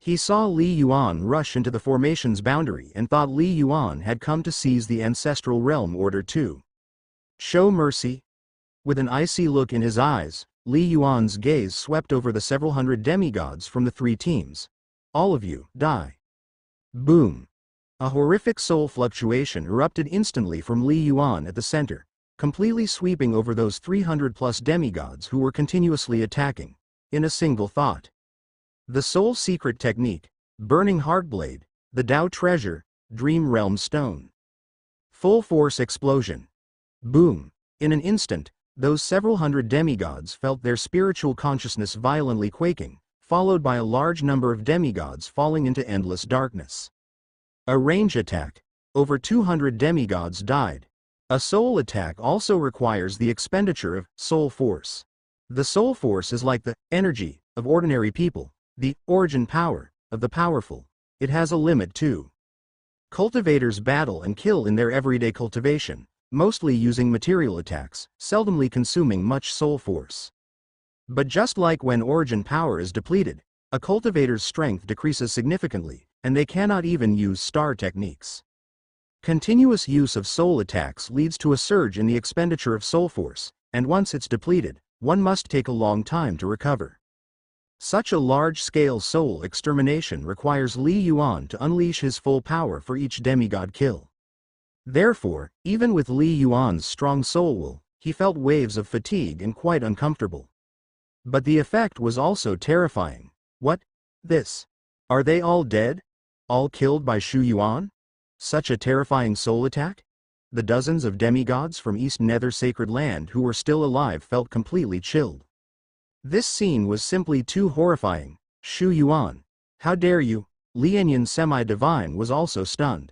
He saw Li Yuan rush into the formation's boundary and thought Li Yuan had come to seize the ancestral realm order too. Show mercy? With an icy look in his eyes, Li Yuan's gaze swept over the several hundred demigods from the three teams. All of you, die. Boom. A horrific soul fluctuation erupted instantly from Li Yuan at the center, completely sweeping over those 300+ demigods who were continuously attacking, in a single thought. The soul secret technique, Burning Heartblade, the Tao treasure, Dream Realm Stone. Full force explosion. Boom. In an instant, those several hundred demigods felt their spiritual consciousness violently quaking, followed by a large number of demigods falling into endless darkness. A range attack. Over 200 demigods died. A soul attack also requires the expenditure of soul force. The soul force is like the energy of ordinary people, the origin power of the powerful. It has a limit too. Cultivators battle and kill in their everyday cultivation, mostly using material attacks, seldomly consuming much soul force. But just like when origin power is depleted, a cultivator's strength decreases significantly, and they cannot even use star techniques. Continuous use of soul attacks leads to a surge in the expenditure of soul force, and once it's depleted, one must take a long time to recover. Such a large-scale soul extermination requires Li Yuan to unleash his full power for each demigod kill. Therefore, even with Li Yuan's strong soul will, he felt waves of fatigue and quite uncomfortable. But the effect was also terrifying. What? This? Are they all dead? All killed by Shu Yuan? Such a terrifying soul attack? The dozens of demigods from East Nether Sacred Land who were still alive felt completely chilled. This scene was simply too horrifying. Shu Yuan, how dare you? Lianyan Semi-Divine was also stunned.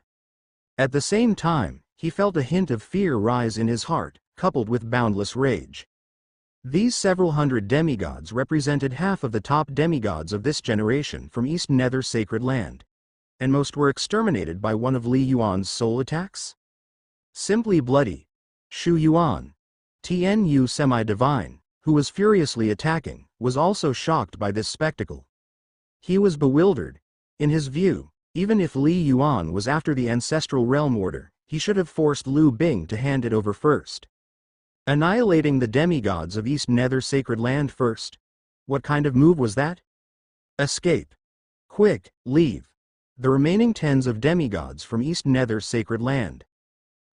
At the same time, he felt a hint of fear rise in his heart, coupled with boundless rage. These several hundred demigods represented half of the top demigods of this generation from East Nether Sacred Land. And most were exterminated by one of Li Yuan's soul attacks? Simply bloody. Shu Yuan, Tianyu Semi-Divine, who was furiously attacking, was also shocked by this spectacle. He was bewildered. In his view, even if Li Yuan was after the ancestral realm order, he should have forced Liu Bing to hand it over first. Annihilating the demigods of East Nether Sacred Land first? What kind of move was that? Escape. Quick, leave. The remaining tens of demigods from East Nether Sacred Land.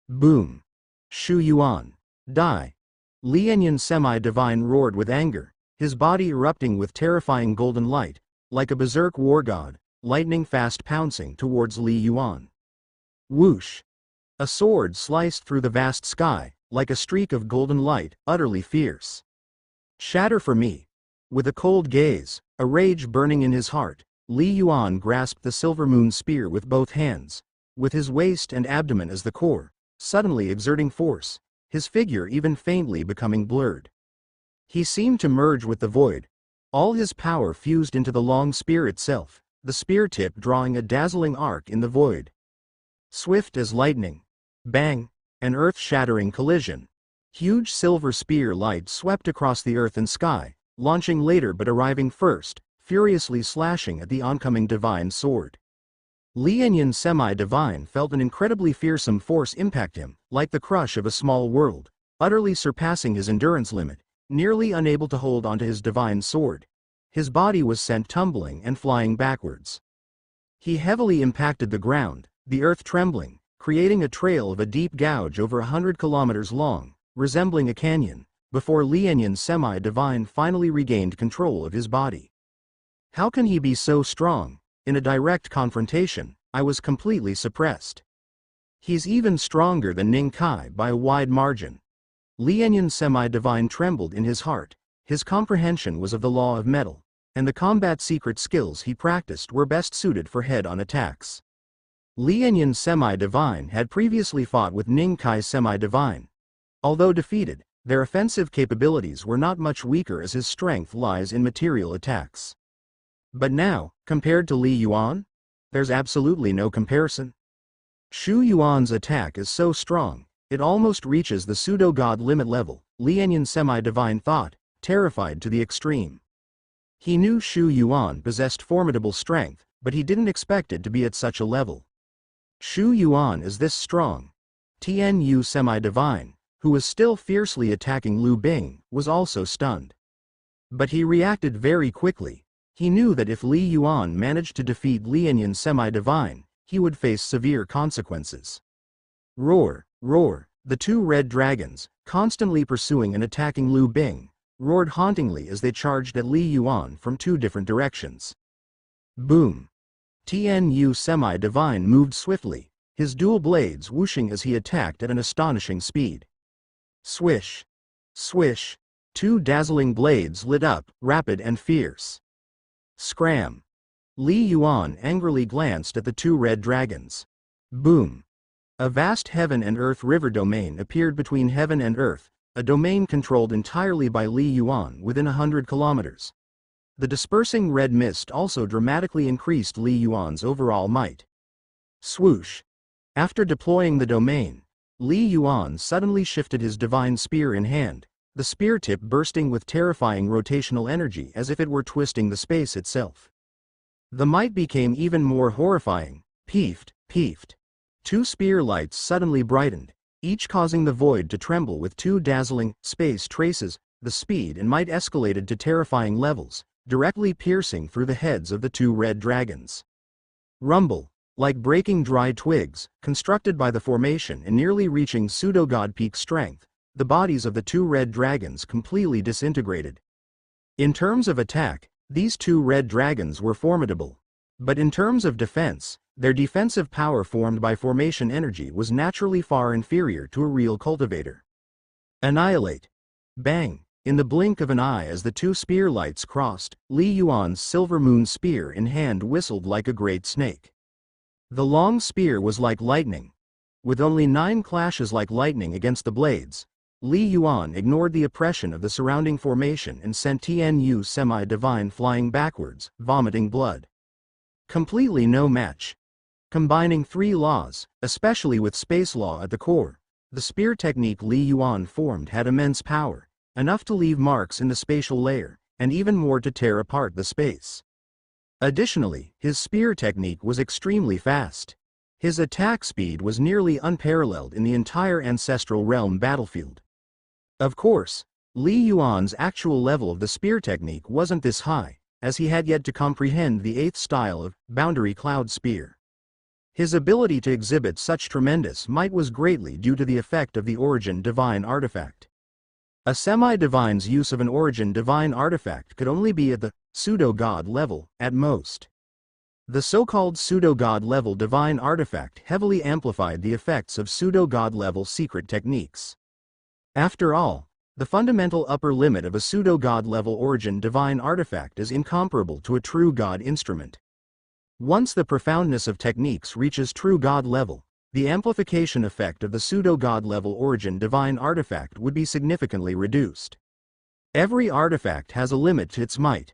Boom. Shu Yuan, die. Lianyan Semi-Divine roared with anger, his body erupting with terrifying golden light, like a berserk war god, lightning fast pouncing towards Li Yuan. Whoosh. A sword sliced through the vast sky, like a streak of golden light, utterly fierce. Shatter for me. With a cold gaze, a rage burning in his heart, Li Yuan grasped the silver moon spear with both hands, with his waist and abdomen as the core, suddenly exerting force, his figure even faintly becoming blurred. He seemed to merge with the void. All his power fused into the long spear itself, the spear tip drawing a dazzling arc in the void. Swift as lightning. Bang! An earth-shattering collision. Huge silver spear light swept across the earth and sky, launching later but arriving first, furiously slashing at the oncoming divine sword. Lianyan Semi-Divine felt an incredibly fearsome force impact him, like the crush of a small world, utterly surpassing his endurance limit, nearly unable to hold onto his divine sword. His body was sent tumbling and flying backwards. He heavily impacted the ground, the earth trembling, creating a trail of a deep gouge over 100 kilometers long, resembling a canyon, before Lianyan Semi-Divine finally regained control of his body. How can he be so strong? In a direct confrontation, I was completely suppressed. He's even stronger than Ning Kai by a wide margin. Lianyan Semi-Divine trembled in his heart. His comprehension was of the law of metal, and the combat secret skills he practiced were best suited for head-on attacks. Lianyan Semi-Divine had previously fought with Ning Kai Semi-Divine. Although defeated, their offensive capabilities were not much weaker as his strength lies in material attacks. But now, compared to Li Yuan? There's absolutely no comparison. Shu Yuan's attack is so strong, it almost reaches the pseudo-god limit level, Lianyan Semi-Divine thought, terrified to the extreme. He knew Xu Yuan possessed formidable strength, but he didn't expect it to be at such a level. Xu Yuan is this strong. Tian Yu Semi-Divine, who was still fiercely attacking Lu Bing, was also stunned. But he reacted very quickly. He knew that if Li Yuan managed to defeat Lianyan Semi-Divine, he would face severe consequences. Roar, roar, the two red dragons, constantly pursuing and attacking Lu Bing, roared hauntingly as they charged at Li Yuan from two different directions. Boom! Tian Yu Semi-Divine moved swiftly, his dual blades whooshing as he attacked at an astonishing speed. Swish! Swish! Two dazzling blades lit up, rapid and fierce. Scram! Li Yuan angrily glanced at the two red dragons. Boom! A vast heaven and earth river domain appeared between heaven and earth, a domain controlled entirely by Li Yuan within 100 kilometers. The dispersing red mist also dramatically increased Li Yuan's overall might. Swoosh! After deploying the domain, Li Yuan suddenly shifted his divine spear in hand, the spear tip bursting with terrifying rotational energy as if it were twisting the space itself. The might became even more horrifying. Peefed, peefed. Two spear lights suddenly brightened, each causing the void to tremble with two dazzling space traces. The speed and might escalated to terrifying levels, directly piercing through the heads of the two red dragons. Rumble. Like breaking dry twigs, constructed by the formation and nearly reaching pseudo-god peak strength, the bodies of the two red dragons completely disintegrated. In terms of attack, these two red dragons were formidable. But in terms of defense, their defensive power formed by formation energy was naturally far inferior to a real cultivator. Annihilate. Bang! In the blink of an eye as the two spear lights crossed, Li Yuan's silver moon spear in hand whistled like a great snake. The long spear was like lightning. With only 9 clashes like lightning against the blades, Li Yuan ignored the oppression of the surrounding formation and sent Tian Yu Semi-Divine flying backwards, vomiting blood. Completely no match. Combining 3 laws, especially with space law at the core, the spear technique Li Yuan formed had immense power, enough to leave marks in the spatial layer, and even more to tear apart the space. Additionally, his spear technique was extremely fast. His attack speed was nearly unparalleled in the entire Ancestral Realm battlefield. Of course, Li Yuan's actual level of the spear technique wasn't this high, as he had yet to comprehend the 8th style of Boundary Cloud Spear. His ability to exhibit such tremendous might was greatly due to the effect of the Origin Divine artifact. A semi-divine's use of an Origin Divine artifact could only be at the pseudo-god level, at most. The so-called pseudo-god level divine artifact heavily amplified the effects of pseudo-god level secret techniques. After all, the fundamental upper limit of a pseudo-god level Origin Divine artifact is incomparable to a true god instrument. Once the profoundness of techniques reaches true god level, the amplification effect of the pseudo-god level Origin Divine artifact would be significantly reduced. Every artifact has a limit to its might.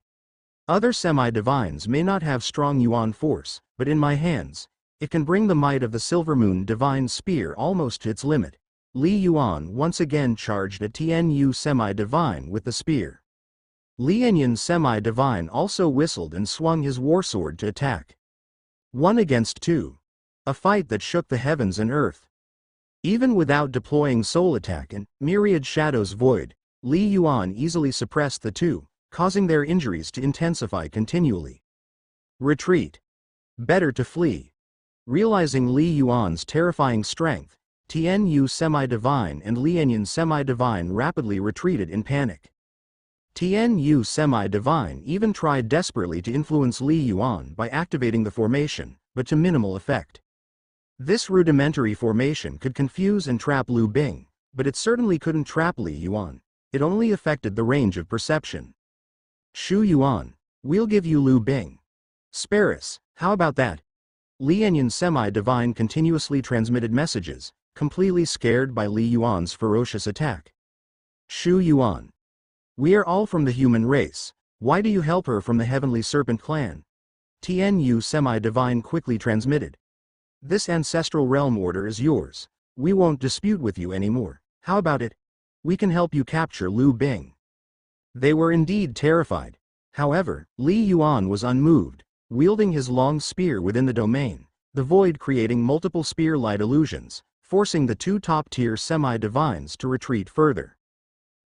Other semi-divines may not have strong Yuan force, but in my hands, it can bring the might of the Silver Moon Divine Spear almost to its limit. Li Yuan once again charged at Tian Yu Semi-Divine with the spear. Lianyan Semi-Divine also whistled and swung his war sword to attack. 1 against 2. A fight that shook the heavens and earth. Even without deploying Soul Attack and Myriad Shadows Void, Li Yuan easily suppressed the two, causing their injuries to intensify continually. Retreat. Better to flee. Realizing Li Yuan's terrifying strength, Tian Yu Semi-Divine and Lianyan Semi-Divine rapidly retreated in panic. Tian Yu Semi-Divine even tried desperately to influence Li Yuan by activating the formation, but to minimal effect. This rudimentary formation could confuse and trap Lu Bing, but it certainly couldn't trap Li Yuan. It only affected the range of perception. Xu Yuan, we'll give you Lu Bing. Spare us, how about that? Lianyan Semi-Divine continuously transmitted messages, completely scared by Li Yuan's ferocious attack. Xu Yuan. We are all from the human race, why do you help her from the Heavenly Serpent clan? Tian Yu Semi-Divine quickly transmitted. This ancestral realm order is yours, we won't dispute with you anymore, how about it? We can help you capture Lu Bing. They were indeed terrified. However, Li Yuan was unmoved, wielding his long spear within the domain, the void creating multiple spear-light illusions, forcing the two top-tier semi-divines to retreat further.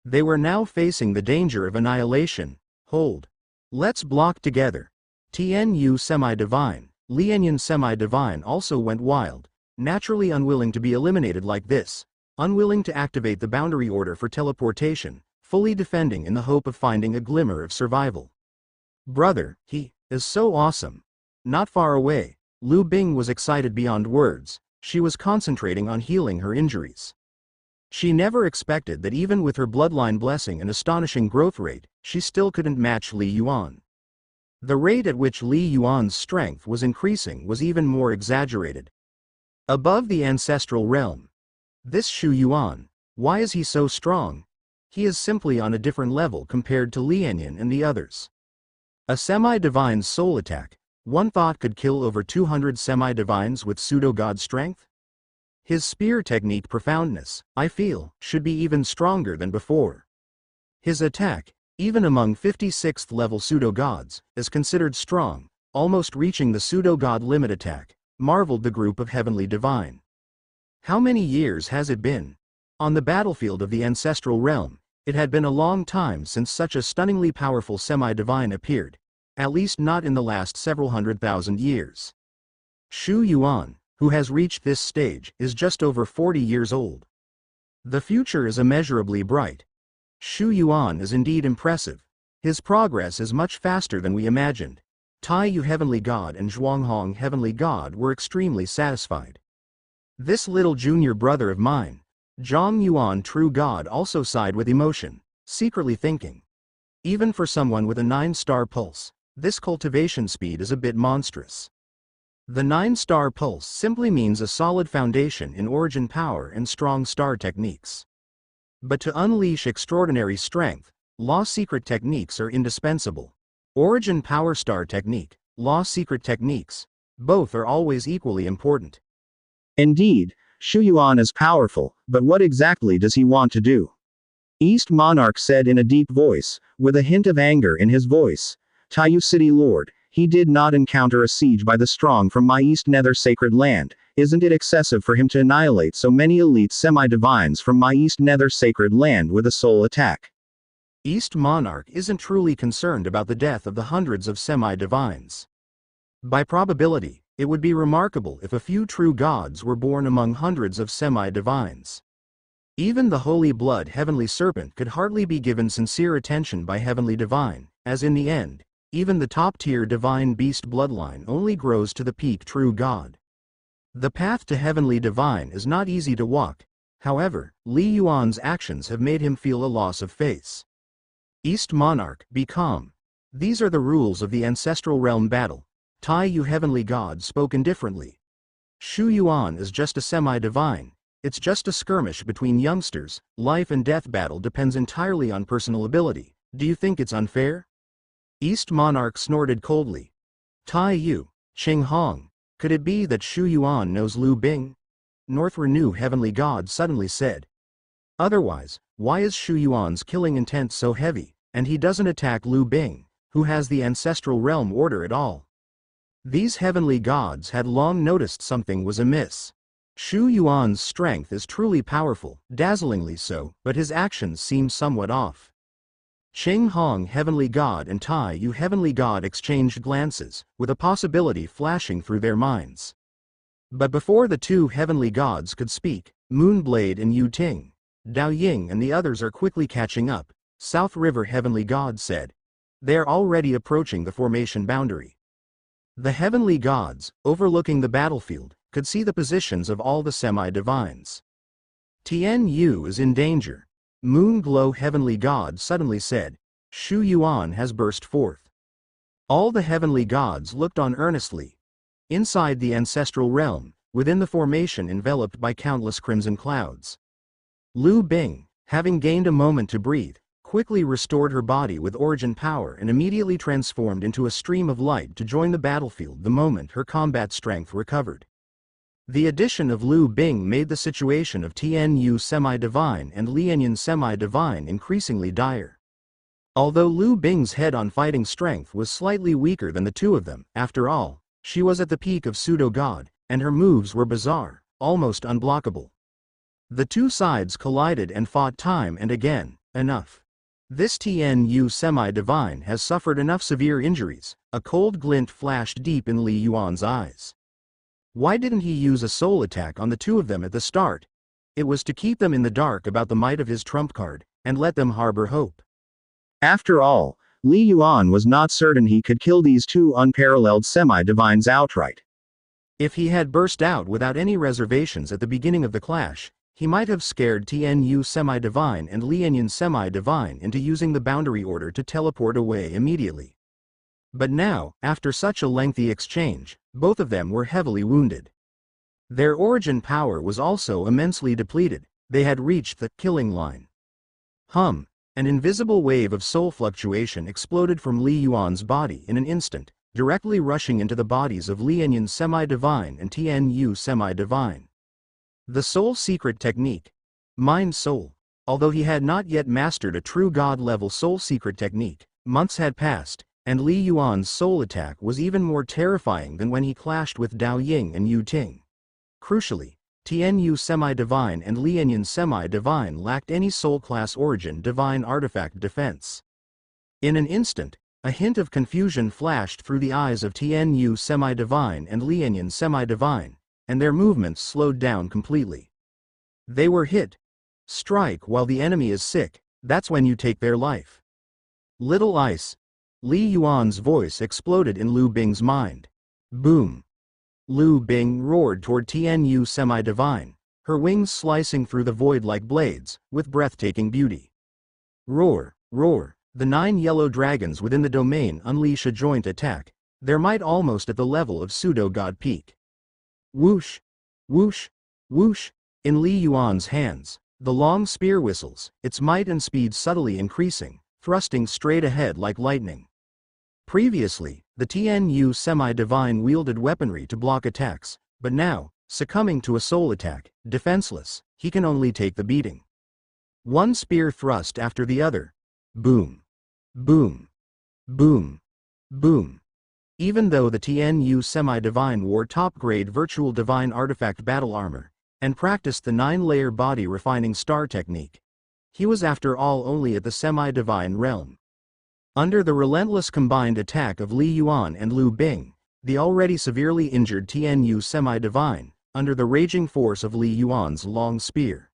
They were now facing the danger of annihilation. Hold. Let's block together. Tian Yu semi-divine, Lianyan semi-divine also went wild, naturally unwilling to be eliminated like this, unwilling to activate the boundary order for teleportation, fully defending in the hope of finding a glimmer of survival. Brother, he is so awesome. Not far away, Lu Bing was excited beyond words. She was concentrating on healing her injuries. She never expected that even with her bloodline blessing and astonishing growth rate, she still couldn't match Li Yuan. The rate at which Li Yuan's strength was increasing was even more exaggerated. Above the ancestral realm. This Shu Yuan, why is he so strong? He is simply on a different level compared to Lianyan and the others. A semi-divine soul attack, one thought could kill over 200 semi-divines with pseudo-god strength? His spear technique profoundness, I feel, should be even stronger than before. His attack, even among 56th level pseudo-gods, is considered strong, almost reaching the pseudo-god limit attack, marveled the group of heavenly divine. How many years has it been? On the battlefield of the ancestral realm, it had been a long time since such a stunningly powerful semi-divine appeared, at least not in the last several 100,000 years. Shu Yuan, who has reached this stage, is just over 40 years old. The future is immeasurably bright. Shu Yuan is indeed impressive. His progress is much faster than we imagined. Tai Yu Heavenly God and Zhuanghong Heavenly God were extremely satisfied. This little junior brother of mine, Zhang Yuan True God, also sighed with emotion, secretly thinking. Even for someone with a 9-star pulse, this cultivation speed is a bit monstrous. The 9-star pulse simply means a solid foundation in origin power and strong star techniques. But to unleash extraordinary strength, law secret techniques are indispensable. Origin power star technique, law secret techniques, both are always equally important. Indeed, Shu Yuan is powerful, but what exactly does he want to do? East Monarch said in a deep voice, with a hint of anger in his voice. Taiyu City Lord, he did not encounter a siege by the strong from my East Nether sacred land. Isn't it excessive for him to annihilate so many elite semi-divines from my East Nether sacred land with a soul attack? East Monarch isn't truly concerned about the death of the hundreds of semi-divines. By probability, it would be remarkable if a few true gods were born among hundreds of semi-divines. Even the Holy Blood Heavenly Serpent could hardly be given sincere attention by Heavenly Divine, as in the end, even the top-tier Divine Beast bloodline only grows to the peak true God. The path to Heavenly Divine is not easy to walk. However, Li Yuan's actions have made him feel a loss of face. East Monarch, be calm. These are the rules of the ancestral realm battle. Tai Yu Heavenly God spoke indifferently. Shu Yuan is just a semi-divine. It's just a skirmish between youngsters. Life and death battle depends entirely on personal ability. Do you think it's unfair? East Monarch snorted coldly. Tai Yu, Qing Hong, could it be that Shu Yuan knows Lu Bing? North Renew Heavenly God suddenly said. Otherwise, why is Shu Yuan's killing intent so heavy, and he doesn't attack Lu Bing, who has the ancestral realm order at all? These heavenly gods had long noticed something was amiss. Shu Yuan's strength is truly powerful, dazzlingly so, but his actions seem somewhat off. Qing Hong Heavenly God and Tai Yu Heavenly God exchanged glances, with a possibility flashing through their minds. But before the two heavenly gods could speak, Moonblade and Yu Ting, Dao Ying and the others are quickly catching up. South River Heavenly God said. They're already approaching the formation boundary. The heavenly gods, overlooking the battlefield, could see the positions of all the semi-divines. Tian Yu is in danger. Moonglow Heavenly God suddenly said. Shu Yuan has burst forth. All the heavenly gods looked on earnestly. Inside the ancestral realm, within the formation enveloped by countless crimson clouds. Lu Bing, having gained a moment to breathe, quickly restored her body with origin power and immediately transformed into a stream of light to join the battlefield the moment her combat strength recovered. The addition of Lu Bing made the situation of Tian Yu semi-divine and Lianyan semi-divine increasingly dire. Although Lu Bing's head-on fighting strength was slightly weaker than the two of them, after all, she was at the peak of pseudo-god, and her moves were bizarre, almost unblockable. The two sides collided and fought time and again. Enough. This TNU semi-divine has suffered enough severe injuries. A cold glint flashed deep in Li Yuan's eyes. Why didn't he use a soul attack on the two of them at the start? It was to keep them in the dark about the might of his trump card, and let them harbor hope. After all, Li Yuan was not certain he could kill these two unparalleled semi-divines outright. If he had burst out without any reservations at the beginning of the clash, he might have scared TNU semi-divine and Lianyan semi-divine into using the boundary order to teleport away immediately. But now, after such a lengthy exchange, both of them were heavily wounded. Their origin power was also immensely depleted. They had reached the killing line. An invisible wave of soul fluctuation exploded from Li Yuan's body in an instant, directly rushing into the bodies of Lianyan semi-divine and TNU semi-divine. The soul secret technique. Mind Soul. Although he had not yet mastered a true god-level soul secret technique, months had passed, and Li Yuan's soul attack was even more terrifying than when he clashed with Dao Ying and Yu Ting. Crucially, TNU semi-divine and Lianyan semi-divine lacked any soul-class origin divine artifact defense. In an instant, a hint of confusion flashed through the eyes of TNU semi-divine and Lianyan semi-divine, and their movements slowed down completely. They were hit. Strike while the enemy is sick, that's when you take their life. Little ice. Li Yuan's voice exploded in Lu Bing's mind. Boom. Lu Bing roared toward TNU semi-divine, her wings slicing through the void like blades, with breathtaking beauty. Roar, roar. The 9 yellow dragons within the domain unleash a joint attack, their might almost at the level of pseudo-god peak. Whoosh, whoosh, whoosh. In Li Yuan's hands, the long spear whistles, its might and speed subtly increasing, thrusting straight ahead like lightning. Previously, the TNU semi-divine wielded weaponry to block attacks, but now, succumbing to a soul attack, defenseless, he can only take the beating. One spear thrust after the other. Boom. Boom. Boom. Boom. Even though the TNU semi-divine wore top-grade virtual divine artifact battle armor, and practiced the 9-layer body refining star technique, he was after all only at the semi-divine realm. Under the relentless combined attack of Li Yuan and Lu Bing, the already severely injured TNU semi-divine, under the raging force of Li Yuan's long spear.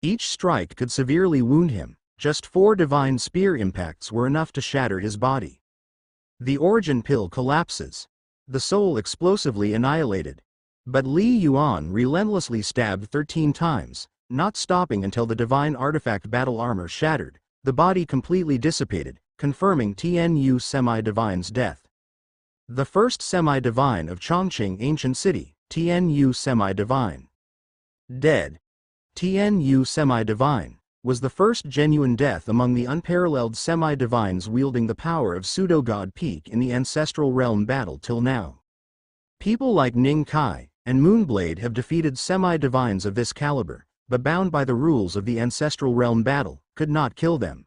Each strike could severely wound him, just 4 divine spear impacts were enough to shatter his body. The origin pill collapses. The soul explosively annihilated. But Li Yuan relentlessly stabbed 13 times, not stopping until the divine artifact battle armor shattered, the body completely dissipated, confirming TNU semi-divine's death. The first semi-divine of Chongqing Ancient City, TNU semi-divine. Dead. TNU semi-divine was the first genuine death among the unparalleled semi-divines wielding the power of pseudo-god peak in the ancestral realm battle till now. People like Ning Kai and Moonblade have defeated semi-divines of this caliber, but bound by the rules of the ancestral realm battle, could not kill them.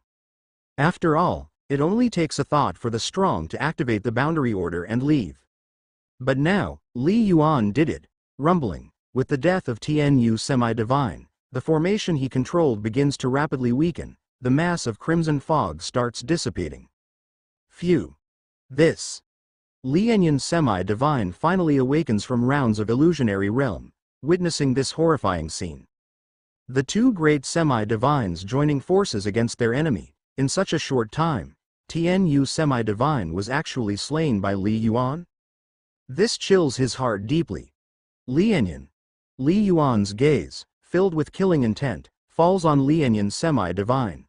After all, it only takes a thought for the strong to activate the boundary order and leave. But now, Li Yuan did it, rumbling. With the death of TNU semi-divine, the formation he controlled begins to rapidly weaken, the mass of crimson fog starts dissipating. Phew. This. Lianyan semi-divine finally awakens from rounds of illusionary realm, witnessing this horrifying scene. The two great semi-divines joining forces against their enemy, in such a short time. TNU semi-divine was actually slain by Li Yuan? This chills his heart deeply. Lianyan. Li Yuan's gaze, filled with killing intent, falls on Lianyan semi-divine.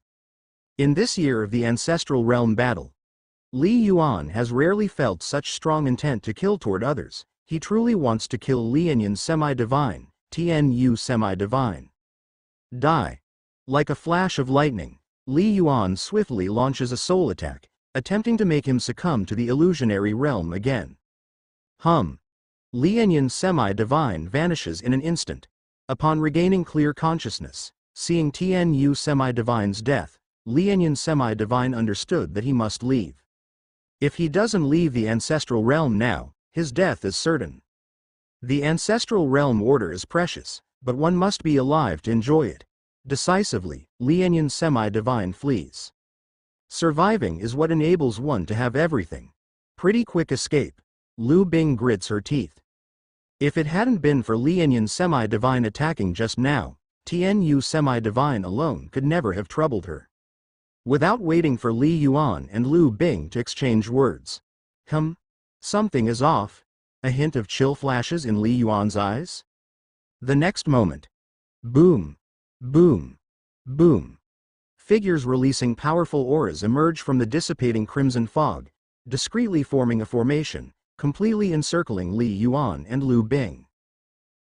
In this year of the ancestral realm battle, Li Yuan has rarely felt such strong intent to kill toward others. He truly wants to kill Lianyan semi-divine, TNU semi-divine. Die. Like a flash of lightning, Li Yuan swiftly launches a soul attack, attempting to make him succumb to the illusionary realm again. Lianyan semi-divine vanishes in an instant. Upon regaining clear consciousness, seeing TNU semi-divine's death, Lianyan Semi-Divine understood that he must leave. If he doesn't leave the ancestral realm now, his death is certain. The ancestral realm order is precious, but one must be alive to enjoy it. Decisively, Lianyan Semi-Divine flees. Surviving is what enables one to have everything. Pretty quick escape. Lu Bing grits her teeth. If it hadn't been for Lianyan Semi-Divine attacking just now, Tianyu Semi-Divine alone could never have troubled her. Without waiting for Li Yuan and Lu Bing to exchange words. Something is off. A hint of chill flashes in Li Yuan's eyes. The next moment. Boom. Boom. Boom. Figures releasing powerful auras emerge from the dissipating crimson fog, discreetly forming a formation, completely encircling Li Yuan and Lu Bing.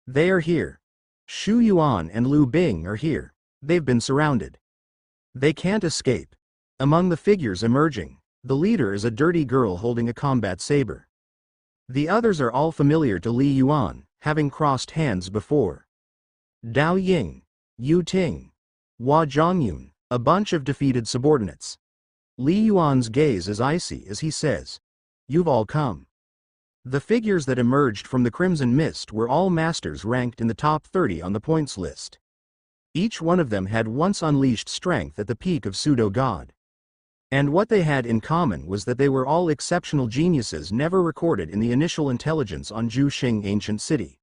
They are here. Shu Yuan and Lu Bing are here. They've been surrounded. They can't escape. Among the figures emerging, the leader is a dirty girl holding a combat saber. The others are all familiar to Li Yuan, having crossed hands before. Dao Ying, Yu Ting, Hua Zhongyun, a bunch of defeated subordinates. Li Yuan's gaze is icy as he says, "You've all come." The figures that emerged from the crimson mist were all masters ranked in the top 30 on the points list. Each one of them had once unleashed strength at the peak of pseudo-god. And what they had in common was that they were all exceptional geniuses never recorded in the initial intelligence on Zhuxing Ancient City.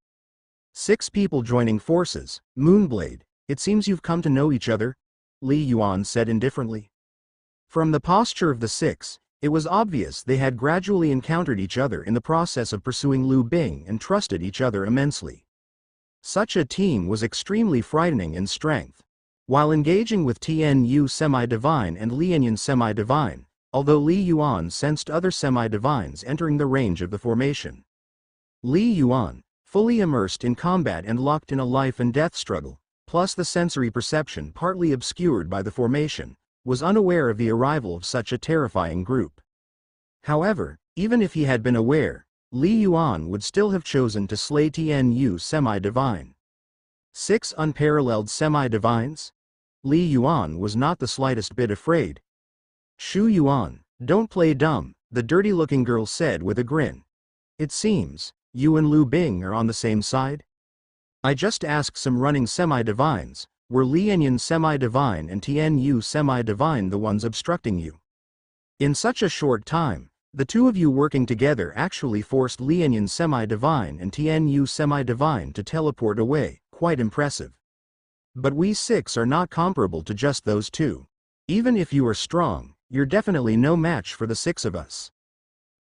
6 people joining forces. Moonblade, it seems you've come to know each other, Li Yuan said indifferently. From the posture of the 6, it was obvious they had gradually encountered each other in the process of pursuing Lu Bing and trusted each other immensely. Such a team was extremely frightening in strength. While engaging with Tianyu Semi-Divine and Lianyan Semi-Divine, although Li Yuan sensed other semi-divines entering the range of the formation. Li Yuan, fully immersed in combat and locked in a life and death struggle, plus the sensory perception partly obscured by the formation, was unaware of the arrival of such a terrifying group. However, even if he had been aware, Li Yuan would still have chosen to slay Tianyu Semi-Divine. 6 unparalleled semi-divines? Li Yuan was not the slightest bit afraid. Shu Yuan, don't play dumb, the dirty-looking girl said with a grin. It seems, you and Lu Bing are on the same side? I just asked some running semi-divines, were Lianyan Semi-Divine and Tianyu Semi-Divine the ones obstructing you? In such a short time, the two of you working together actually forced Lianyan Semi-Divine and Tianyu Semi-Divine to teleport away, quite impressive. But we 6 are not comparable to just those two. Even if you are strong, you're definitely no match for the 6 of us.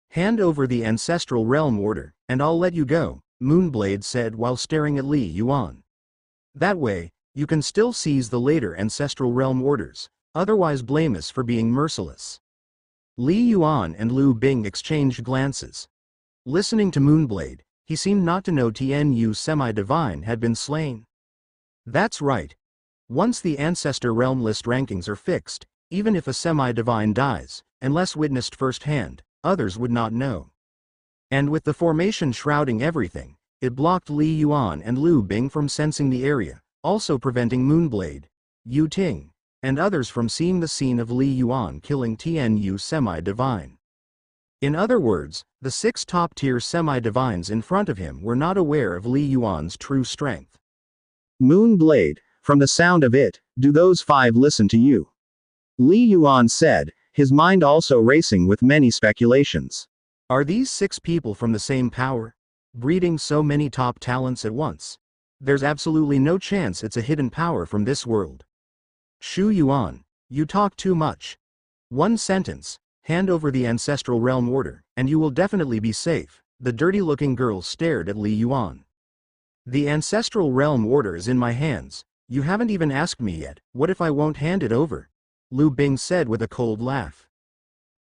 Hand over the ancestral realm order, and I'll let you go, Moonblade said while staring at Li Yuan. That way, you can still seize the later ancestral realm orders, otherwise blame us for being merciless. Li Yuan and Lu Bing exchanged glances. Listening to Moonblade, he seemed not to know Tianyu Semi-Divine had been slain. That's right. Once the Ancestor Realm list rankings are fixed, even if a semi-divine dies, unless witnessed firsthand, others would not know. And with the formation shrouding everything, it blocked Li Yuan and Lu Bing from sensing the area, also preventing Moonblade, Yu Ting, and others from seeing the scene of Li Yuan killing Tianyu Semi-Divine. In other words, the 6 top-tier semi-divines in front of him were not aware of Li Yuan's true strength. Moonblade, from the sound of it, do those 5 listen to you? Li Yuan said, his mind also racing with many speculations. Are these 6 people from the same power, breeding so many top talents at once? There's absolutely no chance it's a hidden power from this world. Shu Yuan, you talk too much. One sentence, hand over the ancestral realm order, and you will definitely be safe. The dirty-looking girl stared at Li Yuan. The ancestral realm order is in my hands. You haven't even asked me yet. What if I won't hand it over? Lu Bing said with a cold laugh.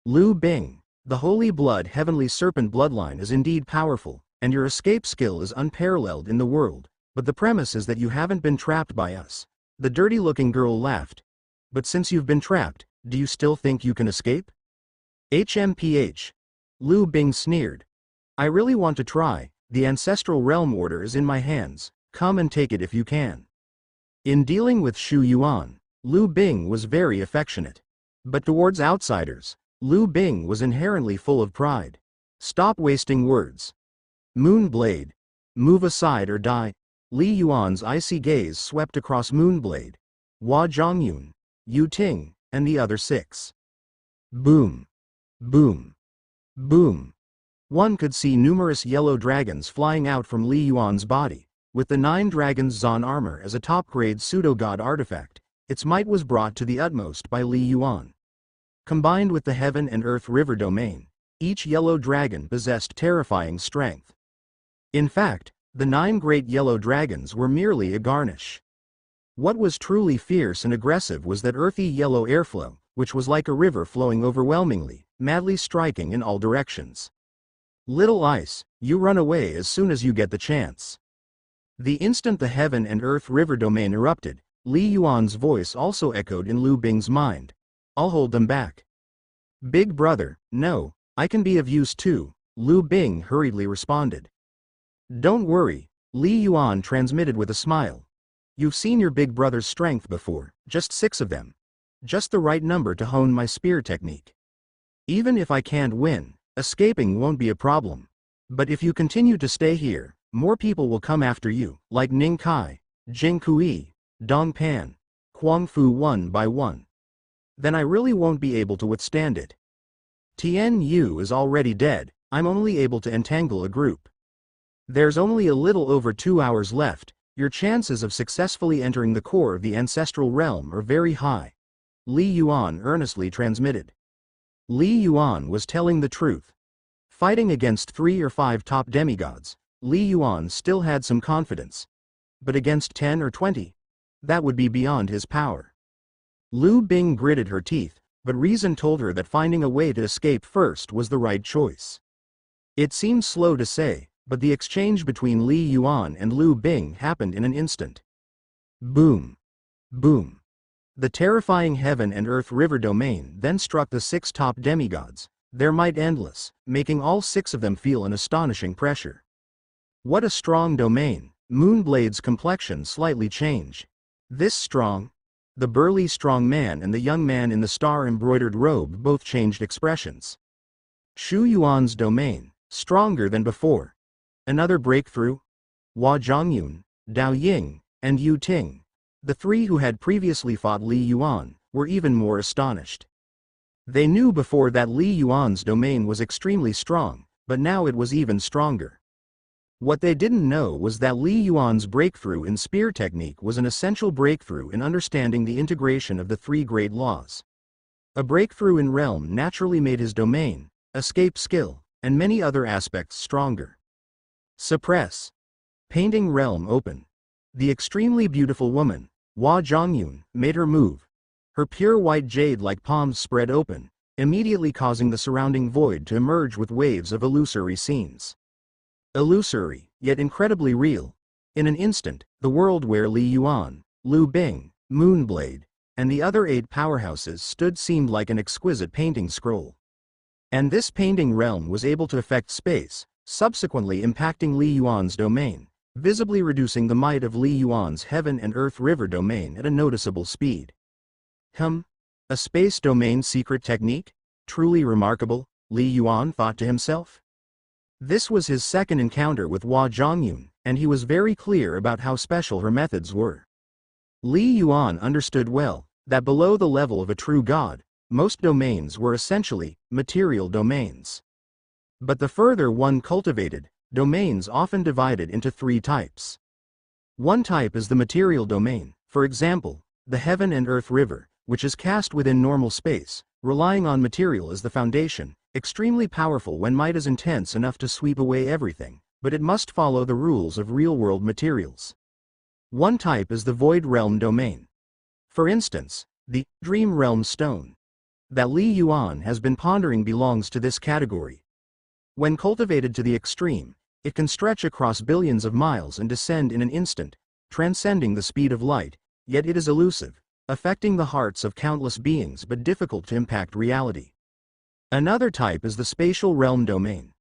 Lu Bing, the Holy Blood Heavenly Serpent bloodline is indeed powerful, and your escape skill is unparalleled in the world, but the premise is that you haven't been trapped by us. The dirty-looking girl laughed. But since you've been trapped, do you still think you can escape? HMPH. Lu Bing sneered. I really want to try. The ancestral realm order is in my hands. Come and take it if you can. In dealing with Shu Yuan, Lu Bing was very affectionate. But towards outsiders, Lu Bing was inherently full of pride. Stop wasting words. Moonblade. Move aside or die. Li Yuan's icy gaze swept across Moonblade, Hua Zhongyun, Yu Ting, and the other 6. Boom. Boom. Boom. One could see numerous yellow dragons flying out from Li Yuan's body. With the 9 Dragons Zon armor as a top-grade pseudo-god artifact, its might was brought to the utmost by Li Yuan. Combined with the Heaven and Earth River domain, each yellow dragon possessed terrifying strength. In fact, the 9 great yellow dragons were merely a garnish. What was truly fierce and aggressive was that earthy yellow airflow, which was like a river flowing overwhelmingly, madly striking in all directions. Little Ice, you run away as soon as you get the chance. The instant the Heaven and Earth River domain erupted, Li Yuan's voice also echoed in Lu Bing's mind. I'll hold them back. Big brother, no, I can be of use too, Lu Bing hurriedly responded. Don't worry, Li Yuan transmitted with a smile. You've seen your big brother's strength before, just 6 of them. Just the right number to hone my spear technique. Even if I can't win, escaping won't be a problem. But if you continue to stay here, more people will come after you, like Ning Kai, Jing Kui, Dong Pan, Huang Fu one by one. Then I really won't be able to withstand it. Tian Yu is already dead, I'm only able to entangle a group. There's only a little over 2 hours left, your chances of successfully entering the core of the ancestral realm are very high. Li Yuan earnestly transmitted. Li Yuan was telling the truth. Fighting against 3 or 5 top demigods, Li Yuan still had some confidence. But against 10 or 20? That would be beyond his power. Lu Bing gritted her teeth, but reason told her that finding a way to escape first was the right choice. It seemed slow to say, but the exchange between Li Yuan and Lu Bing happened in an instant. Boom. Boom. The terrifying Heaven and Earth River domain then struck the 6 top demigods, their might endless, making all 6 of them feel an astonishing pressure. What a strong domain. Moonblade's complexion slightly changed. This strong? The burly strong man and the young man in the star-embroidered robe both changed expressions. Shu Yuan's domain, stronger than before. Another breakthrough? Hua Zhongyun, Dao Ying, and Yu Ting, the 3 who had previously fought Li Yuan, were even more astonished. They knew before that Li Yuan's domain was extremely strong, but now it was even stronger. What they didn't know was that Li Yuan's breakthrough in spear technique was an essential breakthrough in understanding the integration of the 3 great laws. A breakthrough in realm naturally made his domain, escape skill, and many other aspects stronger. Suppress. Painting realm open. The extremely beautiful woman, Hua Zhongyun, made her move. Her pure white jade-like palms spread open, immediately causing the surrounding void to emerge with waves of illusory scenes. Illusory, yet incredibly real. In an instant, the world where Li Yuan, Lu Bing, Moonblade, and the other 8 powerhouses stood seemed like an exquisite painting scroll. And this painting realm was able to affect space, subsequently impacting Li Yuan's domain, visibly reducing the might of Li Yuan's Heaven and Earth River domain at a noticeable speed. A space domain secret technique? Truly remarkable, Li Yuan thought to himself. This was his second encounter with Hua Zhongyun, and he was very clear about how special her methods were. Li Yuan understood well that below the level of a true god, most domains were essentially material domains. But the further one cultivated, domains often divided into 3 types. One type is the material domain, for example, the Heaven and Earth River, which is cast within normal space, relying on material as the foundation, extremely powerful when might is intense enough to sweep away everything, but it must follow the rules of real-world materials. One type is the Void Realm domain. For instance, the Dream Realm Stone that Li Yuan has been pondering belongs to this category. When cultivated to the extreme, it can stretch across billions of miles and descend in an instant, transcending the speed of light, yet it is elusive, affecting the hearts of countless beings but difficult to impact reality. Another type is the Spatial Realm domain.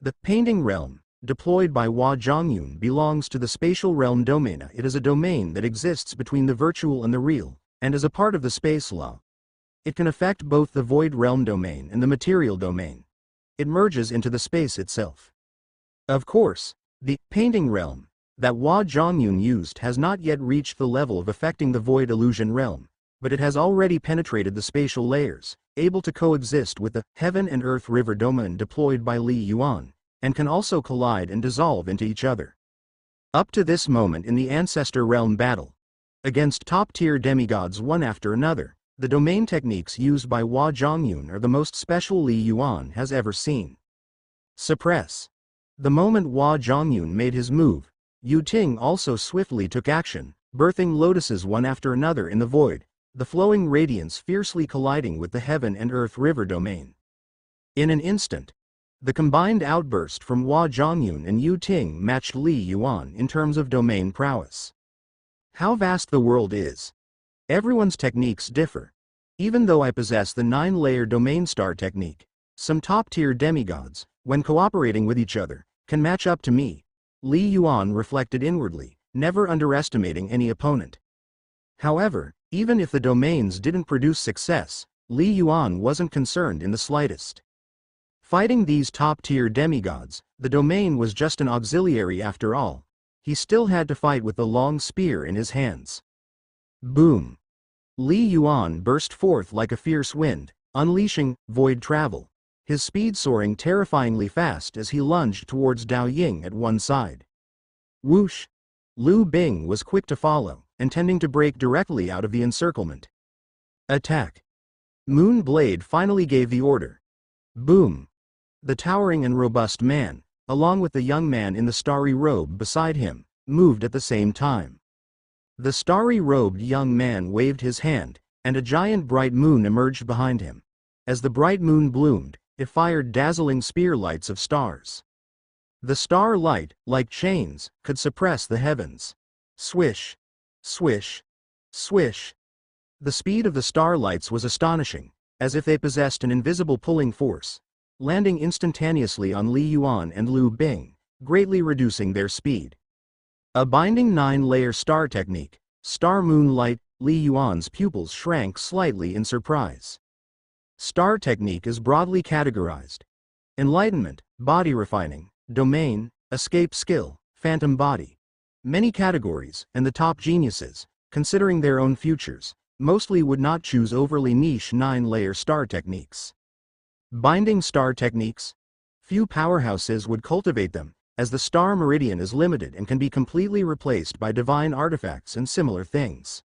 The Painting Realm, deployed by Hua Zhongyun, belongs to the Spatial Realm domain. It is a domain that exists between the virtual and the real, and is a part of the space law. It can affect both the void realm domain and the material domain. It merges into the space itself. Of course, the painting realm that Hua Zhongyun used has not yet reached the level of affecting the void illusion realm, but it has already penetrated the spatial layers, able to coexist with the heaven and earth river domain deployed by Li Yuan, and can also collide and dissolve into each other. Up to this moment in the Ancestor Realm battle, against top-tier demigods one after another, the domain techniques used by Hua Zhongyun are the most special Li Yuan has ever seen. Suppress. The moment Hua Zhongyun made his move, Yu Ting also swiftly took action, birthing lotuses one after another in the void, the flowing radiance fiercely colliding with the heaven and earth river domain. In an instant, the combined outburst from Hua Zhongyun and Yu Ting matched Li Yuan in terms of domain prowess. How vast the world is. Everyone's techniques differ. Even though I possess the 9-layer domain star technique, some top-tier demigods, when cooperating with each other, can match up to me. Li Yuan reflected inwardly, never underestimating any opponent. However, even if the domains didn't produce success, Li Yuan wasn't concerned in the slightest. Fighting these top-tier demigods, the domain was just an auxiliary after all. He still had to fight with the long spear in his hands. Boom! Li Yuan burst forth like a fierce wind, unleashing void travel, his speed soaring terrifyingly fast as he lunged towards Dao Ying at one side. Whoosh! Lu Bing was quick to follow, intending to break directly out of the encirclement. Attack! Moon Blade finally gave the order. Boom! The towering and robust man, along with the young man in the starry robe beside him, moved at the same time. The starry-robed young man waved his hand, and a giant bright moon emerged behind him. As the bright moon bloomed, it fired dazzling spear lights of stars. The star light, like chains, could suppress the heavens. Swish! Swish! Swish! The speed of the starlights was astonishing, as if they possessed an invisible pulling force, landing instantaneously on Li Yuan and Lu Bing, greatly reducing their speed. A binding 9-layer star technique, Star Moonlight. Li Yuan's pupils shrank slightly in surprise. Star technique is broadly categorized: enlightenment, body refining, domain, escape skill, phantom body. Many categories, and the top geniuses, considering their own futures, mostly would not choose overly niche 9-layer star techniques. Binding star techniques? Few powerhouses would cultivate them, as the star meridian is limited and can be completely replaced by divine artifacts and similar things.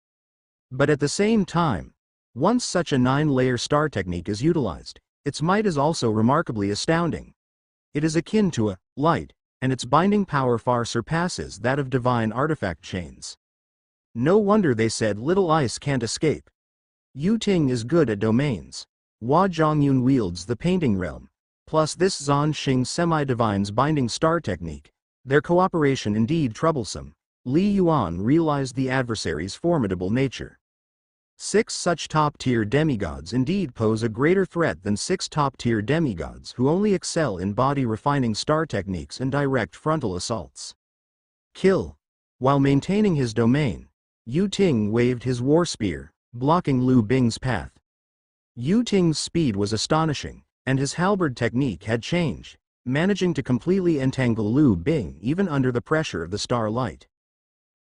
But at the same time, once such a 9-layer star technique is utilized, its might is also remarkably astounding. It is akin to a light, and its binding power far surpasses that of divine artifact chains. No wonder they said little ice can't escape. Yu Ting is good at domains. Hua Zhongyun wields the painting realm. Plus this Zhan Xing semi-divine's binding star technique, their cooperation indeed troublesome. Li Yuan realized the adversary's formidable nature. 6 such top-tier demigods indeed pose a greater threat than 6 top-tier demigods who only excel in body-refining star techniques and direct frontal assaults. Kill. While maintaining his domain, Yu Ting waved his war spear, blocking Lu Bing's path. Yu Ting's speed was astonishing, and his halberd technique had changed, managing to completely entangle Lu Bing even under the pressure of the starlight.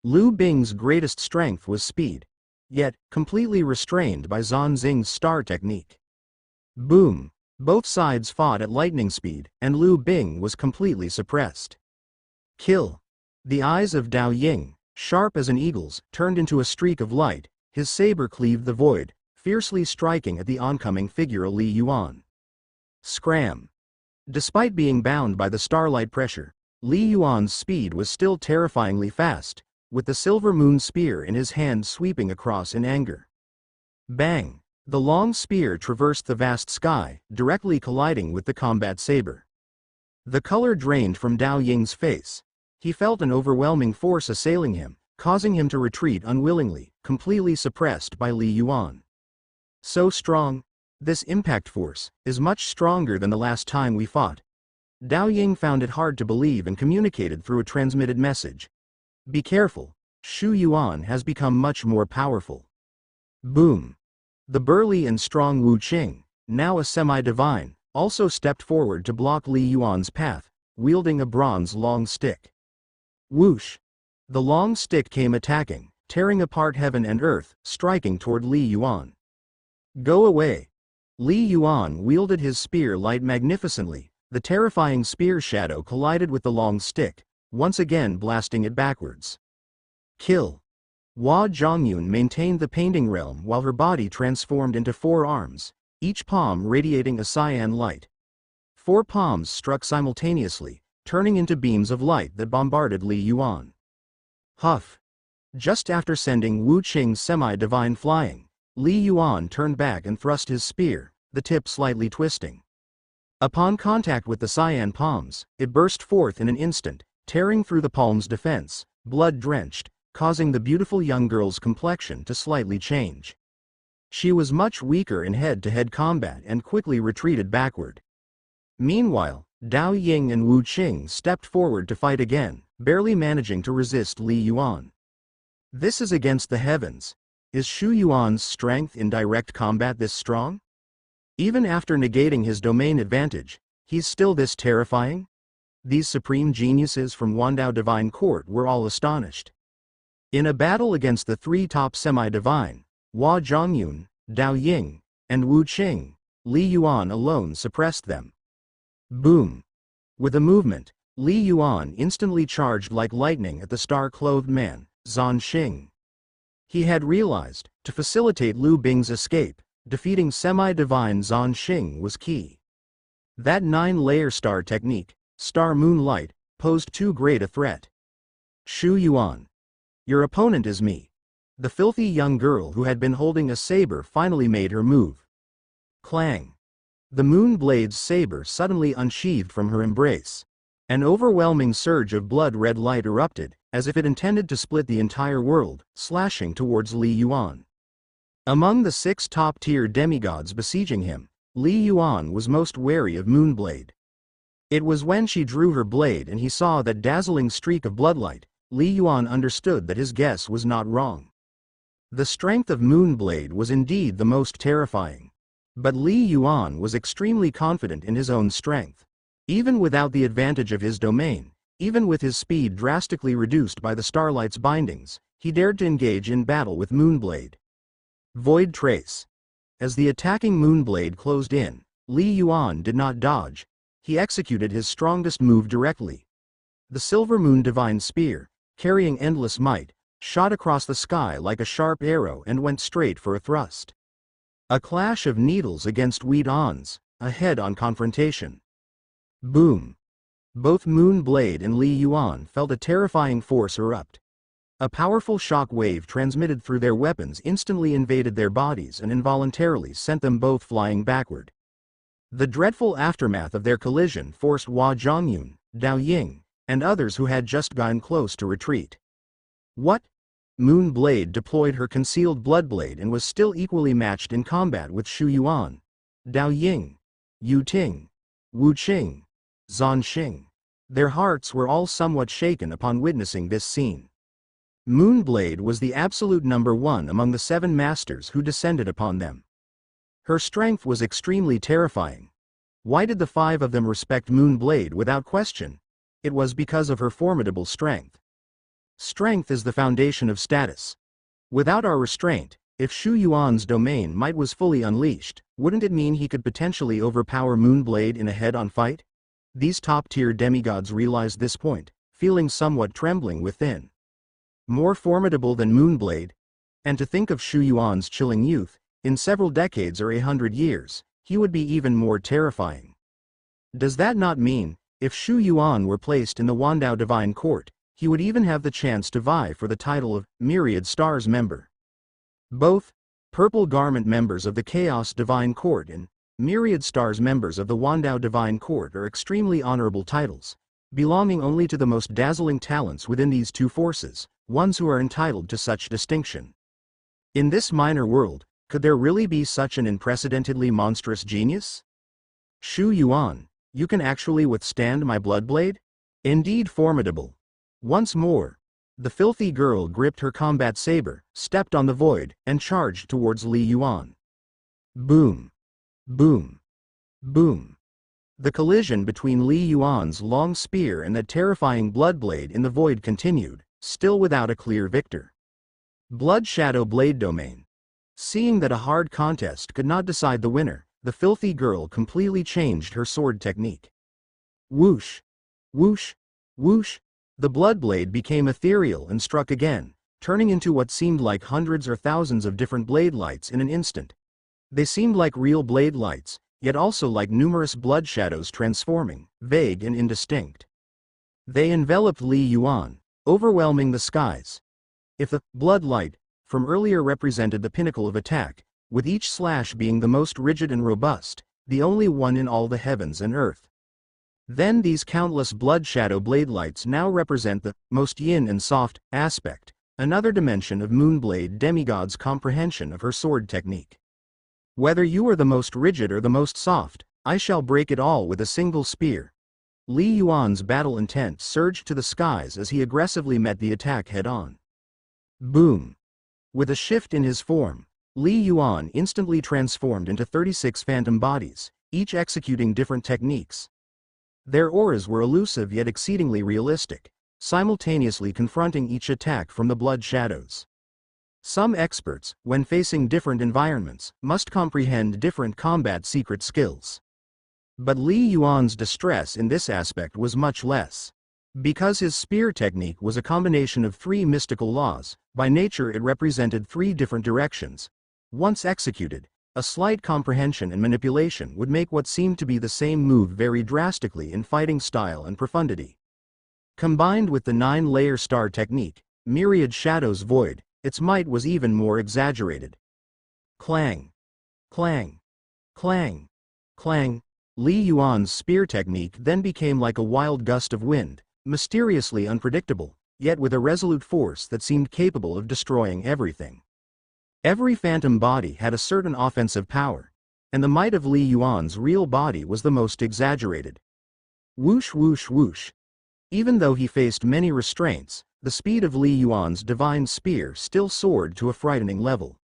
Lu Bing's greatest strength was speed, yet completely restrained by Zhan Xing's star technique. Boom! Both sides fought at lightning speed, and Lu Bing was completely suppressed. Kill. The eyes of Dao Ying, sharp as an eagle's, turned into a streak of light, his saber cleaved the void, fiercely striking at the oncoming figure Li Yuan. Scram! Despite being bound by the starlight pressure, Li Yuan's speed was still terrifyingly fast, with the silver moon spear in his hand sweeping across in anger. Bang! The long spear traversed the vast sky, directly colliding with the combat saber. The color drained from Dao Ying's face. He felt an overwhelming force assailing him, causing him to retreat unwillingly, completely suppressed by Li Yuan. So strong. This impact force is much stronger than the last time we fought. Dao Ying found it hard to believe and communicated through a transmitted message. Be careful, Shu Yuan has become much more powerful. Boom! The burly and strong Wu Qing, now a semi-divine, also stepped forward to block Li Yuan's path, wielding a bronze long stick. Whoosh! The long stick came attacking, tearing apart heaven and earth, striking toward Li Yuan. Go away! Li Yuan wielded his spear light magnificently. The terrifying spear shadow collided with the long stick, once again blasting it backwards. Kill! Hua Zhongyun maintained the painting realm while her body transformed into 4 arms, each palm radiating a cyan light. 4 palms struck simultaneously, turning into beams of light that bombarded Li Yuan. Huff! Just after sending Wu Qing's semi-divine flying, Li Yuan turned back and thrust his spear, the tip slightly twisting. Upon contact with the cyan palms, it burst forth in an instant, tearing through the palm's defense, blood-drenched, causing the beautiful young girl's complexion to slightly change. She was much weaker in head-to-head combat and quickly retreated backward. Meanwhile, Dao Ying and Wu Qing stepped forward to fight again, barely managing to resist Li Yuan. This is against the heavens. Is Shu Yuan's strength in direct combat this strong? Even after negating his domain advantage, he's still this terrifying? These supreme geniuses from Wandao Divine Court were all astonished. In a battle against the 3 top semi-divine, Hua Zhongyun, Dao Ying, and Wu Qing, Li Yuan alone suppressed them. Boom! With a movement, Li Yuan instantly charged like lightning at the star-clothed man, Zan Xing. He had realized, to facilitate Lu Bing's escape, defeating semi-divine Zan Xing was key. That 9-layer star technique, Star Moonlight, posed too great a threat. Shu Yuan. Your opponent is me. The filthy young girl who had been holding a saber finally made her move. Clang. The Moonblade's saber suddenly unsheathed from her embrace. An overwhelming surge of blood-red light erupted, as if it intended to split the entire world, slashing towards Li Yuan. Among the 6 top-tier demigods besieging him, Li Yuan was most wary of Moonblade. It was when she drew her blade and he saw that dazzling streak of bloodlight, Li Yuan understood that his guess was not wrong. The strength of Moonblade was indeed the most terrifying. But Li Yuan was extremely confident in his own strength. Even without the advantage of his domain, even with his speed drastically reduced by the starlight's bindings, he dared to engage in battle with Moonblade. Void Trace. As the attacking Moonblade closed in, Li Yuan did not dodge. He executed his strongest move directly. The Silver Moon Divine Spear, carrying endless might, shot across the sky like a sharp arrow and went straight for a thrust. A clash of needles against wheat-ons, a head-on confrontation. Boom! Both Moonblade and Li Yuan felt a terrifying force erupt. A powerful shock wave transmitted through their weapons instantly invaded their bodies and involuntarily sent them both flying backward. The dreadful aftermath of their collision forced Hua Zhongyun, Dao Ying, and others who had just gotten close to retreat. What? Moonblade deployed her concealed Bloodblade and was still equally matched in combat with Shu Yuan, Dao Ying, Yu Ting, Wu Qing, Zan Xing. Their hearts were all somewhat shaken upon witnessing this scene. Moonblade was the absolute number 1 among the 7 masters who descended upon them. Her strength was extremely terrifying. Why did the 5 of them respect Moonblade without question? It was because of her formidable strength. Strength is the foundation of status. Without our restraint, if Shu Yuan's domain might was fully unleashed, wouldn't it mean he could potentially overpower Moonblade in a head-on fight? These top-tier demigods realized this point, feeling somewhat trembling within. More formidable than Moonblade? And to think of Shu Yuan's chilling youth, in several decades or 100 years, he would be even more terrifying. Does that not mean, if Shu Yuan were placed in the Wandao Divine Court, he would even have the chance to vie for the title of Myriad Stars member? Both Purple Garment members of the Chaos Divine Court and Myriad Stars members of the Wandao Divine Court are extremely honorable titles, belonging only to the most dazzling talents within these 2 forces, ones who are entitled to such distinction. In this minor world, could there really be such an unprecedentedly monstrous genius? Shu Yuan, you can actually withstand my Bloodblade? Indeed formidable. Once more, the filthy girl gripped her combat saber, stepped on the void, and charged towards Li Yuan. Boom. Boom. Boom. The collision between Li Yuan's long spear and that terrifying Bloodblade in the void continued, still without a clear victor. Blood Shadow Blade Domain. Seeing that a hard contest could not decide the winner, the filthy girl completely changed her sword technique. Whoosh. Whoosh. Whoosh. The Bloodblade became ethereal and struck again, turning into what seemed like hundreds or thousands of different blade lights in an instant. They seemed like real blade lights, yet also like numerous blood shadows transforming, vague and indistinct. They enveloped Li Yuan, overwhelming the skies. If the blood light from earlier represented the pinnacle of attack, with each slash being the most rigid and robust, the only one in all the heavens and earth, then these countless blood shadow blade lights now represent the most yin and soft aspect, another dimension of Moonblade Demigod's comprehension of her sword technique. Whether you are the most rigid or the most soft, I shall break it all with a single spear. Li Yuan's battle intent surged to the skies as he aggressively met the attack head-on. Boom! With a shift in his form, Li Yuan instantly transformed into 36 phantom bodies, each executing different techniques. Their auras were elusive yet exceedingly realistic, simultaneously confronting each attack from the blood shadows. Some experts, when facing different environments, must comprehend different combat secret skills. But Li Yuan's distress in this aspect was much less. Because his spear technique was a combination of three mystical laws, by nature it represented three different directions. Once executed, a slight comprehension and manipulation would make what seemed to be the same move vary drastically in fighting style and profundity. Combined with the 9-layer star technique, Myriad Shadows Void, its might was even more exaggerated. Clang! Clang! Clang! Clang! Li Yuan's spear technique then became like a wild gust of wind, mysteriously unpredictable, yet with a resolute force that seemed capable of destroying everything. Every phantom body had a certain offensive power, and the might of Li Yuan's real body was the most exaggerated. Whoosh whoosh whoosh. Even though he faced many restraints, the speed of Li Yuan's divine spear still soared to a frightening level.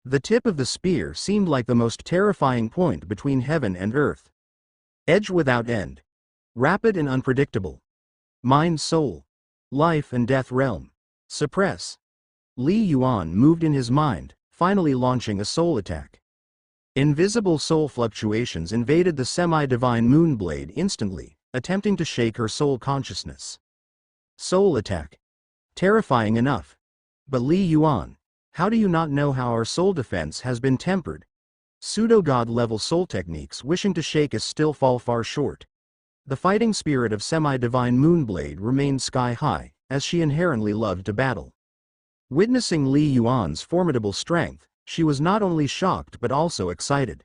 The tip of the spear seemed like the most terrifying point between heaven and earth. Edge without end. Rapid and unpredictable. Mind soul. Life and death realm. Suppress. Li Yuan moved in his mind, finally launching a soul attack. Invisible soul fluctuations invaded the semi-divine Moonblade instantly, attempting to shake her soul consciousness. Soul attack. Terrifying enough. But Li Yuan, how do you not know how our soul defense has been tempered? Pseudo-god level soul techniques wishing to shake us still fall far short. The fighting spirit of semi-divine Moonblade remained sky-high, as she inherently loved to battle. Witnessing Li Yuan's formidable strength, she was not only shocked but also excited.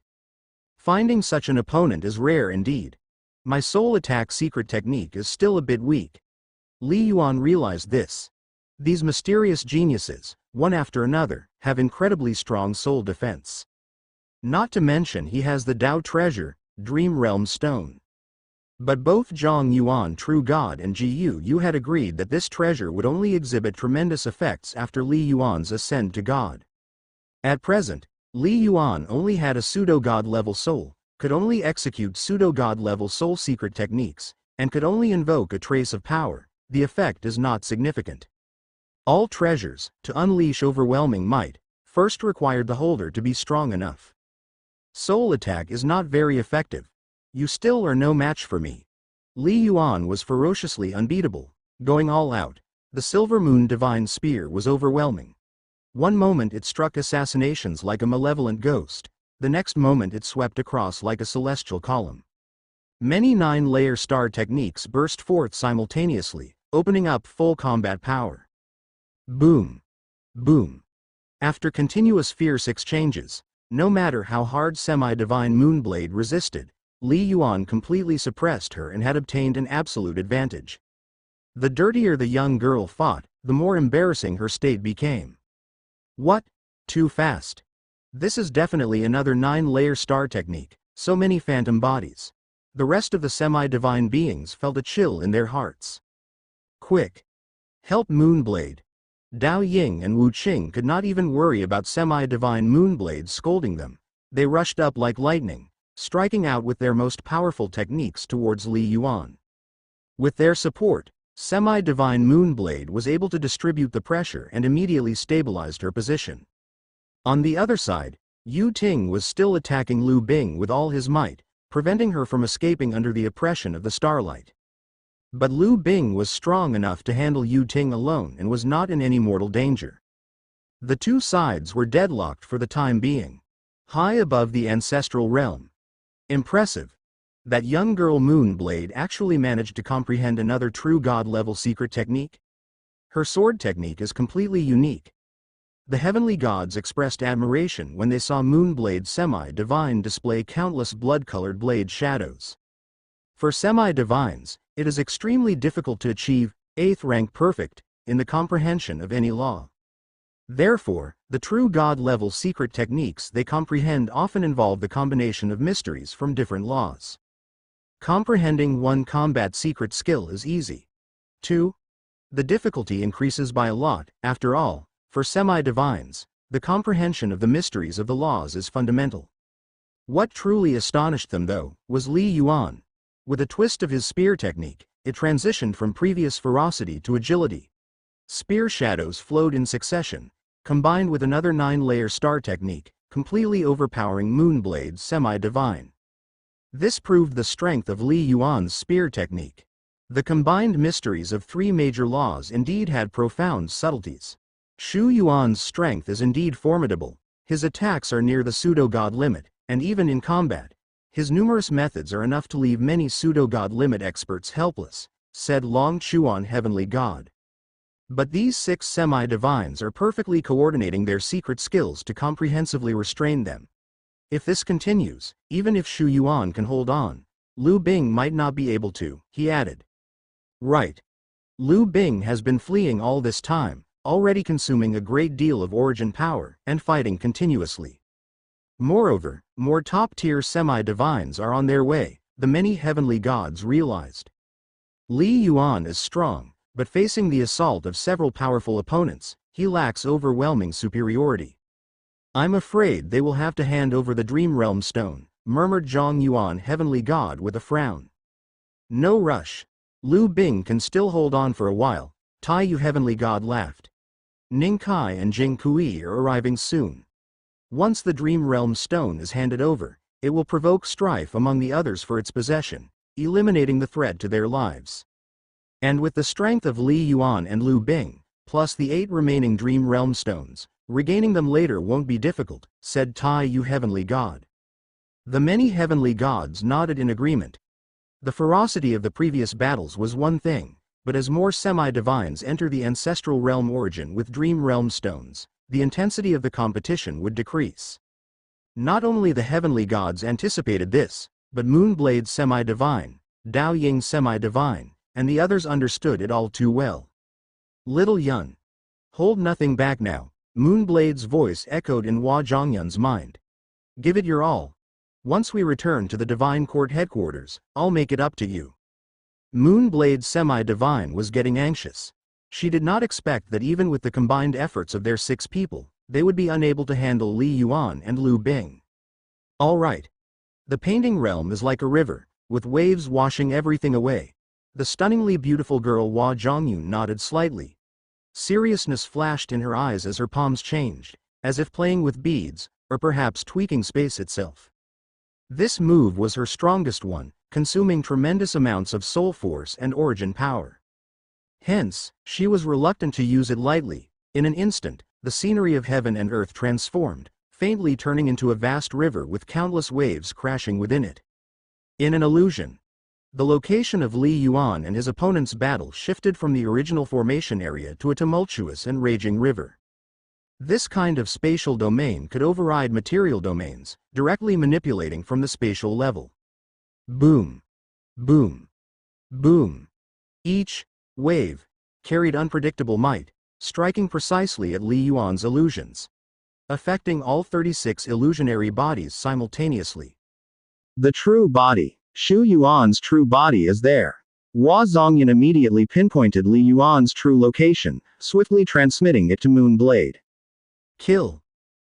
Finding such an opponent is rare indeed. My soul attack secret technique is still a bit weak. Li Yuan realized this. These mysterious geniuses, one after another, have incredibly strong soul defense. Not to mention he has the Dao Treasure, Dream Realm Stone. But both Zhang Yuan True God and Ji Yu had agreed that this treasure would only exhibit tremendous effects after Li Yuan's ascent to God. At present, Li Yuan only had a pseudo-god level soul, could only execute pseudo-god level soul secret techniques, and could only invoke a trace of power. The effect is not significant. All treasures, to unleash overwhelming might, first required the holder to be strong enough. Soul attack is not very effective. You still are no match for me. Li Yuan was ferociously unbeatable, going all out. The Silver Moon Divine Spear was overwhelming. One moment it struck assassinations like a malevolent ghost, the next moment it swept across like a celestial column. Many 9-layer star techniques burst forth simultaneously, opening up full combat power. Boom. Boom. After continuous fierce exchanges, no matter how hard semi-divine Moonblade resisted, Li Yuan completely suppressed her and had obtained an absolute advantage. The dirtier the young girl fought, the more embarrassing her state became. What? Too fast. This is definitely another 9-layer star technique, so many phantom bodies. The rest of the semi-divine beings felt a chill in their hearts. Quick. Help Moonblade. Dao Ying and Wu Qing could not even worry about semi-divine Moonblade scolding them. They rushed up like lightning, striking out with their most powerful techniques towards Li Yuan. With their support, Semi-Divine Moonblade was able to distribute the pressure and immediately stabilized her position. On the other side, Yu Ting was still attacking Lu Bing with all his might, preventing her from escaping under the oppression of the starlight. But Lu Bing was strong enough to handle Yu Ting alone and was not in any mortal danger. The two sides were deadlocked for the time being. High above the ancestral realm. Impressive. That young girl Moonblade actually managed to comprehend another true god-level secret technique. Her sword technique is completely unique. The heavenly gods expressed admiration when they saw Moonblade's semi-divine display countless blood-colored blade shadows. For semi-divines, it is extremely difficult to achieve 8th rank perfect in the comprehension of any law. Therefore, the true god-level secret techniques they comprehend often involve the combination of mysteries from different laws. Comprehending one combat secret skill is easy. 2. The difficulty increases by a lot. After all, for semi-divines, the comprehension of the mysteries of the laws is fundamental. What truly astonished them, though, was Li Yuan. With a twist of his spear technique, it transitioned from previous ferocity to agility. Spear shadows flowed in succession, combined with another 9-layer star technique, completely overpowering Moonblade's semi-divine. This proved the strength of Li Yuan's spear technique. The combined mysteries of 3 major laws indeed had profound subtleties. Shu Yuan's strength is indeed formidable, his attacks are near the pseudo-god limit, and even in combat, his numerous methods are enough to leave many pseudo-god limit experts helpless, said Long Chuan Heavenly God. But these 6 semi-divines are perfectly coordinating their secret skills to comprehensively restrain them. If this continues, even if Shu Yuan can hold on, Lu Bing might not be able to, he added. Right. Lu Bing has been fleeing all this time, already consuming a great deal of origin power, and fighting continuously. Moreover, more top-tier semi-divines are on their way, the many heavenly gods realized. Li Yuan is strong, but facing the assault of several powerful opponents, he lacks overwhelming superiority. I'm afraid they will have to hand over the Dream Realm Stone, murmured Zhang Yuan Heavenly God with a frown. No rush. Lu Bing can still hold on for a while, Tai Yu Heavenly God laughed. Ning Kai and Jing Kui are arriving soon. Once the Dream Realm Stone is handed over, it will provoke strife among the others for its possession, eliminating the threat to their lives. And with the strength of Li Yuan and Lu Bing, plus the 8 remaining Dream Realm Stones, regaining them later won't be difficult, said Tai Yu Heavenly God. The many heavenly gods nodded in agreement. The ferocity of the previous battles was one thing, but as more semi-divines enter the ancestral realm origin with Dream Realm Stones, the intensity of the competition would decrease. Not only the heavenly gods anticipated this, but Moonblade semi-divine, Dao Ying semi-divine, and the others understood it all too well. Little Yun. Hold nothing back now, Moonblade's voice echoed in Hua Zhongyun's mind. Give it your all. Once we return to the Divine Court headquarters, I'll make it up to you. Moonblade semi-divine was getting anxious. She did not expect that even with the combined efforts of their 6 people, they would be unable to handle Li Yuan and Lu Bing. All right. The painting realm is like a river, with waves washing everything away. The stunningly beautiful girl Hua Zhongyun nodded slightly. Seriousness flashed in her eyes as her palms changed, as if playing with beads, or perhaps tweaking space itself. This move was her strongest one, consuming tremendous amounts of soul force and origin power. Hence, she was reluctant to use it lightly. In an instant, the scenery of heaven and earth transformed, faintly turning into a vast river with countless waves crashing within it. In an illusion, the location of Li Yuan and his opponent's battle shifted from the original formation area to a tumultuous and raging river. This kind of spatial domain could override material domains, directly manipulating from the spatial level. Boom. Boom. Boom. Each wave carried unpredictable might, striking precisely at Li Yuan's illusions, affecting all 36 illusionary bodies simultaneously. The true body. Shu Yuan's true body is there. Hua Zhongyun immediately pinpointed Li Yuan's true location, swiftly transmitting it to Moonblade. Kill.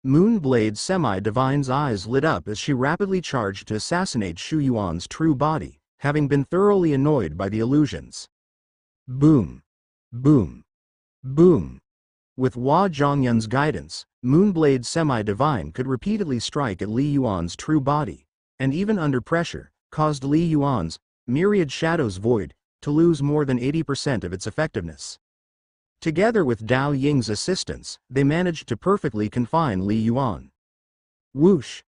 Moonblade Semi-Divine's eyes lit up as she rapidly charged to assassinate Shu Yuan's true body, having been thoroughly annoyed by the illusions. Boom. Boom. Boom. With Hua Zhongyun's guidance, Moonblade Semi-Divine could repeatedly strike at Li Yuan's true body, and even under pressure, caused Li Yuan's Myriad Shadows Void to lose more than 80% of its effectiveness. Together with Dao Ying's assistance, they managed to perfectly confine Li Yuan. Whoosh!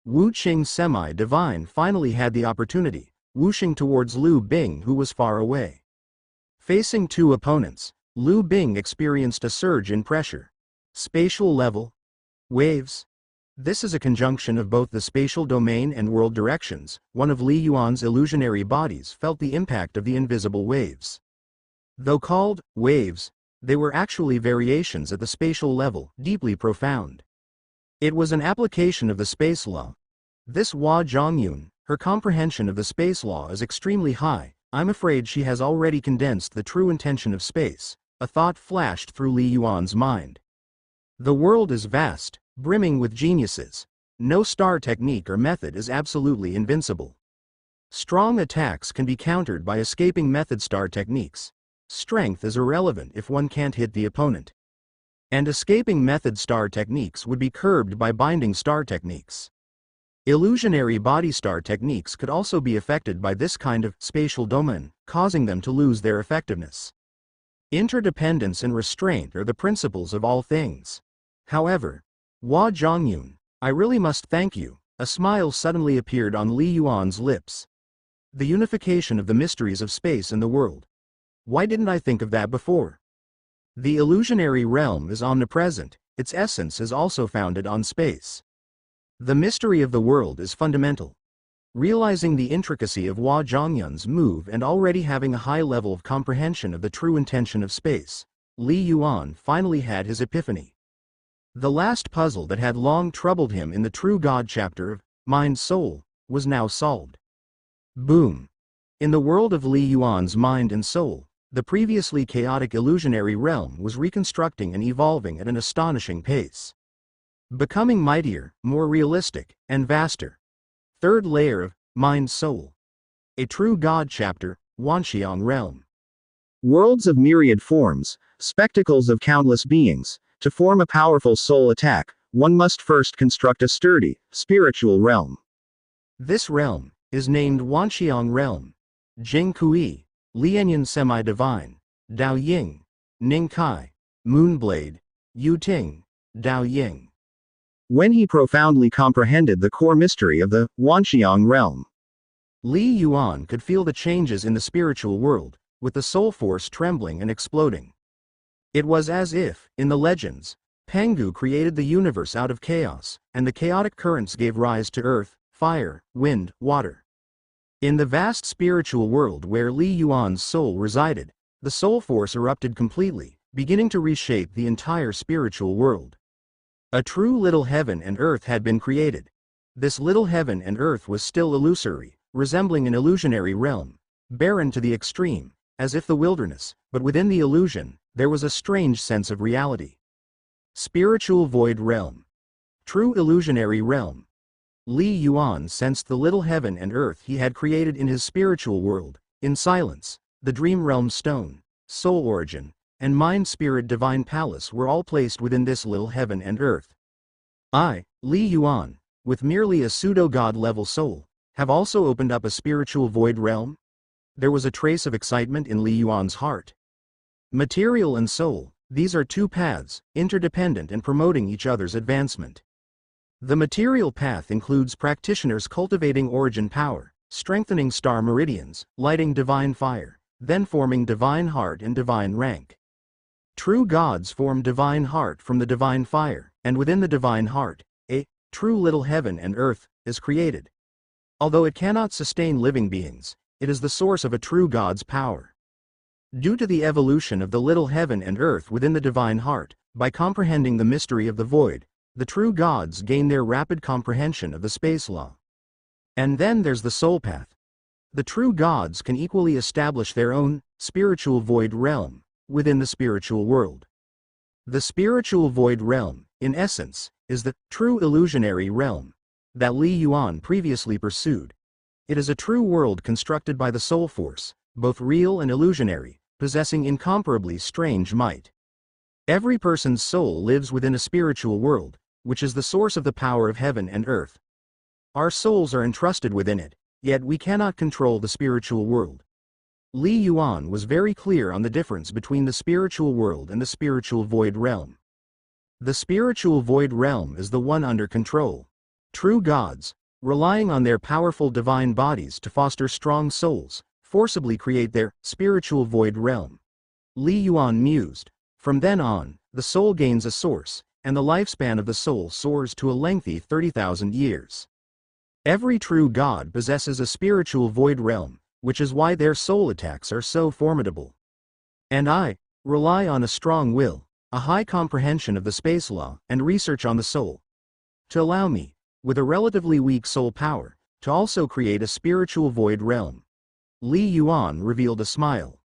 Wu Qing Semi-Divine finally had the opportunity, whooshing towards Liu Bing, who was far away. Facing two opponents, Liu Bing experienced a surge in pressure. Spatial level. Waves. This is a conjunction of both the spatial domain and world directions. One of Li Yuan's illusionary bodies felt the impact of the invisible waves. Though called waves, they were actually variations at the spatial level, deeply profound. It was an application of the space law. This Hua Zhongyun, her comprehension of the space law is extremely high. I'm afraid she has already condensed the true intention of space, a thought flashed through Li Yuan's mind. The world is vast, brimming with geniuses. No star technique or method is absolutely invincible. Strong attacks can be countered by escaping method star techniques. Strength is irrelevant if one can't hit the opponent. And escaping method star techniques would be curbed by binding star techniques. Illusionary body star techniques could also be affected by this kind of spatial domain, causing them to lose their effectiveness. Interdependence and restraint are the principles of all things. However, Hua Zhongyun, I really must thank you. A smile suddenly appeared on Li Yuan's lips. The unification of the mysteries of space and the world. Why didn't I think of that before? The illusionary realm is omnipresent, its essence is also founded on space. The mystery of the world is fundamental. Realizing the intricacy of Hua Zhongyun's move and already having a high level of comprehension of the true intention of space, Li Yuan finally had his epiphany. The last puzzle that had long troubled him in the True God chapter of Mind Soul was now solved. Boom! In the world of Li Yuan's mind and soul, the previously chaotic illusionary realm was reconstructing and evolving at an astonishing pace. Becoming mightier, more realistic, and vaster. Third layer of Mind Soul. A True God chapter, Wanxiang Realm. Worlds of myriad forms, spectacles of countless beings. To form a powerful soul attack, one must first construct a sturdy, spiritual realm. This realm is named Wanxiang Realm. Jing Kui, Lianyan Semi-Divine, Dao Ying, Ning Kai, Moonblade, Yu Ting, Dao Ying. When he profoundly comprehended the core mystery of the Wanxiang realm, Li Yuan could feel the changes in the spiritual world, with the soul force trembling and exploding. It was as if, in the legends, Pengu created the universe out of chaos, and the chaotic currents gave rise to earth, fire, wind, water. In the vast spiritual world where Li Yuan's soul resided, the soul force erupted completely, beginning to reshape the entire spiritual world. A true little heaven and earth had been created. This little heaven and earth was still illusory, resembling an illusionary realm, barren to the extreme, as if the wilderness, but within the illusion, there was a strange sense of reality. Spiritual void realm. True illusionary realm. Li Yuan sensed the little heaven and earth he had created in his spiritual world, in silence. The dream realm stone, soul origin, and mind spirit divine palace were all placed within this little heaven and earth. I, Li Yuan, with merely a pseudo-god level soul, have also opened up a spiritual void realm? There was a trace of excitement in Li Yuan's heart. Material and soul, these are two paths, interdependent and promoting each other's advancement. The material path includes practitioners cultivating origin power, strengthening star meridians, lighting divine fire, then forming divine heart and divine rank. True gods form divine heart from the divine fire, and within the divine heart, a true little heaven and earth is created. Although it cannot sustain living beings, it is the source of a true god's power. Due to the evolution of the little heaven and earth within the divine heart, by comprehending the mystery of the void, the true gods gain their rapid comprehension of the space law. And then there's the soul path. The true gods can equally establish their own spiritual void realm within the spiritual world. The spiritual void realm, in essence, is the true illusionary realm that Li Yuan previously pursued. It is a true world constructed by the soul force, both real and illusionary, possessing incomparably strange might. Every person's soul lives within a spiritual world, which is the source of the power of heaven and earth. Our souls are entrusted within it, yet we cannot control the spiritual world. Li Yuan was very clear on the difference between the spiritual world and the spiritual void realm. The spiritual void realm is the one under control. True gods, relying on their powerful divine bodies to foster strong souls, forcibly create their spiritual void realm. Li Yuan mused. From then on, the soul gains a source, and the lifespan of the soul soars to a lengthy 30,000 years. Every true god possesses a spiritual void realm, which is why their soul attacks are so formidable. And I rely on a strong will, a high comprehension of the space law, and research on the soul, to allow me, with a relatively weak soul power, to also create a spiritual void realm. Li Yuan revealed a smile.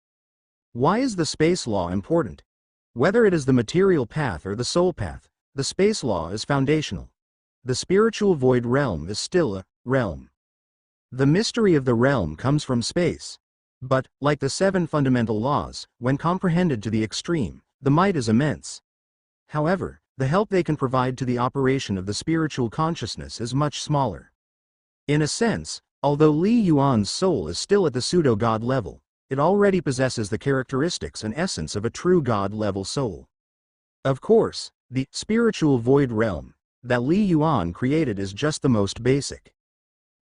Why is the space law important? Whether it is the material path or the soul path, the space law is foundational. The spiritual void realm is still a realm. The mystery of the realm comes from space. But, like the 7 fundamental laws, when comprehended to the extreme, the might is immense. However, the help they can provide to the operation of the spiritual consciousness is much smaller. In a sense, although Li Yuan's soul is still at the pseudo-god level, it already possesses the characteristics and essence of a true god-level soul. Of course, the spiritual void realm that Li Yuan created is just the most basic.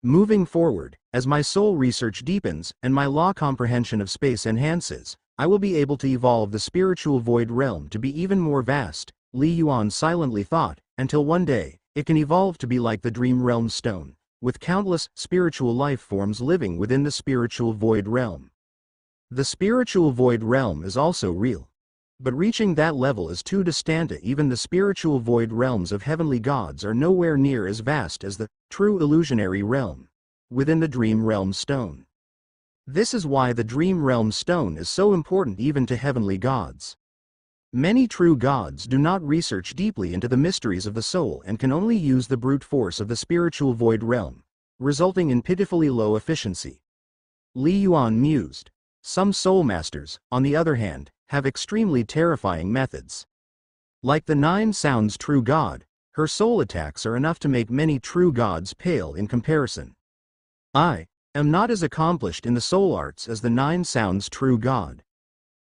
Moving forward, as my soul research deepens and my law comprehension of space enhances, I will be able to evolve the spiritual void realm to be even more vast, Li Yuan silently thought, until one day, it can evolve to be like the Dream Realm Stone, with countless spiritual life forms living within the spiritual void realm. The spiritual void realm is also real. But reaching that level is too distant. Even the spiritual void realms of heavenly gods are nowhere near as vast as the true illusionary realm within the Dream Realm Stone. This is why the Dream Realm Stone is so important even to heavenly gods. Many true gods do not research deeply into the mysteries of the soul and can only use the brute force of the spiritual void realm, resulting in pitifully low efficiency. Li Yuan mused. Some soul masters, on the other hand, have extremely terrifying methods. Like the 9 Sounds true god, her soul attacks are enough to make many true gods pale in comparison. I am not as accomplished in the soul arts as the 9 Sounds true god.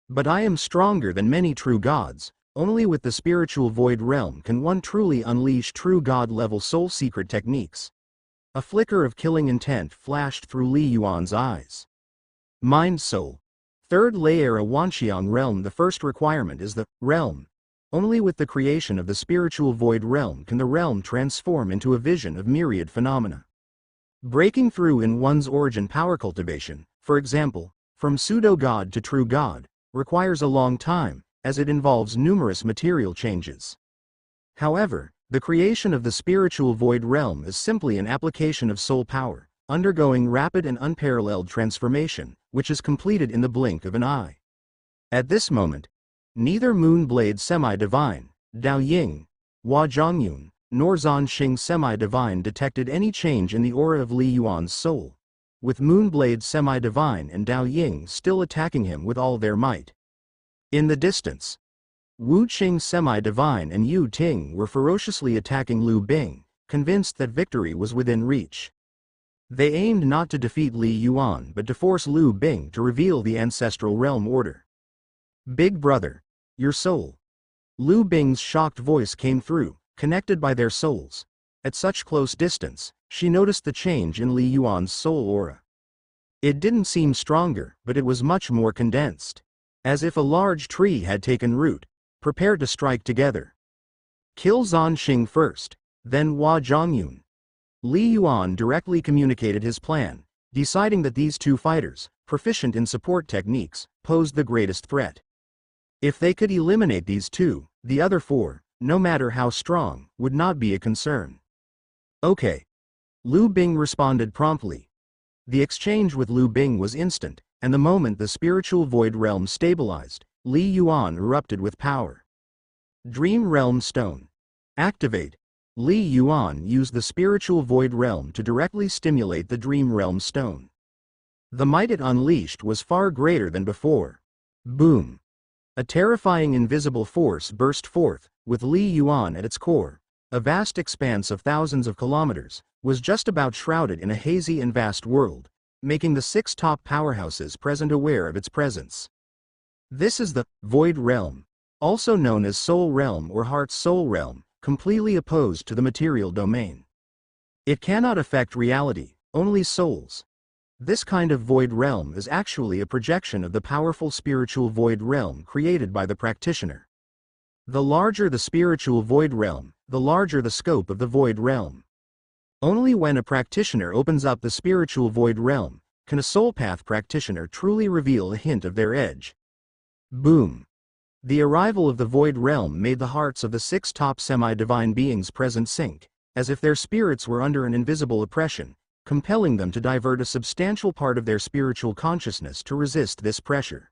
But I am stronger than many true gods. Only with the spiritual void realm can one truly unleash true god-level soul secret techniques. A flicker of killing intent flashed through Li Yuan's eyes. Mind Soul. 3rd layer a Wanxiang realm. The first requirement is the realm. Only with the creation of the spiritual void realm can the realm transform into a vision of myriad phenomena. Breaking through in one's origin power cultivation, for example, from pseudo-god to true god, requires a long time, as it involves numerous material changes. However, the creation of the spiritual void realm is simply an application of soul power, undergoing rapid and unparalleled transformation, which is completed in the blink of an eye. At this moment, neither Moonblade Semi-Divine, Dao Ying, Hua Zhongyun, nor Zanxing Semi-Divine detected any change in the aura of Li Yuan's soul, with Moonblade Semi-Divine and Dao Ying still attacking him with all their might. In the distance, Wu Qing Semi-Divine and Yu Ting were ferociously attacking Lu Bing, convinced that victory was within reach. They aimed not to defeat Li Yuan but to force Lu Bing to reveal the ancestral realm order. Big brother, your soul. Lu Bing's shocked voice came through, connected by their souls. At such close distance, she noticed the change in Li Yuan's soul aura. It didn't seem stronger, but it was much more condensed. As if a large tree had taken root, prepared to strike together. Kill Zanxing first, then Hua Zhongyun. Li Yuan directly communicated his plan, deciding that these 2 fighters, proficient in support techniques, posed the greatest threat. If they could eliminate these 2, the other 4, no matter how strong, would not be a concern. Okay. Lu Bing responded promptly. The exchange with Lu Bing was instant, and the moment the spiritual void realm stabilized, Li Yuan erupted with power. Dream Realm Stone. Activate. Li Yuan used the spiritual void realm to directly stimulate the dream realm stone. The might it unleashed was far greater than before. Boom! A terrifying invisible force burst forth, with Li Yuan at its core. A vast expanse of thousands of kilometers was just about shrouded in a hazy and vast world, making the 6 top powerhouses present aware of its presence. This is the Void Realm, also known as Soul Realm or Heart's Soul Realm, completely opposed to the material domain. It cannot affect reality, only souls. This kind of Void Realm is actually a projection of the powerful spiritual Void Realm created by the practitioner. The larger the spiritual Void Realm, the larger the scope of the Void Realm. Only when a practitioner opens up the spiritual Void Realm can a soul path practitioner truly reveal a hint of their edge. Boom! The arrival of the Void Realm made the hearts of the 6 top semi-divine beings present sink, as if their spirits were under an invisible oppression, compelling them to divert a substantial part of their spiritual consciousness to resist this pressure,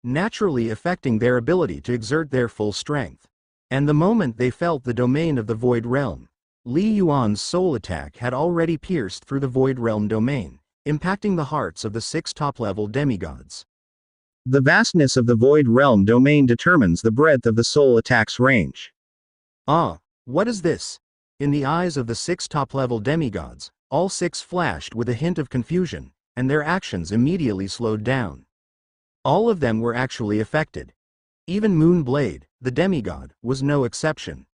naturally affecting their ability to exert their full strength. And the moment they felt the domain of the Void Realm, Li Yuan's soul attack had already pierced through the Void Realm domain, impacting the hearts of the 6 top-level demigods. The vastness of the Void Realm domain determines the breadth of the soul attack's range. Ah, what is this? In the eyes of the 6 top-level demigods, all 6 flashed with a hint of confusion, and their actions immediately slowed down. All of them were actually affected. Even Moonblade, the demigod, was no exception.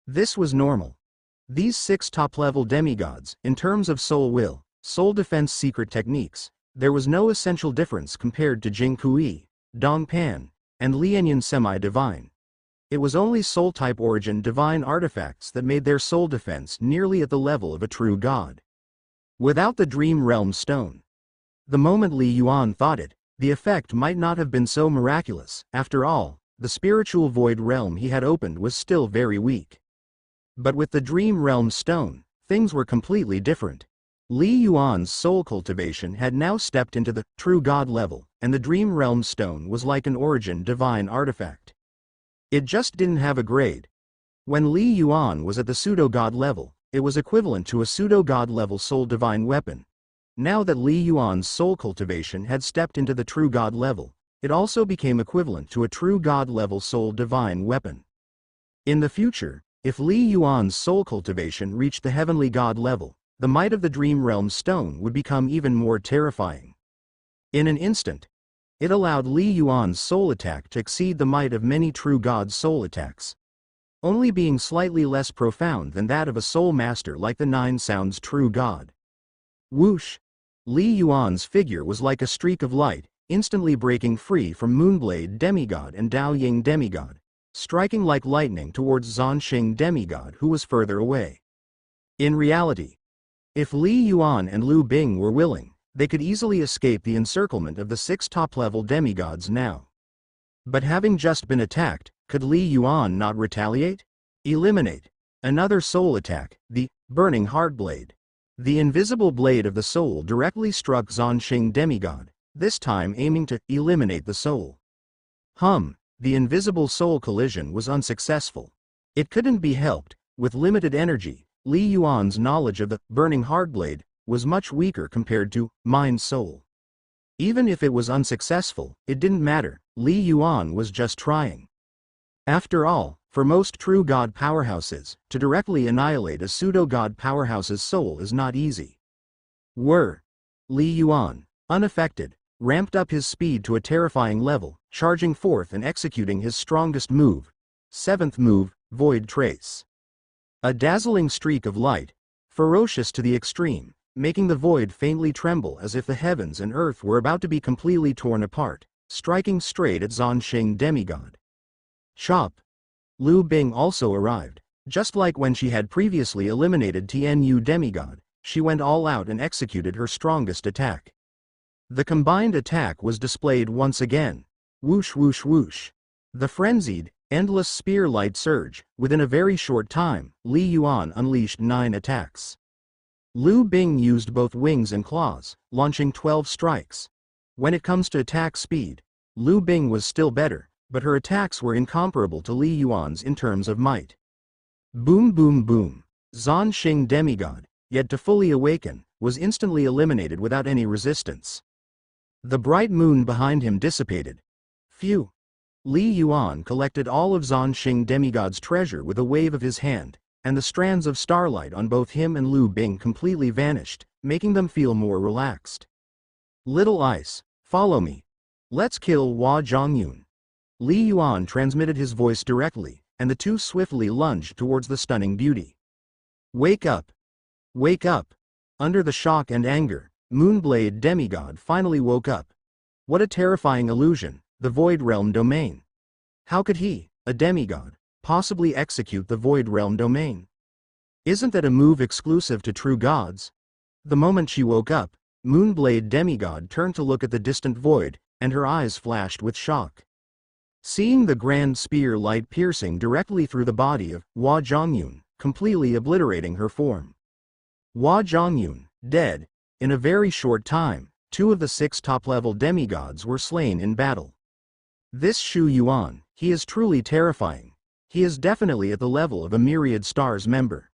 This was normal. These 6 top-level demigods, in terms of soul will, soul defense secret techniques, there was no essential difference compared to Jing Kui, Dong Pan, and Lianyan semi-divine. It was only soul-type origin divine artifacts that made their soul defense nearly at the level of a true god. Without the Dream Realm Stone, the moment Li Yuan thought it, the effect might not have been so miraculous. After all, the spiritual Void Realm he had opened was still very weak. But with the Dream Realm Stone, things were completely different. Li Yuan's soul cultivation had now stepped into the true god level, and the Dream Realm Stone was like an origin divine artifact. It just didn't have a grade. When Li Yuan was at the pseudo-god level, it was equivalent to a pseudo-god level soul divine weapon. Now that Li Yuan's soul cultivation had stepped into the true god level, it also became equivalent to a true god level soul divine weapon. In the future, if Li Yuan's soul cultivation reached the heavenly god level, the might of the Dream Realm Stone would become even more terrifying. In an instant, it allowed Li Yuan's soul attack to exceed the might of many true god soul attacks, only being slightly less profound than that of a soul master like the Nine Sounds true god. Whoosh! Li Yuan's figure was like a streak of light, instantly breaking free from Moonblade demigod and Dao Ying demigod, striking like lightning towards Zhanxing demigod who was further away. In reality, if Li Yuan and Lu Bing were willing, they could easily escape the encirclement of the 6 top-level demigods now. But having just been attacked, could Li Yuan not retaliate? Eliminate. Another soul attack, the Burning Heart Blade. The invisible blade of the soul directly struck Zhanxing demigod, this time aiming to eliminate the soul. The invisible soul collision was unsuccessful. It couldn't be helped. With limited energy, Li Yuan's knowledge of the Burning Heart Blade was much weaker compared to Mind Soul. Even if it was unsuccessful, it didn't matter. Li Yuan was just trying. After all, for most true god powerhouses, to directly annihilate a pseudo-god powerhouse's soul is not easy. Li Yuan, unaffected, ramped up his speed to a terrifying level, charging forth and executing his strongest move. 7th move, Void Trace. A dazzling streak of light, ferocious to the extreme, making the void faintly tremble as if the heavens and earth were about to be completely torn apart, striking straight at Zhanxing demigod. Chop! Lu Bing also arrived. Just like when she had previously eliminated Tianyu demigod, she went all out and executed her strongest attack. The combined attack was displayed once again. Whoosh whoosh whoosh. The frenzied, endless spear light surge. Within a very short time, Li Yuan unleashed 9 attacks. Lu Bing used both wings and claws, launching 12 strikes. When it comes to attack speed, Lu Bing was still better, but her attacks were incomparable to Li Yuan's in terms of might. Boom boom boom. Zhan Xing demigod, yet to fully awaken, was instantly eliminated without any resistance. The bright moon behind him dissipated. Phew. Li Yuan collected all of Zhan Xing demigod's treasure with a wave of his hand, and the strands of starlight on both him and Lu Bing completely vanished, making them feel more relaxed. Little Ice, follow me. Let's kill Hua Zhongyun. Li Yuan transmitted his voice directly, and the two swiftly lunged towards the stunning beauty. Wake up! Wake up! Under the shock and anger, Moonblade demigod finally woke up. What a terrifying illusion, the Void Realm domain. How could he, a demigod, possibly execute the Void Realm domain? Isn't that a move exclusive to true gods? The moment she woke up, Moonblade demigod turned to look at the distant void, and her eyes flashed with shock. Seeing the grand spear light piercing directly through the body of Hua Zhongyun, completely obliterating her form. Hua Zhongyun, dead. In a very short time, 2 of the 6 top-level demigods were slain in battle. This Shu Yuan, he is truly terrifying. He is definitely at the level of a Myriad Stars member.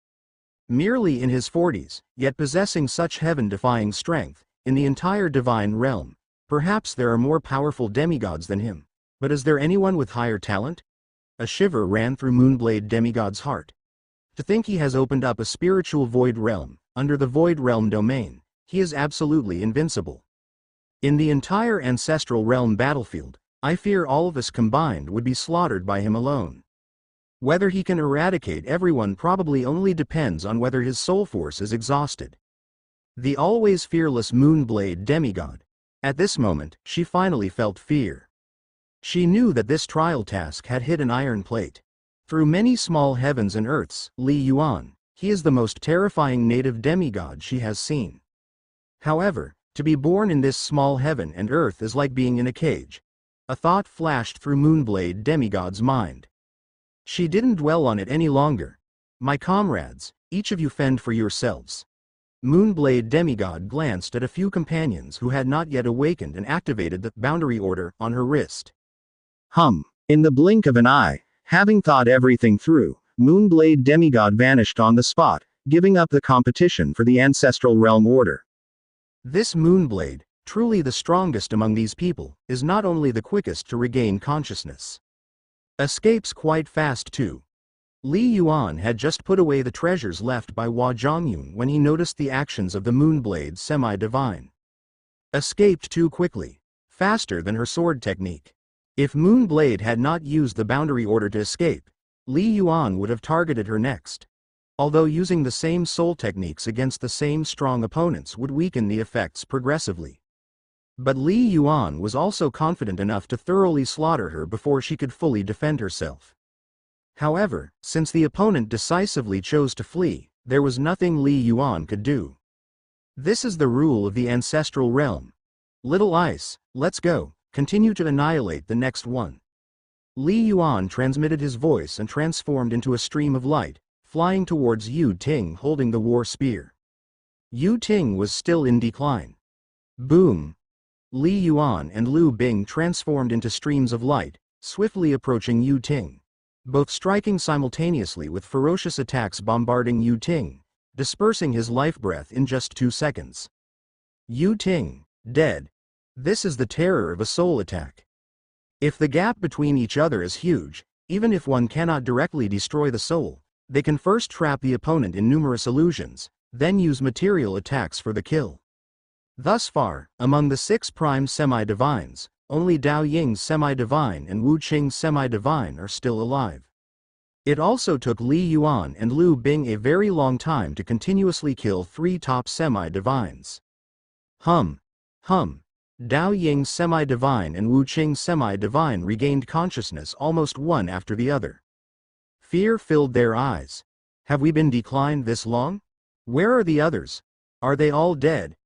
Merely in his 40s, yet possessing such heaven-defying strength, in the entire divine realm. Perhaps there are more powerful demigods than him. But is there anyone with higher talent? A shiver ran through Moonblade demigod's heart. To think he has opened up a spiritual void realm, under the void realm domain, he is absolutely invincible. In the entire ancestral realm battlefield, I fear all of us combined would be slaughtered by him alone. Whether he can eradicate everyone probably only depends on whether his soul force is exhausted. The always fearless Moonblade demigod. At this moment, she finally felt fear. She knew that this trial task had hit an iron plate. Through many small heavens and earths, Li Yuan, he is the most terrifying native demigod she has seen. However, to be born in this small heaven and earth is like being in a cage. A thought flashed through Moonblade demigod's mind. She didn't dwell on it any longer. My comrades, each of you fend for yourselves. Moonblade demigod glanced at a few companions who had not yet awakened and activated the boundary order on her wrist. In the blink of an eye, having thought everything through, Moonblade demigod vanished on the spot, giving up the competition for the ancestral realm order. This Moonblade, truly the strongest among these people, is not only the quickest to regain consciousness. Escapes quite fast too. Li Yuan had just put away the treasures left by Hua Zhongyun when he noticed the actions of the Moonblade semi-divine. Escaped too quickly, faster than her sword technique. If Moonblade had not used the boundary order to escape, Li Yuan would have targeted her next. Although using the same soul techniques against the same strong opponents would weaken the effects progressively. But Li Yuan was also confident enough to thoroughly slaughter her before she could fully defend herself. However, since the opponent decisively chose to flee, there was nothing Li Yuan could do. This is the rule of the ancestral realm. Little Ice, let's go, continue to annihilate the next one. Li Yuan transmitted his voice and transformed into a stream of light, flying towards Yu Ting holding the war spear. Yu Ting was still in decline. Boom! Li Yuan and Lu Bing transformed into streams of light, swiftly approaching Yu Ting. Both striking simultaneously with ferocious attacks bombarding Yu Ting, dispersing his life breath in just 2 seconds. Yu Ting, dead. This is the terror of a soul attack. If the gap between each other is huge, even if one cannot directly destroy the soul, they can first trap the opponent in numerous illusions, then use material attacks for the kill. Thus far, among the 6 prime semi-divines, only Dao Ying's semi-divine and Wu Qing's semi-divine are still alive. It also took Li Yuan and Lu Bing a very long time to continuously kill 3 top semi-divines. Dao Ying's semi-divine and Wu Qing's semi-divine regained consciousness almost one after the other. Fear filled their eyes. Have we been declined this long? Where are the others? Are they all dead?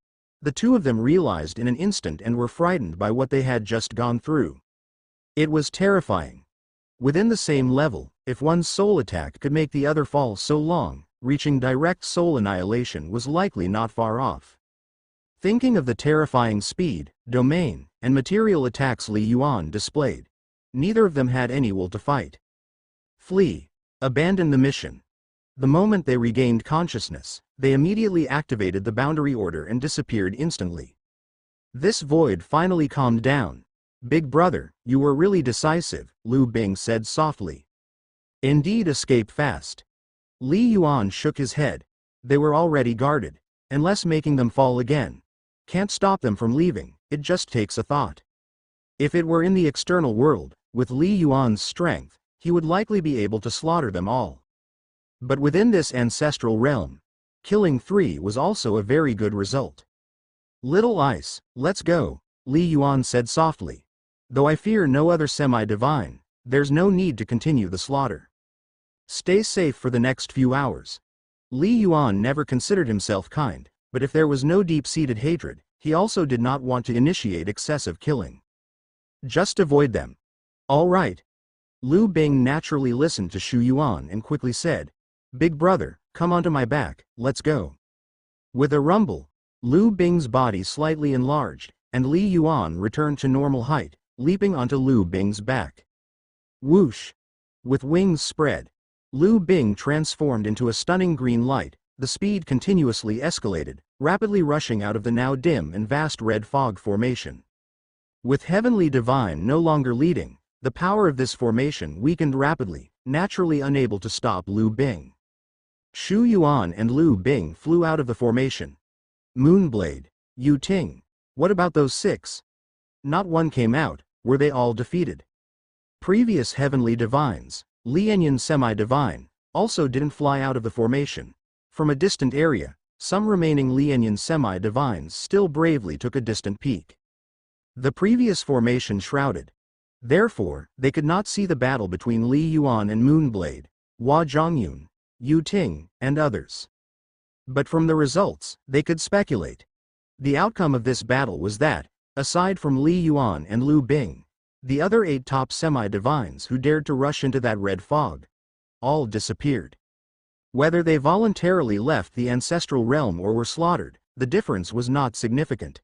The 2 of them realized in an instant and were frightened by what they had just gone through. It was terrifying. Within the same level, if one's soul attack could make the other fall so long, reaching direct soul annihilation was likely not far off. Thinking of the terrifying speed, domain, and material attacks Li Yuan displayed, neither of them had any will to fight. Flee. Abandon the mission. The moment they regained consciousness, they immediately activated the boundary order and disappeared instantly. This void finally calmed down. "Big brother, you were really decisive," Lu Bing said softly. "Indeed, escape fast." Li Yuan shook his head. They were already guarded. Unless making them fall again. Can't stop them from leaving, it just takes a thought. If it were in the external world, with Li Yuan's strength, he would likely be able to slaughter them all. But within this ancestral realm, killing 3 was also a very good result. "Little Ice, let's go," Li Yuan said softly. "Though I fear no other semi-divine, there's no need to continue the slaughter. Stay safe for the next few hours." Li Yuan never considered himself kind, but if there was no deep-seated hatred, he also did not want to initiate excessive killing. Just avoid them. "All right." Lu Bing naturally listened to Shu Yuan and quickly said, "Big brother, come onto my back, let's go." With a rumble, Lu Bing's body slightly enlarged, and Li Yuan returned to normal height, leaping onto Lu Bing's back. Whoosh! With wings spread, Lu Bing transformed into a stunning green light. The speed continuously escalated, rapidly rushing out of the now dim and vast red fog formation. With Heavenly Divine no longer leading, the power of this formation weakened rapidly, naturally unable to stop Lu Bing. Shu Yuan and Lu Bing flew out of the formation. "Moonblade, Yu Ting, what about those 6? Not one came out, were they all defeated?" Previous Heavenly Divines, Lianyan Semi-Divine, also didn't fly out of the formation. From a distant area, some remaining Lianyan Semi-Divines still bravely took a distant peek. The previous formation shrouded. Therefore, they could not see the battle between Li Yuan and Moonblade, Hua Zhongyun, Yu Ting, and others. But from the results, they could speculate. The outcome of this battle was that, aside from Li Yuan and Lu Bing, the other 8 top semi-divines who dared to rush into that red fog, all disappeared. Whether they voluntarily left the ancestral realm or were slaughtered, the difference was not significant.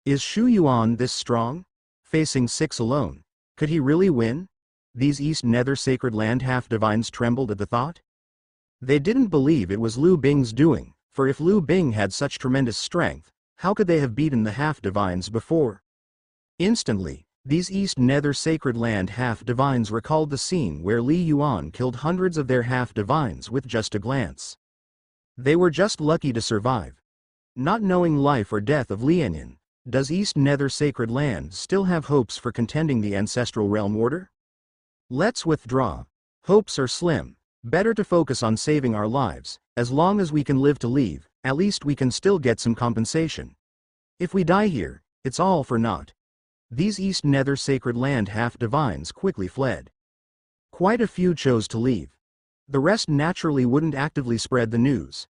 Is Shu Yuan this strong? Facing 6 alone, could he really win? These East Nether Sacred Land half-divines trembled at the thought. They didn't believe it was Lu Bing's doing, for if Lu Bing had such tremendous strength, how could they have beaten the half-divines before? Instantly, these East Nether Sacred Land half-divines recalled the scene where Li Yuan killed hundreds of their half-divines with just a glance. They were just lucky to survive. Not knowing life or death of Lianyan, does East Nether Sacred Land still have hopes for contending the Ancestral Realm Order? Let's withdraw. Hopes are slim. Better to focus on saving our lives. As long as we can live to leave, at least we can still get some compensation. If we die here, it's all for naught. These East Nether Sacred Land half-divines quickly fled. Quite a few chose to leave. The rest naturally wouldn't actively spread the news.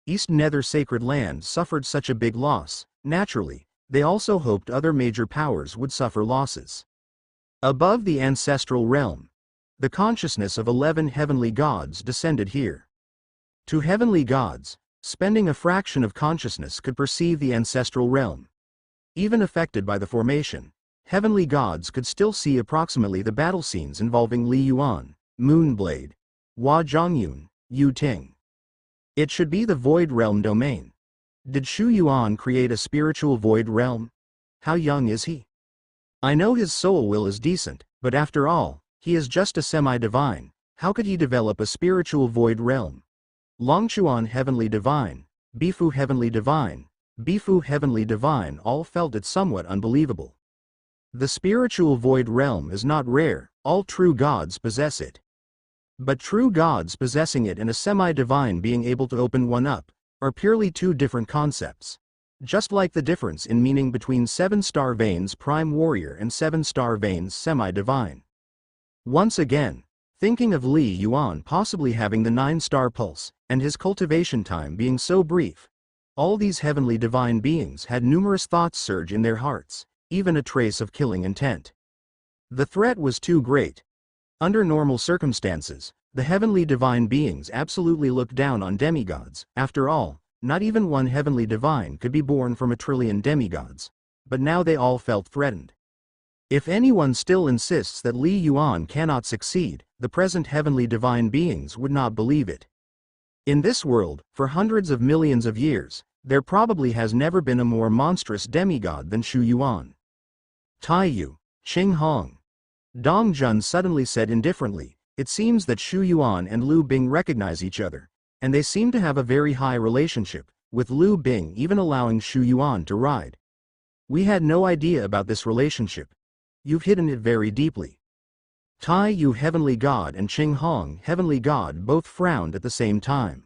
East Nether Sacred Land suffered such a big loss, naturally, they also hoped other major powers would suffer losses. Above the Ancestral Realm, the consciousness of 11 heavenly gods descended here. To heavenly gods, spending a fraction of consciousness could perceive the Ancestral Realm. Even affected by the formation, heavenly gods could still see approximately the battle scenes involving Li Yuan, Moonblade, Hua Zhongyun, Yu Ting. It should be the Void Realm domain. Did Shu Yuan create a spiritual Void Realm? How young is he? I know his soul will is decent, but after all, he is just a semi-divine. How could he develop a spiritual Void Realm? Longchuan Heavenly Divine, Bifu Heavenly Divine, Bifu Heavenly Divine all felt it somewhat unbelievable. The spiritual Void Realm is not rare, all true gods possess it. But true gods possessing it and a semi-divine being able to open one up, are purely 2 different concepts. Just like the difference in meaning between 7-star Vayne's Prime Warrior and 7-star Vayne's Semi-Divine. Once again, thinking of Li Yuan possibly having the 9-star pulse, and his cultivation time being so brief, all these heavenly divine beings had numerous thoughts surge in their hearts, even a trace of killing intent. The threat was too great. Under normal circumstances, the heavenly divine beings absolutely looked down on demigods. After all, not even one heavenly divine could be born from a trillion demigods. But now they all felt threatened. If anyone still insists that Li Yuan cannot succeed, the present heavenly divine beings would not believe it. In this world, for hundreds of millions of years, there probably has never been a more monstrous demigod than Shu Yuan. Taiyu, Qing Hong. Dong Jun suddenly said indifferently, it seems that Shu Yuan and Liu Bing recognize each other, and they seem to have a very high relationship, with Liu Bing even allowing Shu Yuan to ride. We had no idea about this relationship. You've hidden it very deeply. Taiyu Heavenly God and Qing Hong Heavenly God both frowned at the same time.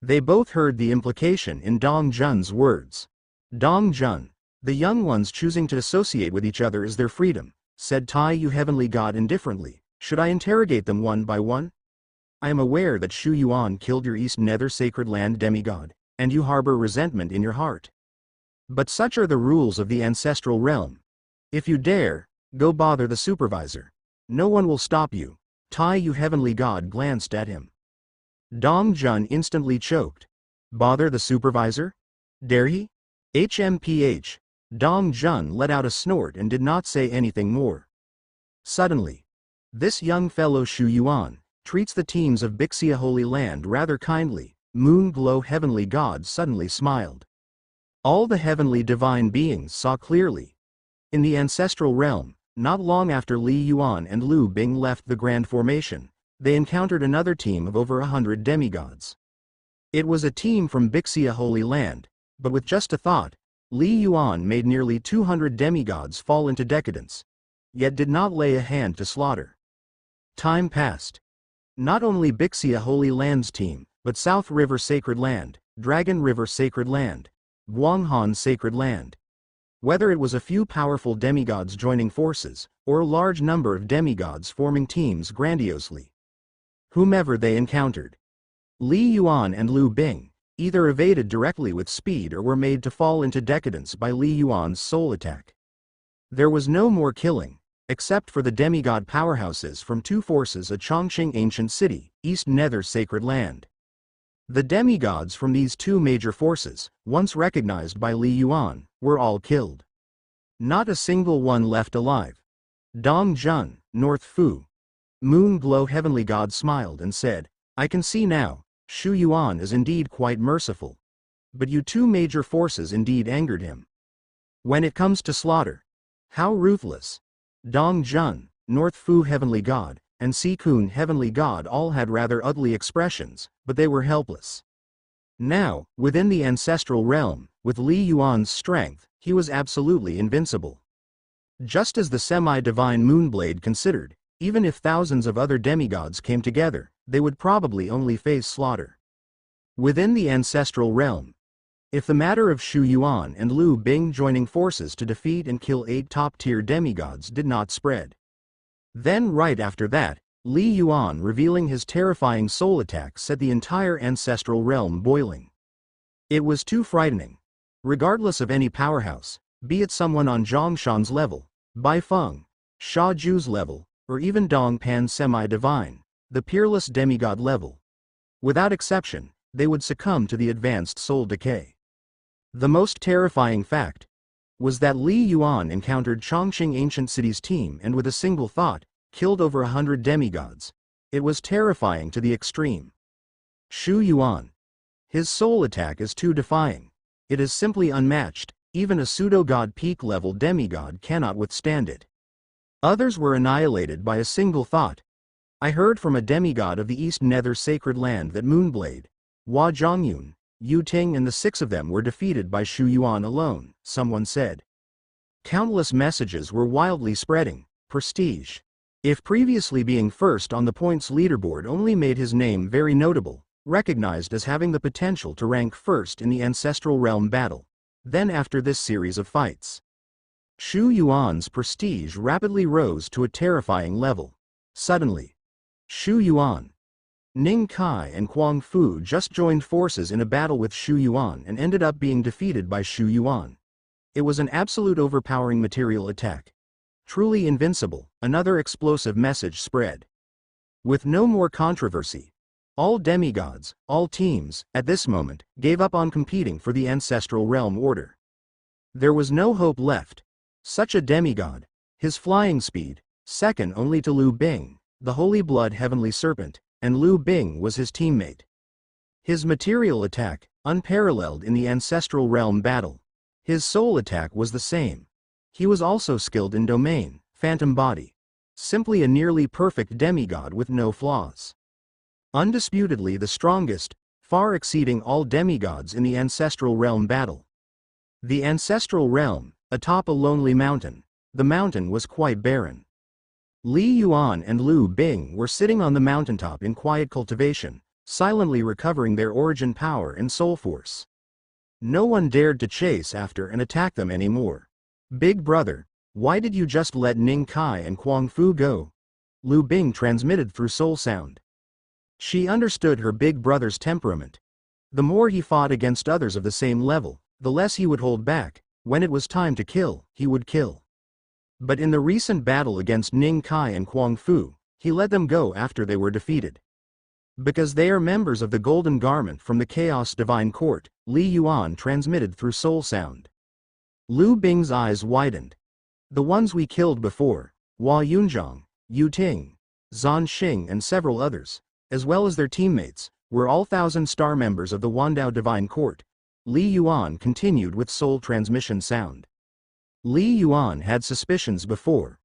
They both heard the implication in Dong Jun's words. Dong Jun, the young ones choosing to associate with each other is their freedom, said Taiyu Heavenly God indifferently. Should I interrogate them one by one? I am aware that Shu Yuan killed your East Nether Sacred Land demigod, and you harbor resentment in your heart. But such are the rules of the ancestral realm. If you dare, go bother the supervisor. No one will stop you. Taiyu Heavenly God glanced at him. Dong Jun instantly choked. Bother the supervisor? Dare he? HMPH. Dong Jun let out a snort and did not say anything more. Suddenly, this young fellow Shu Yuan treats the teams of Bixia Holy Land rather kindly. Moon Glow Heavenly God suddenly smiled. All the heavenly divine beings saw clearly. In the ancestral realm, not long after Li Yuan and Liu Bing left the Grand Formation, they encountered another team of over 100 demigods. It was a team from Bixia Holy Land, but with just a thought, Li Yuan made nearly 200 demigods fall into decadence, yet did not lay a hand to slaughter. Time passed. Not only Bixia Holy Land's team, but South River Sacred Land, Dragon River Sacred Land, Guanghan Sacred Land. Whether it was a few powerful demigods joining forces, or a large number of demigods forming teams grandiosely. Whomever they encountered, Li Yuan and Liu Bing either evaded directly with speed or were made to fall into decadence by Li Yuan's soul attack. There was no more killing, except for the demigod powerhouses from two forces at Chongqing Ancient City, East Nether Sacred Land. The demigods from these two major forces, once recognized by Li Yuan, were all killed. Not a single one left alive. Dong Jun, North Fu. Moon Glow Heavenly God smiled and said, I can see now, Shu Yuan is indeed quite merciful. But you two major forces indeed angered him. When it comes to slaughter, how ruthless. Dong Jun, North Fu Heavenly God, and Si Kun Heavenly God all had rather ugly expressions, but they were helpless. Now, within the ancestral realm, with Li Yuan's strength, he was absolutely invincible. Just as the semi-divine Moonblade considered, even if thousands of other demigods came together, they would probably only face slaughter. Within the ancestral realm, if the matter of Shu Yuan and Liu Bing joining forces to defeat and kill 8 top-tier demigods did not spread, then right after that, Li Yuan revealing his terrifying soul attack set the entire ancestral realm boiling. It was too frightening. Regardless of any powerhouse, be it someone on Zhongshan's level, Bai Feng, Sha Ju's level, or even Dong Pan's semi-divine, the peerless demigod level. Without exception, they would succumb to the advanced soul decay. The most terrifying fact was that Li Yuan encountered Chongqing Ancient City's team and with a single thought, killed over 100 demigods. It was terrifying to the extreme. Shu Yuan. His soul attack is too defying. It is simply unmatched, even a pseudo-god peak-level demigod cannot withstand it. Others were annihilated by a single thought. I heard from a demigod of the East Nether Sacred Land that Moonblade, Hua Zhongyun, Yu Ting and the 6 of them were defeated by Shu Yuan alone, someone said. Countless messages were wildly spreading. Prestige. If previously being first on the points leaderboard only made his name very notable, recognized as having the potential to rank first in the ancestral realm battle, then after this series of fights, Shu Yuan's prestige rapidly rose to a terrifying level. Suddenly, Shu Yuan, Ning Kai and Kuang Fu just joined forces in a battle with Shu Yuan and ended up being defeated by Shu Yuan. It was an absolute overpowering material attack. Truly invincible, another explosive message spread. With no more controversy, all demigods, all teams, at this moment, gave up on competing for the ancestral realm order. There was no hope left. Such a demigod, his flying speed, second only to Liu Bing, the Holy Blood Heavenly Serpent, and Liu Bing was his teammate. His material attack, unparalleled in the ancestral realm battle. His soul attack was the same. He was also skilled in domain, phantom body. Simply a nearly perfect demigod with no flaws. Undisputedly the strongest, far exceeding all demigods in the ancestral realm battle. The ancestral realm, atop a lonely mountain. The mountain was quite barren. Li Yuan and Lu Bing were sitting on the mountaintop in quiet cultivation, silently recovering their origin power and soul force. No one dared to chase after and attack them anymore. Big brother, why did you just let Ning Kai and Kuang Fu go? Lu Bing transmitted through soul sound. She understood her big brother's temperament. The more he fought against others of the same level, the less he would hold back. When it was time to kill, he would kill. But in the recent battle against Ning Kai and Kuang Fu, he let them go after they were defeated. Because they are members of the Golden Garment from the Chaos Divine Court, Li Yuan transmitted through soul sound. Lu Bing's eyes widened. The ones we killed before, Hua Yunzhang, Yu Ting, Zhan Xing and several others, as well as their teammates, were all 1,000-star members of the Wandao Divine Court. Li Yuan continued with soul transmission sound. Li Yuan had suspicions before.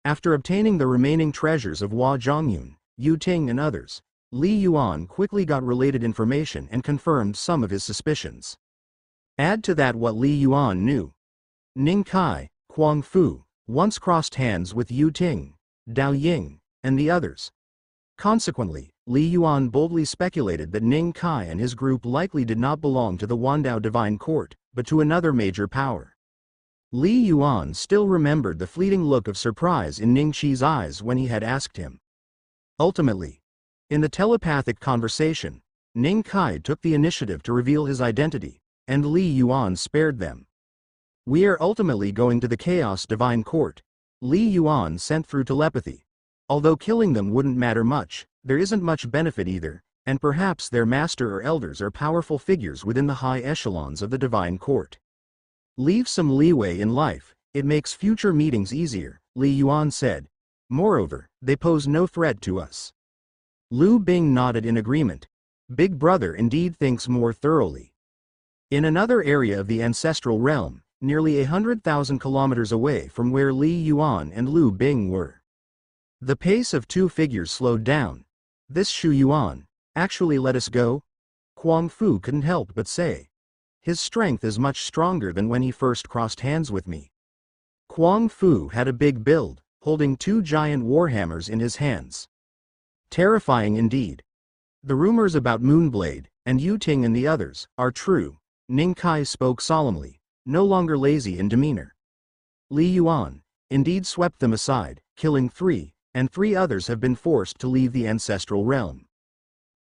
After obtaining the remaining treasures of Hua Zhongyun, Yu Ting and others, Li Yuan quickly got related information and confirmed some of his suspicions. Add to that what Li Yuan knew. Ning Kai, Kuang Fu, once crossed hands with Yu Ting, Dao Ying, and the others. Consequently, Li Yuan boldly speculated that Ning Kai and his group likely did not belong to the Wandao Divine Court, but to another major power. Li Yuan still remembered the fleeting look of surprise in Ning Qi's eyes when he had asked him. Ultimately, in the telepathic conversation, Ning Kai took the initiative to reveal his identity, and Li Yuan spared them. We are ultimately going to the Chaos Divine Court, Li Yuan sent through telepathy. Although killing them wouldn't matter much, there isn't much benefit either, and perhaps their master or elders are powerful figures within the high echelons of the Divine Court. Leave some leeway in life, it makes future meetings easier, Li Yuan said. Moreover, they pose no threat to us. Lu Bing nodded in agreement. Big brother indeed thinks more thoroughly. In another area of the ancestral realm, nearly 100,000 kilometers away from where Li Yuan and Lu Bing were. The pace of two figures slowed down. This Shu Yuan, actually let us go? Kuang Fu couldn't help but say. His strength is much stronger than when he first crossed hands with me. Kuang Fu had a big build, holding two giant warhammers in his hands. Terrifying indeed. The rumors about Moonblade, and Yu Ting and the others, are true, Ning Kai spoke solemnly, no longer lazy in demeanor. Li Yuan, indeed swept them aside, killing 3, and 3 others have been forced to leave the ancestral realm.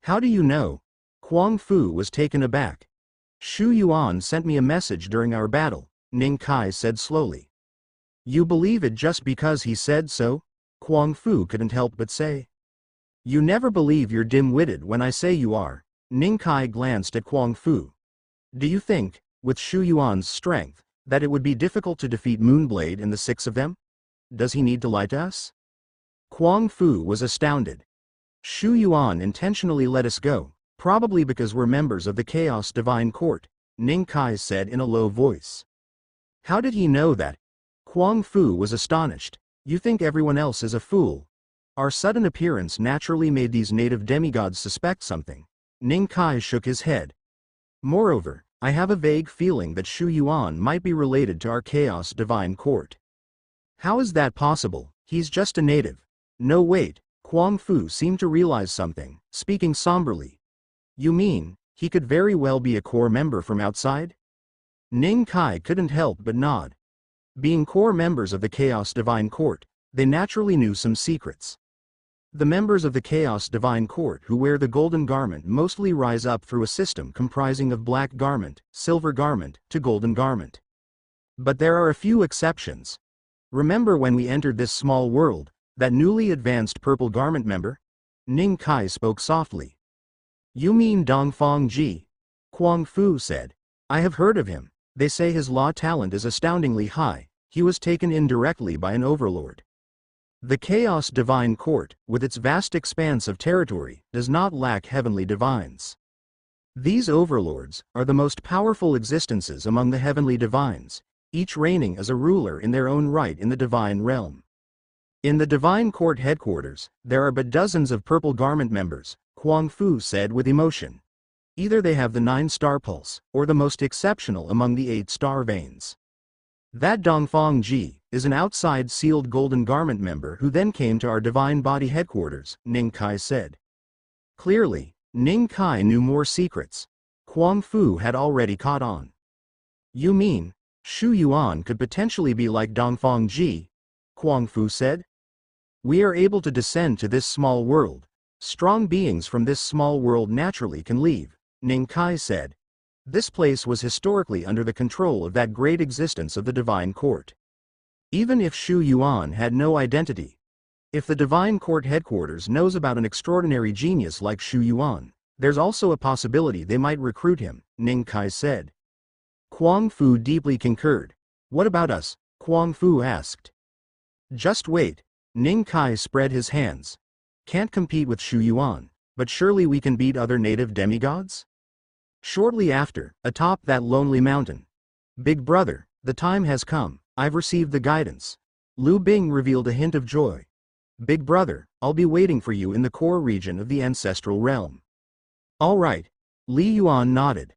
How do you know? Kuang Fu was taken aback. Shu Yuan sent me a message during our battle, Ning Kai said slowly. You believe it just because he said so? Kuang Fu couldn't help but say. You never believe you're dim-witted when I say you are. Ning Kai glanced at Kuang Fu. Do you think, with Shu Yuan's strength, that it would be difficult to defeat Moonblade and the 6 of them? Does he need to lie to us? Kuang Fu was astounded. Shu Yuan intentionally let us go, probably because we're members of the Chaos Divine Court, Ning Kai said in a low voice. How did he know that? Kuang Fu was astonished. You think everyone else is a fool? Our sudden appearance naturally made these native demigods suspect something. Ning Kai shook his head. Moreover, I have a vague feeling that Shu Yuan might be related to our Chaos Divine Court. How is that possible? He's just a native. No wait, Kuang Fu seemed to realize something, speaking somberly. You mean, he could very well be a core member from outside? Ning Kai couldn't help but nod. Being core members of the Chaos Divine Court, they naturally knew some secrets. The members of the Chaos Divine Court who wear the Golden Garment mostly rise up through a system comprising of Black Garment, Silver Garment, to Golden Garment. But there are a few exceptions. Remember when we entered this small world, that newly advanced Purple Garment member? Ning Kai spoke softly. You mean Dongfang Ji? Kuang Fu said. I have heard of him. They say his law talent is astoundingly high. He was taken in directly by an overlord. The Chaos Divine Court, with its vast expanse of territory, does not lack heavenly divines. These overlords are the most powerful existences among the heavenly divines, each reigning as a ruler in their own right in the divine realm. In the divine court headquarters, there are but dozens of purple garment members, Huang Fu said with emotion. Either they have the 9-star pulse, or the most exceptional among the 8-star veins. That Dongfang Ji is an outside sealed golden garment member who then came to our divine body headquarters, Ning Kai said. Clearly, Ning Kai knew more secrets. Huang Fu had already caught on. You mean, Shu Yuan could potentially be like Dongfang Ji? Huang Fu said. We are able to descend to this small world. Strong beings from this small world naturally can leave, Ning Kai said. This place was historically under the control of that great existence of the divine court. Even if Shu Yuan had no identity, if the divine court headquarters knows about an extraordinary genius like Shu Yuan, there's also a possibility they might recruit him, Ning Kai said. Huang Fu deeply concurred. What about us? Huang Fu asked. Just wait, Ning Kai spread his hands. Can't compete with Shu Yuan, but surely we can beat other native demigods? Shortly after, atop that lonely mountain. Big brother, the time has come, I've received the guidance. Lu Bing revealed a hint of joy. Big brother, I'll be waiting for you in the core region of the ancestral realm. All right. Li Yuan nodded.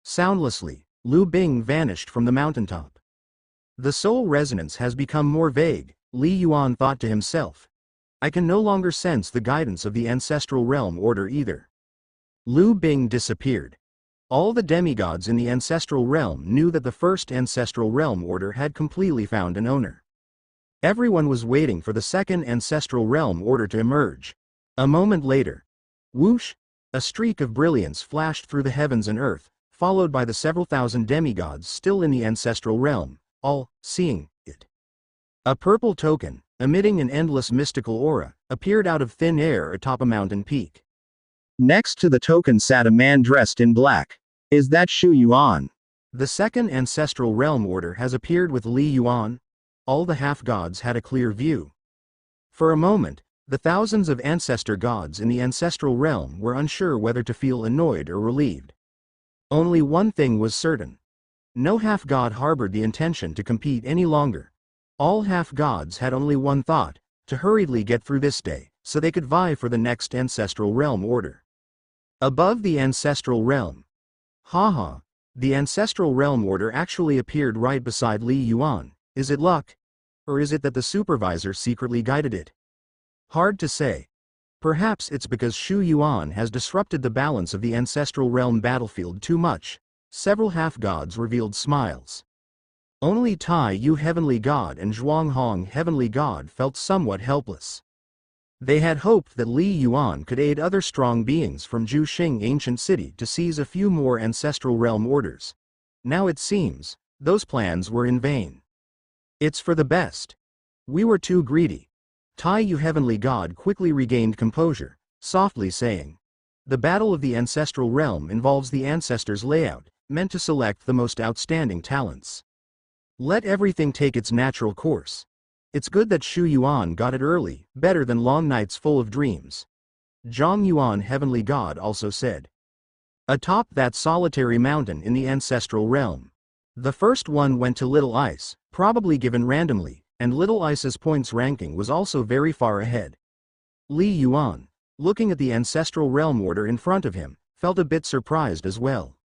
Soundlessly, Lu Bing vanished from the mountaintop. The soul resonance has become more vague, Li Yuan thought to himself. I can no longer sense the guidance of the ancestral realm order either. Lu Bing disappeared. All the demigods in the ancestral realm knew that the first ancestral realm order had completely found an owner. Everyone was waiting for the second ancestral realm order to emerge. A moment later, whoosh, a streak of brilliance flashed through the heavens and earth, followed by the several thousand demigods still in the ancestral realm, all seeing it. A purple token, emitting an endless mystical aura, appeared out of thin air atop a mountain peak. Next to the token sat a man dressed in black. Is that Shu Yuan? The second ancestral realm order has appeared with Li Yuan. All the half-gods had a clear view. For a moment, the thousands of ancestor gods in the ancestral realm were unsure whether to feel annoyed or relieved. Only one thing was certain. No half-god harbored the intention to compete any longer. All half-gods had only one thought, to hurriedly get through this day, so they could vie for the next ancestral realm order. Above the ancestral realm. The ancestral realm order actually appeared right beside Li Yuan. Is it luck? Or is it that the supervisor secretly guided it? Hard to say. Perhaps it's because Shu Yuan has disrupted the balance of the ancestral realm battlefield too much. Several half-gods revealed smiles. Only Tai Yu Heavenly God and Zhuang Hong Heavenly God felt somewhat helpless. They had hoped that Li Yuan could aid other strong beings from Juxing Ancient City to seize a few more ancestral realm orders. Now it seems, those plans were in vain. It's for the best. We were too greedy. Tai Yu Heavenly God quickly regained composure, softly saying. The battle of the ancestral realm involves the ancestors' layout, meant to select the most outstanding talents. Let everything take its natural course. It's good that Shu Yuan got it early, better than long nights full of dreams. Zhang Yuan Heavenly God also said. Atop that solitary mountain in the ancestral realm. The first one went to Little Ice, probably given randomly, and Little Ice's points ranking was also very far ahead. Li Yuan, looking at the ancestral realm order in front of him, felt a bit surprised as well.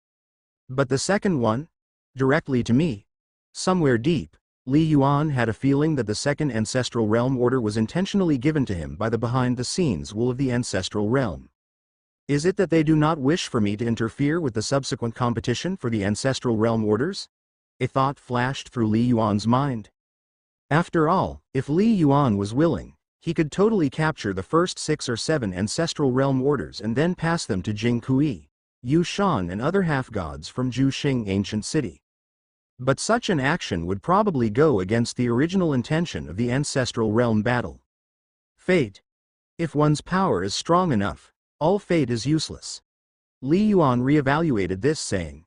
But the second one? Directly to me? Somewhere deep, Li Yuan had a feeling that the second ancestral realm order was intentionally given to him by the behind-the-scenes will of the ancestral realm. Is it that they do not wish for me to interfere with the subsequent competition for the ancestral realm orders? A thought flashed through Li Yuan's mind. After all, if Li Yuan was willing, he could totally capture the first 6 or 7 ancestral realm orders and then pass them to Jing Kui, Yu Shan and other half-gods from Juxing Ancient City. But such an action would probably go against the original intention of the ancestral realm battle. Fate. If one's power is strong enough, all fate is useless. Li Yuan reevaluated this saying.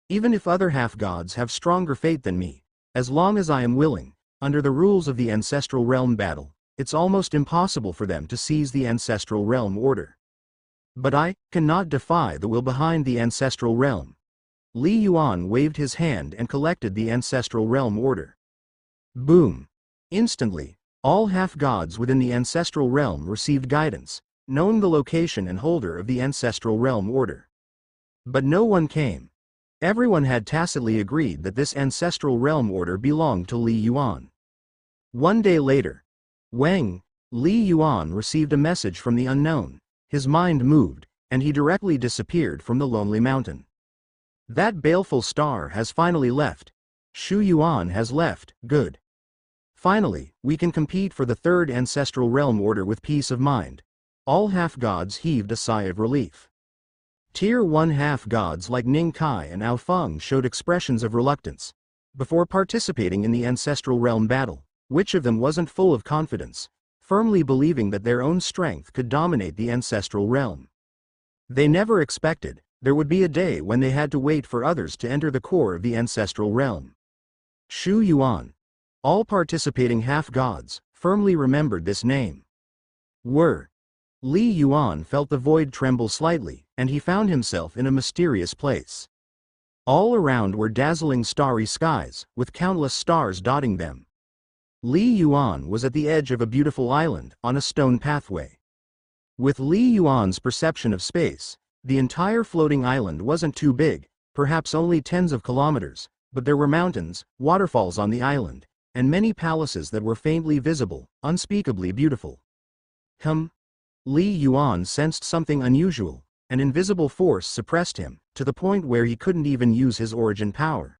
Even if other half-gods have stronger fate than me, as long as I am willing, under the rules of the ancestral realm battle, it's almost impossible for them to seize the ancestral realm order. But I cannot defy the will behind the ancestral realm. Li Yuan waved his hand and collected the ancestral realm order. Boom! Instantly, all half-gods within the ancestral realm received guidance, knowing the location and holder of the ancestral realm order. But no one came. Everyone had tacitly agreed that this ancestral realm order belonged to Li Yuan. One day later, Li Yuan received a message from the unknown. His mind moved, and he directly disappeared from the lonely mountain. That baleful star has finally left. Shu Yuan has left, good. Finally, we can compete for the third ancestral realm order with peace of mind. All half-gods heaved a sigh of relief. Tier 1 half-gods like Ning Kai and Ao Feng showed expressions of reluctance. Before participating in the ancestral realm battle, which of them wasn't full of confidence, firmly believing that their own strength could dominate the ancestral realm? They never expected there would be a day when they had to wait for others to enter the core of the ancestral realm. Shu Yuan. All participating half-gods firmly remembered this name. Li Yuan felt the void tremble slightly, and he found himself in a mysterious place. All around were dazzling starry skies, with countless stars dotting them. Li Yuan was at the edge of a beautiful island, on a stone pathway. With Li Yuan's perception of space, the entire floating island wasn't too big, perhaps only tens of kilometers, but there were mountains, waterfalls on the island, and many palaces that were faintly visible, unspeakably beautiful. Li Yuan sensed something unusual. An invisible force suppressed him, to the point where he couldn't even use his origin power.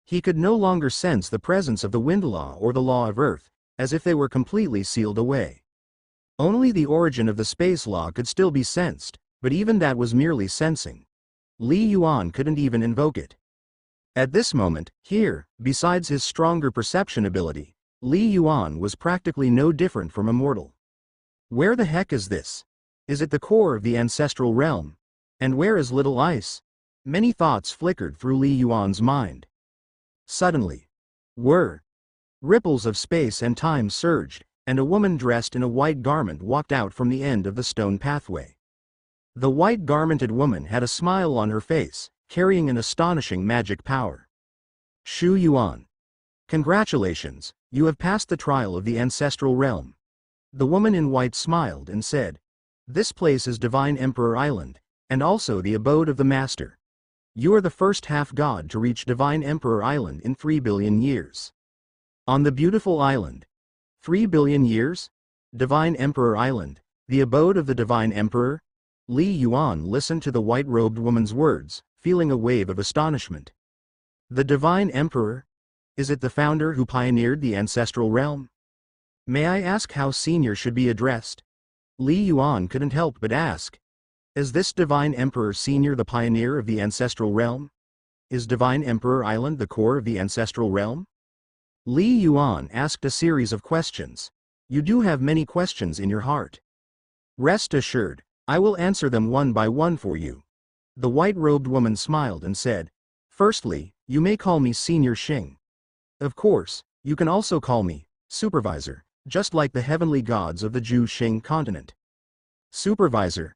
He could no longer sense the presence of the wind law or the law of earth, as if they were completely sealed away. Only the origin of the space law could still be sensed, but even that was merely sensing. Li Yuan couldn't even invoke it. At this moment, here, besides his stronger perception ability, Li Yuan was practically no different from a mortal. Where the heck is this? Is it the core of the ancestral realm? And where is Little Ice? Many thoughts flickered through Li Yuan's mind. Suddenly, ripples of space and time surged, and a woman dressed in a white garment walked out from the end of the stone pathway. The white-garmented woman had a smile on her face, carrying an astonishing magic power. Shu Yuan. Congratulations, you have passed the trial of the ancestral realm. The woman in white smiled and said, "This place is Divine Emperor Island, and also the abode of the Master. You are the first half-god to reach Divine Emperor Island in 3 billion years. On the beautiful island. 3 billion years? Divine Emperor Island, the abode of the Divine Emperor?" Li Yuan listened to the white-robed woman's words, feeling a wave of astonishment. The Divine Emperor? Is it the founder who pioneered the ancestral realm? May I ask how Senior should be addressed? Li Yuan couldn't help but ask. Is this Divine Emperor Senior the pioneer of the ancestral realm? Is Divine Emperor Island the core of the ancestral realm? Li Yuan asked a series of questions. You do have many questions in your heart. Rest assured, I will answer them one by one for you. The white-robed woman smiled and said, "Firstly, you may call me Senior Xing. Of course, you can also call me Supervisor, just like the heavenly gods of the Zhu Xing continent." Supervisor.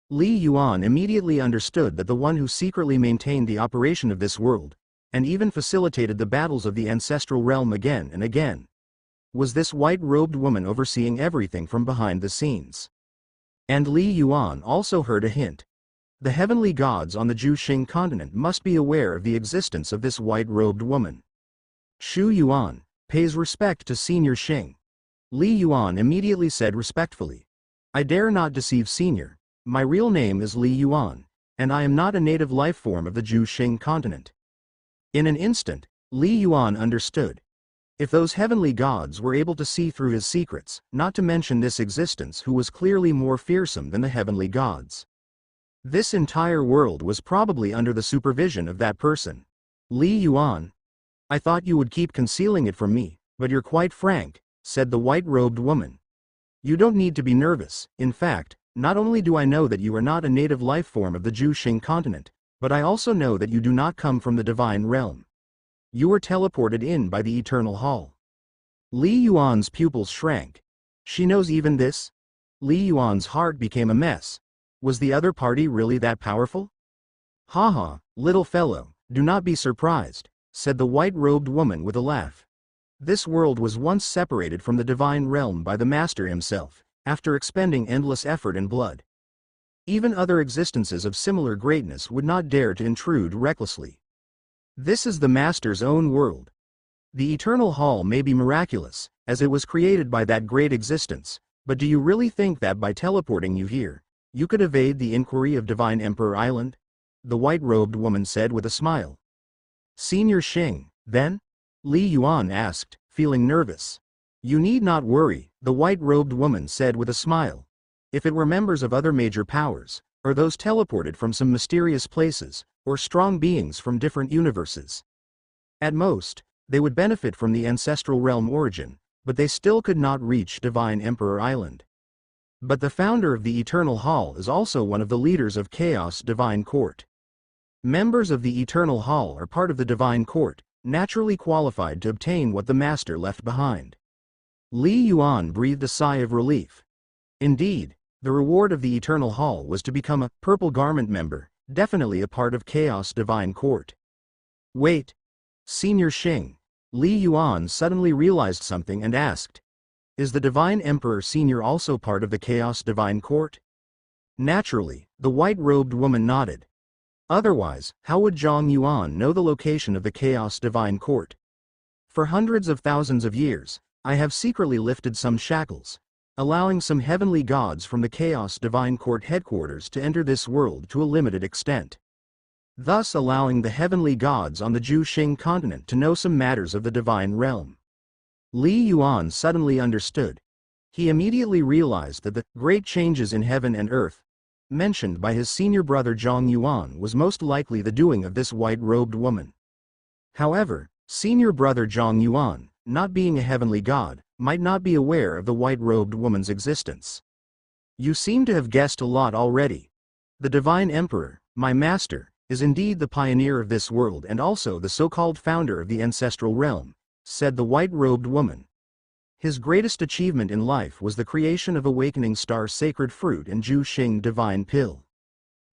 Li Yuan immediately understood that the one who secretly maintained the operation of this world, and even facilitated the battles of the ancestral realm again and again, was this white-robed woman overseeing everything from behind the scenes. And Li Yuan also heard a hint. The heavenly gods on the Zhu Xing continent must be aware of the existence of this white-robed woman. Shu Yuan pays respect to Senior Xing. Li Yuan immediately said respectfully, "I dare not deceive Senior. My real name is Li Yuan, and I am not a native life form of the Zhu Xing continent." In an instant, Li Yuan understood. If those heavenly gods were able to see through his secrets, not to mention this existence who was clearly more fearsome than the heavenly gods, this entire world was probably under the supervision of that person. Li Yuan. I thought you would keep concealing it from me, but you're quite frank, said the white-robed woman. You don't need to be nervous. In fact, not only do I know that you are not a native life form of the Zhu Xing continent, but I also know that you do not come from the divine realm. You were teleported in by the Eternal Hall. Li Yuan's pupils shrank. She knows even this? Li Yuan's heart became a mess. Was the other party really that powerful? Ha ha, little fellow, do not be surprised, said the white-robed woman with a laugh. This world was once separated from the divine realm by the Master himself, after expending endless effort and blood. Even other existences of similar greatness would not dare to intrude recklessly. This is the Master's own world. The Eternal Hall may be miraculous, as it was created by that great existence, but do you really think that by teleporting you here, you could evade the inquiry of Divine Emperor Island? The white-robed woman said with a smile. Senior Xing, then? Li Yuan asked, feeling nervous. You need not worry, the white-robed woman said with a smile. If it were members of other major powers, or those teleported from some mysterious places, or strong beings from different universes. At most, they would benefit from the ancestral realm origin, but they still could not reach Divine Emperor Island. But the founder of the Eternal Hall is also one of the leaders of Chaos Divine Court. Members of the Eternal Hall are part of the Divine Court, naturally qualified to obtain what the Master left behind. Li Yuan breathed a sigh of relief. Indeed, the reward of the Eternal Hall was to become a Purple Garment member, definitely a part of Chaos Divine Court. Wait. Senior Xing. Li Yuan suddenly realized something and asked. Is the Divine Emperor Senior also part of the Chaos Divine Court? Naturally, the white-robed woman nodded. Otherwise, how would Zhang Yuan know the location of the Chaos Divine Court? For hundreds of thousands of years, I have secretly lifted some shackles, allowing some heavenly gods from the Chaos Divine Court headquarters to enter this world to a limited extent. Thus allowing the heavenly gods on the Zhuxing continent to know some matters of the divine realm. Li Yuan suddenly understood. He immediately realized that the great changes in heaven and earth, mentioned by his senior brother Zhang Yuan, was most likely the doing of this white-robed woman. However, senior brother Zhang Yuan, not being a heavenly god, might not be aware of the white-robed woman's existence. You seem to have guessed a lot already. The Divine Emperor, my master, is indeed the pioneer of this world and also the so-called founder of the ancestral realm, said the white-robed woman. His greatest achievement in life was the creation of Awakening Star Sacred Fruit and Zhuxing Divine Pill.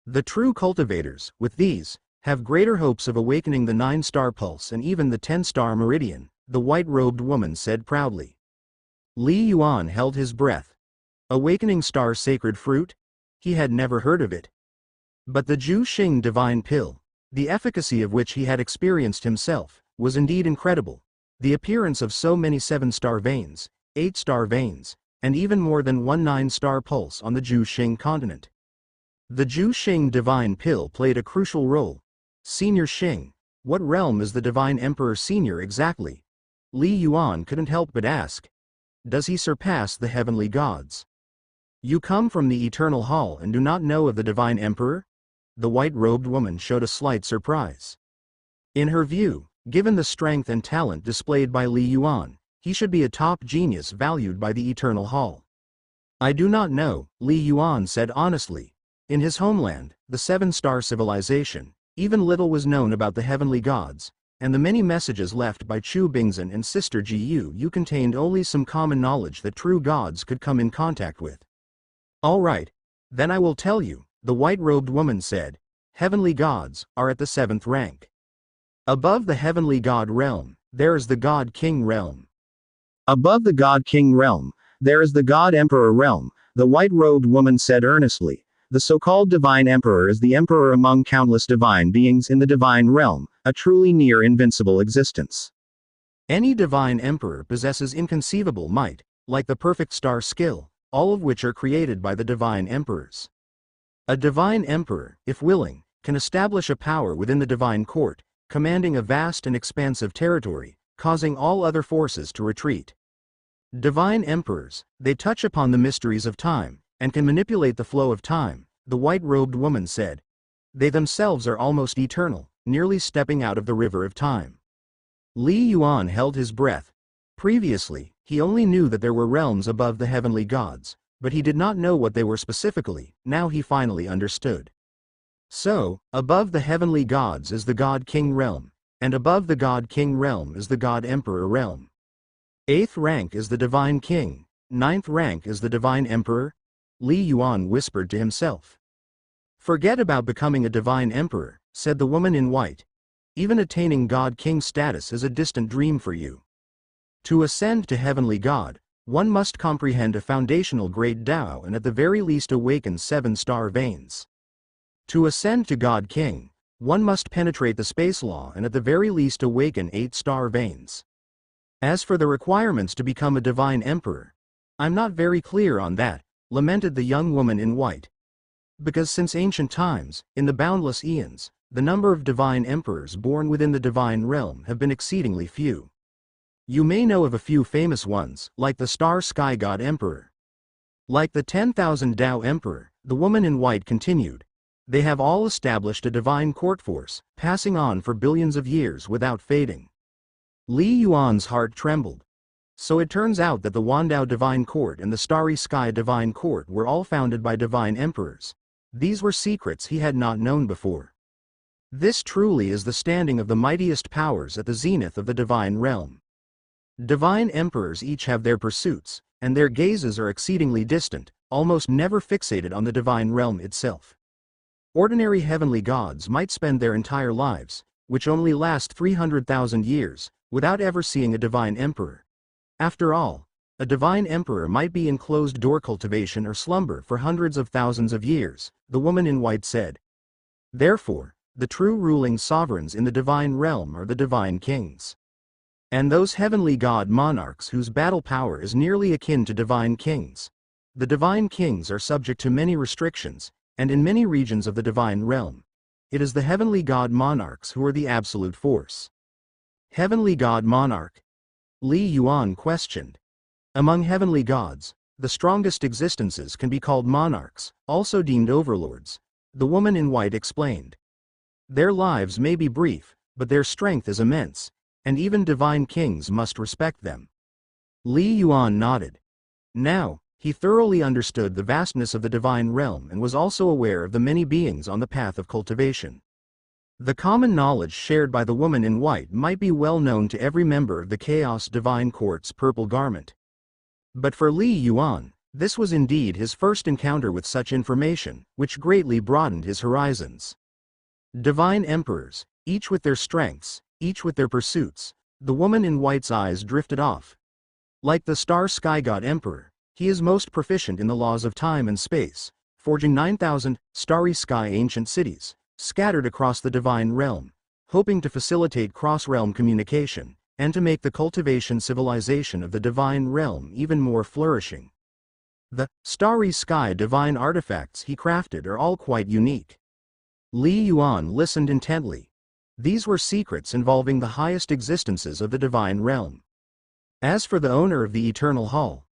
The true cultivators, with these, have greater hopes of awakening the 9-star pulse and even the 10-star meridian, the white-robed woman said proudly. Li Yuan held his breath. Awakening Star Sacred Fruit? He had never heard of it. But the Zhuxing Divine Pill, the efficacy of which he had experienced himself, was indeed incredible. The appearance of so many 7-star veins, 8-star veins, and even more than one 9-star pulse on the Zhuxing continent. The Zhuxing Divine Pill played a crucial role. Senior Xing, what realm is the Divine Emperor Senior exactly? Li Yuan couldn't help but ask. Does he surpass the heavenly gods? You come from the Eternal Hall and do not know of the Divine Emperor? The white-robed woman showed a slight surprise. In her view, given the strength and talent displayed by Li Yuan, he should be a top genius valued by the Eternal Hall. I do not know, Li Yuan said honestly. In his homeland, the 7-star civilization, even little was known about the heavenly gods, and the many messages left by Chu Bingzhen and Sister Ji Yu contained only some common knowledge that true gods could come in contact with. All right, then I will tell you, the white-robed woman said. Heavenly gods are at the 7th rank. Above the heavenly god realm, there is the god-king realm. Above the God-King realm, there is the God-Emperor realm, the white-robed woman said earnestly. The so-called Divine Emperor is the emperor among countless divine beings in the divine realm, a truly near-invincible existence. Any divine emperor possesses inconceivable might, like the perfect star skill, all of which are created by the divine emperors. A divine emperor, if willing, can establish a power within the divine court, commanding a vast and expansive territory, causing all other forces to retreat. Divine emperors, they touch upon the mysteries of time, and can manipulate the flow of time, the white-robed woman said. They themselves are almost eternal, nearly stepping out of the river of time. Li Yuan held his breath. Previously, he only knew that there were realms above the heavenly gods, but he did not know what they were specifically. Now he finally understood. So, above the heavenly gods is the God-King realm, and above the God-King realm is the God-Emperor realm. 8th rank is the Divine King, 9th rank is the Divine Emperor, Li Yuan whispered to himself. Forget about becoming a divine emperor, said the woman in white. Even attaining God-king status is a distant dream for you. To ascend to heavenly God, one must comprehend a foundational great Tao and at the very least awaken 7-star veins. To ascend to God-king, one must penetrate the space law and at the very least awaken 8-star veins. As for the requirements to become a divine emperor, I'm not very clear on that, lamented the young woman in white. Because since ancient times, in the boundless eons, the number of divine emperors born within the divine realm have been exceedingly few. You may know of a few famous ones, like the Star Sky God Emperor. Like the 10,000 Tao Emperor, the woman in white continued, they have all established a divine court force, passing on for billions of years without fading. Li Yuan's heart trembled. So it turns out that the Wandao Divine Court and the Starry Sky Divine Court were all founded by divine emperors. These were secrets he had not known before. This truly is the standing of the mightiest powers at the zenith of the divine realm. Divine emperors each have their pursuits, and their gazes are exceedingly distant, almost never fixated on the divine realm itself. Ordinary heavenly gods might spend their entire lives, which only last 300,000 years, without ever seeing a divine emperor. After all, a divine emperor might be in closed-door cultivation or slumber for hundreds of thousands of years, the woman in white said. Therefore, the true ruling sovereigns in the divine realm are the divine kings. And those heavenly god monarchs whose battle power is nearly akin to divine kings. The divine kings are subject to many restrictions, and in many regions of the divine realm, it is the heavenly god monarchs who are the absolute force. Heavenly god monarch? Li Yuan questioned. Among heavenly gods, the strongest existences can be called monarchs, also deemed overlords, the woman in white explained. Their lives may be brief, but their strength is immense, and even divine kings must respect them. Li Yuan nodded. Now, he thoroughly understood the vastness of the divine realm and was also aware of the many beings on the path of cultivation. The common knowledge shared by the woman in white might be well known to every member of the Chaos Divine Court's purple garment. But for Li Yuan, this was indeed his first encounter with such information, which greatly broadened his horizons. Divine emperors, each with their strengths, each with their pursuits, the woman in white's eyes drifted off. Like the Star Sky God Emperor, he is most proficient in the laws of time and space, forging 9,000 starry sky ancient cities, scattered across the divine realm, hoping to facilitate cross-realm communication, and to make the cultivation civilization of the divine realm even more flourishing. The starry sky divine artifacts he crafted are all quite unique. Li Yuan listened intently. These were secrets involving the highest existences of the divine realm. As for the owner of the Eternal Hall,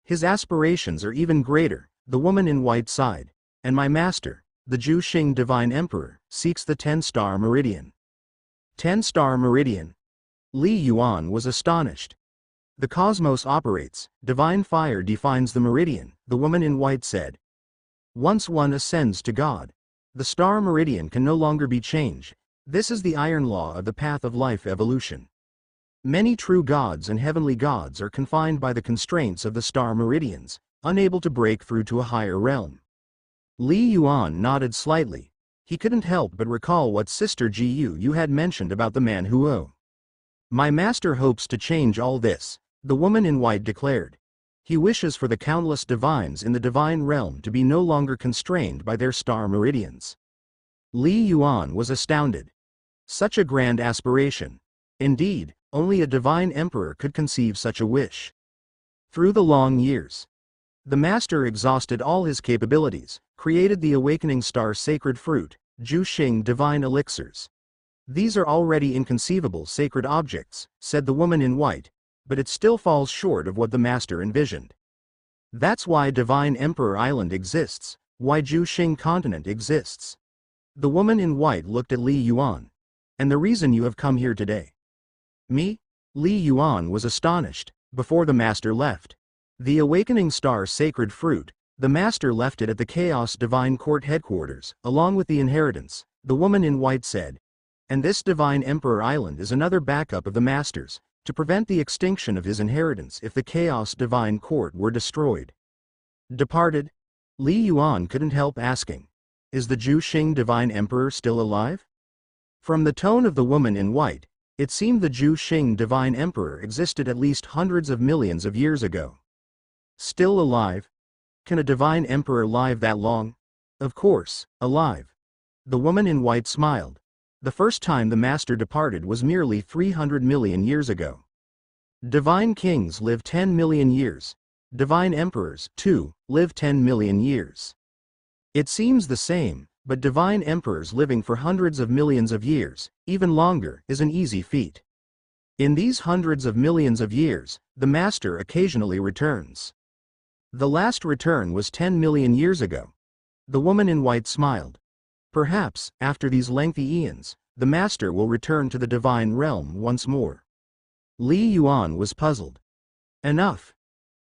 his aspirations are even greater, the woman in white sighed, and my master, the Zhu Xing Divine Emperor, seeks the 10-star meridian. 10-star meridian? Li Yuan was astonished. The cosmos operates, divine fire defines the meridian, the woman in white said. Once one ascends to God, the star meridian can no longer be changed. This is the iron law of the path of life evolution. Many true gods and heavenly gods are confined by the constraints of the star meridians, unable to break through to a higher realm. Li Yuan nodded slightly. He couldn't help but recall what Sister Ji Yu had mentioned about the man Huo. My master hopes to change all this, the woman in white declared. He wishes for the countless divines in the divine realm to be no longer constrained by their star meridians. Li Yuan was astounded. Such a grand aspiration. Indeed, only a divine emperor could conceive such a wish. Through the long years, the master exhausted all his capabilities, created the awakening star sacred fruit, Zhu Xing divine elixirs. These are already inconceivable sacred objects, said the woman in white, but it still falls short of what the master envisioned. That's why Divine Emperor Island exists, why Zhu Xing continent exists. The woman in white looked at Li Yuan. And the reason you have come here today. Me? Li Yuan was astonished. Before the master left the awakening star sacred fruit, the master left it at the Chaos Divine Court headquarters, along with the inheritance, the woman in white said. And this Divine Emperor Island is another backup of the master's, to prevent the extinction of his inheritance if the Chaos Divine Court were destroyed. Departed? Li Yuan couldn't help asking. Is the Zhu Xing divine emperor still alive? From the tone of the woman in white, it seemed the Zhu Xing divine emperor existed at least hundreds of millions of years ago. Still alive? Can a divine emperor live that long? Of course, alive. The woman in white smiled. The first time the master departed was merely 300 million years ago. Divine kings live 10 million years. Divine emperors, too, live 10 million years. It seems the same, but divine emperors living for hundreds of millions of years, even longer, is an easy feat. In these hundreds of millions of years, the master occasionally returns. The last return was 10 million years ago. The woman in white smiled. Perhaps, after these lengthy eons, the master will return to the divine realm once more. Li Yuan was puzzled. Enough.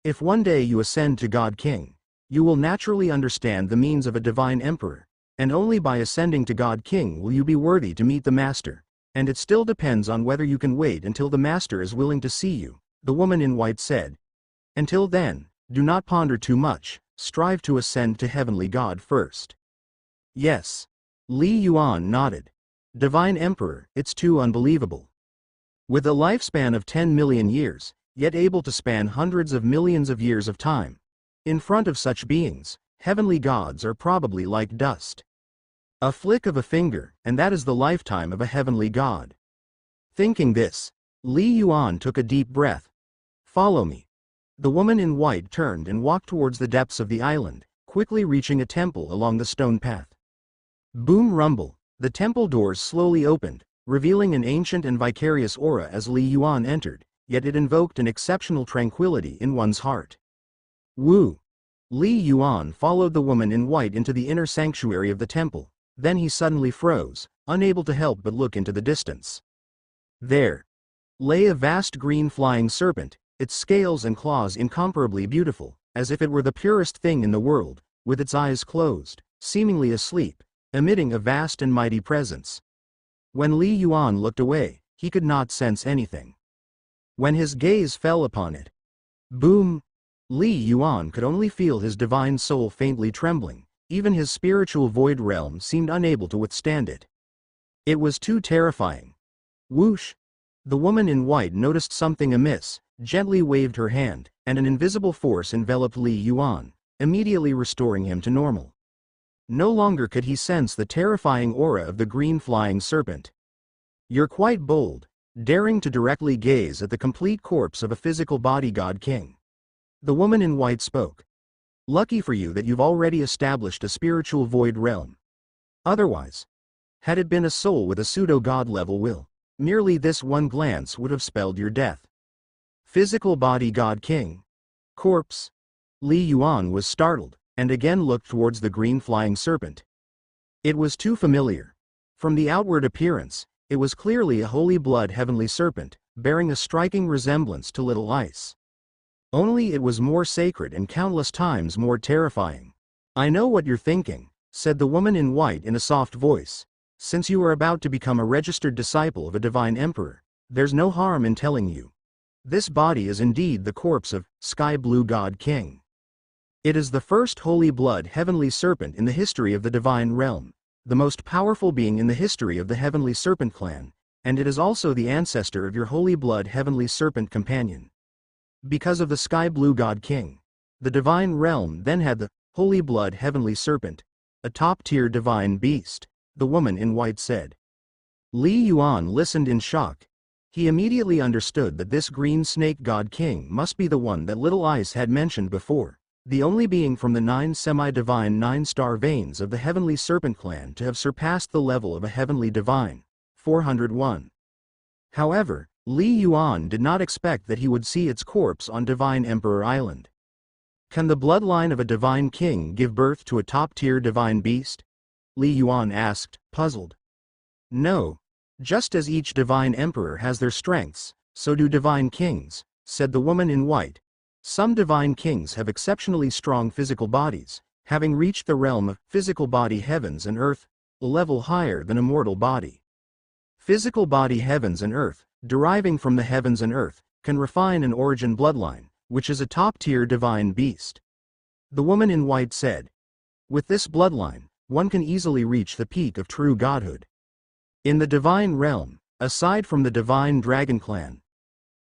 If one day you ascend to God King, you will naturally understand the means of a divine emperor, and only by ascending to God King will you be worthy to meet the master, and it still depends on whether you can wait until the master is willing to see you, the woman in white said. Until then, do not ponder too much, strive to ascend to heavenly God first. Yes. Li Yuan nodded. Divine Emperor, it's too unbelievable. With a lifespan of 10 million years, yet able to span hundreds of millions of years of time. In front of such beings, heavenly gods are probably like dust. A flick of a finger, and that is the lifetime of a heavenly god. Thinking this, Li Yuan took a deep breath. Follow me. The woman in white turned and walked towards the depths of the island, quickly reaching a temple along the stone path. Boom rumble, the temple doors slowly opened, revealing an ancient and vicarious aura as Li Yuan entered, yet it invoked an exceptional tranquility in one's heart. Woo! Li Yuan followed the woman in white into the inner sanctuary of the temple, then he suddenly froze, unable to help but look into the distance. There lay a vast green flying serpent, its scales and claws incomparably beautiful, as if it were the purest thing in the world, with its eyes closed, seemingly asleep, emitting a vast and mighty presence. When Li Yuan looked away, he could not sense anything. When his gaze fell upon it, boom! Li Yuan could only feel his divine soul faintly trembling, even his spiritual void realm seemed unable to withstand it. It was too terrifying. Whoosh! The woman in white noticed something amiss, gently waved her hand, and an invisible force enveloped Li Yuan, immediately restoring him to normal. No longer could he sense the terrifying aura of the green flying serpent. You're quite bold, daring to directly gaze at the complete corpse of a physical body god king. The woman in white spoke. Lucky for you that you've already established a spiritual void realm. Otherwise, had it been a soul with a pseudo-god level will, merely this one glance would have spelled your death. Physical body god king. Corpse. Li Yuan was startled, and again looked towards the green flying serpent. It was too familiar. From the outward appearance, it was clearly a holy blood heavenly serpent, bearing a striking resemblance to Little Ice. Only it was more sacred and countless times more terrifying. I know what you're thinking, said the woman in white in a soft voice. Since you are about to become a registered disciple of a divine emperor, there's no harm in telling you. This body is indeed the corpse of Sky Blue God King. It is the first holy blood heavenly serpent in the history of the divine realm, the most powerful being in the history of the heavenly serpent clan, and it is also the ancestor of your holy blood heavenly serpent companion. Because of the Sky Blue God King, the divine realm then had the holy blood heavenly serpent, a top-tier divine beast, the woman in white said. Li Yuan listened in shock. He immediately understood that this green snake god king must be the one that Little Ice had mentioned before, the only being from the 9 semi-divine 9-star veins of the heavenly serpent clan to have surpassed the level of a heavenly divine. 401. However, Li Yuan did not expect that he would see its corpse on Divine Emperor Island. Can the bloodline of a divine king give birth to a top-tier divine beast? Li Yuan asked, puzzled. No. Just as each divine emperor has their strengths, so do divine kings, said the woman in white. Some divine kings have exceptionally strong physical bodies, having reached the realm of physical body heavens and earth, a level higher than a mortal body. Physical body heavens and earth, deriving from the heavens and earth, can refine an origin bloodline, which is a top-tier divine beast. The woman in white said. With this bloodline, one can easily reach the peak of true godhood. In the divine realm, aside from the divine dragon clan,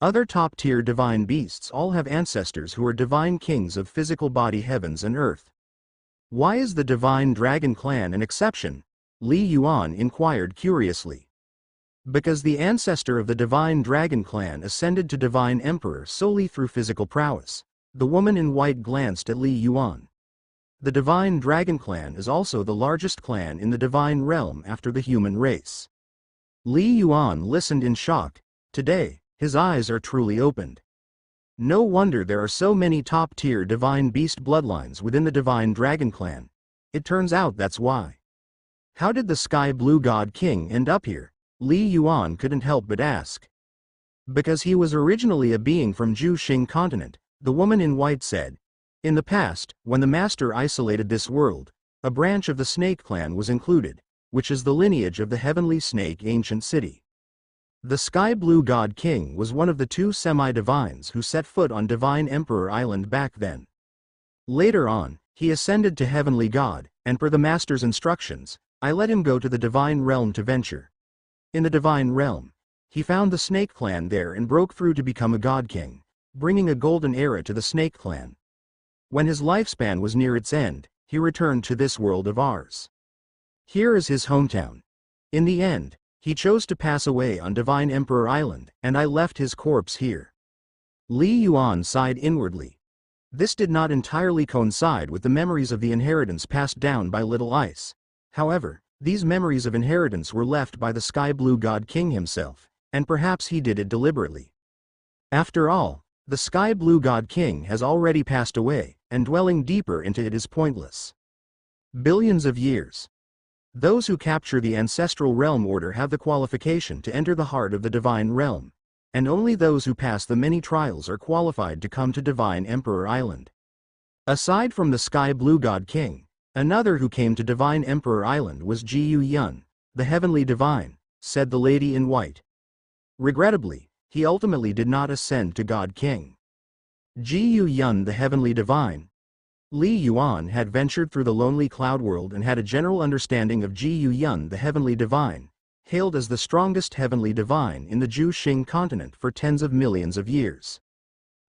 other top-tier divine beasts all have ancestors who are divine kings of physical body heavens and earth. Why is the divine dragon clan an exception? Li Yuan inquired curiously. Because the ancestor of the divine dragon clan ascended to divine emperor solely through physical prowess. The woman in white glanced at Li Yuan. The divine dragon clan is also the largest clan in the divine realm after the human race. Li Yuan listened in shock. Today, his eyes are truly opened. No wonder there are so many top-tier divine beast bloodlines within the divine dragon clan. It turns out that's why. How did the Sky Blue God King end up here? Li Yuan couldn't help but ask. Because he was originally a being from Zhu Xing continent, the woman in white said. In the past, when the master isolated this world, a branch of the snake clan was included, which is the lineage of the heavenly snake ancient city. The Sky Blue God King was one of the two semi-divines who set foot on Divine Emperor Island back then. Later on, he ascended to Heavenly God, and per the Master's instructions, I let him go to the Divine Realm to venture. In the Divine Realm, he found the Snake Clan there and broke through to become a God King, bringing a golden era to the Snake Clan. When his lifespan was near its end, he returned to this world of ours. Here is his hometown. In the end, he chose to pass away on Divine Emperor Island, and I left his corpse here. Li Yuan sighed inwardly. This did not entirely coincide with the memories of the inheritance passed down by Little Ice. However, these memories of inheritance were left by the Sky Blue God King himself, and perhaps he did it deliberately. After all, the Sky Blue God King has already passed away, and dwelling deeper into it is pointless. Billions of years. Those who capture the ancestral realm order have the qualification to enter the heart of the divine realm, and only those who pass the many trials are qualified to come to Divine Emperor Island. Aside from the Sky Blue God King, another who came to Divine Emperor Island was Jiyu Yun, the heavenly divine, said the lady in white. Regrettably, he ultimately did not ascend to God King. Jiyu Yun, the heavenly divine. Li Yuan had ventured through the lonely cloud world and had a general understanding of Jiyu Yun, the heavenly divine, hailed as the strongest heavenly divine in the Zhu Xing continent for tens of millions of years.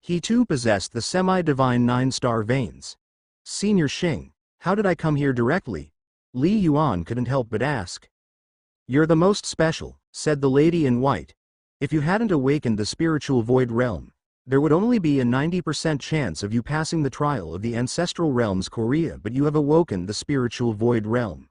He too possessed the semi-divine 9-star veins. Senior Xing, how did I come here directly? Li Yuan couldn't help but ask. You're the most special, said the lady in white. If you hadn't awakened the spiritual void realm, there would only be a 90% chance of you passing the trial of the ancestral realm's Korea, but you have awoken the spiritual void realm.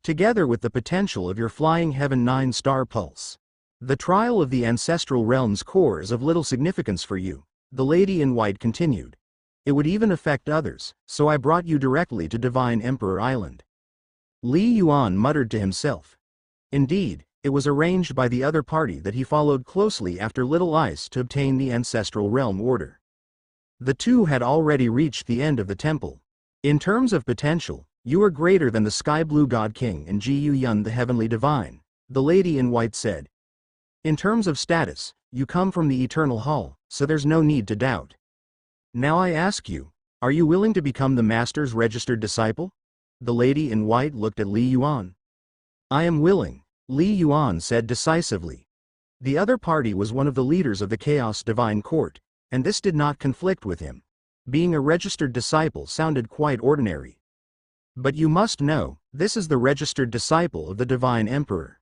Together with the potential of your flying heaven 9-star pulse. The trial of the ancestral realm's core is of little significance for you, the lady in white continued. It would even affect others, so I brought you directly to Divine Emperor Island. Li Yuan muttered to himself. Indeed, it was arranged by the other party that he followed closely after Little Ice to obtain the ancestral realm order. The two had already reached the end of the temple. In terms of potential, you are greater than the Sky Blue God King and Jiyu Yun the heavenly divine, the lady in white said. In terms of status, you come from the Eternal Hall, so there's no need to doubt. Now I ask you, are you willing to become the Master's registered disciple? The lady in white looked at Li Yuan. I am willing, Li Yuan said decisively. The other party was one of the leaders of the Chaos Divine Court, and this did not conflict with him. Being a registered disciple sounded quite ordinary. But you must know, this is the registered disciple of the Divine Emperor.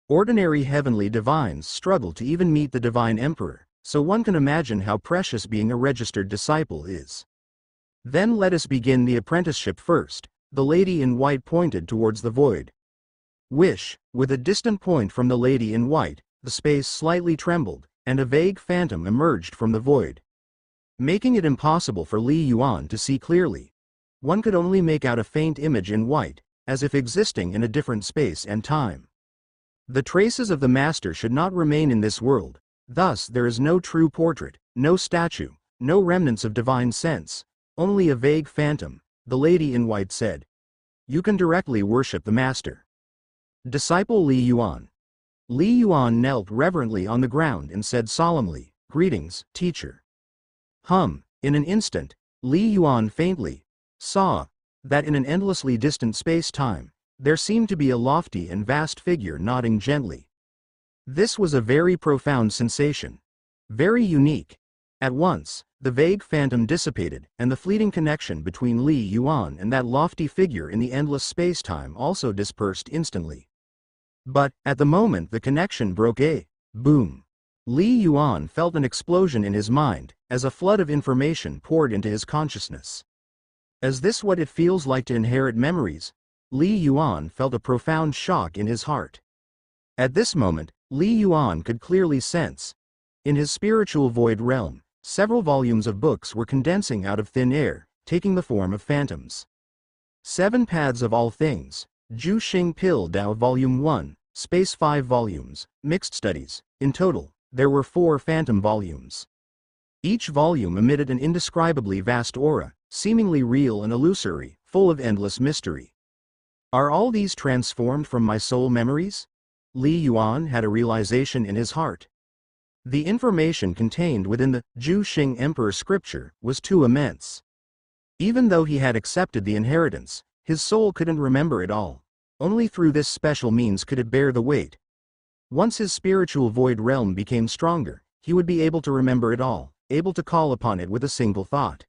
Ordinary heavenly divines struggle to even meet the Divine Emperor, so one can imagine how precious being a registered disciple is. Then let us begin the apprenticeship first, the lady in white pointed towards the void. Wish, with a distant point from the lady in white, the space slightly trembled, and a vague phantom emerged from the void. Making it impossible for Li Yuan to see clearly. One could only make out a faint image in white, as if existing in a different space and time. The traces of the Master should not remain in this world, thus there is no true portrait, no statue, no remnants of divine sense, only a vague phantom, the lady in white said. You can directly worship the Master. Disciple Li Yuan. Li Yuan knelt reverently on the ground and said solemnly, Greetings, teacher. In an instant, Li Yuan faintly saw that in an endlessly distant space-time, there seemed to be a lofty and vast figure nodding gently. This was a very profound sensation. Very unique. At once, the vague phantom dissipated, and the fleeting connection between Li Yuan and that lofty figure in the endless space-time also dispersed instantly. But, at the moment the connection broke, boom. Li Yuan felt an explosion in his mind, as a flood of information poured into his consciousness. Is this what it feels like to inherit memories? Li Yuan felt a profound shock in his heart. At this moment, Li Yuan could clearly sense, in his spiritual void realm, several volumes of books were condensing out of thin air, taking the form of phantoms. 7 Paths of All Things, Zhu Xing Pil Dao Volume 1, Space 5 volumes, Mixed Studies. In total, there were 4 phantom volumes. Each volume emitted an indescribably vast aura, seemingly real and illusory, full of endless mystery. Are all these transformed from my soul memories? Li Yuan had a realization in his heart. The information contained within the Zhu Xing Emperor scripture was too immense. Even though he had accepted the inheritance, his soul couldn't remember it all. Only through this special means could it bear the weight. Once his spiritual void realm became stronger, he would be able to remember it all, able to call upon it with a single thought.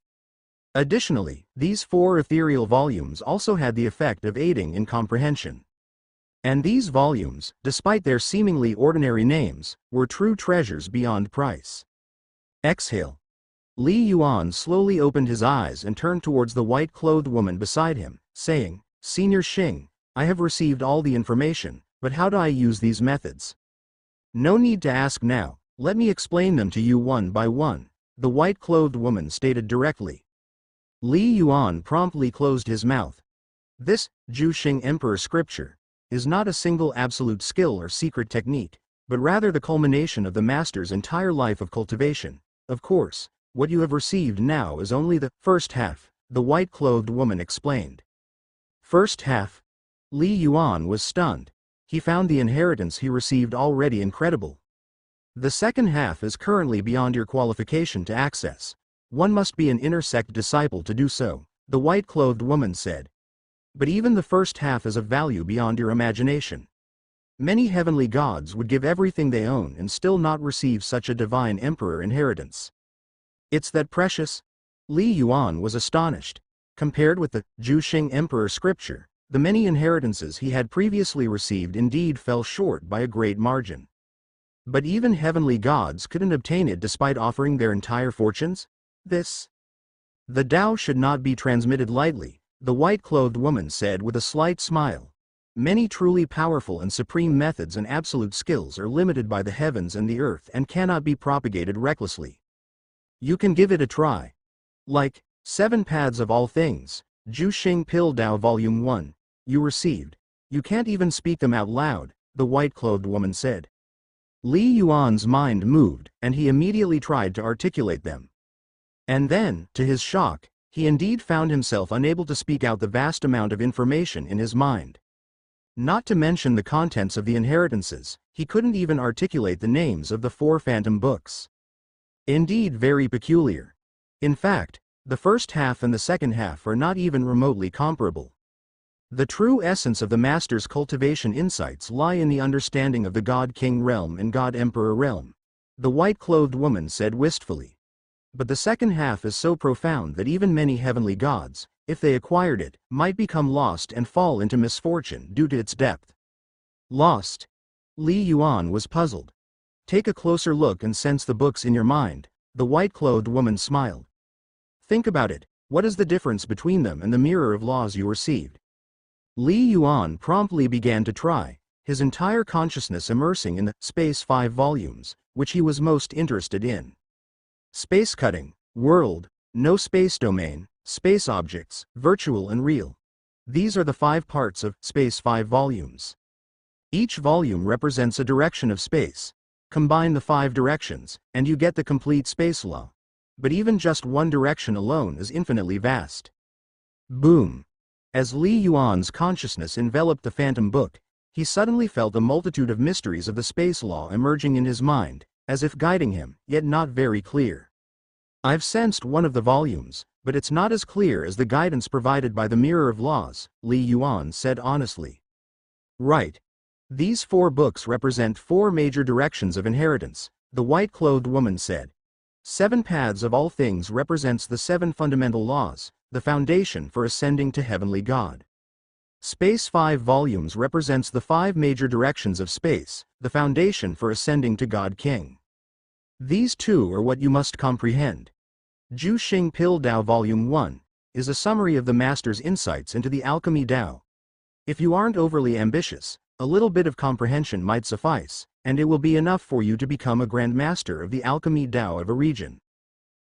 Additionally, these 4 ethereal volumes also had the effect of aiding in comprehension. And these volumes, despite their seemingly ordinary names, were true treasures beyond price. Exhale. Li Yuan slowly opened his eyes and turned towards the white-clothed woman beside him, saying, "Senior Xing, I have received all the information, but how do I use these methods?" "No need to ask now, let me explain them to you one by one," the white-clothed woman stated directly. Li Yuan promptly closed his mouth. This, Zhu Xing Emperor scripture, is not a single absolute skill or secret technique, but rather the culmination of the master's entire life of cultivation. Of course, what you have received now is only the first half, the white-clothed woman explained. First half? Li Yuan was stunned. He found the inheritance he received already incredible. The second half is currently beyond your qualification to access. One must be an inner sect disciple to do so, the white-clothed woman said. But even the first half is of value beyond your imagination. Many heavenly gods would give everything they own and still not receive such a divine emperor inheritance. It's that precious? Li Yuan was astonished. Compared with the Zhu Xing Emperor scripture, the many inheritances he had previously received indeed fell short by a great margin. But even heavenly gods couldn't obtain it despite offering their entire fortunes? The Tao should not be transmitted lightly, the white-clothed woman said with a slight smile. Many truly powerful and supreme methods and absolute skills are limited by the heavens and the earth and cannot be propagated recklessly. You can give it a try. Like 7 Paths of All Things, Zhu Xing Pil Dao Volume 1, you received. You can't even speak them out loud, the white-clothed woman said. Li Yuan's mind moved, and he immediately tried to articulate them. And then, to his shock, he indeed found himself unable to speak out the vast amount of information in his mind. Not to mention the contents of the inheritances, he couldn't even articulate the names of the 4 phantom books. Indeed very peculiar. In fact, the first half and the second half are not even remotely comparable. The true essence of the Master's cultivation insights lie in the understanding of the God-King realm and God-Emperor realm, the white-clothed woman said wistfully. But the second half is so profound that even many heavenly gods, if they acquired it, might become lost and fall into misfortune due to its depth. Lost? Li Yuan was puzzled. Take a closer look and sense the books in your mind, the white-clothed woman smiled. Think about it, what is the difference between them and the mirror of laws you received? Li Yuan promptly began to try, his entire consciousness immersing in the Space 5 volumes, which he was most interested in. Space cutting, world, no space domain, space objects, virtual and real. These are the 5 parts of Space 5 volumes. Each volume represents a direction of space. Combine the 5 directions, and you get the complete space law. But even just one direction alone is infinitely vast. Boom! As Li Yuan's consciousness enveloped the phantom book, he suddenly felt a multitude of mysteries of the space law emerging in his mind, as if guiding him, yet not very clear. I've sensed one of the volumes, but it's not as clear as the guidance provided by the Mirror of Laws, Li Yuan said honestly. Right. These 4 books represent 4 major directions of inheritance, the white-clothed woman said. 7 paths of all things represents the 7 fundamental laws, the foundation for ascending to heavenly God. Space 5 volumes represents the 5 major directions of space, the foundation for ascending to God King. These 2 are what you must comprehend. Zhu Xing Pil Dao Volume 1 is a summary of the Master's insights into the Alchemy Dao. If you aren't overly ambitious, a little bit of comprehension might suffice, and it will be enough for you to become a Grand Master of the Alchemy Dao of a region.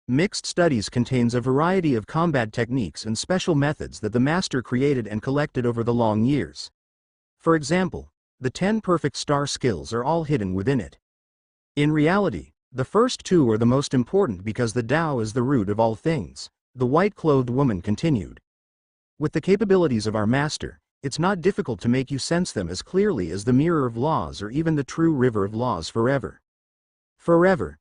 Mixed Studies contains a variety of combat techniques and special methods that the Master created and collected over the long years. For example, the 10 perfect star skills are all hidden within it. In reality, the first 2 are the most important because the Tao is the root of all things, the white-clothed woman continued. With the capabilities of our Master, it's not difficult to make you sense them as clearly as the Mirror of Laws or even the true River of Laws forever. Forever.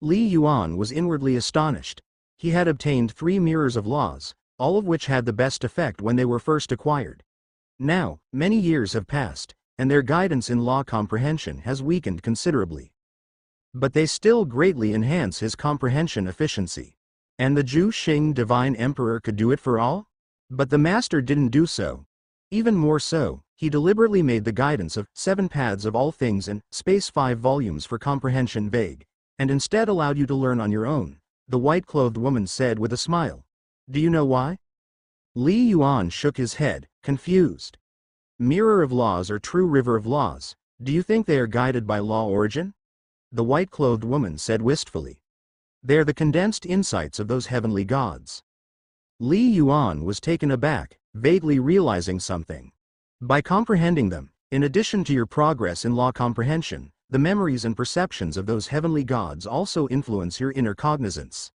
Li Yuan was inwardly astonished. He had obtained 3 Mirrors of Laws, all of which had the best effect when they were first acquired. Now, many years have passed, and their guidance in law comprehension has weakened considerably. But they still greatly enhance his comprehension efficiency. And the Zhu Xing Divine Emperor could do it for all? But the Master didn't do so. Even more so, he deliberately made the guidance of 7 paths of all things and space 5 volumes for comprehension vague, and instead allowed you to learn on your own, the white-clothed woman said with a smile. Do you know why? Li Yuan shook his head, confused. Mirror of Laws or true River of Laws, do you think they are guided by law origin? The white-clothed woman said wistfully. They're the condensed insights of those heavenly gods. Li Yuan was taken aback, vaguely realizing something. By comprehending them, in addition to your progress in law comprehension, the memories and perceptions of those heavenly gods also influence your inner cognizance.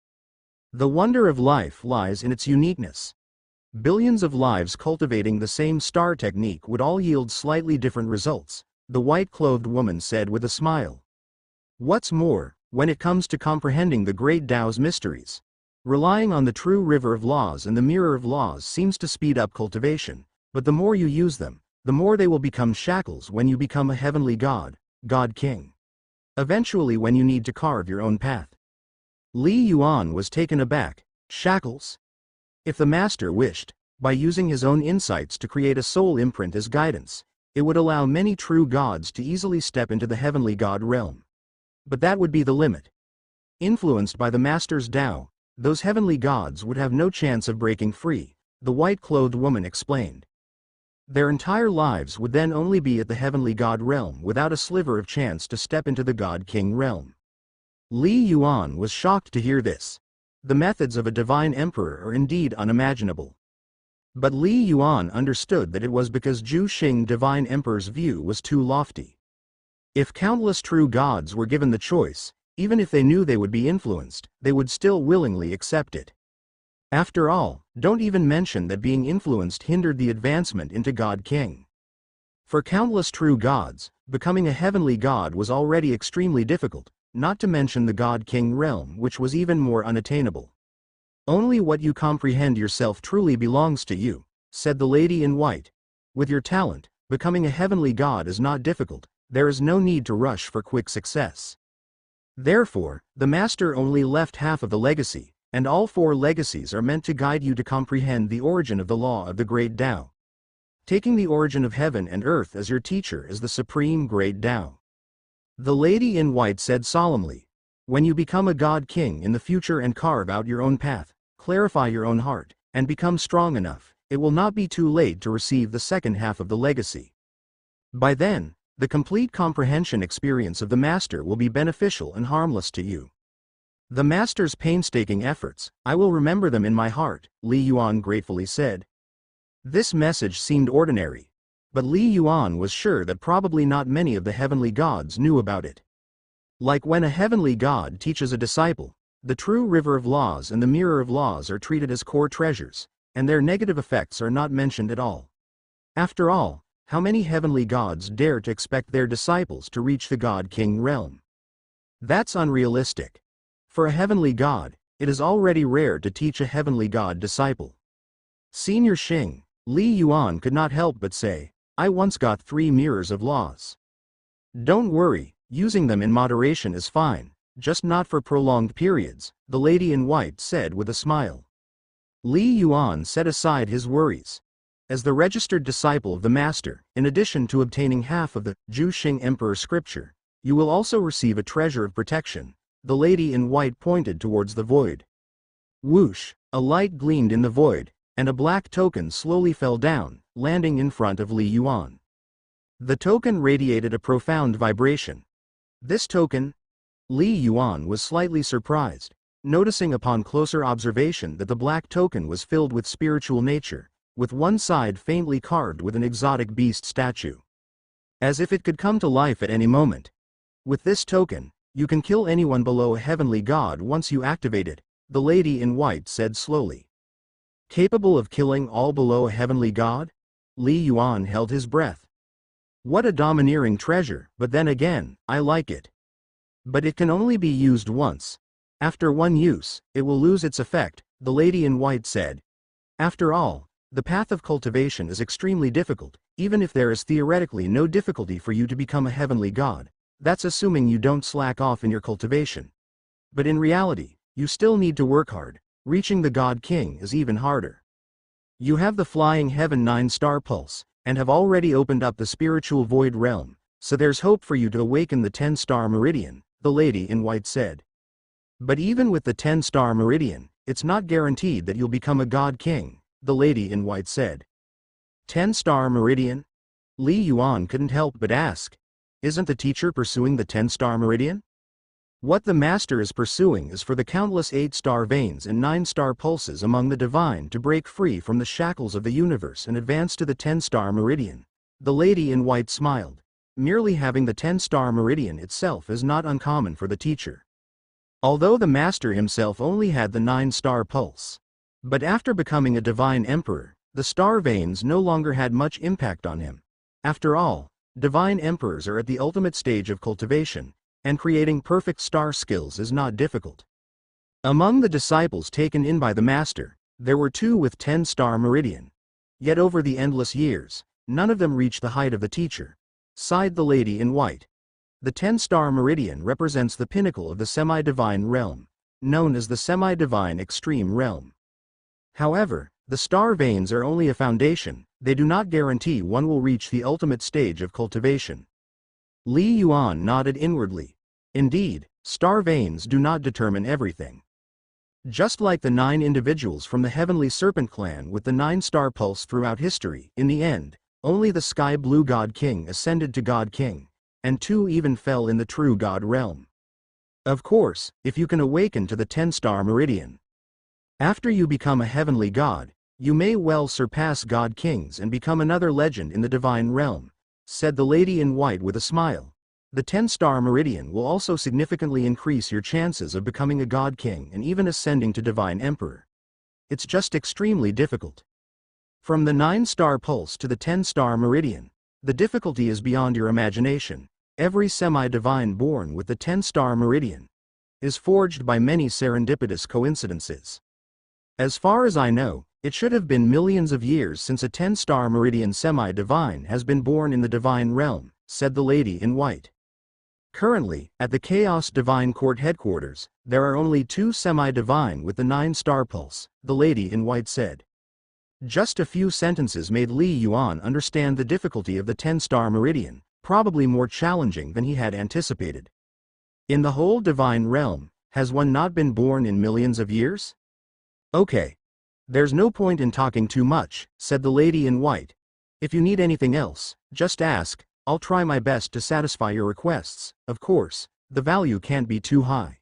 The wonder of life lies in its uniqueness. Billions of lives cultivating the same star technique would all yield slightly different results, the white-clothed woman said with a smile. What's more, when it comes to comprehending the great Tao's mysteries, relying on the true River of Laws and the Mirror of Laws seems to speed up cultivation, but the more you use them, the more they will become shackles when you become a heavenly God, God King. Eventually when you need to carve your own path. Li Yuan was taken aback. Shackles? If the Master wished, by using his own insights to create a soul imprint as guidance, it would allow many true gods to easily step into the heavenly God realm. But that would be the limit. Influenced by the Master's Tao, those heavenly gods would have no chance of breaking free, the white-clothed woman explained. Their entire lives would then only be at the heavenly God realm without a sliver of chance to step into the God King realm. Li Yuan was shocked to hear this. The methods of a divine emperor are indeed unimaginable. But Li Yuan understood that it was because Zhu Xing Divine Emperor's view was too lofty. If countless true gods were given the choice, even if they knew they would be influenced, they would still willingly accept it. After all, don't even mention that being influenced hindered the advancement into God King. For countless true gods, becoming a heavenly god was already extremely difficult, not to mention the God King realm which was even more unattainable. Only what you comprehend yourself truly belongs to you, said the lady in white. With your talent, becoming a heavenly god is not difficult. There is no need to rush for quick success. Therefore, the Master only left half of the legacy, and all 4 legacies are meant to guide you to comprehend the origin of the law of the great Tao. Taking the origin of heaven and earth as your teacher is the supreme great Tao. The lady in white said solemnly, when you become a God King in the future and carve out your own path, clarify your own heart, and become strong enough, it will not be too late to receive the second half of the legacy. By then, the complete comprehension experience of the Master will be beneficial and harmless to you. The Master's painstaking efforts, I will remember them in my heart, Li Yuan gratefully said. This message seemed ordinary, but Li Yuan was sure that probably not many of the heavenly gods knew about it. Like when a heavenly god teaches a disciple, the true River of Laws and the Mirror of Laws are treated as core treasures, and their negative effects are not mentioned at all. After all, how many heavenly gods dare to expect their disciples to reach the God King realm? That's unrealistic. For a heavenly god, It is already rare to teach a heavenly god disciple. Senior Xing, Li Yuan could not help but say, I once got 3 mirrors of laws. Don't worry, using them in moderation is fine, just not for prolonged periods, the lady in white said with a smile. Li Yuan set aside his worries. As the registered disciple of the master, in addition to obtaining half of the Zhu Xing Emperor scripture, you will also receive a treasure of protection. The lady in white pointed towards the void. Whoosh, a light gleamed in the void, and a black token slowly fell down, landing in front of Li Yuan. The token radiated a profound vibration. This token? Li Yuan was slightly surprised, noticing upon closer observation that the black token was filled with spiritual nature, with one side faintly carved with an exotic beast statue. As if it could come to life at any moment. With this token, you can kill anyone below a heavenly god once you activate it, the lady in white said slowly. Capable of killing all below a heavenly god? Li Yuan held his breath. What a domineering treasure, but then again, I like it. But it can only be used once. After one use, it will lose its effect, the lady in white said. After all, the path of cultivation is extremely difficult, even if there is theoretically no difficulty for you to become a heavenly god. That's assuming you don't slack off in your cultivation. But in reality, you still need to work hard. Reaching the God King is even harder. You have the Flying Heaven 9-star pulse, and have already opened up the spiritual void realm, so there's hope for you to awaken the 10-star meridian, the lady in white said. But even with the 10-star meridian, it's not guaranteed that you'll become a God King, the lady in white said. 10-star meridian? Li Yuan couldn't help but ask. Isn't the teacher pursuing the 10-star meridian? What the master is pursuing is for the countless 8-star veins and 9-star pulses among the divine to break free from the shackles of the universe and advance to the 10-star meridian. The lady in white smiled. Merely having the 10-star meridian itself is not uncommon for the teacher. Although the master himself only had the 9-star pulse. But after becoming a divine emperor, the star veins no longer had much impact on him. After all, divine emperors are at the ultimate stage of cultivation, and creating perfect star skills is not difficult. Among the disciples taken in by the master, there were 2 with 10-star meridian. Yet over the endless years, none of them reached the height of the teacher, sighed the lady in white. The 10-star meridian represents the pinnacle of the semi-divine realm, known as the semi-divine extreme realm. However, the star veins are only a foundation, they do not guarantee one will reach the ultimate stage of cultivation. Li Yuan nodded inwardly. Indeed, star veins do not determine everything. Just like the 9 individuals from the Heavenly Serpent clan with the 9-star pulse throughout history, in the end, only the Sky Blue God King ascended to God King, and 2 even fell in the true God realm. Of course, if you can awaken to the 10-star meridian. After you become a heavenly god, you may well surpass God Kings and become another legend in the divine realm, said the lady in white with a smile. The 10-star meridian will also significantly increase your chances of becoming a God King and even ascending to divine emperor. It's just extremely difficult. From the 9-star pulse to the 10-star meridian, the difficulty is beyond your imagination. Every semi-divine born with the 10-star meridian is forged by many serendipitous coincidences. As far as I know, it should have been millions of years since a 10-star meridian semi-divine has been born in the divine realm, said the lady in white. Currently, at the Chaos Divine Court headquarters, there are only 2 semi-divine with the 9-star pulse, the lady in white said. Just a few sentences made Li Yuan understand the difficulty of the 10-star meridian, probably more challenging than he had anticipated. In the whole divine realm, has one not been born in millions of years? Okay. There's no point in talking too much, said the lady in white. If you need anything else, just ask, I'll try my best to satisfy your requests. Of course, the value can't be too high.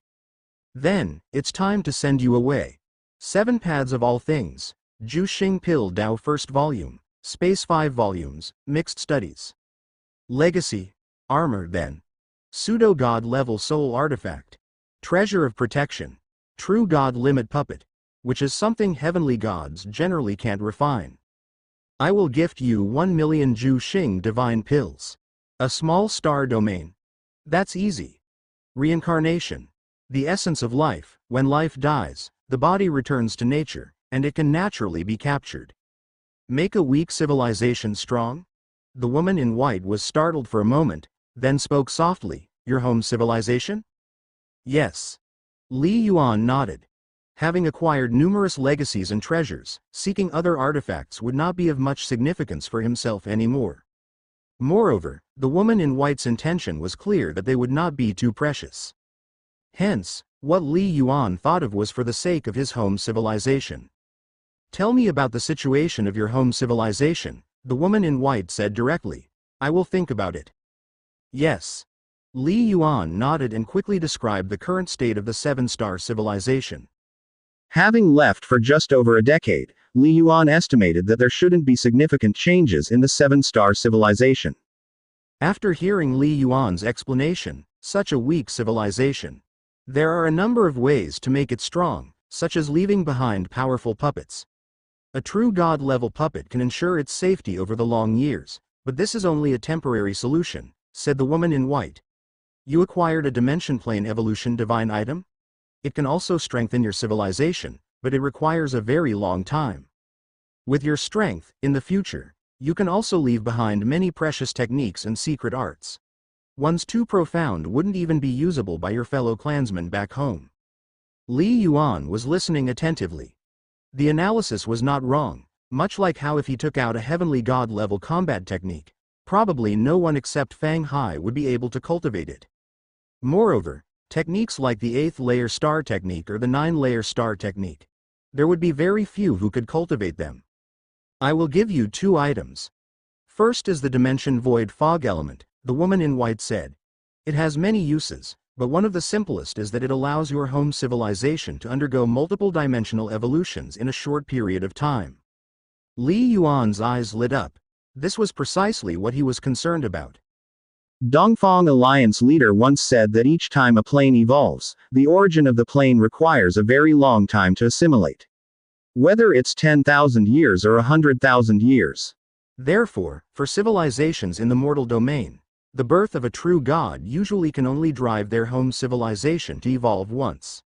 Then, it's time to send you away. 7 Paths of All Things, Zhu Xing Pill Dao First Volume, Space 5 Volumes, Mixed Studies. Legacy, Armor then. Pseudo-God Level Soul Artifact. Treasure of Protection. True God Limit Puppet. Which is something heavenly gods generally can't refine. I will gift you 1 million Zhu Xing divine pills. A small star domain. That's easy. Reincarnation. The essence of life: when life dies, the body returns to nature, and it can naturally be captured. Make a weak civilization strong? The woman in white was startled for a moment, then spoke softly. Your home civilization? Yes. Li Yuan nodded. Having acquired numerous legacies and treasures, seeking other artifacts would not be of much significance for himself anymore. Moreover, the woman in white's intention was clear that they would not be too precious. Hence, what Li Yuan thought of was for the sake of his home civilization. Tell me about the situation of your home civilization, the woman in white said directly. I will think about it. Yes. Li Yuan nodded and quickly described the current state of the seven-star civilization. Having left for just over a decade, Li Yuan estimated that there shouldn't be significant changes in the seven-star civilization. After hearing Li Yuan's explanation, such a weak civilization. There are a number of ways to make it strong, such as leaving behind powerful puppets. A true god-level puppet can ensure its safety over the long years, but this is only a temporary solution, said the woman in white. You acquired a dimension plane evolution divine item? It can also strengthen your civilization, but it requires a very long time. With your strength, in the future, you can also leave behind many precious techniques and secret arts. Ones too profound wouldn't even be usable by your fellow clansmen back home. Li Yuan was listening attentively. The analysis was not wrong, much like how if he took out a heavenly god-level combat technique, probably no one except Fang Hai would be able to cultivate it. Moreover, techniques like the 8th-layer star technique or the 9-layer star technique, there would be very few who could cultivate them. I will give you 2 items. First is the Dimension Void Fog Element, the woman in white said. It has many uses, but one of the simplest is that it allows your home civilization to undergo multiple dimensional evolutions in a short period of time. Li Yuan's eyes lit up. This was precisely what he was concerned about. Dongfang Alliance leader once said that each time a plane evolves, the origin of the plane requires a very long time to assimilate. Whether it's 10,000 years or 100,000 years. Therefore, for civilizations in the mortal domain, the birth of a true god usually can only drive their home civilization to evolve once.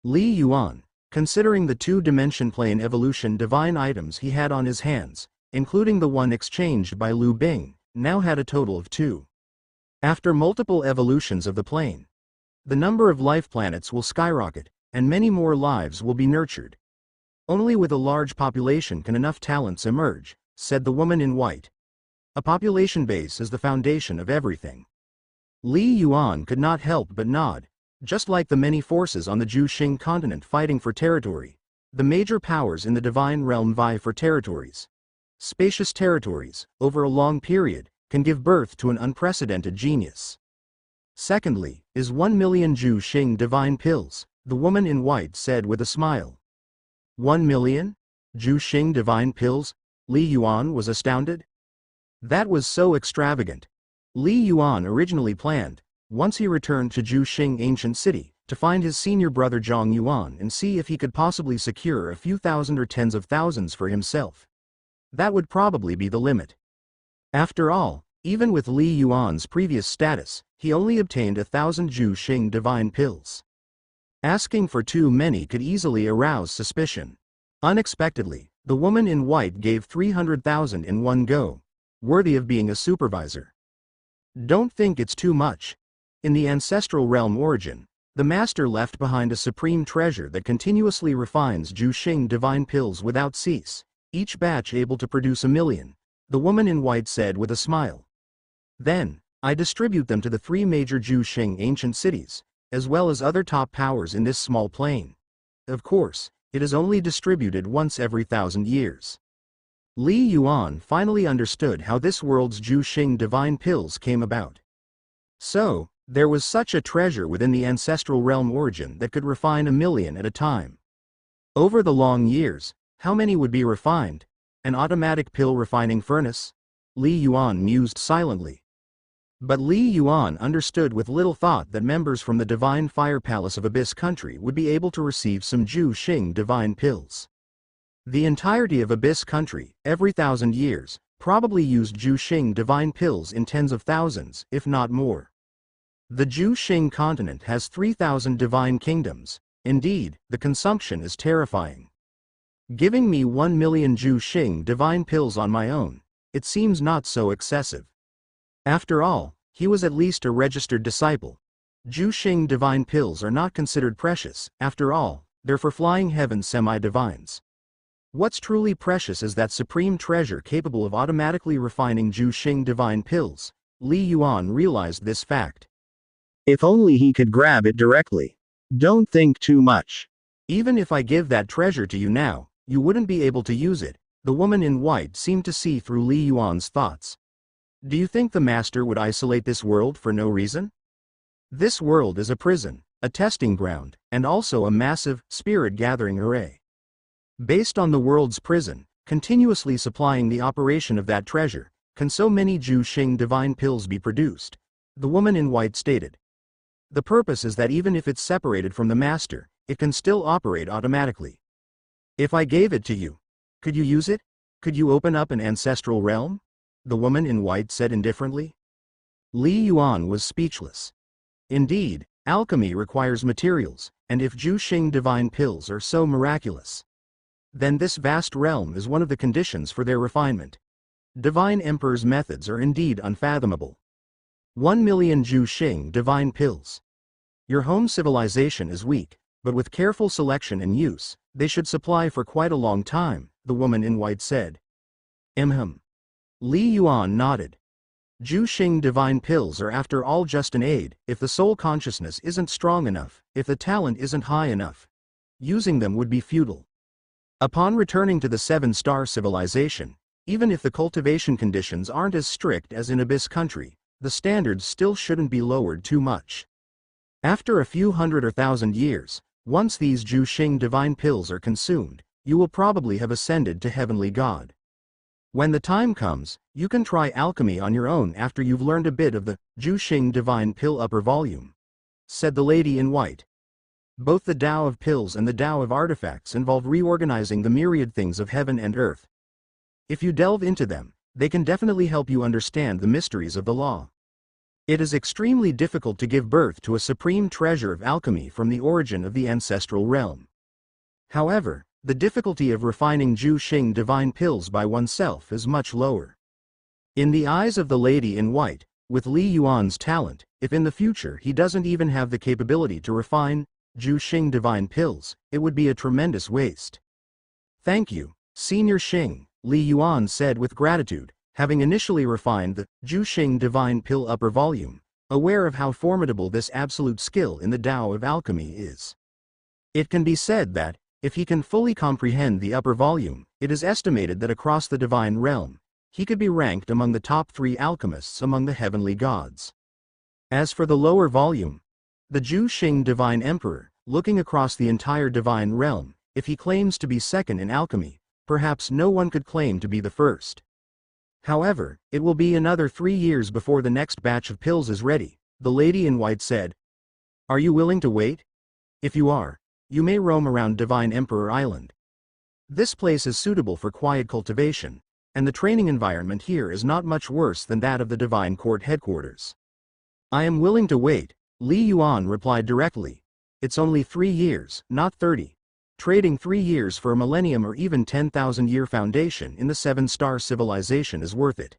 Li Yuan, considering the 2-dimension plane evolution divine items he had on his hands, including the one exchanged by Lu Bing, now had a total of 2. After multiple evolutions of the plane, the number of life planets will skyrocket, and many more lives will be nurtured. Only with a large population can enough talents emerge, said the woman in white. A population base is the foundation of everything. Li Yuan could not help but nod. Just like the many forces on the Juxing continent fighting for territory, the major powers in the divine realm vie for territories. Spacious territories, over a long period, can give birth to an unprecedented genius. Secondly, is 1 million Juxing divine pills, the woman in white said with a smile. 1 million? Juxing divine pills? Li Yuan was astounded. That was so extravagant. Li Yuan originally planned, once he returned to Juxing ancient city, to find his senior brother Zhang Yuan and see if he could possibly secure a few thousand or tens of thousands for himself. That would probably be the limit. After all, even with Li Yuan's previous status, he only obtained 1,000 Juxing divine pills. Asking for too many could easily arouse suspicion. Unexpectedly, the woman in white gave 300,000 in one go, worthy of being a supervisor. Don't think it's too much. In the ancestral realm origin, the master left behind a supreme treasure that continuously refines Juxing divine pills without cease, each batch able to produce 1 million, the woman in white said with a smile. Then, I distribute them to the 3 major Juxing ancient cities, as well as other top powers in this small plane. Of course, it is only distributed once every 1,000 years. Li Yuan finally understood how this world's Juxing divine pills came about. So, there was such a treasure within the ancestral realm origin that could refine 1 million at a time. Over the long years, how many would be refined? An automatic pill refining furnace? Li Yuan mused silently. But Li Yuan understood with little thought that members from the Divine Fire Palace of Abyss Country would be able to receive some Juxing divine pills. The entirety of Abyss Country, every 1,000 years, probably used Juxing divine pills in tens of thousands, if not more. The Zhu Xing continent has 3,000 divine kingdoms. Indeed, the consumption is terrifying. Giving me 1 million Zhu Xing divine pills on my own, it seems not so excessive. After all, he was at least a registered disciple. Zhu Xing divine pills are not considered precious, after all, they're for flying heaven semi-divines. What's truly precious is that supreme treasure capable of automatically refining Zhu Xing divine pills. Li Yuan realized this fact. If only he could grab it directly. Don't think too much. Even if I give that treasure to you now, you wouldn't be able to use it. The woman in white seemed to see through Li Yuan's thoughts. Do you think the master would isolate this world for no reason? This world is a prison, a testing ground, and also a massive, spirit-gathering array. Based on the world's prison, continuously supplying the operation of that treasure, can so many Zhu Xing divine pills be produced? The woman in white stated. The purpose is that even if it's separated from the master, it can still operate automatically. If I gave it to you, could you use it? Could you open up an ancestral realm? The woman in white said indifferently. Li Yuan was speechless. Indeed, alchemy requires materials, and if Zhu Xing divine pills are so miraculous, then this vast realm is one of the conditions for their refinement. Divine Emperor's methods are indeed unfathomable. 1 million Zhu Xing divine pills. Your home civilization is weak, but with careful selection and use, they should supply for quite a long time, the woman in white said. Li Yuan nodded. Zhu Xing divine pills are after all just an aid. If the soul consciousness isn't strong enough, if the talent isn't high enough, using them would be futile. Upon returning to the 7-star civilization, even if the cultivation conditions aren't as strict as in Abyss country, the standards still shouldn't be lowered too much. After a few hundred or thousand years, once these Zhu Xing divine pills are consumed, you will probably have ascended to heavenly God. When the time comes, you can try alchemy on your own after you've learned a bit of the Zhu Xing divine pill upper volume, said the lady in white. Both the Tao of pills and the Tao of artifacts involve reorganizing the myriad things of heaven and earth. If you delve into them, they can definitely help you understand the mysteries of the law. It is extremely difficult to give birth to a supreme treasure of alchemy from the origin of the ancestral realm. However, the difficulty of refining Zhu Xing divine pills by oneself is much lower. In the eyes of the lady in white, with Li Yuan's talent, if in the future he doesn't even have the capability to refine Zhu Xing divine pills, it would be a tremendous waste. Thank you, Senior Xing, Li Yuan said with gratitude, having initially refined the Zhu Xing divine pill upper volume, aware of how formidable this absolute skill in the Tao of alchemy is. It can be said that, if he can fully comprehend the upper volume, it is estimated that across the divine realm, he could be ranked among the top 3 alchemists among the heavenly gods. As for the lower volume, the Zhu Xing divine emperor, looking across the entire divine realm, if he claims to be second in alchemy, perhaps no one could claim to be the first. However, it will be another 3 years before the next batch of pills is ready, the lady in white said. Are you willing to wait? If you are, you may roam around Divine Emperor Island. This place is suitable for quiet cultivation, and the training environment here is not much worse than that of the Divine Court headquarters. I am willing to wait, Li Yuan replied directly. It's only 3 years, not 30. Trading 3 years for a millennium or even 10,000-year foundation in the 7-star civilization is worth it.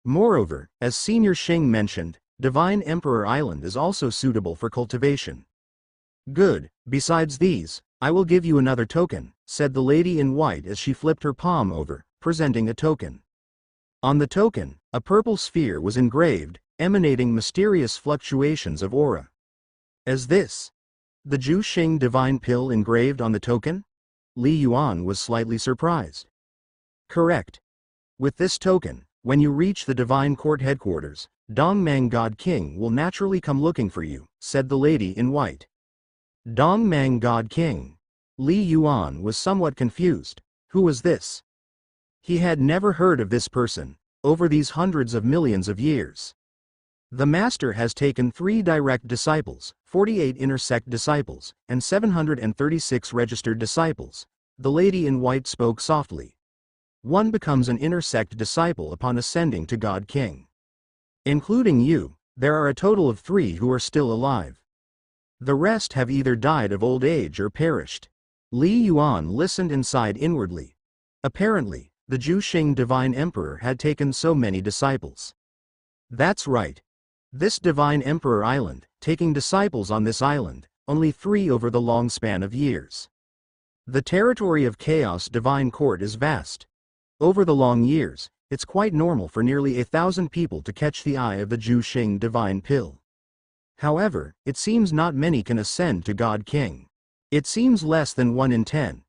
Moreover, as Senior Xing mentioned, Divine Emperor Island is also suitable for cultivation. Good, besides these, I will give you another token, said the lady in white as she flipped her palm over, presenting a token. On the token, a purple sphere was engraved, emanating mysterious fluctuations of aura. As this? The Zhu Xing divine pill engraved on the token? Li Yuan was slightly surprised. Correct. With this token, when you reach the Divine Court headquarters, Dongmang God King will naturally come looking for you, said the lady in white. Dongmang God King. Li Yuan was somewhat confused. Who was this? He had never heard of this person, over these hundreds of millions of years. The master has taken 3 direct disciples, 48 intersect disciples, and 736 registered disciples. The lady in white spoke softly. One becomes an intersect disciple upon ascending to God King. Including you, There are a total of 3 who are still alive. The rest have either died of old age or perished. Li Yuan listened and sighed inwardly. Apparently, the Zhu Xing Divine Emperor had taken so many disciples. That's right. This Divine Emperor Island, taking disciples on this island, only 3 over the long span of years. The territory of Chaos Divine Court is vast. Over the long years, it's quite normal for nearly 1,000 people to catch the eye of the Zhu Xing Divine Pill. However, it seems not many can ascend to God King. It seems less than 1 in 10.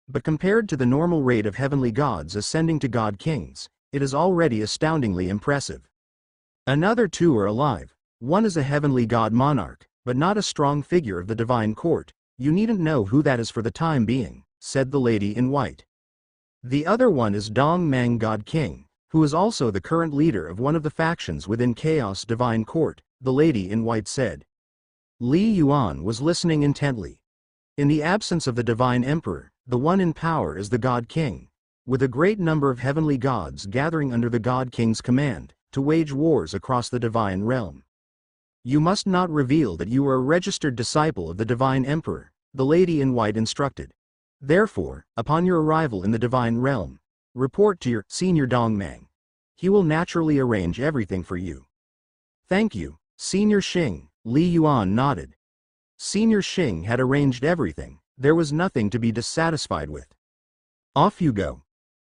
But compared to the normal rate of heavenly gods ascending to God Kings, it is already astoundingly impressive. Another 2 are alive. One is a heavenly god monarch, but not a strong figure of the divine court. You needn't know who that is for the time being, said the lady in white. The other one is Dong Mang God King, who is also the current leader of one of the factions within Chaos Divine Court, the lady in white said. Li Yuan was listening intently. In the absence of the Divine Emperor, the one in power is the God King, with a great number of heavenly gods gathering under the God King's command, to wage wars across the divine realm. You must not reveal that you are a registered disciple of the Divine Emperor, the lady in white instructed. Therefore, upon your arrival in the divine realm, report to your senior Dongmang. He will naturally arrange everything for you. Thank you, Senior Xing, Li Yuan nodded. Senior Xing had arranged everything, there was nothing to be dissatisfied with. Off you go.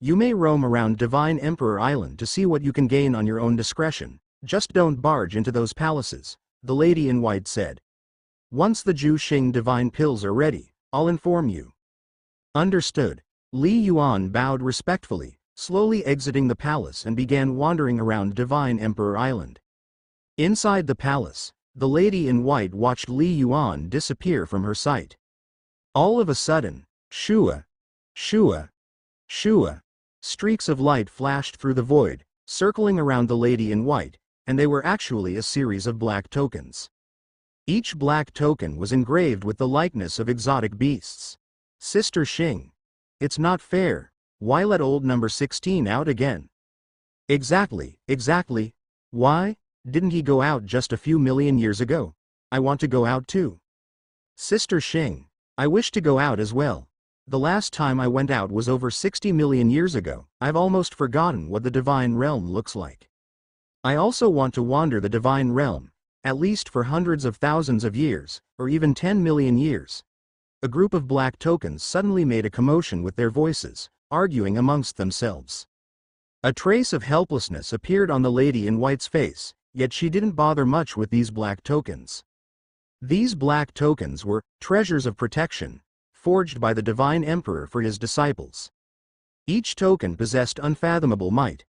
You may roam around Divine Emperor Island to see what you can gain on your own discretion, just don't barge into those palaces, the lady in white said. Once the Zhu Xing Divine Pills are ready, I'll inform you. Understood. Li Yuan bowed respectfully, slowly exiting the palace and began wandering around Divine Emperor Island. Inside the palace, the lady in white watched Li Yuan disappear from her sight. All of a sudden, shua, shua, shua, streaks of light flashed through the void, circling around the lady in white, and they were actually a series of black tokens. Each black token was engraved with the likeness of exotic beasts. Sister Xing. It's not fair. Why let old number 16 out again? Exactly. Why? Didn't he go out just a few million years ago? I want to go out too. Sister Xing. I wish to go out as well. The last time I went out was over 60 million years ago. I've almost forgotten what the divine realm looks like. I also want to wander the divine realm, at least for hundreds of thousands of years, or even 10 million years. A group of black tokens suddenly made a commotion with their voices, arguing amongst themselves. A trace of helplessness appeared on the lady in white's face, yet she didn't bother much with these black tokens. These black tokens were treasures of protection, forged by the Divine Emperor for his disciples. Each token possessed unfathomable might.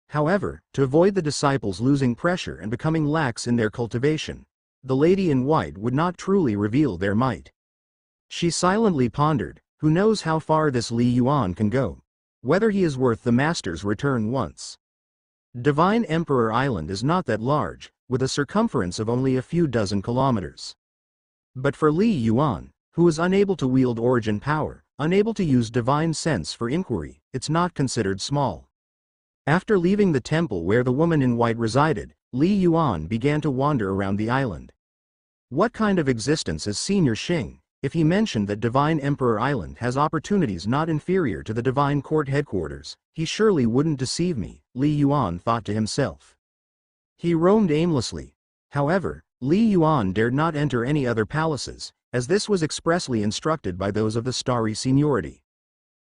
However, to avoid the disciples losing pressure and becoming lax in their cultivation, the lady in white would not truly reveal their might. She silently pondered, who knows how far this Li Yuan can go, whether he is worth the master's return once. Divine Emperor Island is not that large, with a circumference of only a few dozen kilometers. But for Li Yuan, who is unable to wield origin power, unable to use divine sense for inquiry, it's not considered small. After leaving the temple where the woman in white resided, Li Yuan began to wander around the island. What kind of existence is Senior Xing, if he mentioned that Divine Emperor Island has opportunities not inferior to the Divine Court headquarters? He surely wouldn't deceive me, Li Yuan thought to himself. He roamed aimlessly. However, Li Yuan dared not enter any other palaces, as this was expressly instructed by those of the Starry Seniority.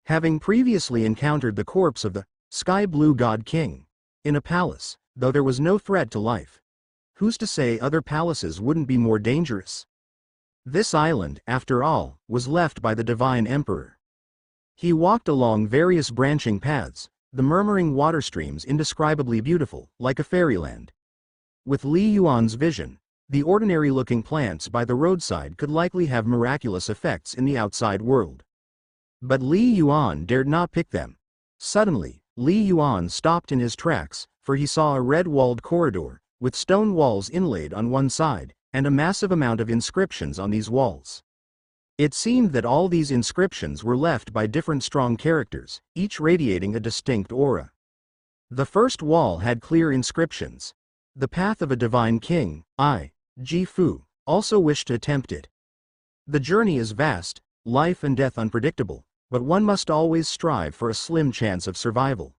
Having previously encountered the corpse of the Sky Blue God King in a palace, though there was no threat to life, who's to say other palaces wouldn't be more dangerous? This island, after all, was left by the Divine Emperor. He walked along various branching paths, the murmuring water streams indescribably beautiful, like a fairyland. With Li Yuan's vision, the ordinary-looking plants by the roadside could likely have miraculous effects in the outside world. But Li Yuan dared not pick them. Suddenly, Li Yuan stopped in his tracks, for he saw a red-walled corridor, with stone walls inlaid on one side, and a massive amount of inscriptions on these walls. It seemed that all these inscriptions were left by different strong characters, each radiating a distinct aura. The first wall had clear inscriptions. The path of a divine king, I, Ji Fu, also wish to attempt it. The journey is vast, life and death unpredictable, but one must always strive for a slim chance of survival.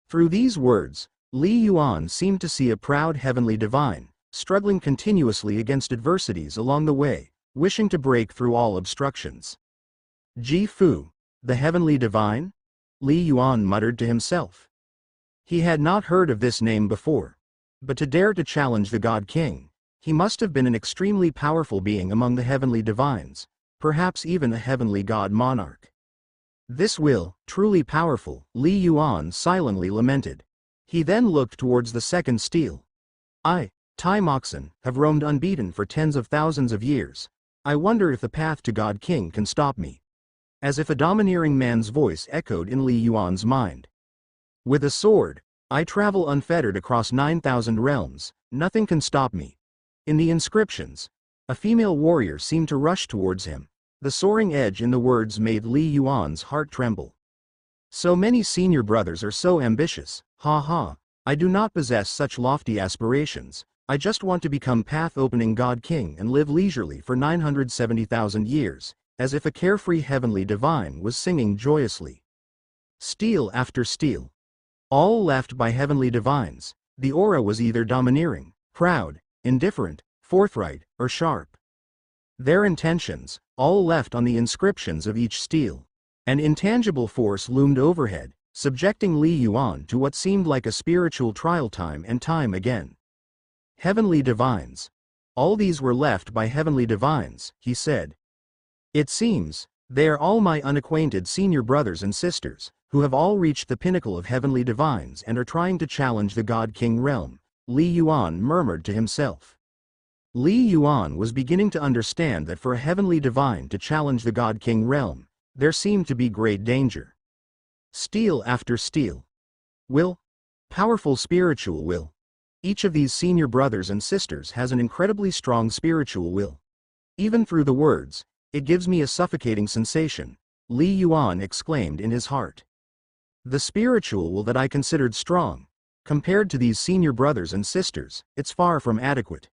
Through these words, Li Yuan seemed to see a proud heavenly divine, struggling continuously against adversities along the way, wishing to break through all obstructions. Ji Fu, the heavenly divine? Li Yuan muttered to himself. He had not heard of this name before. But to dare to challenge the God King, he must have been an extremely powerful being among the heavenly divines, perhaps even a heavenly god monarch. This will, truly powerful, Li Yuan silently lamented. He then looked towards the second stele. I, Tai Moxon, have roamed unbeaten for tens of thousands of years. I wonder if the path to God King can stop me. As if a domineering man's voice echoed in Li Yuan's mind. With a sword, I travel unfettered across 9,000 realms, nothing can stop me. In the inscriptions, a female warrior seemed to rush towards him. The soaring edge in the words made Li Yuan's heart tremble. So many senior brothers are so ambitious, ha ha, I do not possess such lofty aspirations, I just want to become path-opening God King and live leisurely for 970,000 years, as if a carefree heavenly divine was singing joyously. Stele after stele. All left by heavenly divines, the aura was either domineering, proud, indifferent, forthright, or sharp. Their intentions, all left on the inscriptions of each stele. An intangible force loomed overhead, subjecting Li Yuan to what seemed like a spiritual trial time and time again. Heavenly divines. All these were left by heavenly divines, he said. It seems, they are all my unacquainted senior brothers and sisters, who have all reached the pinnacle of heavenly divines and are trying to challenge the God King realm, Li Yuan murmured to himself. Li Yuan was beginning to understand that for a heavenly divine to challenge the God King realm, there seemed to be great danger. Stele after stele. Will. Powerful spiritual will. Each of these senior brothers and sisters has an incredibly strong spiritual will. Even through the words, it gives me a suffocating sensation, Li Yuan exclaimed in his heart. The spiritual will that I considered strong, compared to these senior brothers and sisters, it's far from adequate.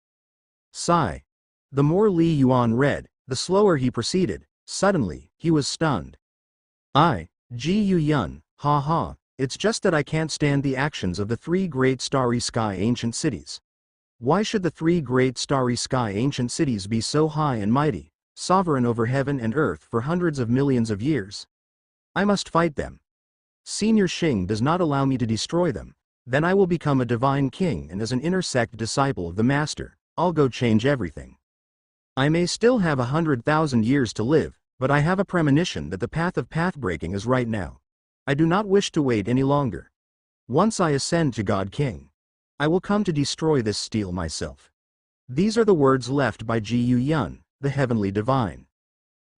Sigh. The more Li Yuan read, the slower he proceeded. Suddenly, he was stunned. Ji Yuan, ha ha, it's just that I can't stand the actions of the three great starry sky ancient cities. Why should the three great starry sky ancient cities be so high and mighty, sovereign over heaven and earth for hundreds of millions of years? I must fight them. Senior Xing does not allow me to destroy them. Then I will become a divine king, and as an inner sect disciple of the master, I'll go change everything. I may still have 100,000 years to live, but I have a premonition that the path of path-breaking is right now. I do not wish to wait any longer. Once I ascend to God King, I will come to destroy this stele myself. These are the words left by Ji Yuan, the heavenly divine.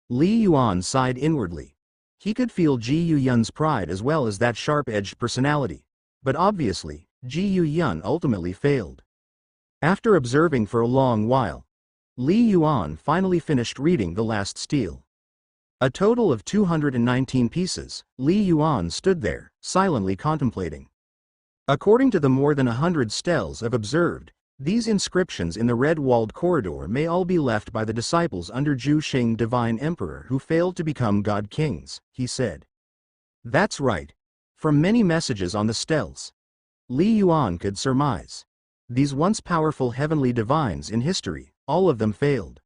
Li Yuan sighed inwardly. He could feel Ji Yuan's pride as well as that sharp-edged personality. But obviously, Ji Yuan ultimately failed. After observing for a long while, Li Yuan finally finished reading the last stele. A total of 219 pieces, Li Yuan stood there, silently contemplating. According to the more than 100 steles I've observed, these inscriptions in the red-walled corridor may all be left by the disciples under Zhu Xing Divine Emperor who failed to become God Kings, he said. That's right. From many messages on the steles, Li Yuan could surmise. These once powerful heavenly divines in history, all of them failed.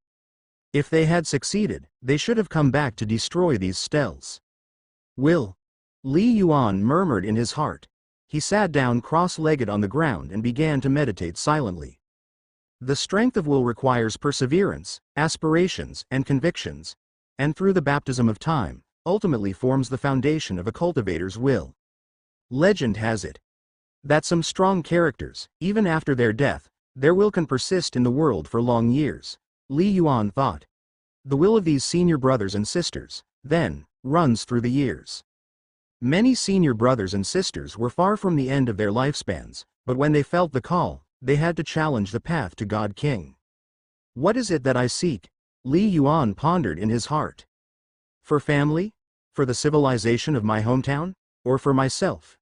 If they had succeeded, they should have come back to destroy these steles. Will. Li Yuan murmured in his heart. He sat down cross-legged on the ground and began to meditate silently. The strength of will requires perseverance, aspirations, and convictions, and through the baptism of time, ultimately forms the foundation of a cultivator's will. Legend has it that some strong characters, even after their death, their will can persist in the world for long years. Li Yuan thought. The will of these senior brothers and sisters, then, runs through the years. Many senior brothers and sisters were far from the end of their lifespans, but when they felt the call, they had to challenge the path to God King. What is it that I seek? Li Yuan pondered in his heart. For family? For the civilization of my hometown? Or for myself?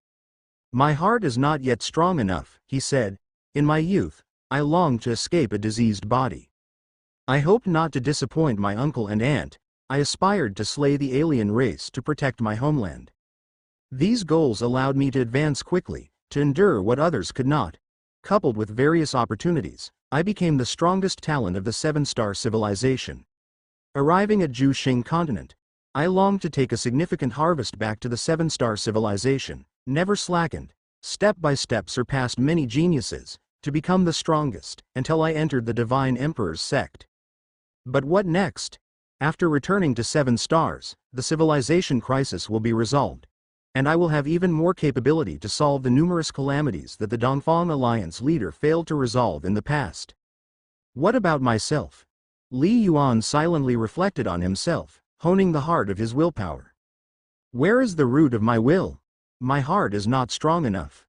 My heart is not yet strong enough, he said. In my youth, I longed to escape a diseased body. I hoped not to disappoint my uncle and aunt. I aspired to slay the alien race to protect my homeland. These goals allowed me to advance quickly, to endure what others could not. Coupled with various opportunities, I became the strongest talent of the Seven-Star Civilization. Arriving at Juxing continent, I longed to take a significant harvest back to the Seven-Star Civilization, never slackened, step by step surpassed many geniuses, to become the strongest, until I entered the Divine Emperor's sect. But what next? After returning to 7 stars, the civilization crisis will be resolved, and I will have even more capability to solve the numerous calamities that the Dongfang Alliance leader failed to resolve in the past. What about myself? Li Yuan silently reflected on himself, honing the heart of his willpower. Where is the root of my will? My heart is not strong enough.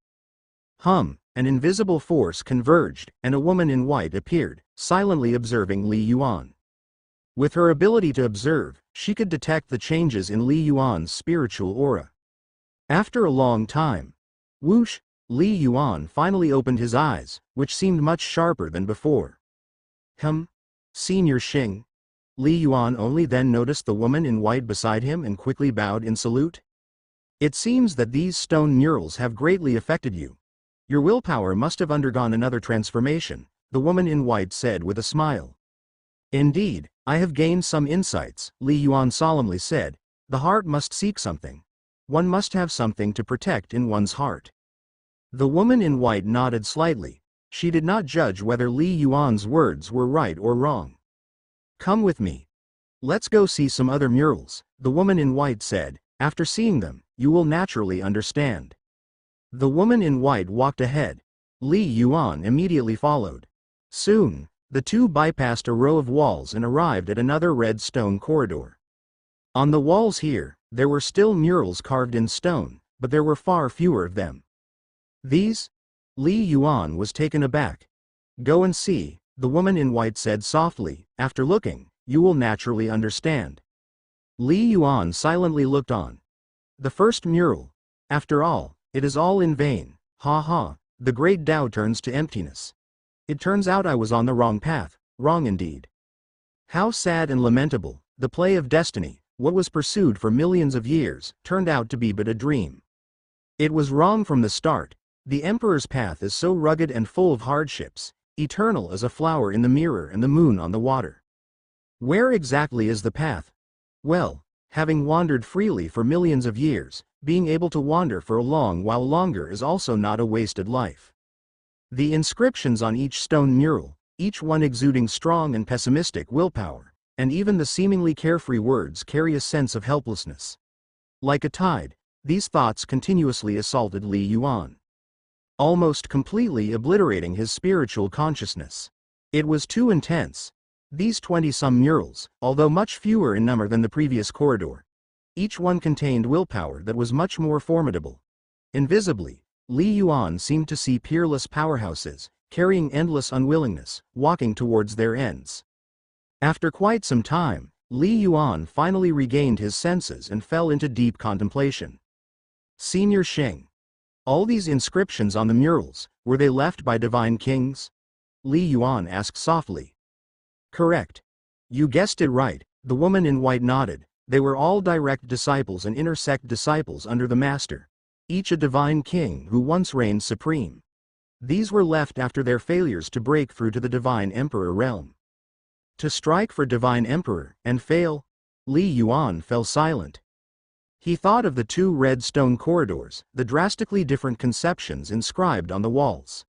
An invisible force converged, and a woman in white appeared, silently observing Li Yuan. With her ability to observe, she could detect the changes in Li Yuan's spiritual aura. After a long time, whoosh, Li Yuan finally opened his eyes, which seemed much sharper than before. Senior Xing. Li Yuan only then noticed the woman in white beside him and quickly bowed in salute. It seems that these stone murals have greatly affected you. Your willpower must have undergone another transformation, the woman in white said with a smile. Indeed, I have gained some insights, Li Yuan solemnly said. The heart must seek something. One must have something to protect in one's heart. The woman in white nodded slightly. She did not judge whether Li Yuan's words were right or wrong. Come with me. Let's go see some other murals, the woman in white said. After seeing them, you will naturally understand. The woman in white walked ahead. Li Yuan immediately followed. Soon, the two bypassed a row of walls and arrived at another red stone corridor. On the walls here, there were still murals carved in stone, but there were far fewer of them. These? Li Yuan was taken aback. Go and see, the woman in white said softly. After looking, you will naturally understand. Li Yuan silently looked on. The first mural. After all, it is all in vain. The great Tao turns to emptiness. It turns out I was on the wrong path, wrong indeed. How sad and lamentable, the play of destiny, what was pursued for millions of years, turned out to be but a dream. It was wrong from the start. The Emperor's path is so rugged and full of hardships, eternal as a flower in the mirror and the moon on the water. Where exactly is the path? Well, having wandered freely for millions of years, being able to wander for a long while longer is also not a wasted life. The inscriptions on each stone mural, each one exuding strong and pessimistic willpower, and even the seemingly carefree words carry a sense of helplessness. Like a tide, these thoughts continuously assaulted Li Yuan, almost completely obliterating his spiritual consciousness. It was too intense. These 20-some murals, although much fewer in number than the previous corridor, each one contained willpower that was much more formidable. Invisibly, Li Yuan seemed to see peerless powerhouses, carrying endless unwillingness, walking towards their ends. After quite some time, Li Yuan finally regained his senses and fell into deep contemplation. Senior Xing. All these inscriptions on the murals, were they left by divine kings? Li Yuan asked softly. Correct. You guessed it right, the woman in white nodded. They were all direct disciples and intersect disciples under the Master, each a divine king who once reigned supreme. These were left after their failures to break through to the Divine Emperor realm. To strike for Divine Emperor, and fail? Li Yuan fell silent. He thought of the two red stone corridors, the drastically different conceptions inscribed on the walls.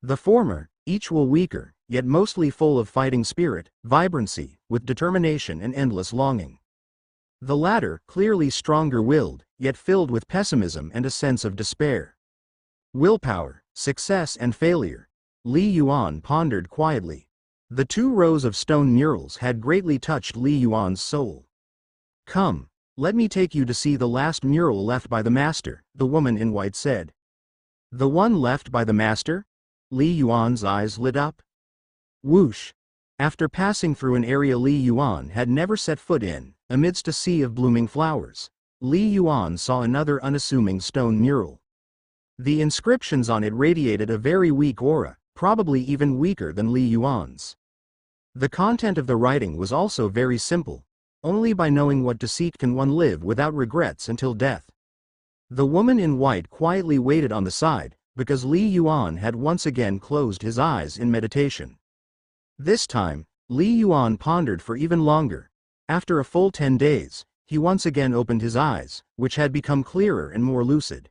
The former, each will weaker, yet mostly full of fighting spirit, vibrancy, with determination and endless longing. The latter, clearly stronger-willed, yet filled with pessimism and a sense of despair. Willpower, success and failure. Li Yuan pondered quietly. The two rows of stone murals had greatly touched Li Yuan's soul. Come, let me take you to see the last mural left by the Master, the woman in white said. The one left by the Master? Li Yuan's eyes lit up. Whoosh! After passing through an area Li Yuan had never set foot in, amidst a sea of blooming flowers, Li Yuan saw another unassuming stone mural. The inscriptions on it radiated a very weak aura, probably even weaker than Li Yuan's. The content of the writing was also very simple. Only by knowing what to seek can one live without regrets until death. The woman in white quietly waited on the side, because Li Yuan had once again closed his eyes in meditation. This time, Li Yuan pondered for even longer. After a full 10 days, he once again opened his eyes, which had become clearer and more lucid.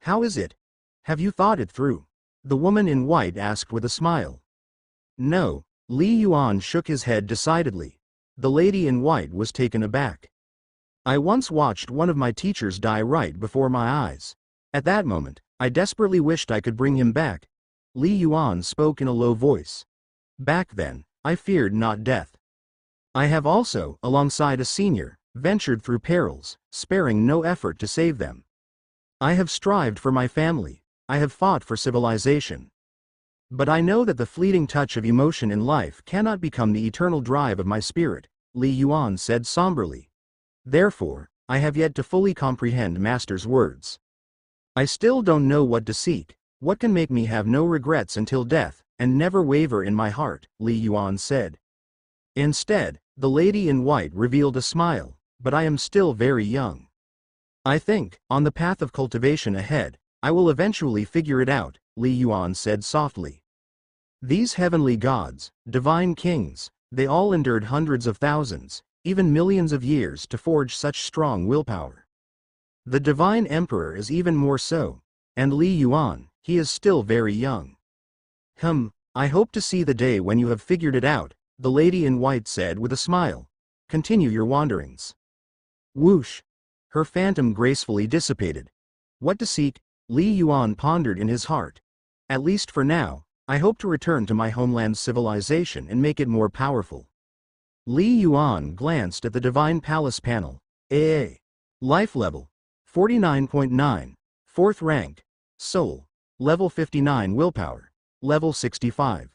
"How is it? Have you thought it through?" the woman in white asked with a smile. "No," Li Yuan shook his head decidedly. The lady in white was taken aback. "I once watched one of my teachers die right before my eyes. At that moment, I desperately wished I could bring him back." Li Yuan spoke in a low voice. "Back then, I feared not death. I have also, alongside a senior, ventured through perils, sparing no effort to save them. I have strived for my family, I have fought for civilization. But I know that the fleeting touch of emotion in life cannot become the eternal drive of my spirit," Li Yuan said somberly. "Therefore, I have yet to fully comprehend Master's words. I still don't know what to seek, what can make me have no regrets until death, and never waver in my heart," Li Yuan said. Instead, the lady in white revealed a smile. "But I am still very young. I think, on the path of cultivation ahead, I will eventually figure it out," Li Yuan said softly. "These heavenly gods, divine kings, they all endured hundreds of thousands, even millions of years to forge such strong willpower. The divine emperor is even more so, and Li Yuan, he is still very young." I hope to see the day when you have figured it out," the lady in white said with a smile. "Continue your wanderings." Whoosh! Her phantom gracefully dissipated. What to seek? Li Yuan pondered in his heart. "At least for now, I hope to return to my homeland's civilization and make it more powerful." Li Yuan glanced at the Divine Palace panel. AA. Life level. 49.9. 4th rank. Soul. Level 59 willpower. Level 65.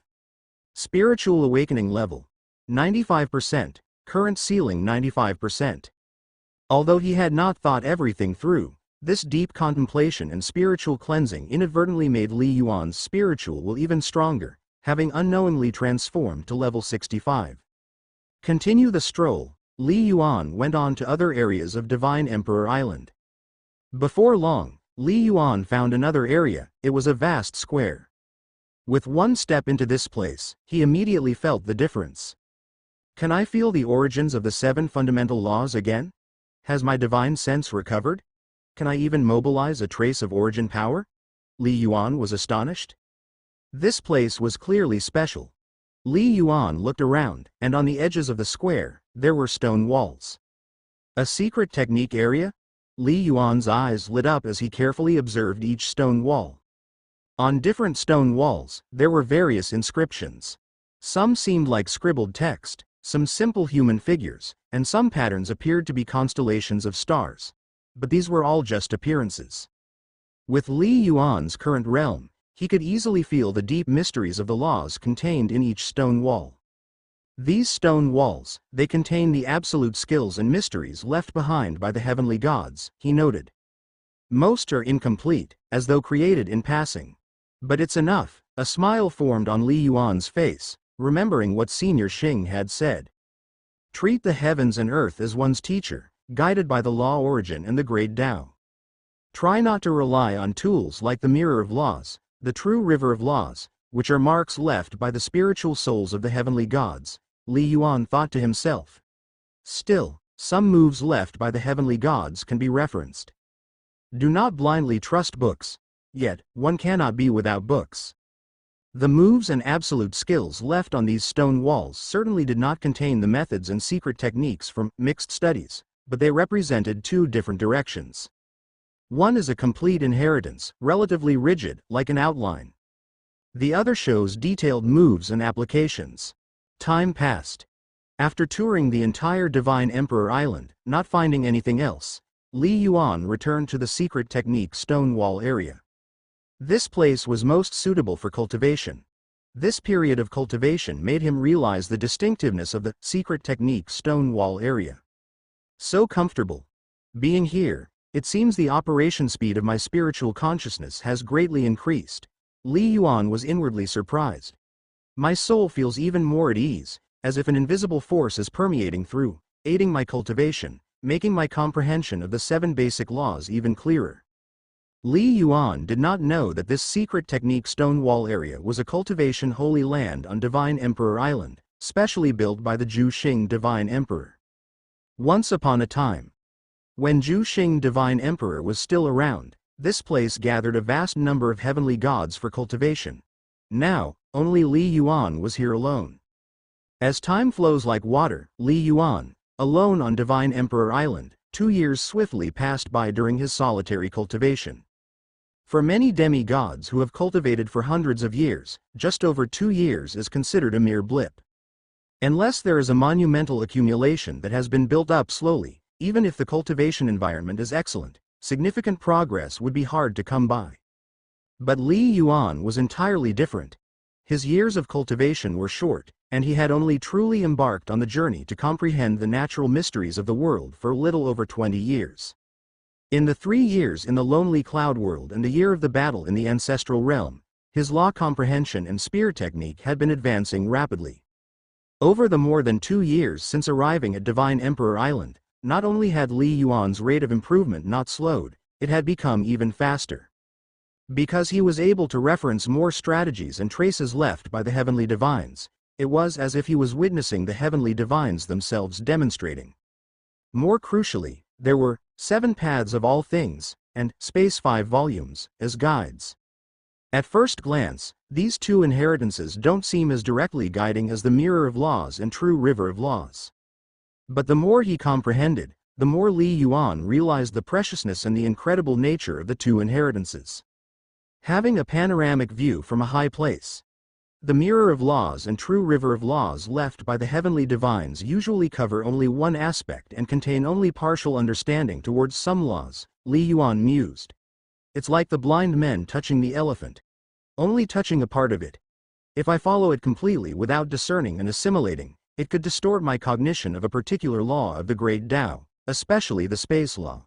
Spiritual awakening level. 95%. Current ceiling 95%. Although he had not thought everything through, this deep contemplation and spiritual cleansing inadvertently made Li Yuan's spiritual will even stronger, having unknowingly transformed to level 65. Continue the stroll, Li Yuan went on to other areas of Divine Emperor Island. Before long, Li Yuan found another area. It was a vast square. With one step into this place, he immediately felt the difference. "Can I feel the origins of the 7 fundamental laws again? Has my divine sense recovered? Can I even mobilize a trace of origin power?" Li Yuan was astonished. This place was clearly special. Li Yuan looked around, and on the edges of the square, there were stone walls. A secret technique area? Li Yuan's eyes lit up as he carefully observed each stone wall. On different stone walls, there were various inscriptions. Some seemed like scribbled text, some simple human figures, and some patterns appeared to be constellations of stars. But these were all just appearances. With Li Yuan's current realm, he could easily feel the deep mysteries of the laws contained in each stone wall. These stone walls, they contain the absolute skills and mysteries left behind by the heavenly gods, he noted. Most are incomplete, as though created in passing. But it's enough. A smile formed on Li Yuan's face, remembering what Senior Xing had said. Treat the heavens and earth as one's teacher, guided by the law origin and the great Tao. Try not to rely on tools like the mirror of laws, the true river of laws, which are marks left by the spiritual souls of the heavenly gods, Li Yuan thought to himself. Still, some moves left by the heavenly gods can be referenced. Do not blindly trust books. Yet, one cannot be without books. The moves and absolute skills left on these stone walls certainly did not contain the methods and secret techniques from mixed studies, but they represented 2 different directions. One is a complete inheritance, relatively rigid, like an outline. The other shows detailed moves and applications. Time passed. After touring the entire Divine Emperor Island, not finding anything else, Li Yuan returned to the secret technique stone wall area. This place was most suitable for cultivation. This period of cultivation made him realize the distinctiveness of the secret technique stone wall area. So comfortable. Being here, It seems the operation speed of my spiritual consciousness has greatly increased. Li Yuan was inwardly surprised. My soul feels even more at ease, as if an invisible force is permeating through, aiding my cultivation, making my comprehension of the 7 basic laws even clearer. Li Yuan did not know that this secret technique Stonewall area was a cultivation holy land on Divine Emperor Island, specially built by the Zhu Xing Divine Emperor. Once upon a time, when Zhu Xing Divine Emperor was still around, this place gathered a vast number of heavenly gods for cultivation. Now, only Li Yuan was here alone. As time flows like water, Li Yuan, alone on Divine Emperor Island, 2 years swiftly passed by during his solitary cultivation. For many demigods who have cultivated for hundreds of years, just over 2 years is considered a mere blip. Unless there is a monumental accumulation that has been built up slowly, even if the cultivation environment is excellent, significant progress would be hard to come by. But Li Yuan was entirely different. His years of cultivation were short, and he had only truly embarked on the journey to comprehend the natural mysteries of the world for little over 20 years. In the 3 years in the lonely cloud world and the year of the battle in the ancestral realm, his law comprehension and spear technique had been advancing rapidly. Over the more than 2 years since arriving at Divine Emperor Island, not only had Li Yuan's rate of improvement not slowed, it had become even faster. Because he was able to reference more strategies and traces left by the heavenly divines, it was as if he was witnessing the heavenly divines themselves demonstrating. More crucially, there were 7 paths of all things, and space 5 volumes, as guides. At first glance, these 2 inheritances don't seem as directly guiding as the Mirror of Laws and True River of Laws. But the more he comprehended, the more Li Yuan realized the preciousness and the incredible nature of the 2 inheritances. Having a panoramic view from a high place, the Mirror of Laws and True River of Laws left by the heavenly divines usually cover only one aspect and contain only partial understanding towards some laws, Li Yuan mused. It's like the blind men touching the elephant. Only touching a part of it. If I follow it completely without discerning and assimilating, it could distort my cognition of a particular law of the great Tao, especially the space law.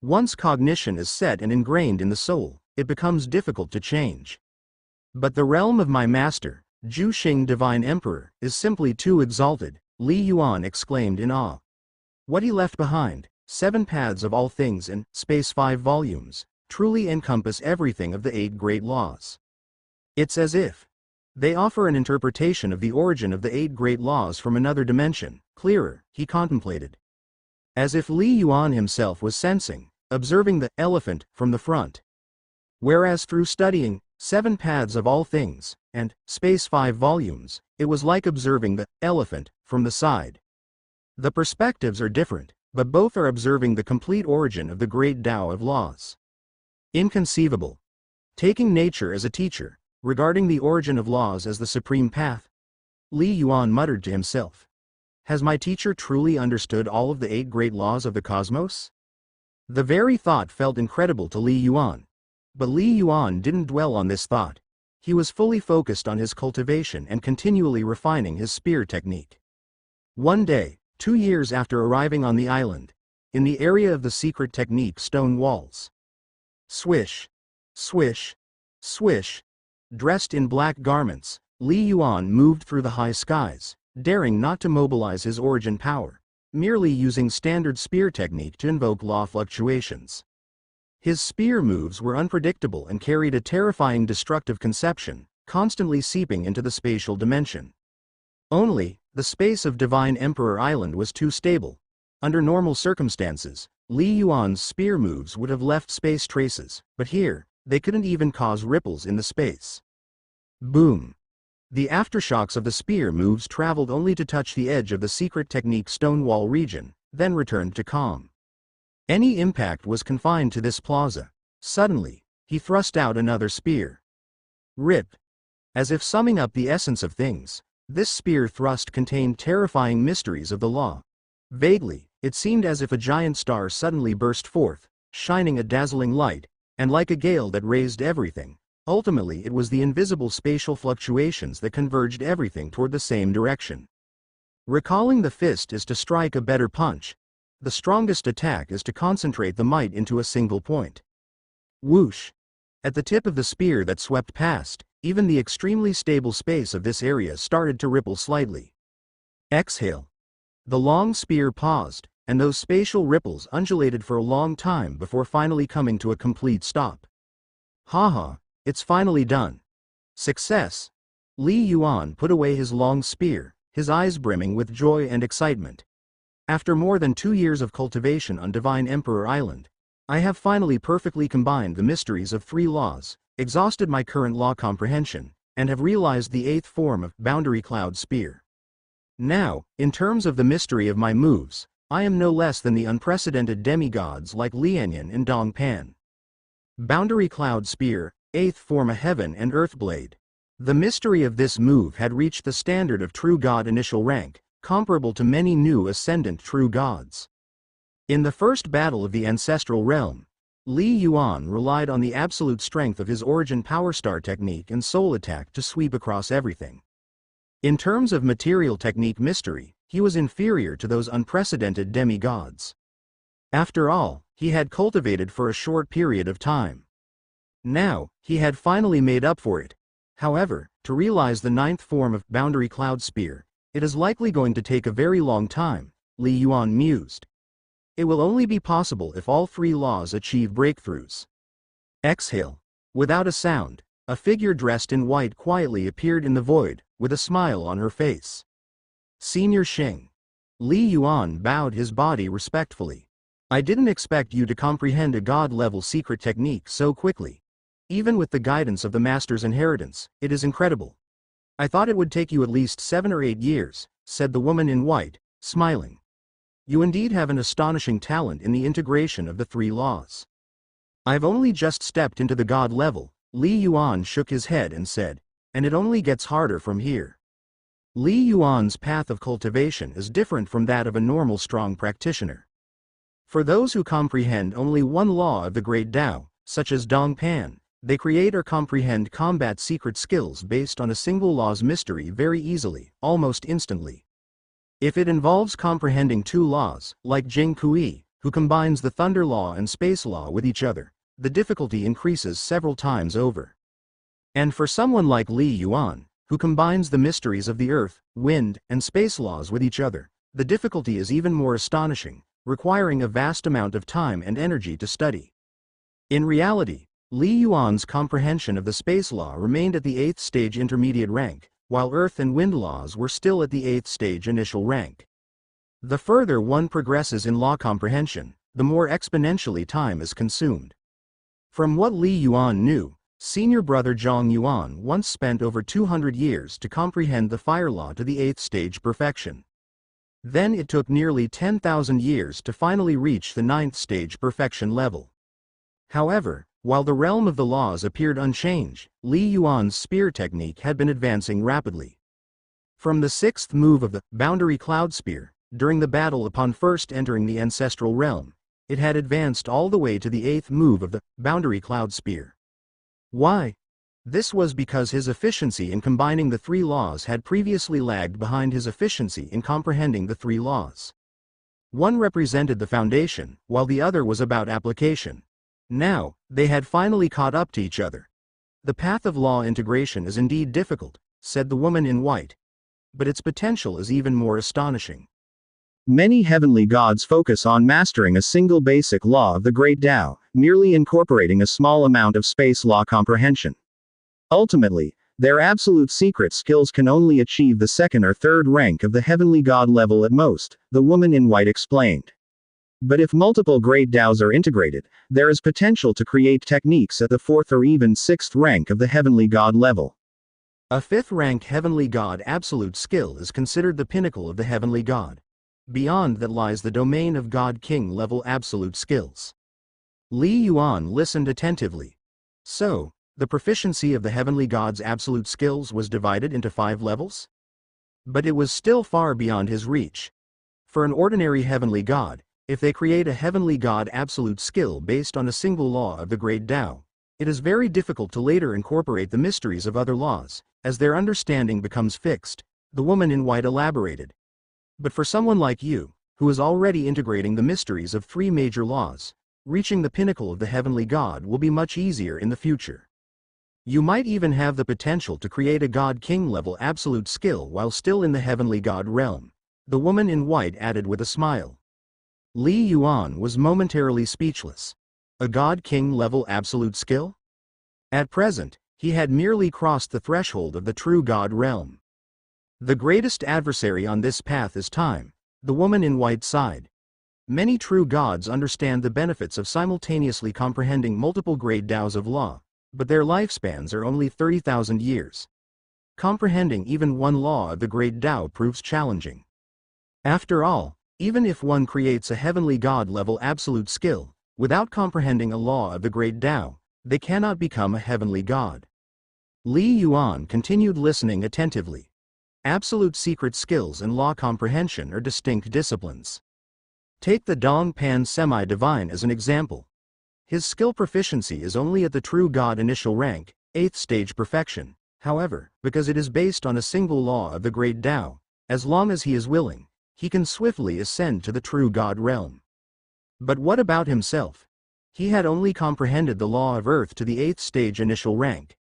Once cognition is set and ingrained in the soul, it becomes difficult to change. But the realm of my master, Zhu Xing Divine Emperor, is simply too exalted, Li Yuan exclaimed in awe. What he left behind, 7 paths of all things and space 5 volumes, truly encompass everything of the 8 great laws. It's as if they offer an interpretation of the origin of the 8 great laws from another dimension, clearer, he contemplated. As if Li Yuan himself was sensing, observing the elephant from the front. Whereas through studying 7 paths of all things, and space 5 volumes, it was like observing the elephant from the side. The perspectives are different, but both are observing the complete origin of the great Tao of laws. Inconceivable. Taking nature as a teacher, regarding the origin of laws as the supreme path, Li Yuan muttered to himself. Has my teacher truly understood all of the 8 great laws of the cosmos? The very thought felt incredible to Li Yuan. But Li Yuan didn't dwell on this thought. He was fully focused on his cultivation and continually refining his spear technique. One day, 2 years after arriving on the island, in the area of the secret technique stone walls. Swish, swish, swish. Dressed in black garments, Li Yuan moved through the high skies, daring not to mobilize his origin power, merely using standard spear technique to invoke law fluctuations. His spear moves were unpredictable and carried a terrifying destructive conception, constantly seeping into the spatial dimension. Only, the space of Divine Emperor Island was too stable. Under normal circumstances, Li Yuan's spear moves would have left space traces, but here, they couldn't even cause ripples in the space. Boom! The aftershocks of the spear moves traveled only to touch the edge of the secret technique Stonewall region, then returned to calm. Any impact was confined to this plaza. Suddenly, he thrust out another spear. Rip! As if summing up the essence of things, this spear thrust contained terrifying mysteries of the law. Vaguely, it seemed as if a giant star suddenly burst forth, shining a dazzling light, and like a gale that raised everything. Ultimately, it was the invisible spatial fluctuations that converged everything toward the same direction. Recalling the fist is to strike a better punch. The strongest attack is to concentrate the might into a single point. Whoosh! At the tip of the spear that swept past, even the extremely stable space of this area started to ripple slightly. Exhale. The long spear paused, and those spatial ripples undulated for a long time before finally coming to a complete stop. Haha, it's finally done. Success! Li Yuan put away his long spear, his eyes brimming with joy and excitement. After more than 2 years of cultivation on Divine Emperor Island, I have finally perfectly combined the mysteries of 3 laws, exhausted my current law comprehension, and have realized the 8th form of Boundary Cloud Spear. Now, in terms of the mystery of my moves, I am no less than the unprecedented demigods like Lianyan and Dong Pan. Boundary Cloud Spear, 8th form, a heaven and earth blade. The mystery of this move had reached the standard of true god initial rank, comparable to many new ascendant true gods. In the first battle of the ancestral realm, Li Yuan relied on the absolute strength of his origin power star technique and soul attack to sweep across everything. In terms of material technique mystery, he was inferior to those unprecedented demigods. After all, he had cultivated for a short period of time. Now, he had finally made up for it. However, to realize the 9th form of Boundary Cloud Spear, it is likely going to take a very long time, Li Yuan mused. It will only be possible if all 3 laws achieve breakthroughs. Exhale. Without a sound, a figure dressed in white quietly appeared in the void, with a smile on her face. Senior Xing. Li Yuan bowed his body respectfully. I didn't expect you to comprehend a god-level secret technique so quickly. Even with the guidance of the Master's inheritance, it is incredible. I thought it would take you at least 7 or 8 years, said the woman in white, smiling. You indeed have an astonishing talent in the integration of the 3 laws. I've only just stepped into the god level, Li Yuan shook his head and said, and it only gets harder from here. Li Yuan's path of cultivation is different from that of a normal strong practitioner. For those who comprehend only one law of the great Tao, such as Dong Pan, they create or comprehend combat secret skills based on a single law's mystery very easily, almost instantly. If it involves comprehending 2 laws, like Jing Kui, who combines the Thunder Law and Space Law with each other, the difficulty increases several times over. And for someone like Li Yuan, who combines the mysteries of the Earth, Wind, and Space Laws with each other, the difficulty is even more astonishing, requiring a vast amount of time and energy to study. In reality, Li Yuan's comprehension of the Space Law remained at the 8th stage intermediate rank, while Earth and Wind laws were still at the 8th stage initial rank. The further one progresses in law comprehension, the more exponentially time is consumed. From what Li Yuan knew, senior brother Zhang Yuan once spent over 200 years to comprehend the fire law to the 8th stage perfection. Then it took nearly 10,000 years to finally reach the 9th stage perfection level. However, while the realm of the laws appeared unchanged, Li Yuan's spear technique had been advancing rapidly. From the 6th move of the Boundary Cloud Spear, during the battle upon first entering the ancestral realm, it had advanced all the way to the 8th move of the Boundary Cloud Spear. Why? This was because his efficiency in combining the 3 laws had previously lagged behind his efficiency in comprehending the 3 laws. One represented the foundation, while the other was about application. Now, they had finally caught up to each other. The path of law integration is indeed difficult, said the woman in white. But its potential is even more astonishing. Many heavenly gods focus on mastering a single basic law of the great Tao, merely incorporating a small amount of space law comprehension. Ultimately, their absolute secret skills can only achieve the 2nd or 3rd rank of the heavenly god level at most, the woman in white explained. But if multiple great Taos are integrated, there is potential to create techniques at the 4th or even 6th rank of the heavenly god level. A 5th rank heavenly god absolute skill is considered the pinnacle of the heavenly god. Beyond that lies the domain of God King level absolute skills. Li Yuan listened attentively. So, the proficiency of the heavenly god's absolute skills was divided into 5 levels? But it was still far beyond his reach. For an ordinary heavenly god, if they create a heavenly god absolute skill based on a single law of the great Tao, it is very difficult to later incorporate the mysteries of other laws, as their understanding becomes fixed, the woman in white elaborated. But for someone like you, who is already integrating the mysteries of 3 major laws. Reaching the pinnacle of the heavenly God will be much easier in the future. You might even have the potential to create a God-King level absolute skill while still in the heavenly God realm. The woman in white added with a smile. Li Yuan was momentarily speechless. A God-King level absolute skill? At present, he had merely crossed the threshold of the true God realm. The greatest adversary on this path is time, the woman in white sighed. Many true gods understand the benefits of simultaneously comprehending multiple great Tao's of law, but their lifespans are only 30,000 years. Comprehending even one law of the great Tao proves challenging. After all, even if one creates a heavenly God level absolute skill, without comprehending a law of the great Tao, they cannot become a heavenly God. Li Yuan continued listening attentively. Absolute secret skills and law comprehension are distinct disciplines. Take the Dong Pan semi-divine as an example. His skill proficiency is only at the true God initial rank, 8th stage perfection. However, because it is based on a single law of the great Tao, as long as he is willing, he can swiftly ascend to the true God realm. But what about himself? He had only comprehended the law of earth to the 8th stage initial rank.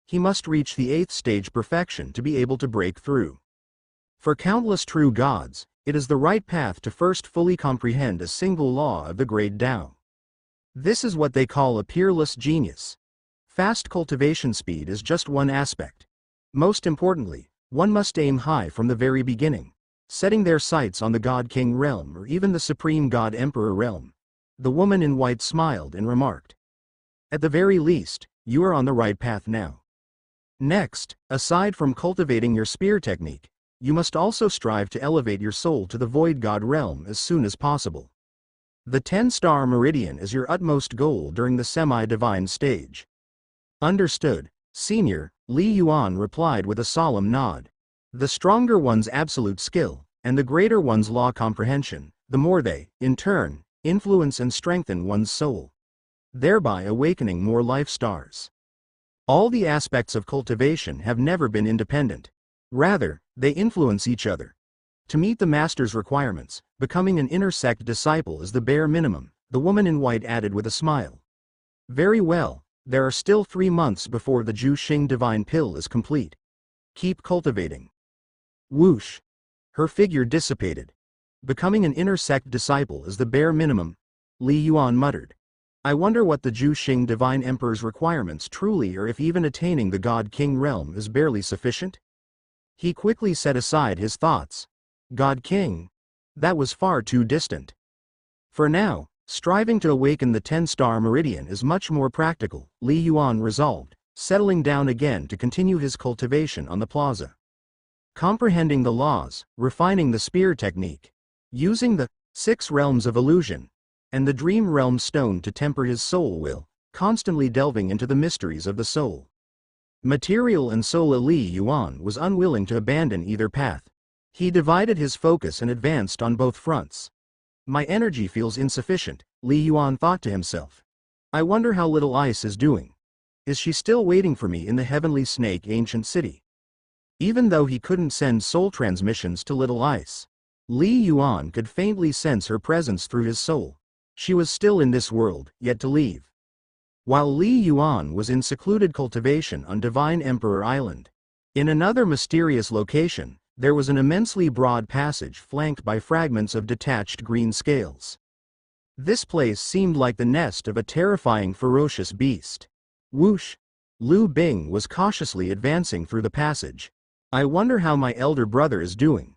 He must reach the 8th stage perfection to be able to break through. For countless true gods, it is the right path to first fully comprehend a single law of the great Tao. This is what they call a peerless genius. Fast cultivation speed is just one aspect. Most importantly, one must aim high from the very beginning, setting their sights on the God-King realm or even the Supreme God-Emperor realm. The woman in white smiled and remarked, "At the very least, you are on the right path now. Next, aside from cultivating your spear technique, you must also strive to elevate your soul to the Void God realm as soon as possible. The 10-star meridian is your utmost goal during the semi-divine stage." Understood, Senior, Li Yuan replied with a solemn nod. The stronger one's absolute skill, and the greater one's law comprehension, the more they, in turn, influence and strengthen one's soul, thereby awakening more life stars. All the aspects of cultivation have never been independent. Rather, they influence each other. To meet the master's requirements, becoming an inner sect disciple is the bare minimum, the woman in white added with a smile. Very well, there are still 3 months before the Ju Xing divine pill is complete. Keep cultivating. Whoosh! Her figure dissipated. Becoming an inner sect disciple is the bare minimum, Li Yuan muttered. I wonder what the Ju Xing divine emperor's requirements truly are, if even attaining the God-King realm is barely sufficient? He quickly set aside his thoughts. God-King? That was far too distant. For now, striving to awaken the 10-star meridian is much more practical, Li Yuan resolved, settling down again to continue his cultivation on the plaza. Comprehending the laws, refining the spear technique, using the 6 realms of illusion, and the dream realm stone to temper his soul will, constantly delving into the mysteries of the soul. Material and soul. Li Yuan was unwilling to abandon either path. He divided his focus and advanced on both fronts. My energy feels insufficient, Li Yuan thought to himself. I wonder how Little Ice is doing. Is she still waiting for me in the Heavenly Snake ancient city? Even though he couldn't send soul transmissions to Little Ice, Li Yuan could faintly sense her presence through his soul. She was still in this world, yet to leave. While Li Yuan was in secluded cultivation on Divine Emperor Island, in another mysterious location, there was an immensely broad passage flanked by fragments of detached green scales. This place seemed like the nest of a terrifying ferocious beast. Whoosh! Lu Bing was cautiously advancing through the passage. I wonder how my elder brother is doing.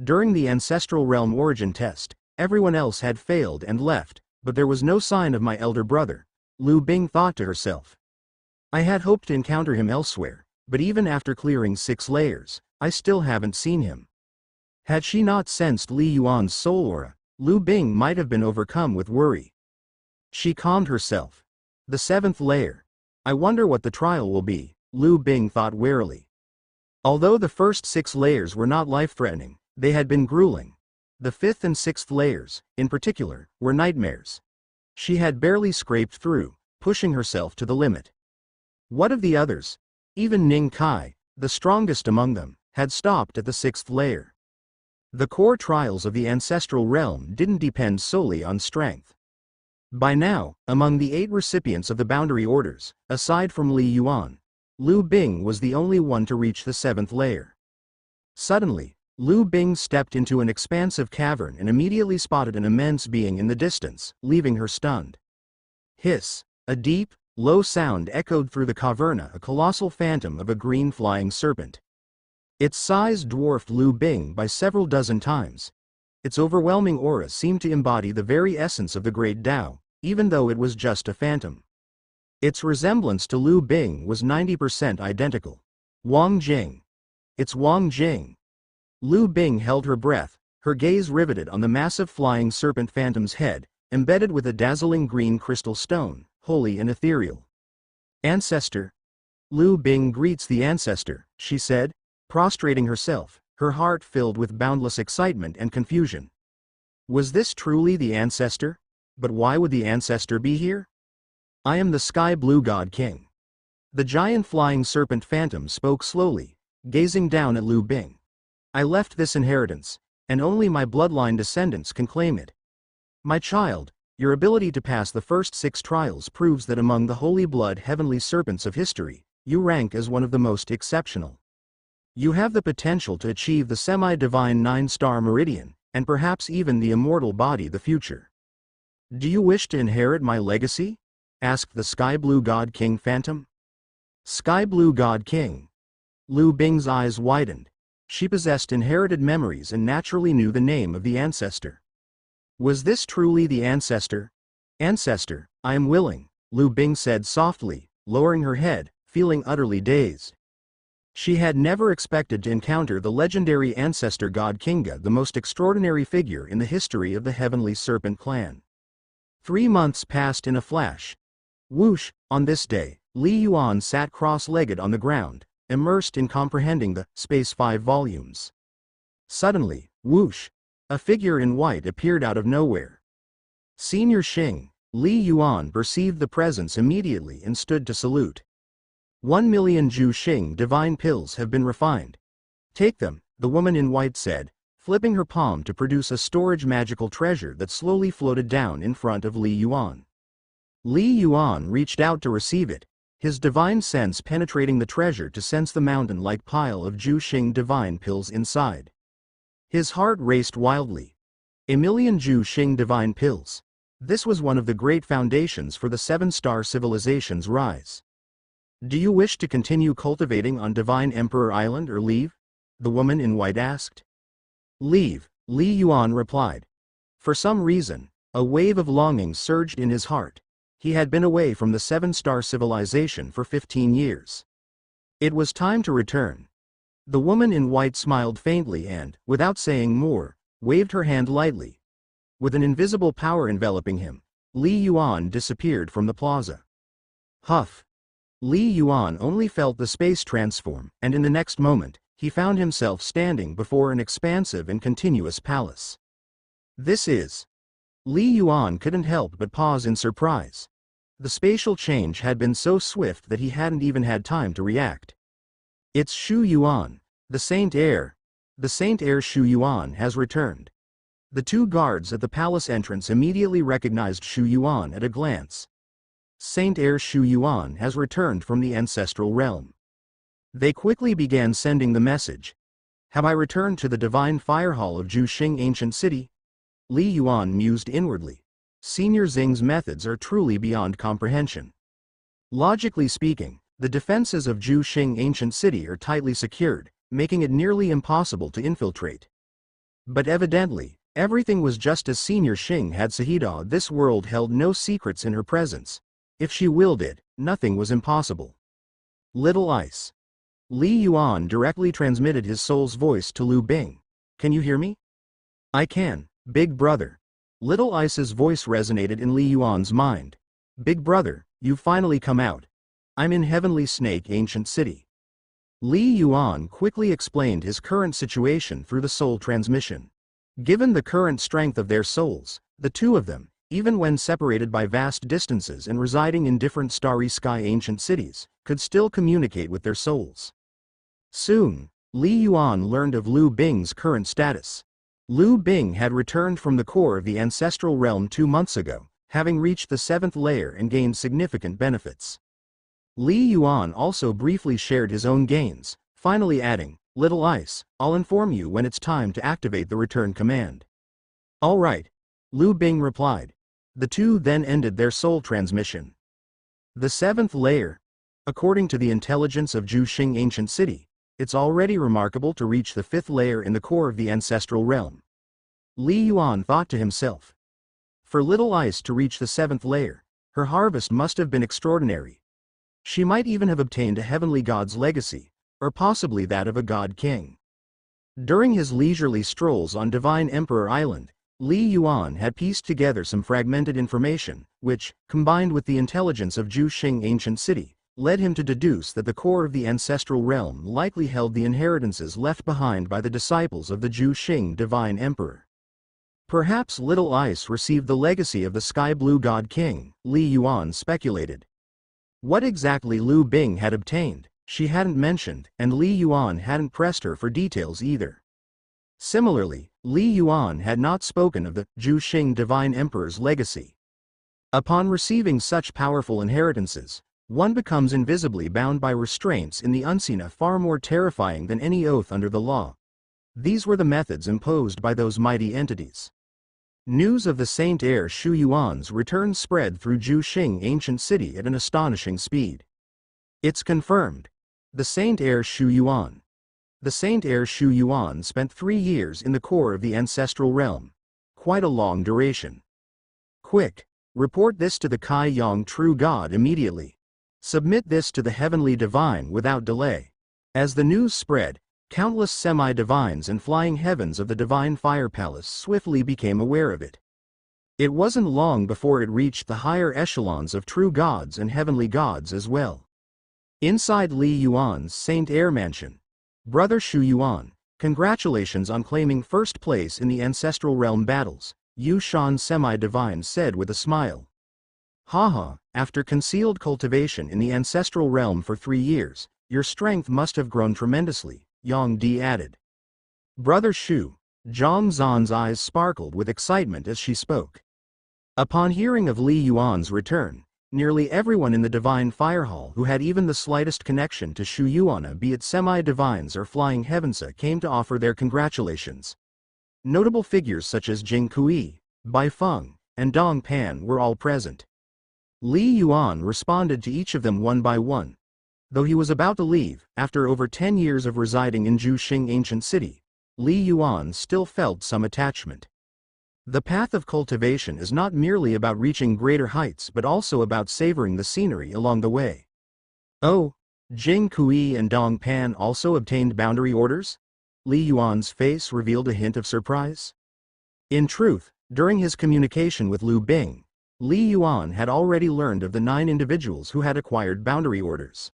During the Ancestral Realm origin test, everyone else had failed and left, but there was no sign of my elder brother, Lu Bing thought to herself. I had hoped to encounter him elsewhere, but even after clearing 6 layers, I still haven't seen him. Had she not sensed Li Yuan's soul aura, Lu Bing might have been overcome with worry. She calmed herself. The 7th layer. I wonder what the trial will be, Lu Bing thought warily. Although the first 6 layers were not life-threatening, they had been grueling. The 5th and 6th layers, in particular, were nightmares. She had barely scraped through, pushing herself to the limit. What of the others? Even Ning Kai, the strongest among them, had stopped at the 6th layer. The core trials of the ancestral realm didn't depend solely on strength. By now, among the 8 recipients of the boundary orders, aside from Li Yuan, Lu Bing was the only one to reach the 7th layer. Suddenly, Lu Bing stepped into an expansive cavern and immediately spotted an immense being in the distance, leaving her stunned. Hiss! A deep, low sound echoed through the caverna, a colossal phantom of a green flying serpent. Its size dwarfed Lu Bing by several dozen times. Its overwhelming aura seemed to embody the very essence of the great Tao, even though it was just a phantom. Its resemblance to Lu Bing was 90% identical. Wang Jing. It's Wang Jing. Lu Bing held her breath, her gaze riveted on the massive flying serpent phantom's head, embedded with a dazzling green crystal stone, holy and ethereal. Ancestor. Lu Bing greets the ancestor, she said, prostrating herself, her heart filled with boundless excitement and confusion. Was this truly the ancestor? But why would the ancestor be here? I am the Sky Blue God King. The giant flying serpent phantom spoke slowly, gazing down at Lu Bing. I left this inheritance, and only my bloodline descendants can claim it. My child, your ability to pass the first 6 trials proves that among the holy blood heavenly serpents of history, you rank as one of the most exceptional. You have the potential to achieve the semi-divine 9-star meridian, and perhaps even the immortal body the future. Do you wish to inherit my legacy? Asked the Sky Blue God King Phantom. Sky Blue God King. Lu Bing's eyes widened. She possessed inherited memories and naturally knew the name of the ancestor. Was this truly the ancestor? Ancestor, I am willing, Lu Bing said softly, lowering her head, feeling utterly dazed. She had never expected to encounter the legendary ancestor god Kinga, the most extraordinary figure in the history of the Heavenly Serpent clan. 3 months passed in a flash. Whoosh! On this day, Li Yuan sat cross-legged on the ground, immersed in comprehending the Space 5 volumes. Suddenly, whoosh! A figure in white appeared out of nowhere. Senior Xing, Li Yuan perceived the presence immediately and stood to salute. 1 million Zhu Xing divine pills have been refined. Take them, the woman in white said, flipping her palm to produce a storage magical treasure that slowly floated down in front of Li Yuan. Li Yuan reached out to receive it, his divine sense penetrating the treasure to sense the mountain-like pile of Zhu Xing divine pills inside. His heart raced wildly. 1 million Zhu Xing divine pills. This was one of the great foundations for the 7-star civilization's rise. Do you wish to continue cultivating on Divine Emperor Island or leave? The woman in white asked. Leave, Li Yuan replied. For some reason, a wave of longing surged in his heart. He had been away from the 7-star civilization for 15 years. It was time to return. The woman in white smiled faintly and, without saying more, waved her hand lightly. With an invisible power enveloping him, Li Yuan disappeared from the plaza. Huff! Li Yuan only felt the space transform, and in the next moment, he found himself standing before an expansive and continuous palace. This is... Li Yuan couldn't help but pause in surprise. The spatial change had been so swift that he hadn't even had time to react. It's Shu Yuan, the Saint Heir. The Saint Heir Shu Yuan has returned. The 2 guards at the palace entrance immediately recognized Shu Yuan at a glance. Saint Heir Shu Yuan has returned from the ancestral realm. They quickly began sending the message. Have I returned to the divine fire hall of Zhu Xing ancient city? Li Yuan mused inwardly. Senior Xing's methods are truly beyond comprehension. Logically speaking, the defenses of Zhu Xing ancient city are tightly secured, making it nearly impossible to infiltrate. But evidently, everything was just as Senior Xing had said. This world held no secrets in her presence. If she willed it, nothing was impossible. Little Ice. Li Yuan directly transmitted his soul's voice to Lu Bing. Can you hear me? I can, big brother. Little Ice's voice resonated in Li Yuan's mind. Big brother, you've finally come out. I'm in Heavenly Snake ancient city. Li Yuan quickly explained his current situation through the soul transmission. Given the current strength of their souls, the 2 of them, even when separated by vast distances and residing in different starry sky ancient cities, could still communicate with their souls. Soon, Li Yuan learned of Lu Bing's current status. Liu Bing had returned from the core of the ancestral realm 2 months ago, having reached the 7th layer and gained significant benefits. Li Yuan also briefly shared his own gains, finally adding, "Little Ice, I'll inform you when it's time to activate the return command." "All right," Liu Bing replied. The two then ended their soul transmission. The 7th layer. According to the intelligence of Zhuxing Ancient City, it's already remarkable to reach the 5th layer in the core of the ancestral realm. Li Yuan thought to himself. For Little Ice to reach the 7th layer, her harvest must have been extraordinary. She might even have obtained a heavenly god's legacy, or possibly that of a god king. During his leisurely strolls on Divine Emperor Island, Li Yuan had pieced together some fragmented information, which, combined with the intelligence of Zhuxing Ancient City, led him to deduce that the core of the ancestral realm likely held the inheritances left behind by the disciples of the Zhuxing Divine Emperor. Perhaps Little Ice received the legacy of the Sky Blue God King, Li Yuan speculated. What exactly Liu Bing had obtained, she hadn't mentioned, and Li Yuan hadn't pressed her for details either. Similarly, Li Yuan had not spoken of the Zhuxing Divine Emperor's legacy. Upon receiving such powerful inheritances, one becomes invisibly bound by restraints in the unseen, far more terrifying than any oath under the law. These were the methods imposed by those mighty entities. News of the Saint Heir Shu Yuan's return spread through Zhuxing Ancient City at an astonishing speed. It's confirmed. The Saint Heir Shu Yuan. The Saint Heir Shu Yuan spent 3 years in the core of the ancestral realm. Quite a long duration. Quick, report this to the Kai Yang True God immediately. Submit this to the Heavenly Divine without delay. As the news spread, countless semi-divines and flying heavens of the Divine Fire Palace swiftly became aware of it. It wasn't long before it reached the higher echelons of true gods and heavenly gods as well. Inside Li Yuan's Saint Heir Mansion. Brother Shu Yuan, congratulations on claiming first place in the ancestral realm battles, Yu Shan Semi-Divine said with a smile. Haha, after concealed cultivation in the ancestral realm for 3 years, your strength must have grown tremendously, Yang Di added. Brother Shu, Zhang Zan's eyes sparkled with excitement as she spoke. Upon hearing of Li Yuan's return, nearly everyone in the Divine Fire Hall who had even the slightest connection to Shu Yuan, be it semi-divines or flying heavensa, came to offer their congratulations. Notable figures such as Jing Kui, Bai Feng, and Dong Pan were all present. Li Yuan responded to each of them one by one. Though he was about to leave, after over 10 years of residing in Zhuxing Ancient City, Li Yuan still felt some attachment. The path of cultivation is not merely about reaching greater heights but also about savoring the scenery along the way. Oh, Jing Kui and Dong Pan also obtained boundary orders? Li Yuan's face revealed a hint of surprise. In truth, during his communication with Liu Bing, Li Yuan had already learned of the 9 individuals who had acquired boundary orders.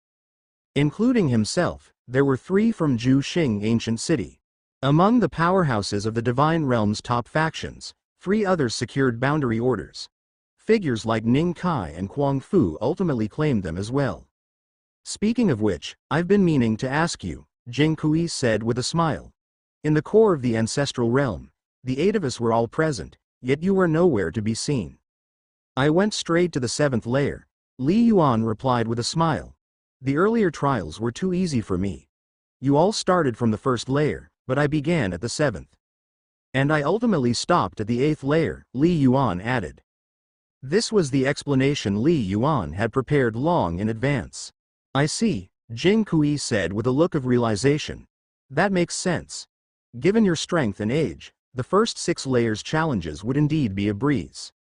Including himself, there were 3 from Zhuxing Ancient City. Among the powerhouses of the Divine Realm's top factions, 3 others secured boundary orders. Figures like Ning Kai and Kuang Fu ultimately claimed them as well. Speaking of which, I've been meaning to ask you, Jing Kui said with a smile. In the core of the ancestral realm, the 8 of us were all present, yet you were nowhere to be seen. I went straight to the 7th layer, Li Yuan replied with a smile. The earlier trials were too easy for me. You all started from the 1st layer, but I began at the 7th. And I ultimately stopped at the 8th layer, Li Yuan added. This was the explanation Li Yuan had prepared long in advance. I see, Jing Kui said with a look of realization. That makes sense. Given your strength and age, the first 6 layers challenges would indeed be a breeze.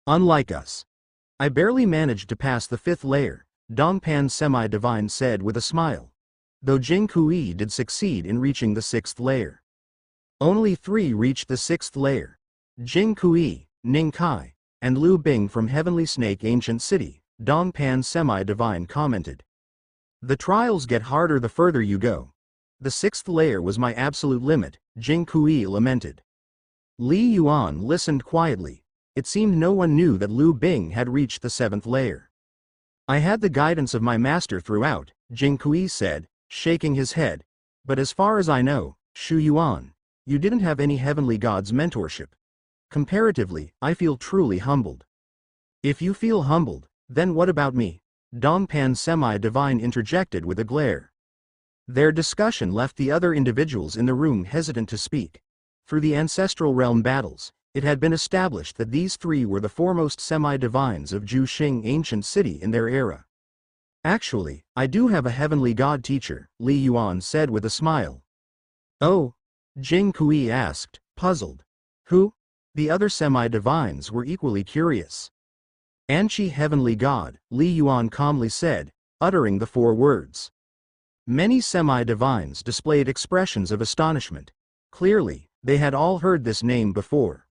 Unlike us. I barely managed to pass the 5th layer, Dongpan Semi-Divine said with a smile. Though Jing Kui did succeed in reaching the 6th layer. Only 3 reached the 6th layer. Jing Kui, Ning Kai, and Liu Bing from Heavenly Snake Ancient City, Dongpan Semi-Divine commented. The trials get harder the further you go. The 6th layer was my absolute limit, Jing Kui lamented. Li Yuan listened quietly. It seemed no one knew that Liu Bing had reached the 7th layer. I had the guidance of my master throughout, Jing Kui said, shaking his head. But as far as I know, Shu Yuan, you didn't have any heavenly god's mentorship. Comparatively, I feel truly humbled. If you feel humbled, then what about me? Dongpan semi-divine interjected with a glare. Their discussion left the other individuals in the room hesitant to speak. Through the ancestral realm battles, it had been established that these three were the foremost semi-divines of Juxing ancient city in their era. Actually, I do have a heavenly god teacher, Li Yuan said with a smile. Oh? Jing Kui asked, puzzled. Who? The other semi-divines were equally curious. Anqi heavenly god, Li Yuan calmly said, uttering the four words. Many semi-divines displayed expressions of astonishment. Clearly, they had all heard this name before.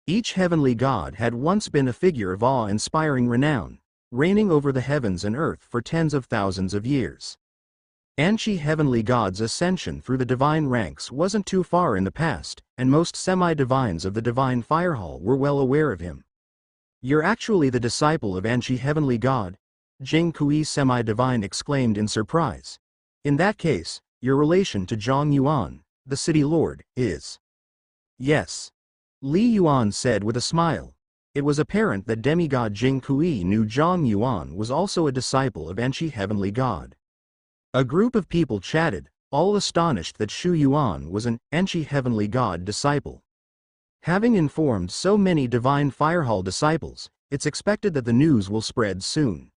Each heavenly god had once been a figure of awe-inspiring renown, reigning over the heavens and earth for tens of thousands of years. Anqi heavenly god's ascension through the divine ranks wasn't too far in the past, and most semi-divines of the divine fire hall were well aware of him. You're actually the disciple of Anqi heavenly god? Jing Kui semi-divine exclaimed in surprise. In that case, your relation to Zhang Yuan, the city lord, is. Yes. Li Yuan said with a smile. It was apparent that demigod Jing Kui knew Zhang Yuan was also a disciple of Anqi heavenly god. A group of people chatted, all astonished that Shu Yuan was an Anqi heavenly god disciple. Having informed so many divine fire hall disciples, it's expected that the news will spread soon.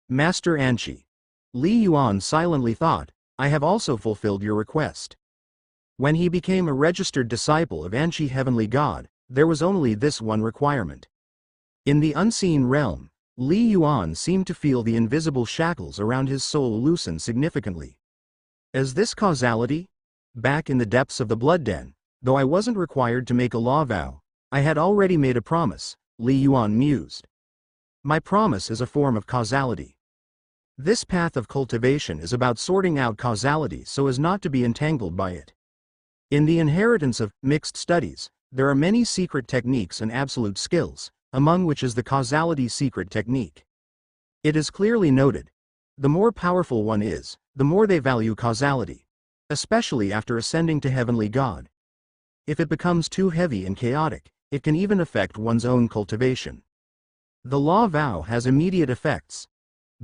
Master Anqi. Li Yuan silently thought, I have also fulfilled your request. When he became a registered disciple of Anqi heavenly god, there was only this one requirement. In the unseen realm, Li Yuan seemed to feel the invisible shackles around his soul loosen significantly. Is this causality? Back in the depths of the blood den, though I wasn't required to make a law vow, I had already made a promise, Li Yuan mused. My promise is a form of causality. This path of cultivation is about sorting out causality so as not to be entangled by it. In the inheritance of mixed studies, there are many secret techniques and absolute skills, among which is the causality secret technique. It is clearly noted. The more powerful one is, the more they value causality, especially after ascending to heavenly god. If it becomes too heavy and chaotic, it can even affect one's own cultivation. The law vow has immediate effects.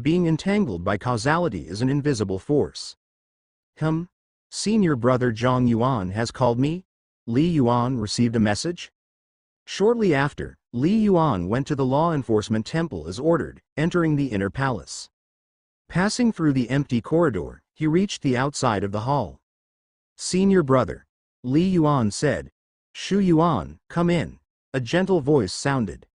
Being entangled by causality is an invisible force. Senior brother Zhang Yuan has called me? Li Yuan received a message? Shortly after, Li Yuan went to the law enforcement temple as ordered, entering the inner palace. Passing through the empty corridor, he reached the outside of the hall. Senior brother. Li Yuan said. Shu Yuan, come in. A gentle voice sounded.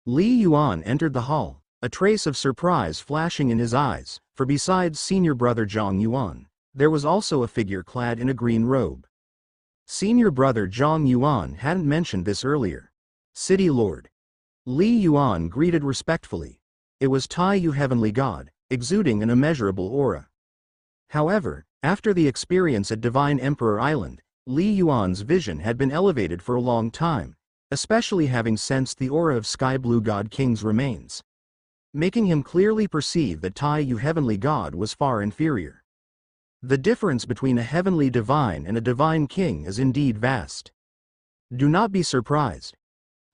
Li Yuan entered the hall, a trace of surprise flashing in his eyes, for besides senior brother Zhang Yuan, there was also a figure clad in a green robe. Senior brother Zhang Yuan hadn't mentioned this earlier. City Lord. Li Yuan greeted respectfully. It was Tai Yu heavenly god, exuding an immeasurable aura. However, after the experience at Divine Emperor Island, Li Yuan's vision had been elevated for a long time, especially having sensed the aura of Sky Blue God King's remains, making him clearly perceive that Tai Yu heavenly god was far inferior. The difference between a heavenly divine and a divine king is indeed vast. Do not be surprised.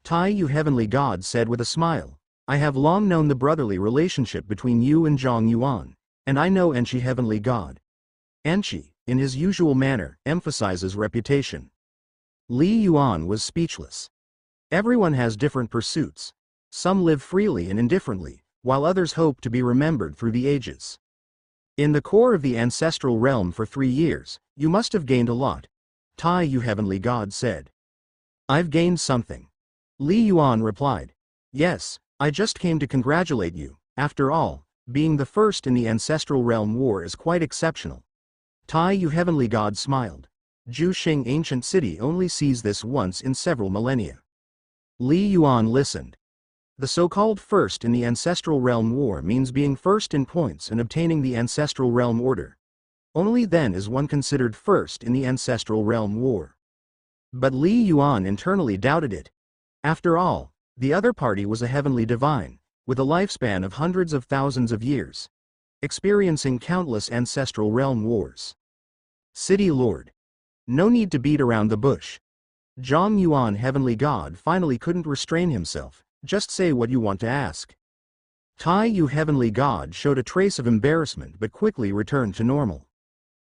Tai Yu heavenly god said with a smile, I have long known the brotherly relationship between you and Zhang Yuan, and I know Anqi heavenly god. Anqi, in his usual manner, emphasizes reputation. Li Yuan was speechless. Everyone has different pursuits. Some live freely and indifferently, while others hope to be remembered through the ages. In the core of the ancestral realm for 3 years, you must have gained a lot. Tai Yu heavenly god said. I've gained something. Li Yuan replied. Yes, I just came to congratulate you. After all, being the first in the ancestral realm war is quite exceptional. Tai Yu heavenly god smiled. Juxing ancient city only sees this once in several millennia. Li Yuan listened. The so-called first in the ancestral realm war means being first in points and obtaining the ancestral realm order. Only then is one considered first in the ancestral realm war. But Li Yuan internally doubted it. After all, the other party was a heavenly divine, with a lifespan of hundreds of thousands of years, experiencing countless ancestral realm wars. City Lord. No need to beat around the bush. Zhang Yuan, Heavenly God, finally couldn't restrain himself. Just say what you want to ask. Tai Yu, Heavenly God, showed a trace of embarrassment but quickly returned to normal.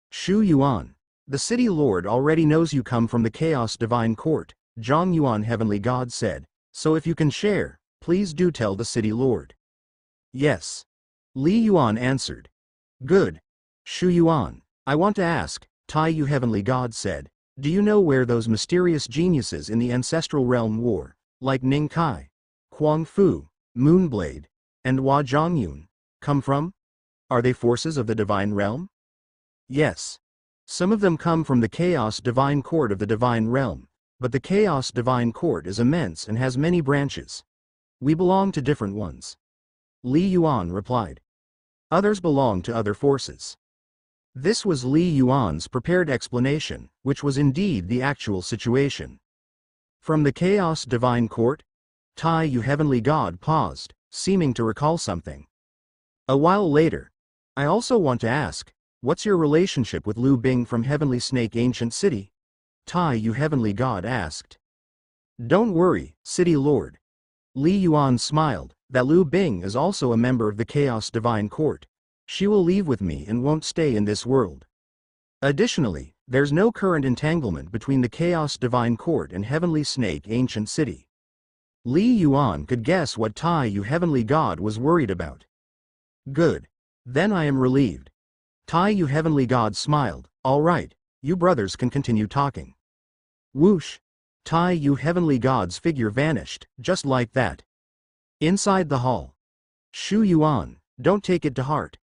Shu Yuan, the city lord already knows you come from the Chaos Divine Court, Zhang Yuan, Heavenly God said, so if you can share, please do tell the city lord. Yes. Li Yuan answered. Good. Shu Yuan, I want to ask, Tai Yu, Heavenly God said, do you know where those mysterious geniuses in the ancestral realm war, like Ning Kai, Huang Fu, Moonblade, and Hua Zhongyun, come from? Are they forces of the divine realm? Yes. Some of them come from the Chaos Divine Court of the Divine Realm, but the Chaos Divine Court is immense and has many branches. We belong to different ones. Li Yuan replied. Others belong to other forces. This was Li Yuan's prepared explanation, which was indeed the actual situation. From the Chaos Divine Court? Tai Yu, Heavenly God paused, seeming to recall something. A while later, I also want to ask, what's your relationship with Liu Bing from Heavenly Snake Ancient City? Tai Yu, Heavenly God asked. Don't worry, City Lord. Li Yuan smiled, that Liu Bing is also a member of the Chaos Divine Court. She will leave with me and won't stay in this world. Additionally, there's no current entanglement between the Chaos Divine Court and Heavenly Snake Ancient City. Li Yuan could guess what Tai Yu, Heavenly God, was worried about. Good. Then I am relieved. Tai Yu, Heavenly God smiled. All right, you brothers can continue talking. Whoosh! Tai Yu, Heavenly God's figure vanished, just like that. Inside the hall. Shu Yuan, don't take it to heart.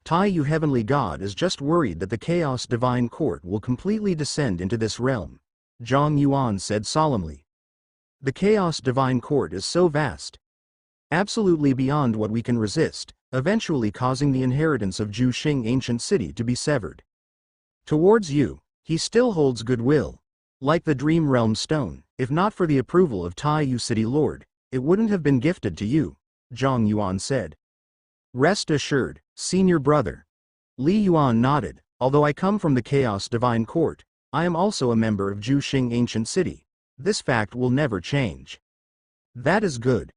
Tai Yu, Heavenly God, is just worried that the Chaos Divine Court will completely descend into this realm, Zhang Yuan said solemnly. The Chaos Divine Court is so vast, absolutely beyond what we can resist, eventually causing the inheritance of Zhuxing Ancient City to be severed. Towards you, he still holds goodwill. Like the Dream Realm Stone, if not for the approval of Tai Yu, City Lord, it wouldn't have been gifted to you, Zhang Yuan said. Rest assured, senior brother. Li Yuan nodded, although I come from the Chaos Divine Court, I am also a member of Zhuxing Ancient City. This fact will never change. That is good.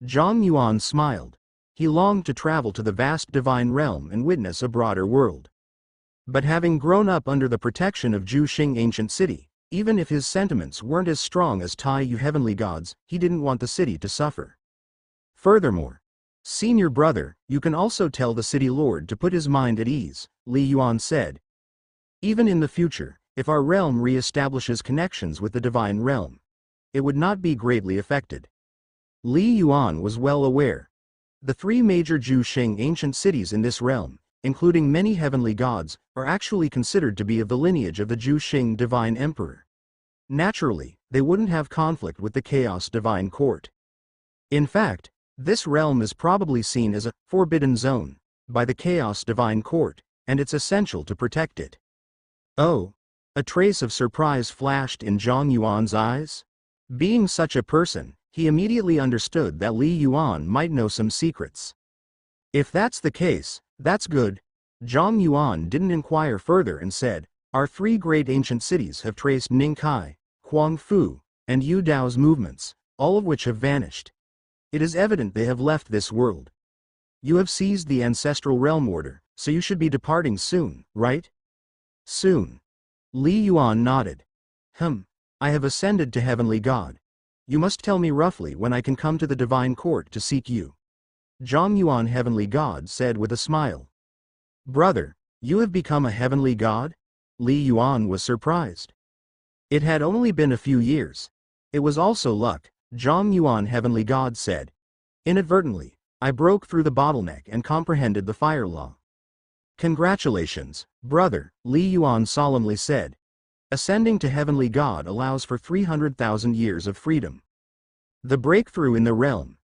Zhang Yuan smiled. He longed to travel to the vast divine realm and witness a broader world. But having grown up under the protection of Zhuxing Ancient City, even if his sentiments weren't as strong as Tai Yu, Heavenly God's, he didn't want the city to suffer. Furthermore, senior brother, you can also tell the city lord to put his mind at ease, Li Yuan said. Even in the future, if our realm re-establishes connections with the divine realm, it would not be greatly affected. Li Yuan was well aware. The three major Zhuxing ancient cities in this realm, including many heavenly gods, are actually considered to be of the lineage of the Zhuxing Divine Emperor. Naturally, they wouldn't have conflict with the Chaos Divine Court. In fact, this realm is probably seen as a forbidden zone by the Chaos Divine Court, and it's essential to protect it. Oh, a trace of surprise flashed in Zhang Yuan's eyes. Being such a person, he immediately understood that Li Yuan might know some secrets. If that's the case, that's good. Zhang Yuan didn't inquire further and said, our three great ancient cities have traced Ning Kai, Huang Fu, and Yu Dao's movements, all of which have vanished. It is evident they have left this world. You have seized the ancestral realm order, so you should be departing soon, right? Soon. Li Yuan nodded. I have ascended to Heavenly God. You must tell me roughly when I can come to the Divine Court to seek you. Zhang Yuan, Heavenly God, said with a smile. Brother, you have become a Heavenly God? Li Yuan was surprised. It had only been a few years. It was also luck, Zhang Yuan, Heavenly God said. Inadvertently, I broke through the bottleneck and comprehended the fire law. Congratulations, brother, Li Yuan solemnly said. Ascending to Heavenly God allows for 300,000 years of freedom. The breakthrough in the realm.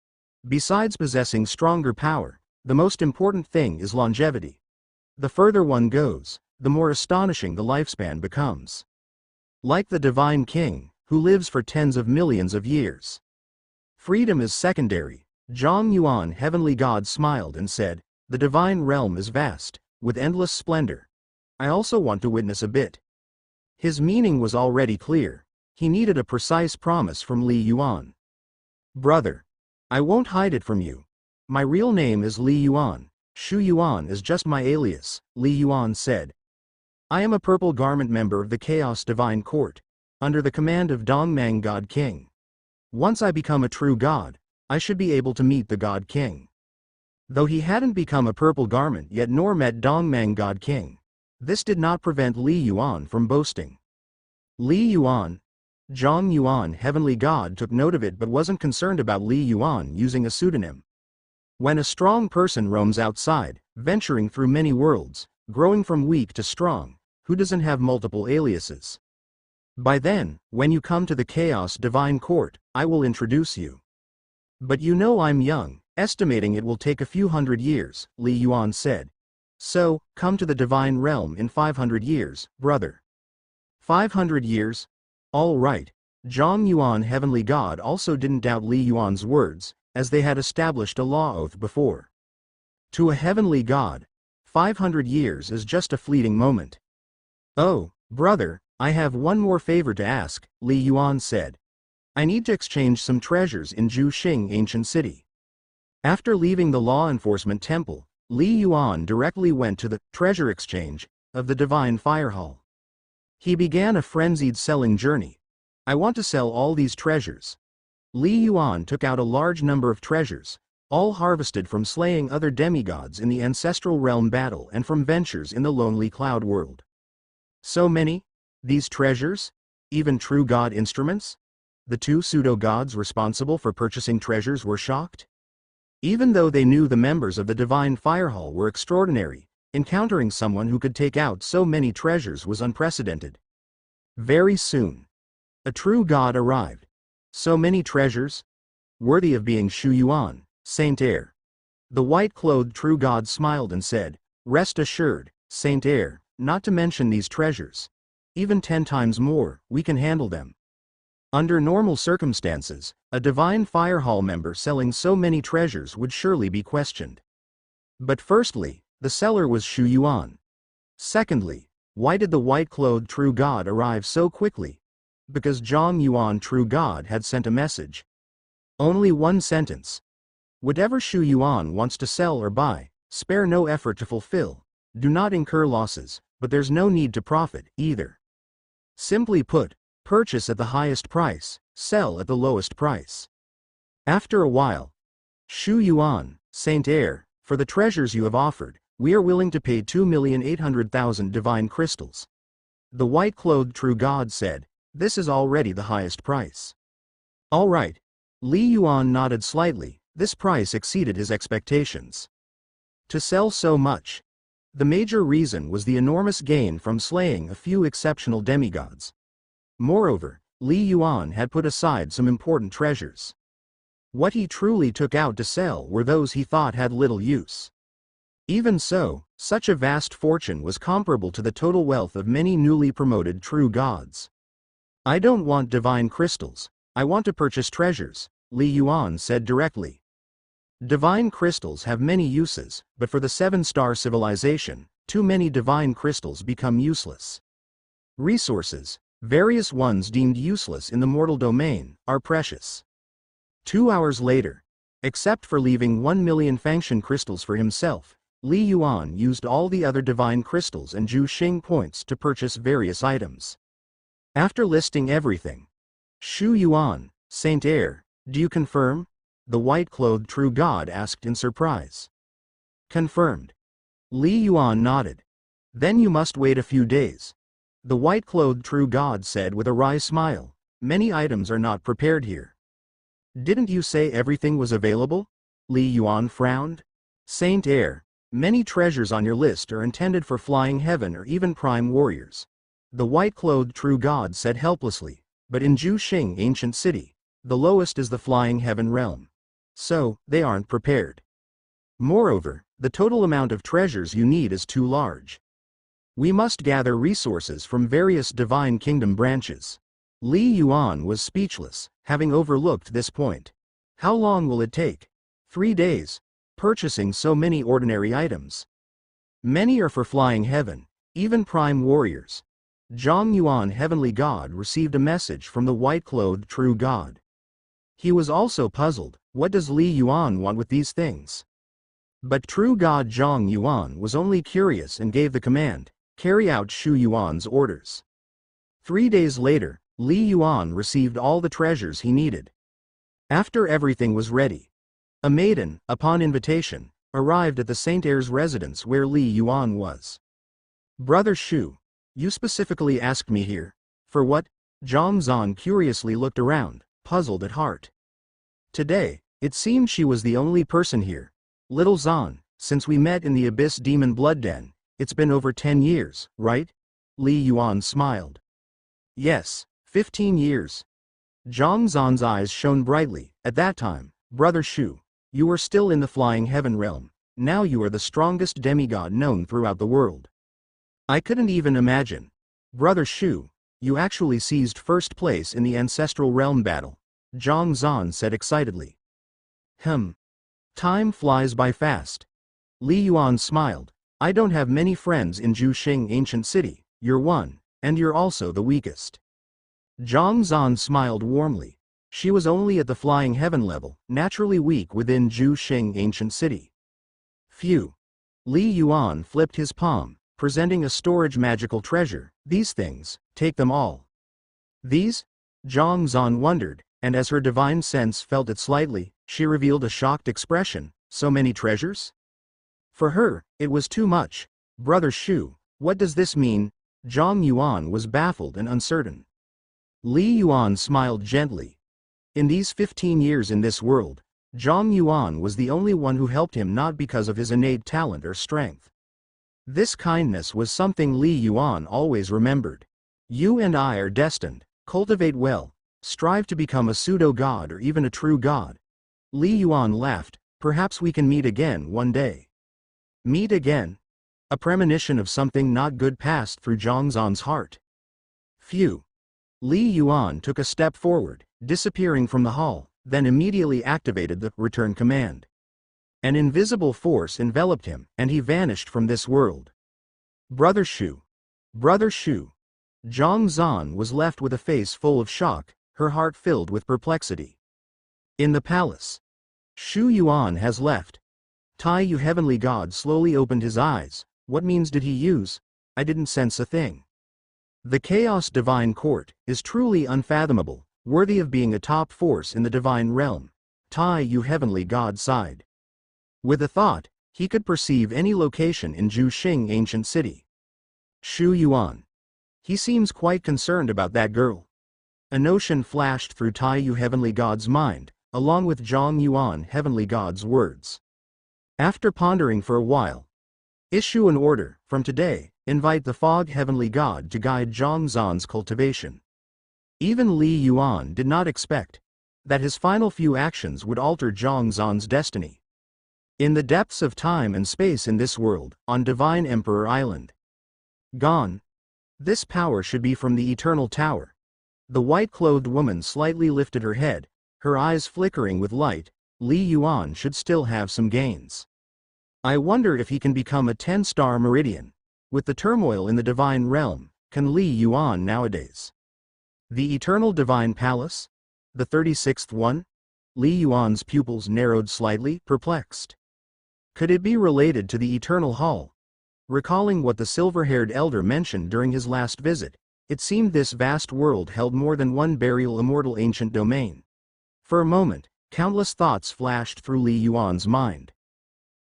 Besides possessing stronger power, the most important thing is longevity. The further one goes, the more astonishing the lifespan becomes. Like the Divine King, who lives for tens of millions of years. Freedom is secondary. Zhang Yuan, Heavenly God, smiled and said, the divine realm is vast, with endless splendor. I also want to witness a bit. His meaning was already clear. He needed a precise promise from Li Yuan. Brother, I won't hide it from you. My real name is Li Yuan. Shu Yuan is just my alias, Li Yuan said. I am a Purple Garment member of the Chaos Divine Court, under the command of Dongmang God King. Once I become a true god, I should be able to meet the God King. Though he hadn't become a Purple Garment yet nor met Dongmang God King, this did not prevent Li Yuan from boasting. Li Yuan, Zhang Yuan Heavenly God took note of it but wasn't concerned about Li Yuan using a pseudonym. When a strong person roams outside, venturing through many worlds, growing from weak to strong, who doesn't have multiple aliases? By then, when you come to the Chaos Divine Court, I will introduce you. But you know I'm young, estimating it will take a few hundred years, Li Yuan said. So, come to the Divine Realm in 500 years, brother. 500 years? All right. Zhang Yuan Heavenly God also didn't doubt Li Yuan's words, as they had established a law oath before. To a heavenly god, 500 years is just a fleeting moment. Oh, brother, I have one more favor to ask, Li Yuan said. I need to exchange some treasures in Zhuxing Ancient City. After leaving the law enforcement temple, Li Yuan directly went to the treasure exchange of the Divine Fire Hall. He began a frenzied selling journey. I want to sell all these treasures. Li Yuan took out a large number of treasures, all harvested from slaying other demigods in the ancestral realm battle and from ventures in the lonely cloud world. So many? These treasures? Even true god instruments? The two pseudo-gods responsible for purchasing treasures were shocked. Even though they knew the members of the Divine Fire Hall were extraordinary, encountering someone who could take out so many treasures was unprecedented. Very soon, a true god arrived. So many treasures? Worthy of being Shu Yuan, Saint Air. The white-clothed true god smiled and said, Rest assured, Saint Air, not to mention these treasures. Even 10 times more, we can handle them. Under normal circumstances, a Divine Fire Hall member selling so many treasures would surely be questioned. But firstly, the seller was Shu Yuan. Secondly, why did the white-clothed true god arrive so quickly? Because Zhang Yuan true god had sent a message. Only one sentence. Whatever Shu Yuan wants to sell or buy, spare no effort to fulfill. Do not incur losses, but there's no need to profit, either. Simply put, purchase at the highest price, sell at the lowest price. After a while, Shu Yuan, Saint Air, for the treasures you have offered, we are willing to pay 2,800,000 divine crystals. The white-clothed true god said, this is already the highest price. All right. Li Yuan nodded slightly, this price exceeded his expectations. To sell so much. The major reason was the enormous gain from slaying a few exceptional demigods. Moreover, Li Yuan had put aside some important treasures. What he truly took out to sell were those he thought had little use. Even so, such a vast fortune was comparable to the total wealth of many newly promoted true gods. I don't want divine crystals, I want to purchase treasures, Li Yuan said directly. Divine crystals have many uses, but for the 7-star civilization, too many divine crystals become useless. Resources, various ones deemed useless in the mortal domain, are precious. 2 hours later, except for leaving 1 million Fangshan crystals for himself, Li Yuan used all the other divine crystals and Zhuxing points to purchase various items. After listing everything, Shu Yuan, Saint Air, do you confirm? The white-clothed true god asked in surprise. Confirmed. Li Yuan nodded. Then you must wait a few days. The white-clothed true god said with a wry smile, many items are not prepared here. Didn't you say everything was available? Li Yuan frowned. Saint Air, many treasures on your list are intended for flying heaven or even prime warriors. The white-clothed true god said helplessly, but in Zhuxing Ancient City, the lowest is the flying heaven realm. So, they aren't prepared. Moreover, the total amount of treasures you need is too large. We must gather resources from various divine kingdom branches. Li Yuan was speechless, having overlooked this point. How long will it take? 3 days. Purchasing so many ordinary items. Many are for flying heaven, even prime warriors. Zhang Yuan, heavenly god, received a message from the white-clothed true god. He was also puzzled. What does Li Yuan want with these things? But true god Zhang Yuan was only curious and gave the command, carry out Shu Yuan's orders. 3 days later, Li Yuan received all the treasures he needed. After everything was ready, a maiden, upon invitation, arrived at the Saint Heir's residence where Li Yuan was. Brother Shu, you specifically asked me here. For what? Zhang Zan curiously looked around, puzzled at heart. Today, it seemed she was the only person here. Little Zan, since we met in the Abyss Demon Blood Den, it's been over 10 years, right? Li Yuan smiled. Yes, 15 years. Zhang Zan's eyes shone brightly. At that time, Brother Shu, you were still in the flying heaven realm. Now you are the strongest demigod known throughout the world. I couldn't even imagine. Brother Shu, you actually seized first place in the ancestral realm battle, Zhang Zan said excitedly. Time flies by fast. Li Yuan smiled. I don't have many friends in Zhuxing ancient city. You're one, and you're also the weakest. Zhang Zan smiled warmly. She was only at the flying heaven level, naturally weak within Zhuxing ancient city. Phew. Li Yuan flipped his palm, presenting a storage magical treasure. These things, take them all. These? Zhang Zan wondered, and as her divine sense felt it slightly, she revealed a shocked expression. So many treasures? For her, it was too much. Brother Shu, what does this mean? Zhang Yuan was baffled and uncertain. Li Yuan smiled gently. In these 15 years in this world, Zhang Yuan was the only one who helped him, not because of his innate talent or strength. This kindness was something Li Yuan always remembered. You and I are destined. Cultivate well. Strive to become a pseudo-god or even a true god. Li Yuan laughed. Perhaps we can meet again one day. Meet again? A premonition of something not good passed through Zhang Zan's heart. Phew. Li Yuan took a step forward, disappearing from the hall, then immediately activated the return command. An invisible force enveloped him, and he vanished from this world. Brother Shu. Brother Shu. Zhang Zan was left with a face full of shock, her heart filled with perplexity. In the palace. Shu Yuan has left. Tai Yu, heavenly god, slowly opened his eyes. What means did he use? I didn't sense a thing. The Chaos Divine Court is truly unfathomable, worthy of being a top force in the divine realm. Tai Yu, heavenly god, sighed. With a thought, he could perceive any location in Zhuxing ancient city. Shu Yuan. He seems quite concerned about that girl. A notion flashed through Tai Yu, heavenly god's mind, along with Zhang Yuan, heavenly god's words. After pondering for a while, issue an order. From today, invite the Fog heavenly god to guide Zhang Zan's cultivation. Even Li Yuan did not expect that his final few actions would alter Zhang Zan's destiny. In the depths of time and space in this world, on Divine Emperor Island. Gone. This power should be from the Eternal Tower. The white-clothed woman slightly lifted her head, her eyes flickering with light. Li Yuan should still have some gains. I wonder if he can become a 10-star meridian. With the turmoil in the divine realm, can Li Yuan nowadays? The Eternal Divine Palace? The 36th one? Li Yuan's pupils narrowed slightly, perplexed. Could it be related to the Eternal Hall? Recalling what the silver-haired elder mentioned during his last visit, it seemed this vast world held more than one burial immortal ancient domain. For a moment, countless thoughts flashed through Li Yuan's mind.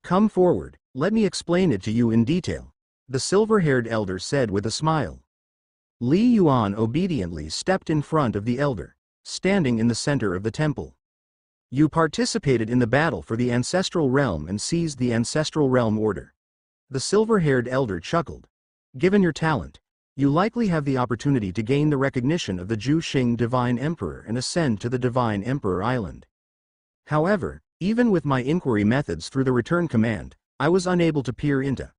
Come forward, let me explain it to you in detail, the silver-haired elder said with a smile. Li Yuan obediently stepped in front of the elder, standing in the center of the temple. You participated in the battle for the ancestral realm and seized the ancestral realm order. The silver-haired elder chuckled. Given your talent, you likely have the opportunity to gain the recognition of the Zhuxing Divine Emperor and ascend to the Divine Emperor Island. However, even with my inquiry methods through the return command, I was unable to peer into.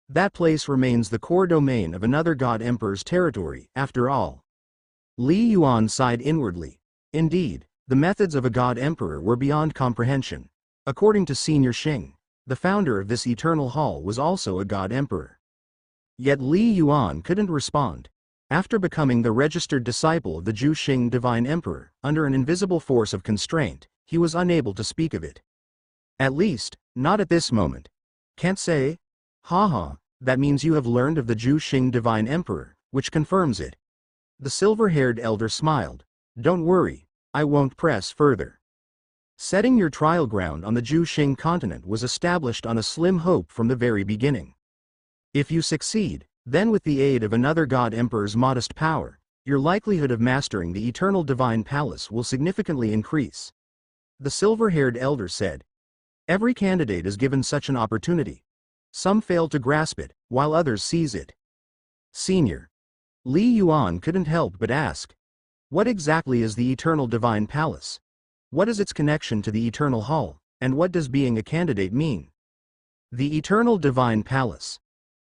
That place remains the core domain of another god emperor's territory, after all. Li Yuan sighed inwardly. Indeed, the methods of a god emperor were beyond comprehension. According to Senior Xing, the founder of this eternal hall was also a god emperor. Yet Li Yuan couldn't respond. After becoming the registered disciple of the Zhu Xing Divine Emperor, under an invisible force of constraint, he was unable to speak of it. At least, not at this moment. Can't say? Ha, that means you have learned of the Zhu Xing Divine Emperor, which confirms it. The silver-haired elder smiled. Don't worry, I won't press further. Setting your trial ground on the Zhu Xing continent was established on a slim hope from the very beginning. If you succeed, then with the aid of another God Emperor's modest power, your likelihood of mastering the eternal divine palace will significantly increase. The silver-haired elder said. Every candidate is given such an opportunity. Some fail to grasp it, while others seize it. Senior. Li Yuan couldn't help but ask. What exactly is the eternal divine palace? What is its connection to the eternal hall, and what does being a candidate mean? The eternal divine palace.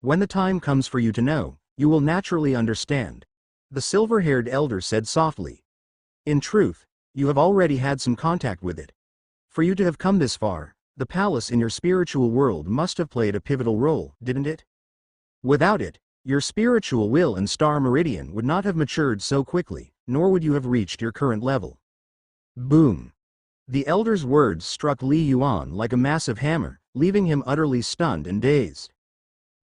When the time comes for you to know, you will naturally understand. The silver-haired elder said softly. In truth, you have already had some contact with it. For you to have come this far, the palace in your spiritual world must have played a pivotal role, didn't it? Without it, your spiritual will and star meridian would not have matured so quickly, nor would you have reached your current level. Boom. The elder's words struck Li Yuan like a massive hammer, leaving him utterly stunned and dazed.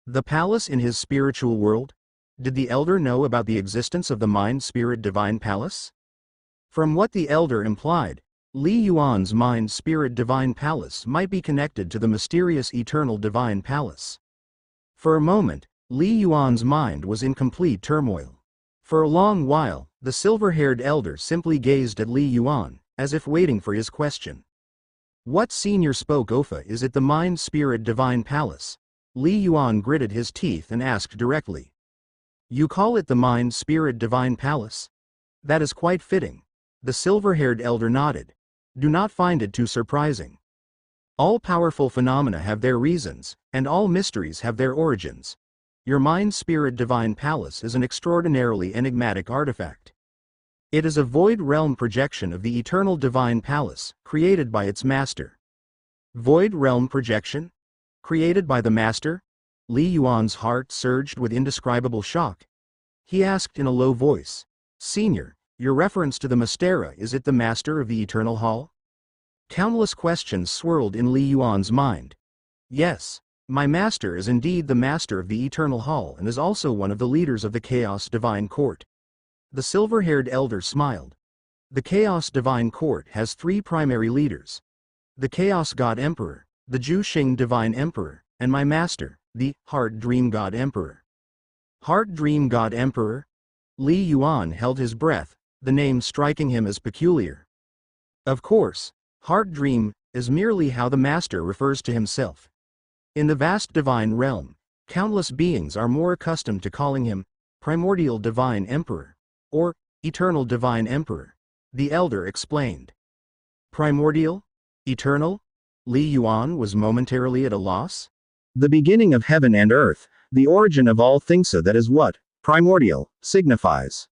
The palace in his spiritual world? Did the elder know about the existence of the mind-spirit divine palace? From what the elder implied, Li Yuan's mind-spirit divine palace might be connected to the mysterious eternal divine palace. For a moment, Li Yuan's mind was in complete turmoil. For a long while, the silver-haired elder simply gazed at Li Yuan, as if waiting for his question. What senior spoke Ofa is it the mind-spirit divine palace? Li Yuan gritted his teeth and asked directly. You call it the mind-spirit divine palace? That is quite fitting. The silver-haired elder nodded. Do not find it too surprising. All powerful phenomena have their reasons, and all mysteries have their origins. Your mind-spirit divine palace is an extraordinarily enigmatic artifact. It is a void realm projection of the eternal divine palace, created by its master. Void realm projection? Created by the master? Li Yuan's heart surged with indescribable shock. He asked in a low voice. Senior, your reference to the Mystera, is it the master of the eternal hall? Countless questions swirled in Li Yuan's mind. Yes, my master is indeed the master of the eternal hall and is also one of the leaders of the Chaos Divine Court. The silver-haired elder smiled. The Chaos Divine Court has three primary leaders. The Chaos God Emperor, the Zhu Xing Divine Emperor, and my master, the Heart Dream God Emperor. Heart Dream God Emperor? Li Yuan held his breath, the name striking him as peculiar. Of course, Heart Dream is merely how the master refers to himself. In the vast divine realm, countless beings are more accustomed to calling him Primordial Divine Emperor, or Eternal Divine Emperor, the elder explained. Primordial? Eternal? Li Yuan was momentarily at a loss. The beginning of heaven and earth, the origin of all things, so that is what primordial signifies.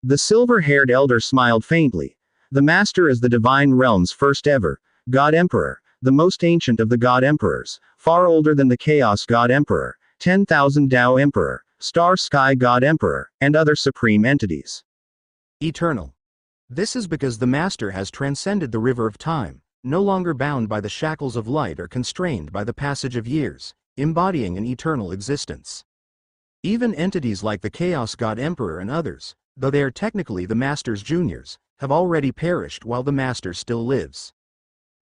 The silver-haired elder smiled faintly. The master is the divine realm's first ever God Emperor, the most ancient of the God Emperors, far older than the Chaos God Emperor, 10,000 Tao Emperor, Star Sky God Emperor, and other supreme entities. Eternal. This is because the master has transcended the river of time, no longer bound by the shackles of light or constrained by the passage of years, embodying an eternal existence. Even entities like the Chaos God Emperor and others, though they are technically the master's juniors, have already perished while the master still lives.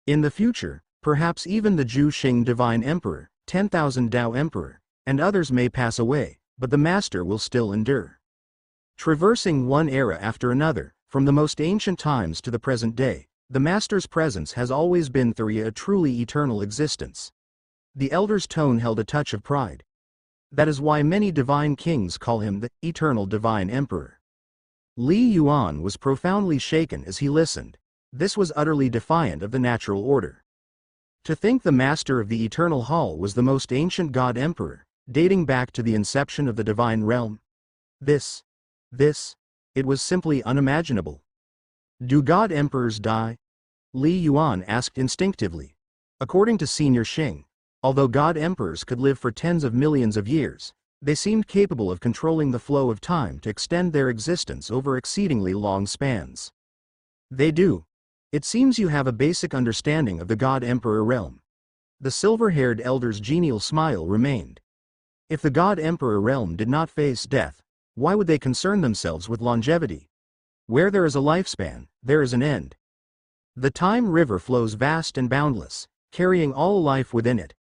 In the future, perhaps even the Zhu Xing Divine Emperor, 10,000 Tao Emperor, and others may pass away, but the master will still endure. Traversing one era after another, from the most ancient times to the present day, the master's presence has always been through a truly eternal existence. The elder's tone held a touch of pride. That is why many divine kings call him the Eternal Divine Emperor. Li Yuan was profoundly shaken as he listened. This was utterly defiant of the natural order. To think the master of the Eternal Hall was the most ancient God Emperor, dating back to the inception of the divine realm. It was simply unimaginable. Do God Emperors die? Li Yuan asked instinctively. According to Senior Xing, although God Emperors could live for tens of millions of years, They seemed capable of controlling the flow of time to extend their existence over exceedingly long spans. They do. It seems you have a basic understanding of the God-Emperor realm. The silver-haired elder's genial smile remained. If the God-Emperor realm did not face death, why would they concern themselves with longevity? Where there is a lifespan, there is an end. The Time River flows vast and boundless, carrying all life within it.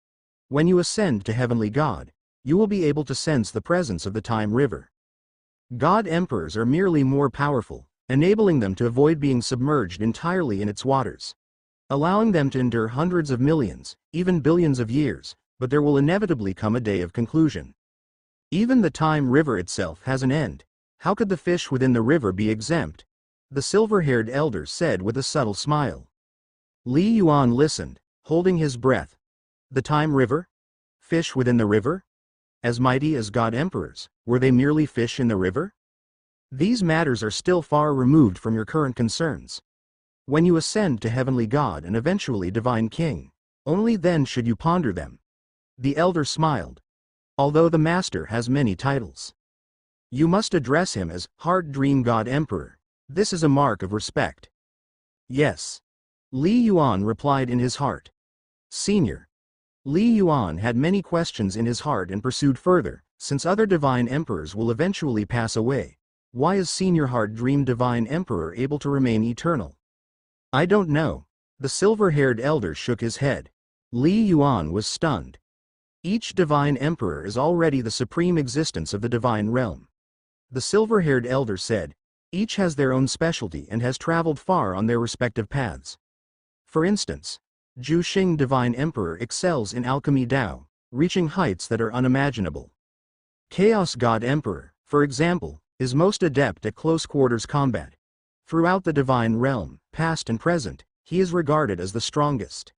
When you ascend to Heavenly God, you will be able to sense the presence of the Time River. God-Emperors are merely more powerful, enabling them to avoid being submerged entirely in its waters, allowing them to endure hundreds of millions, even billions of years, but there will inevitably come a day of conclusion. Even the Time River itself has an end. How could the fish within the river be exempt? The silver-haired elder said with a subtle smile. Li Yuan listened, holding his breath. The Time River? Fish within the river? As mighty as God-Emperors, were they merely fish in the river? These matters are still far removed from your current concerns. When you ascend to Heavenly God and eventually Divine King, only then should you ponder them. The elder smiled. Although the Master has many titles, you must address him as Heart Dream God Emperor. This is a mark of respect. Yes. Li Yuan replied in his heart. Senior. Li Yuan had many questions in his heart and pursued further, since other divine emperors will eventually pass away. Why is Senior Heart Dream Divine Emperor able to remain eternal? I don't know. The silver-haired elder shook his head. Li Yuan was stunned. Each divine emperor is already the supreme existence of the divine realm. The silver-haired elder said, each has their own specialty and has traveled far on their respective paths. For instance, Zhu Xing Divine Emperor excels in alchemy Dao, reaching heights that are unimaginable. Chaos God Emperor, for example, is most adept at close-quarters combat. Throughout the divine realm, past and present, he is regarded as the strongest.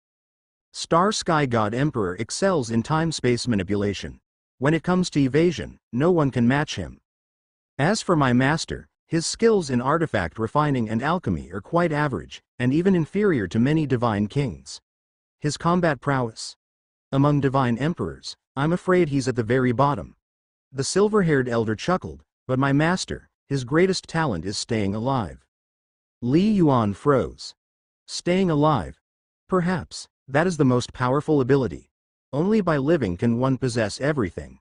Star Sky God Emperor excels in time-space manipulation. When it comes to evasion, no one can match him. As for my master, his skills in artifact refining and alchemy are quite average, and even inferior to many divine kings. His combat prowess? Among divine emperors, I'm afraid he's at the very bottom. The silver-haired elder chuckled, but my master, his greatest talent is staying alive. Li Yuan froze. Staying alive? Perhaps, that is the most powerful ability. Only by living can one possess everything.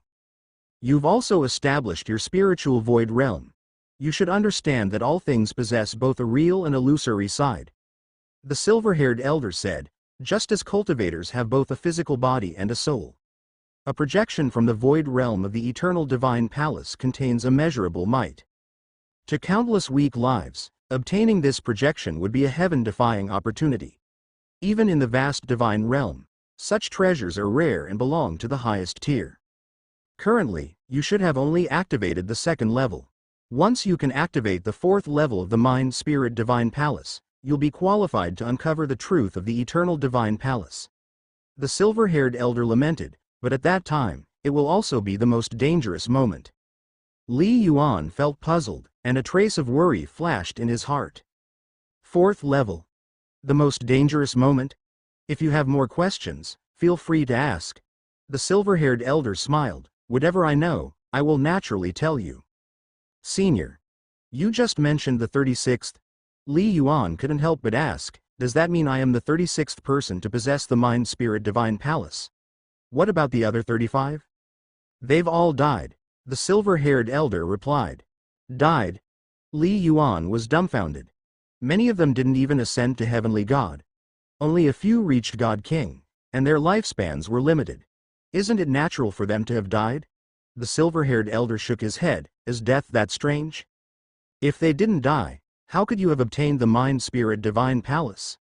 You've also established your spiritual void realm. You should understand that all things possess both a real and illusory side. The silver-haired elder said, just as cultivators have both a physical body and a soul. A projection from the void realm of the eternal divine palace contains immeasurable might. To countless weak lives, obtaining this projection would be a heaven-defying opportunity. Even in the vast divine realm, such treasures are rare and belong to the highest tier. Currently, you should have only activated the second level. Once you can activate the fourth level of the Mind-Spirit Divine Palace, you'll be qualified to uncover the truth of the eternal divine palace. The silver-haired elder lamented, but at that time, it will also be the most dangerous moment. Li Yuan felt puzzled, and a trace of worry flashed in his heart. Fourth level. The most dangerous moment? If you have more questions, feel free to ask. The silver-haired elder smiled. Whatever I know, I will naturally tell you. Senior. You just mentioned the 36th. Li Yuan couldn't help but ask, does that mean I am the 36th person to possess the Mind-Spirit Divine Palace? What about the other 35? They've all died. The silver-haired elder replied. Died? Li Yuan was dumbfounded. Many of them didn't even ascend to Heavenly God. Only a few reached God King, and their lifespans were limited. Isn't it natural for them to have died? The silver-haired elder shook his head. Is death that strange? If they didn't die, how could you have obtained the Mind-Spirit Divine Palace?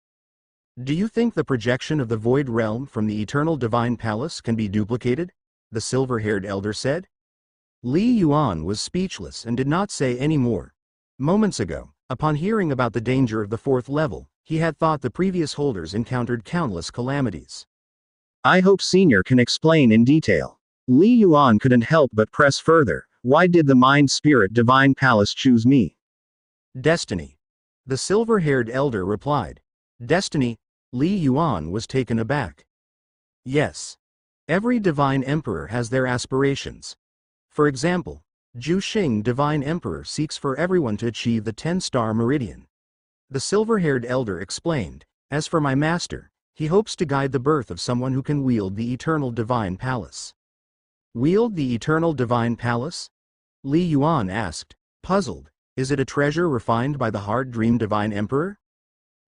Do you think the projection of the Void Realm from the Eternal Divine Palace can be duplicated? The silver-haired elder said. Li Yuan was speechless and did not say any more. Moments ago, upon hearing about the danger of the fourth level, he had thought the previous holders encountered countless calamities. I hope Senior can explain in detail. Li Yuan couldn't help but press further. Why did the Mind-Spirit Divine Palace choose me? Destiny. The silver-haired elder replied. Destiny? Li Yuan was taken aback. Yes. Every divine emperor has their aspirations. For example, Zhu Xing Divine Emperor seeks for everyone to achieve the 10-star meridian. The silver-haired elder explained, as for my master, he hopes to guide the birth of someone who can wield the eternal divine palace. Wield the eternal divine palace? Li Yuan asked, puzzled. Is it a treasure refined by the hard dream divine emperor?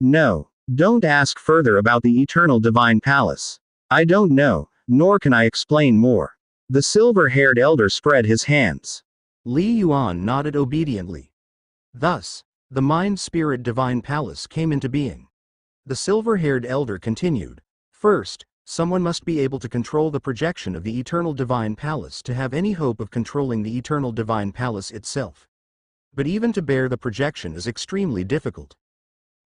No. Don't ask further about the eternal divine palace. I don't know, nor can I explain more. The silver-haired elder spread his hands. Li Yuan nodded obediently. Thus, the mind-spirit divine palace came into being. The silver-haired elder continued, first, someone must be able to control the projection of the eternal divine palace to have any hope of controlling the eternal divine palace itself. But even to bear the projection is extremely difficult.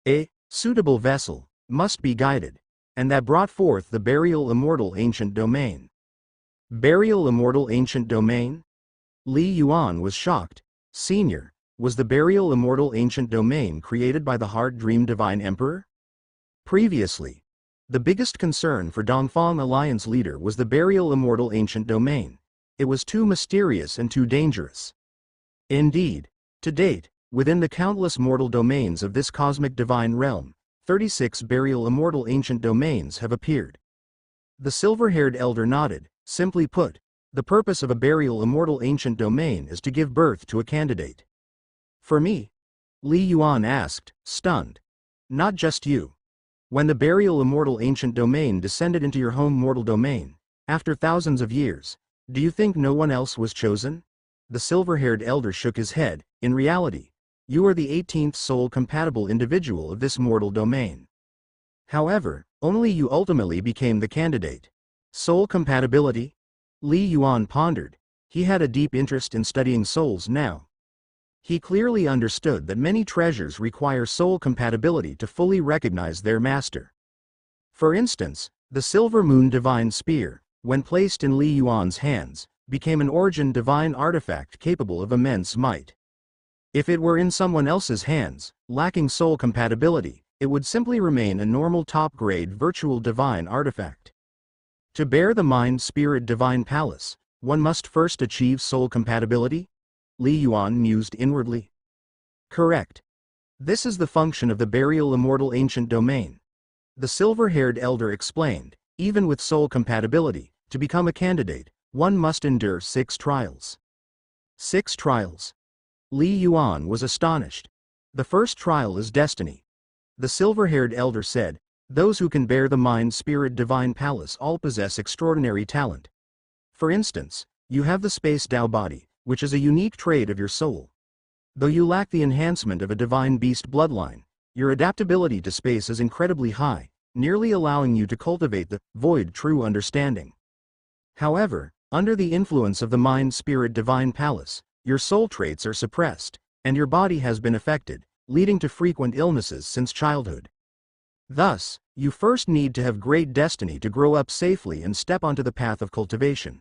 A suitable vessel must be guided, and that brought forth the burial immortal ancient domain. Burial immortal ancient domain? Li Yuan was shocked. Senior, was the burial immortal ancient domain created by the hard dream divine emperor? Previously, the biggest concern for Dongfang Alliance leader was the burial immortal ancient domain. It was too mysterious and too dangerous. Indeed, to date, within the countless mortal domains of this cosmic divine realm, 36 burial immortal ancient domains have appeared. The silver-haired elder nodded. Simply put, the purpose of a burial immortal ancient domain is to give birth to a candidate. For me? Li Yuan asked, stunned. Not just you. When the burial immortal ancient domain descended into your home mortal domain, after thousands of years, do you think no one else was chosen? The silver-haired elder shook his head. In reality, you are the 18th soul-compatible individual of this mortal domain. However, only you ultimately became the candidate. Soul compatibility? Li Yuan pondered. He had a deep interest in studying souls now. He clearly understood that many treasures require soul compatibility to fully recognize their master. For instance, the Silver Moon Divine Spear, when placed in Li Yuan's hands, became an origin divine artifact capable of immense might. If it were in someone else's hands, lacking soul compatibility, it would simply remain a normal top-grade virtual divine artifact. To bear the mind-spirit divine palace, one must first achieve soul compatibility? Li Yuan mused inwardly. Correct. This is the function of the burial immortal ancient domain. The silver-haired elder explained, even with soul compatibility, to become a candidate, one must endure 6 trials. 6 trials. Li Yuan was astonished. The first trial is destiny. The silver-haired elder said, those who can bear the mind-spirit divine palace all possess extraordinary talent. For instance, you have the space Tao body, which is a unique trait of your soul. Though you lack the enhancement of a divine beast bloodline, your adaptability to space is incredibly high, nearly allowing you to cultivate the void true understanding. However, under the influence of the mind-spirit divine palace, your soul traits are suppressed, and your body has been affected, leading to frequent illnesses since childhood. Thus, you first need to have great destiny to grow up safely and step onto the path of cultivation.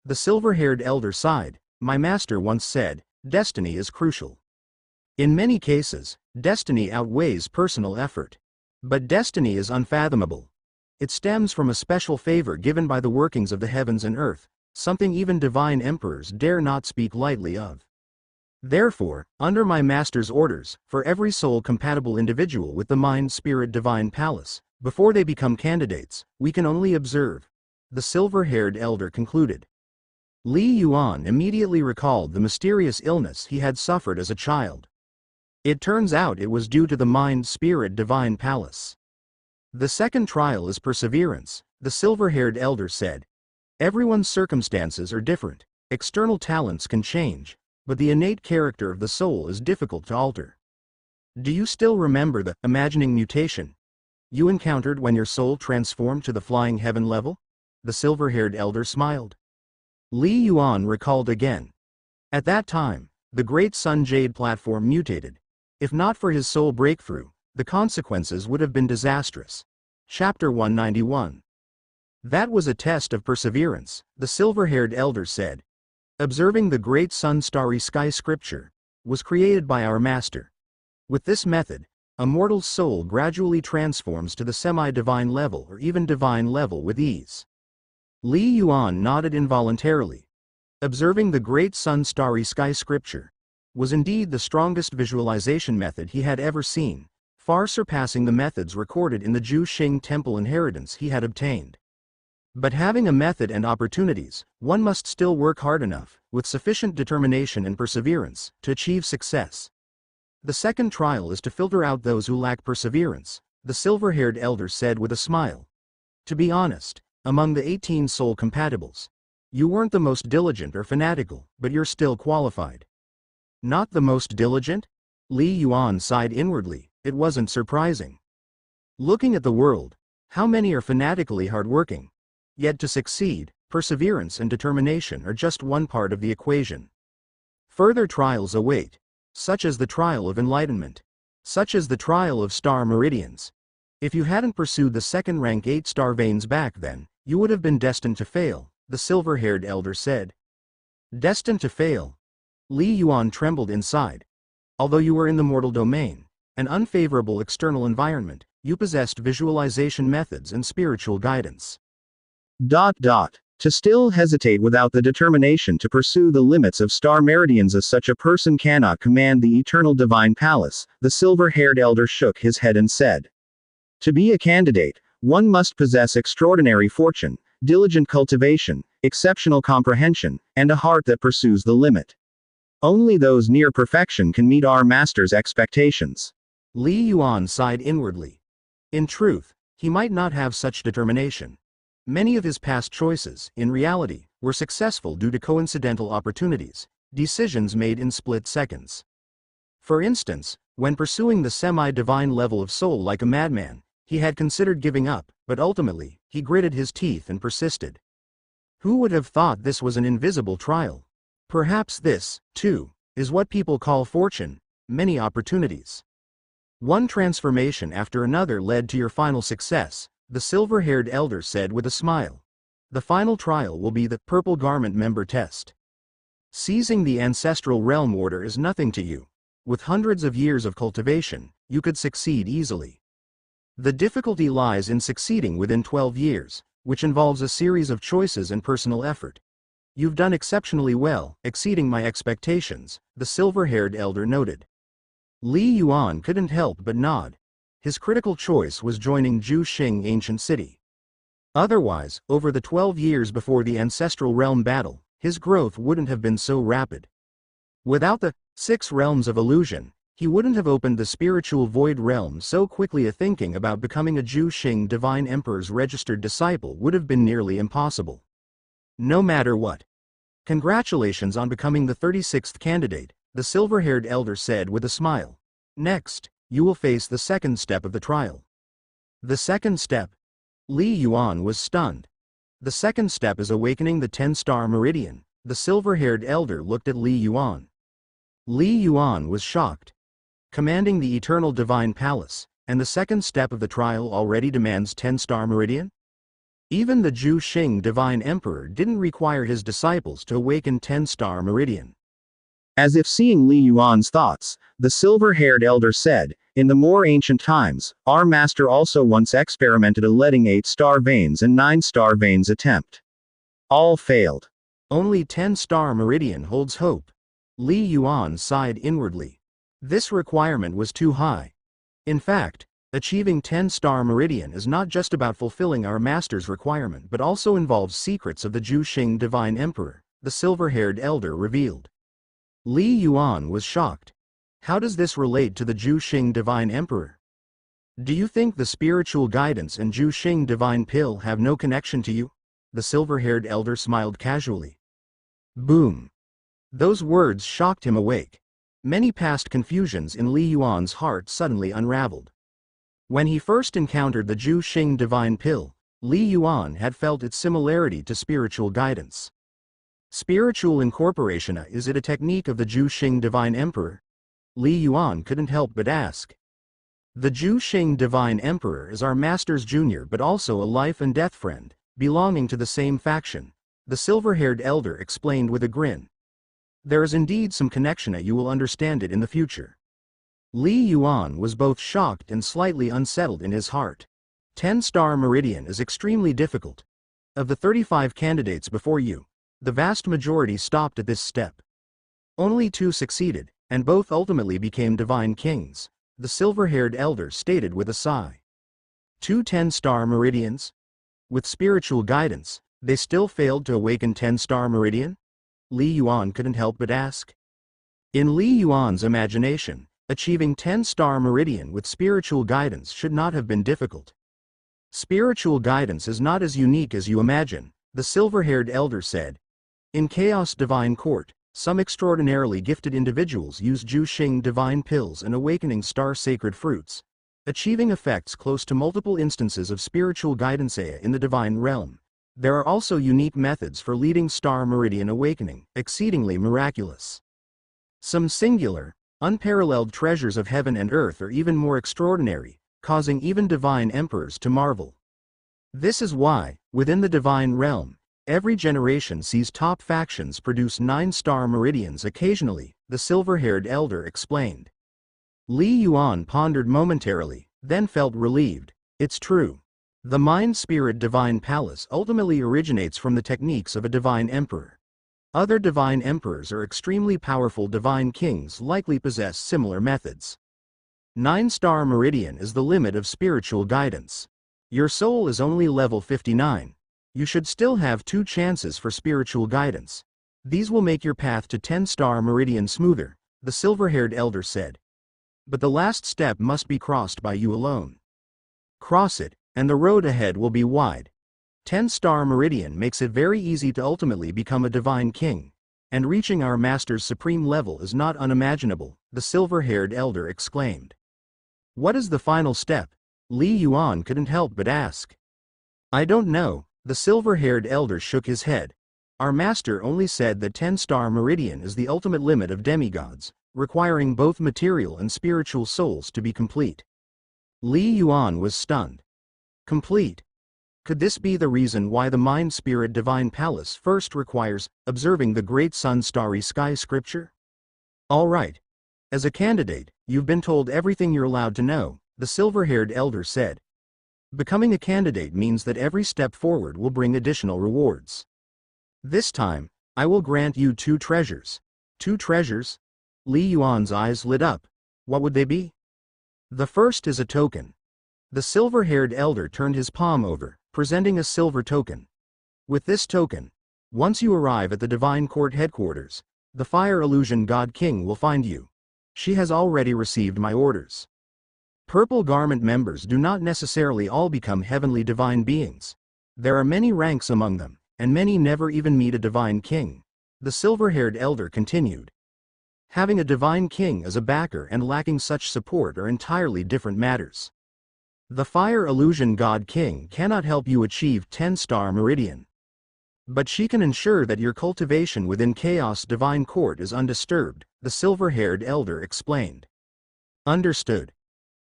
The silver-haired elder sighed. My master once said, destiny is crucial. In many cases, destiny outweighs personal effort. But destiny is unfathomable. It stems from a special favor given by the workings of the heavens and earth, something even divine emperors dare not speak lightly of. Therefore, under my master's orders, for every soul-compatible individual with the mind-spirit divine palace, before they become candidates, we can only observe. The silver-haired elder concluded. Li Yuan immediately recalled the mysterious illness he had suffered as a child. It turns out it was due to the mind-spirit divine palace. The second trial is perseverance, the silver-haired elder said. Everyone's circumstances are different, external talents can change, but the innate character of the soul is difficult to alter. Do you still remember the imagining mutation you encountered when your soul transformed to the flying heaven level? The silver-haired elder smiled. Li Yuan recalled again. At that time, the great Sun Jade platform mutated. If not for his soul breakthrough, the consequences would have been disastrous. Chapter 191. That was a test of perseverance, the silver-haired elder said. Observing the great sun starry sky scripture was created by our master. With this method, a mortal soul gradually transforms to the semi-divine level or even divine level with ease. Li Yuan nodded involuntarily. Observing the great sun-starry sky scripture was indeed the strongest visualization method he had ever seen, far surpassing the methods recorded in the Zhu Xing temple inheritance he had obtained. But having a method and opportunities, one must still work hard enough, with sufficient determination and perseverance, to achieve success. The second trial is to filter out those who lack perseverance, the silver-haired elder said with a smile. To be honest, among the 18 soul compatibles, you weren't the most diligent or fanatical, but you're still qualified. Not the most diligent? Li Yuan sighed inwardly. It wasn't surprising. Looking at the world, how many are fanatically hardworking? Yet to succeed, perseverance and determination are just one part of the equation. Further trials await, such as the trial of enlightenment, such as the trial of star meridians. If you hadn't pursued the second-rank 8-star veins back then, you would have been destined to fail, the silver-haired elder said. Destined to fail? Li Yuan trembled inside. Although you were in the mortal domain, an unfavorable external environment, you possessed visualization methods and spiritual guidance. To still hesitate without the determination to pursue the limits of star meridians as such a person cannot command the eternal divine palace, the silver-haired elder shook his head and said. To be a candidate, one must possess extraordinary fortune, diligent cultivation, exceptional comprehension, and a heart that pursues the limit. Only those near perfection can meet our master's expectations. Li Yuan sighed inwardly. In truth, he might not have such determination. Many of his past choices, in reality, were successful due to coincidental opportunities, decisions made in split seconds. For instance, when pursuing the semi-divine level of soul like a madman, he had considered giving up, but ultimately, he gritted his teeth and persisted. Who would have thought this was an invisible trial? Perhaps this, too, is what people call fortune, many opportunities. One transformation after another led to your final success, the silver-haired elder said with a smile. The final trial will be the purple garment member test. Seizing the ancestral realm order is nothing to you. With hundreds of years of cultivation, you could succeed easily. The difficulty lies in succeeding within 12 years, which involves a series of choices and personal effort. You've done exceptionally well, exceeding my expectations, the silver-haired elder noted. Li Yuan couldn't help but nod. His critical choice was joining Zhu Xing Ancient City. Otherwise, over the 12 years before the Ancestral Realm battle, his growth wouldn't have been so rapid. Without the 6 realms of illusion, he wouldn't have opened the spiritual void realm so quickly. A thinking about becoming a Zhu Xing Divine Emperor's registered disciple would have been nearly impossible. No matter what. Congratulations on becoming the 36th candidate, the silver-haired elder said with a smile. Next, you will face the second step of the trial. The second step? Li Yuan was stunned. The second step is awakening the 10-star meridian. The silver-haired elder looked at Li Yuan. Li Yuan was shocked. Commanding the eternal divine palace, and the second step of the trial already demands 10-star meridian? Even the Zhu Xing Divine Emperor didn't require his disciples to awaken 10-star meridian. As if seeing Li Yuan's thoughts, the silver-haired elder said, in the more ancient times, our master also once experimented a letting 8-star veins and 9-star veins attempt. All failed. Only 10-star meridian holds hope. Li Yuan sighed inwardly. This requirement was too high. In fact, achieving 10-star meridian is not just about fulfilling our master's requirement but also involves secrets of the Zhu Xing Divine Emperor, the silver-haired elder revealed. Li Yuan was shocked. How does this relate to the Zhu Xing Divine Emperor? Do you think the spiritual guidance and Zhu Xing Divine Pill have no connection to you? The silver-haired elder smiled casually. Boom. Those words shocked him awake. Many past confusions in Li Yuan's heart suddenly unraveled. When he first encountered the Zhu Xing Divine Pill, Li Yuan had felt its similarity to spiritual guidance. Spiritual incorporation, is it a technique of the Zhu Xing Divine Emperor? Li Yuan couldn't help but ask. The Zhu Xing Divine Emperor is our master's junior but also a life and death friend, belonging to the same faction, the silver-haired elder explained with a grin. There is indeed some connection, you will understand it in the future. Li Yuan was both shocked and slightly unsettled in his heart. 10-star meridian is extremely difficult. Of the 35 candidates before you, The vast majority stopped at this step. Only 2 succeeded, and both ultimately became divine kings, the silver-haired elder stated with a sigh. 2 10-star meridians? With spiritual guidance, they still failed to awaken 10-star meridian? Li Yuan couldn't help but ask. In Li Yuan's imagination, achieving 10-star meridian with spiritual guidance should not have been difficult. Spiritual guidance is not as unique as you imagine, the silver-haired elder said. In Chaos Divine Court, some extraordinarily gifted individuals use Ju Xing divine pills and awakening star sacred fruits, achieving effects close to multiple instances of spiritual guidance in the divine realm. There are also unique methods for leading star meridian awakening, exceedingly miraculous. Some singular, unparalleled treasures of heaven and earth are even more extraordinary, causing even divine emperors to marvel. This is why, within the divine realm, every generation sees top factions produce 9-star meridians occasionally, the silver-haired elder explained. Li Yuan pondered momentarily, then felt relieved. It's true. The Mind-Spirit Divine Palace ultimately originates from the techniques of a divine emperor. Other divine emperors or extremely powerful divine kings likely possess similar methods. 9-star meridian is the limit of spiritual guidance. Your soul is only level 59. You should still have 2 chances for spiritual guidance. These will make your path to 10-star meridian smoother, the silver-haired elder said. But the last step must be crossed by you alone. Cross it, and the road ahead will be wide. 10-star meridian makes it very easy to ultimately become a divine king, and reaching our master's supreme level is not unimaginable, the silver-haired elder exclaimed. What is the final step? Li Yuan couldn't help but ask. I don't know, the silver-haired elder shook his head. Our master only said that 10-star meridian is the ultimate limit of demigods, requiring both material and spiritual souls to be complete. Li Yuan was stunned. Complete? Could this be the reason why the Mind-Spirit Divine Palace first requires observing the Great Sun Starry Sky scripture? All right. As a candidate, you've been told everything you're allowed to know, the silver-haired elder said. Becoming a candidate means that every step forward will bring additional rewards. This time, I will grant you 2 treasures. 2 treasures? Li Yuan's eyes lit up. What would they be? The first is a token. The silver-haired elder turned his palm over, presenting a silver token. With this token, once you arrive at the Divine Court headquarters, the Fire Illusion God King will find you. She has already received my orders. Purple Garment members do not necessarily all become heavenly divine beings. There are many ranks among them, and many never even meet a divine king. The silver-haired elder continued. Having a divine king as a backer and lacking such support are entirely different matters. The Fire Illusion God King cannot help you achieve 10-star meridian. But she can ensure that your cultivation within Chaos Divine Court is undisturbed, the silver-haired elder explained. Understood.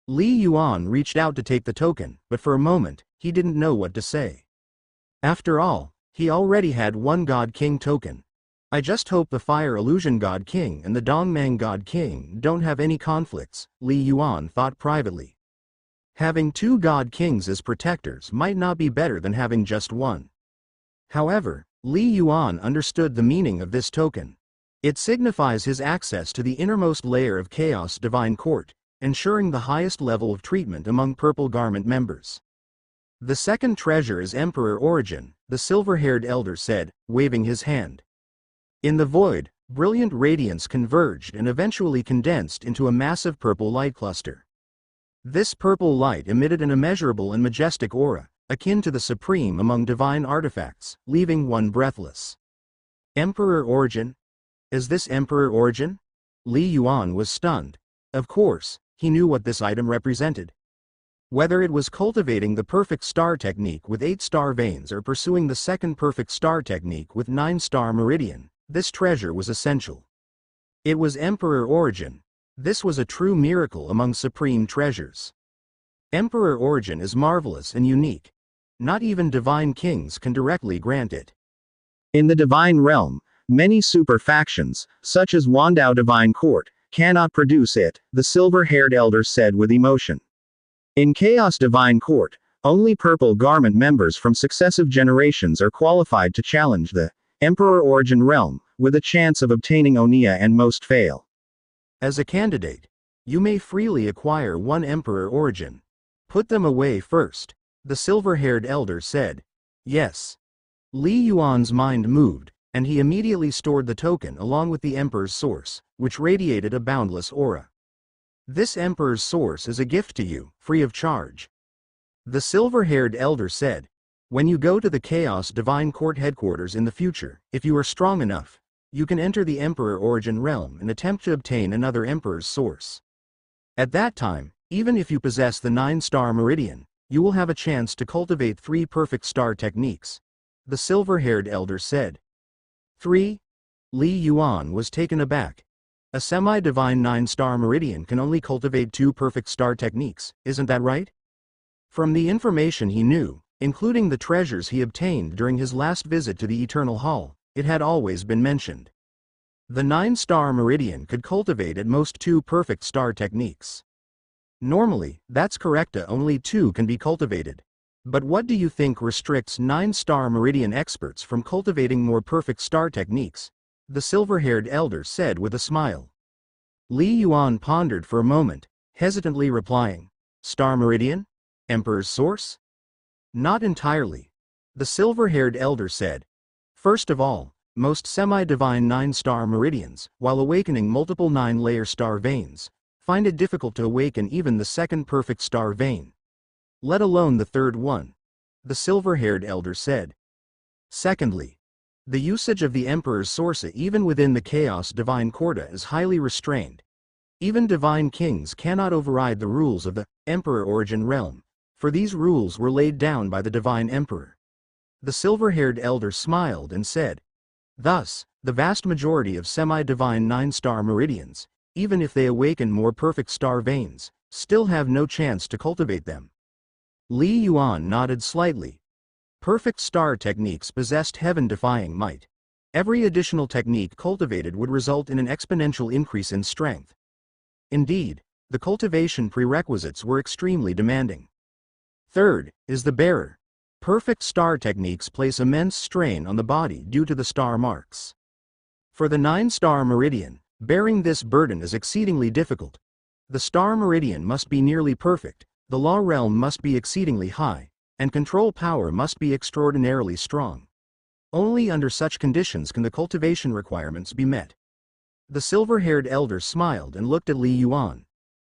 Li Yuan reached out to take the token, but for a moment, he didn't know what to say. After all, he already had 1 God King token. I just hope the Fire Illusion God King and the Dongmang God King don't have any conflicts, Li Yuan thought privately. Having 2 God Kings as protectors might not be better than having just 1. However, Li Yuan understood the meaning of this token. It signifies his access to the innermost layer of Chaos Divine Court, ensuring the highest level of treatment among Purple Garment members. The second treasure is Emperor Origin, the silver-haired elder said, waving his hand. In the void, brilliant radiance converged and eventually condensed into a massive purple light cluster. This purple light emitted an immeasurable and majestic aura, akin to the supreme among divine artifacts, leaving one breathless. Emperor Origin? Is this Emperor Origin? Li Yuan was stunned. Of course, he knew what this item represented. Whether it was cultivating the perfect star technique with 8-star veins or pursuing the second perfect star technique with 9-star meridian, this treasure was essential. It was Emperor Origin. This was a true miracle among supreme treasures. Emperor Origin is marvelous and unique. Not even divine kings can directly grant it. In the divine realm, many super factions, such as Wandao Divine Court, cannot produce it, the silver-haired elder said with emotion. In Chaos Divine Court, only Purple Garment members from successive generations are qualified to challenge the Emperor Origin Realm, with a chance of obtaining Onia and most fail. As a candidate, you may freely acquire one Emperor Origin. Put them away first, the silver-haired elder said. Yes. Li Yuan's mind moved, and he immediately stored the token along with the Emperor's source, which radiated a boundless aura. This Emperor's source is a gift to you, free of charge. The silver-haired elder said. When you go to the Chaos Divine Court headquarters in the future, if you are strong enough, you can enter the Emperor Origin Realm and attempt to obtain another Emperor's source. At that time, even if you possess the 9-star meridian, you will have a chance to cultivate 3 perfect star techniques, the silver-haired elder said. 3. Li Yuan was taken aback. A semi-divine 9-star meridian can only cultivate 2 perfect star techniques, isn't that right? From the information he knew, including the treasures he obtained during his last visit to the Eternal Hall, it had always been mentioned. The 9-star meridian could cultivate at most 2 perfect star techniques. Normally, that's correct, only 2 can be cultivated. But what do you think restricts 9-star meridian experts from cultivating more perfect star techniques? The silver-haired elder said with a smile. Li Yuan pondered for a moment, hesitantly replying, Star meridian? Emperor's source? Not entirely. The silver-haired elder said. First of all, most semi-divine 9-star meridians, while awakening multiple 9-layer star veins, find it difficult to awaken even the second perfect star vein, let alone the third one, the silver-haired elder said. Secondly, the usage of the Emperor's source even within the Chaos Divine Court is highly restrained. Even divine kings cannot override the rules of the Emperor Origin Realm, for these rules were laid down by the Divine Emperor. The silver-haired elder smiled and said, thus, the vast majority of semi-divine 9-star meridians, even if they awaken more perfect star veins, still have no chance to cultivate them. Li Yuan nodded slightly. Perfect star techniques possessed heaven-defying might. Every additional technique cultivated would result in an exponential increase in strength. Indeed, the cultivation prerequisites were extremely demanding. Third, is the bearer. Perfect star techniques place immense strain on the body due to the star marks. For the 9-star meridian, bearing this burden is exceedingly difficult. The star meridian must be nearly perfect, the law realm must be exceedingly high, and control power must be extraordinarily strong. Only under such conditions can the cultivation requirements be met. The silver-haired elder smiled and looked at Li Yuan.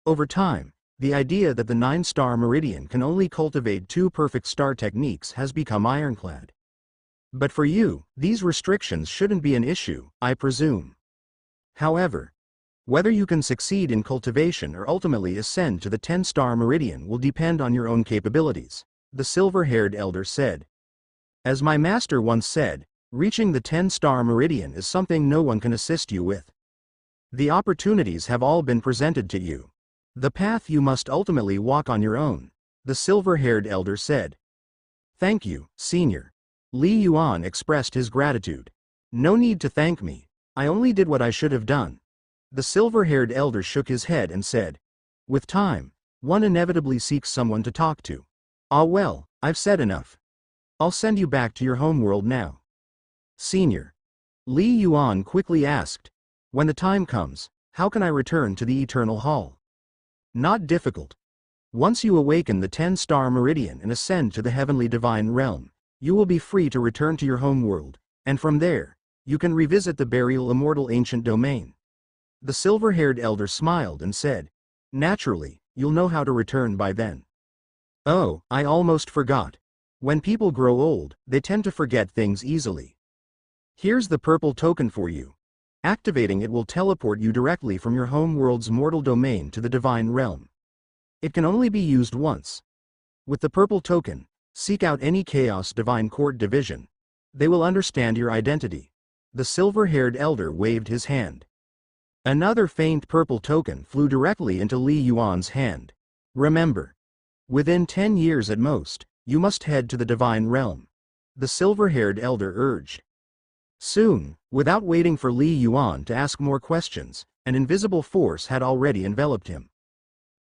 Over time, the idea that the 9-star meridian can only cultivate 2 perfect star techniques has become ironclad. But for you, these restrictions shouldn't be an issue, I presume. However, whether you can succeed in cultivation or ultimately ascend to the 10-star meridian will depend on your own capabilities, the silver-haired elder said. As my master once said, reaching the 10-star meridian is something no one can assist you with. The opportunities have all been presented to you. The path you must ultimately walk on your own, the silver-haired elder said. Thank you, senior. Li Yuan expressed his gratitude. No need to thank me, I only did what I should have done. The silver-haired elder shook his head and said. With time, one inevitably seeks someone to talk to. Ah well, I've said enough. I'll send you back to your homeworld now. Senior. Li Yuan quickly asked. When the time comes, how can I return to the Eternal Hall? Not difficult. Once you awaken the 10-star meridian and ascend to the heavenly divine realm, you will be free to return to your homeworld, and from there, you can revisit the burial immortal ancient domain. The silver-haired elder smiled and said, naturally, you'll know how to return by then. Oh, I almost forgot. When people grow old, they tend to forget things easily. Here's the purple token for you. Activating it will teleport you directly from your homeworld's mortal domain to the divine realm. It can only be used once. With the purple token, seek out any Chaos Divine Court division. They will understand your identity. The silver-haired elder waved his hand. Another faint purple token flew directly into Li Yuan's hand. Remember, within 10 years at most, you must head to the divine realm. The silver-haired elder urged. Soon, without waiting for Li Yuan to ask more questions, an invisible force had already enveloped him.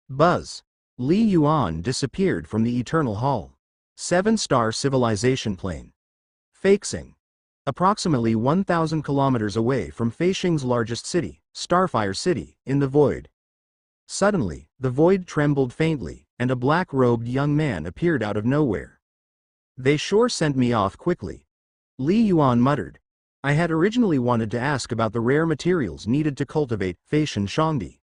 Buzz. Li Yuan disappeared from the Eternal Hall. 7-star civilization plane. Fakesing. approximately 1,000 kilometers away from Feishing's largest city, Starfire City, in the void. Suddenly, the void trembled faintly, and a black-robed young man appeared out of nowhere. "They sure sent me off quickly," Li Yuan muttered. "I had originally wanted to ask about the rare materials needed to cultivate Feishan Shangdi."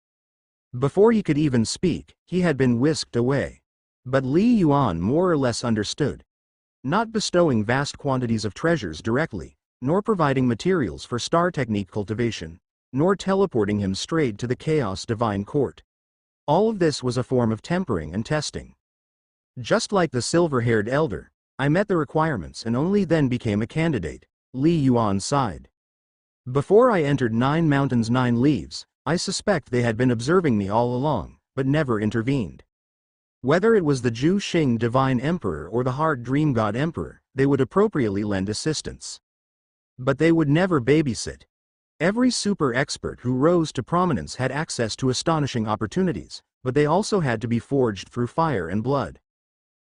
Before he could even speak, he had been whisked away. But Li Yuan more or less understood. Not bestowing vast quantities of treasures directly, nor providing materials for star technique cultivation, nor teleporting him straight to the Chaos Divine Court. All of this was a form of tempering and testing. Just like the silver-haired elder, I met the requirements and only then became a candidate, Li Yuan sighed. Before I entered Nine Mountains Nine Leaves, I suspect they had been observing me all along, but never intervened. Whether it was the Zhu Xing Divine Emperor or the Heart Dream God Emperor, they would appropriately lend assistance. But they would never babysit. Every super expert who rose to prominence had access to astonishing opportunities, but they also had to be forged through fire and blood.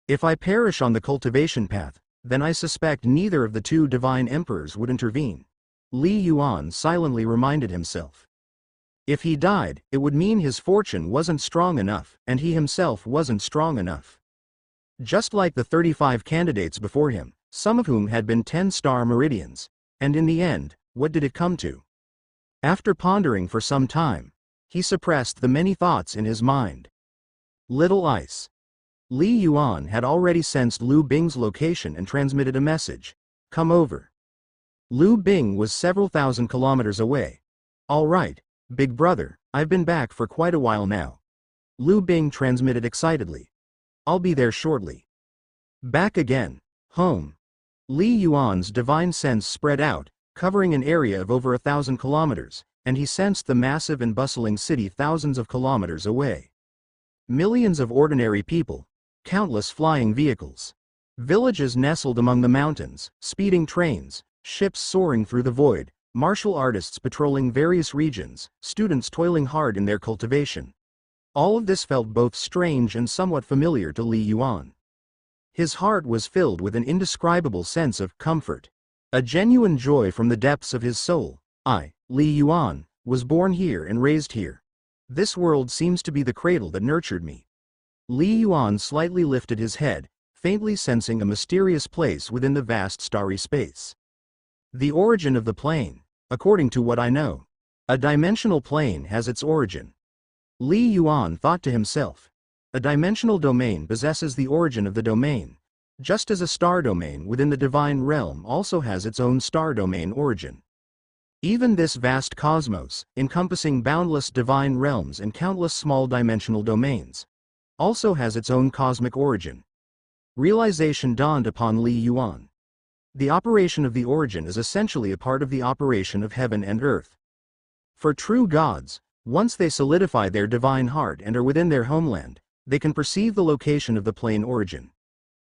If I perish on the cultivation path, then I suspect neither of the two divine emperors would intervene, Li Yuan silently reminded himself. If he died, it would mean his fortune wasn't strong enough, and he himself wasn't strong enough. Just like the 35 candidates before him, some of whom had been 10-star meridians, and in the end, what did it come to? After pondering for some time, he suppressed the many thoughts in his mind. Little Ice. Li Yuan had already sensed Lu Bing's location and transmitted a message. "Come over." Lu Bing was several thousand kilometers away. "All right, big brother, I've been back for quite a while now." Lu Bing transmitted excitedly. "I'll be there shortly." Back again. Home. Li Yuan's divine sense spread out, covering an area of over 1,000 kilometers, and he sensed the massive and bustling city thousands of kilometers away. Millions of ordinary people. Countless flying vehicles. Villages nestled among the mountains, speeding trains, ships soaring through the void, martial artists patrolling various regions, students toiling hard in their cultivation. All of this felt both strange and somewhat familiar to Li Yuan. His heart was filled with an indescribable sense of comfort. A genuine joy from the depths of his soul. I, Li Yuan, was born here and raised here. This world seems to be the cradle that nurtured me. Li Yuan slightly lifted his head, faintly sensing a mysterious place within the vast starry space. The origin of the plane, according to what I know. A dimensional plane has its origin. Li Yuan thought to himself. A dimensional domain possesses the origin of the domain, just as a star domain within the divine realm also has its own star domain origin. Even this vast cosmos, encompassing boundless divine realms and countless small dimensional domains, also has its own cosmic origin. Realization dawned upon Li Yuan. The operation of the origin is essentially a part of the operation of heaven and earth. For true gods, once they solidify their divine heart and are within their homeland, they can perceive the location of the plane origin.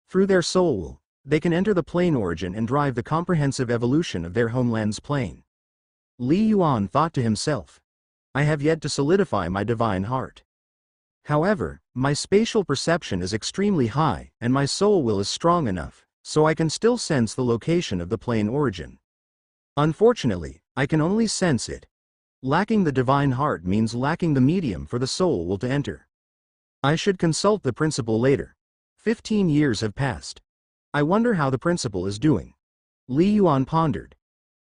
Through their soul will, they can enter the plane origin and drive the comprehensive evolution of their homeland's plane. Li Yuan thought to himself. I have yet to solidify my divine heart. However, my spatial perception is extremely high, and my soul will is strong enough, so I can still sense the location of the plane origin. Unfortunately, I can only sense it. Lacking the divine heart means lacking the medium for the soul will to enter. I should consult the principal later. 15 years have passed. I wonder how the principal is doing. Li Yuan pondered.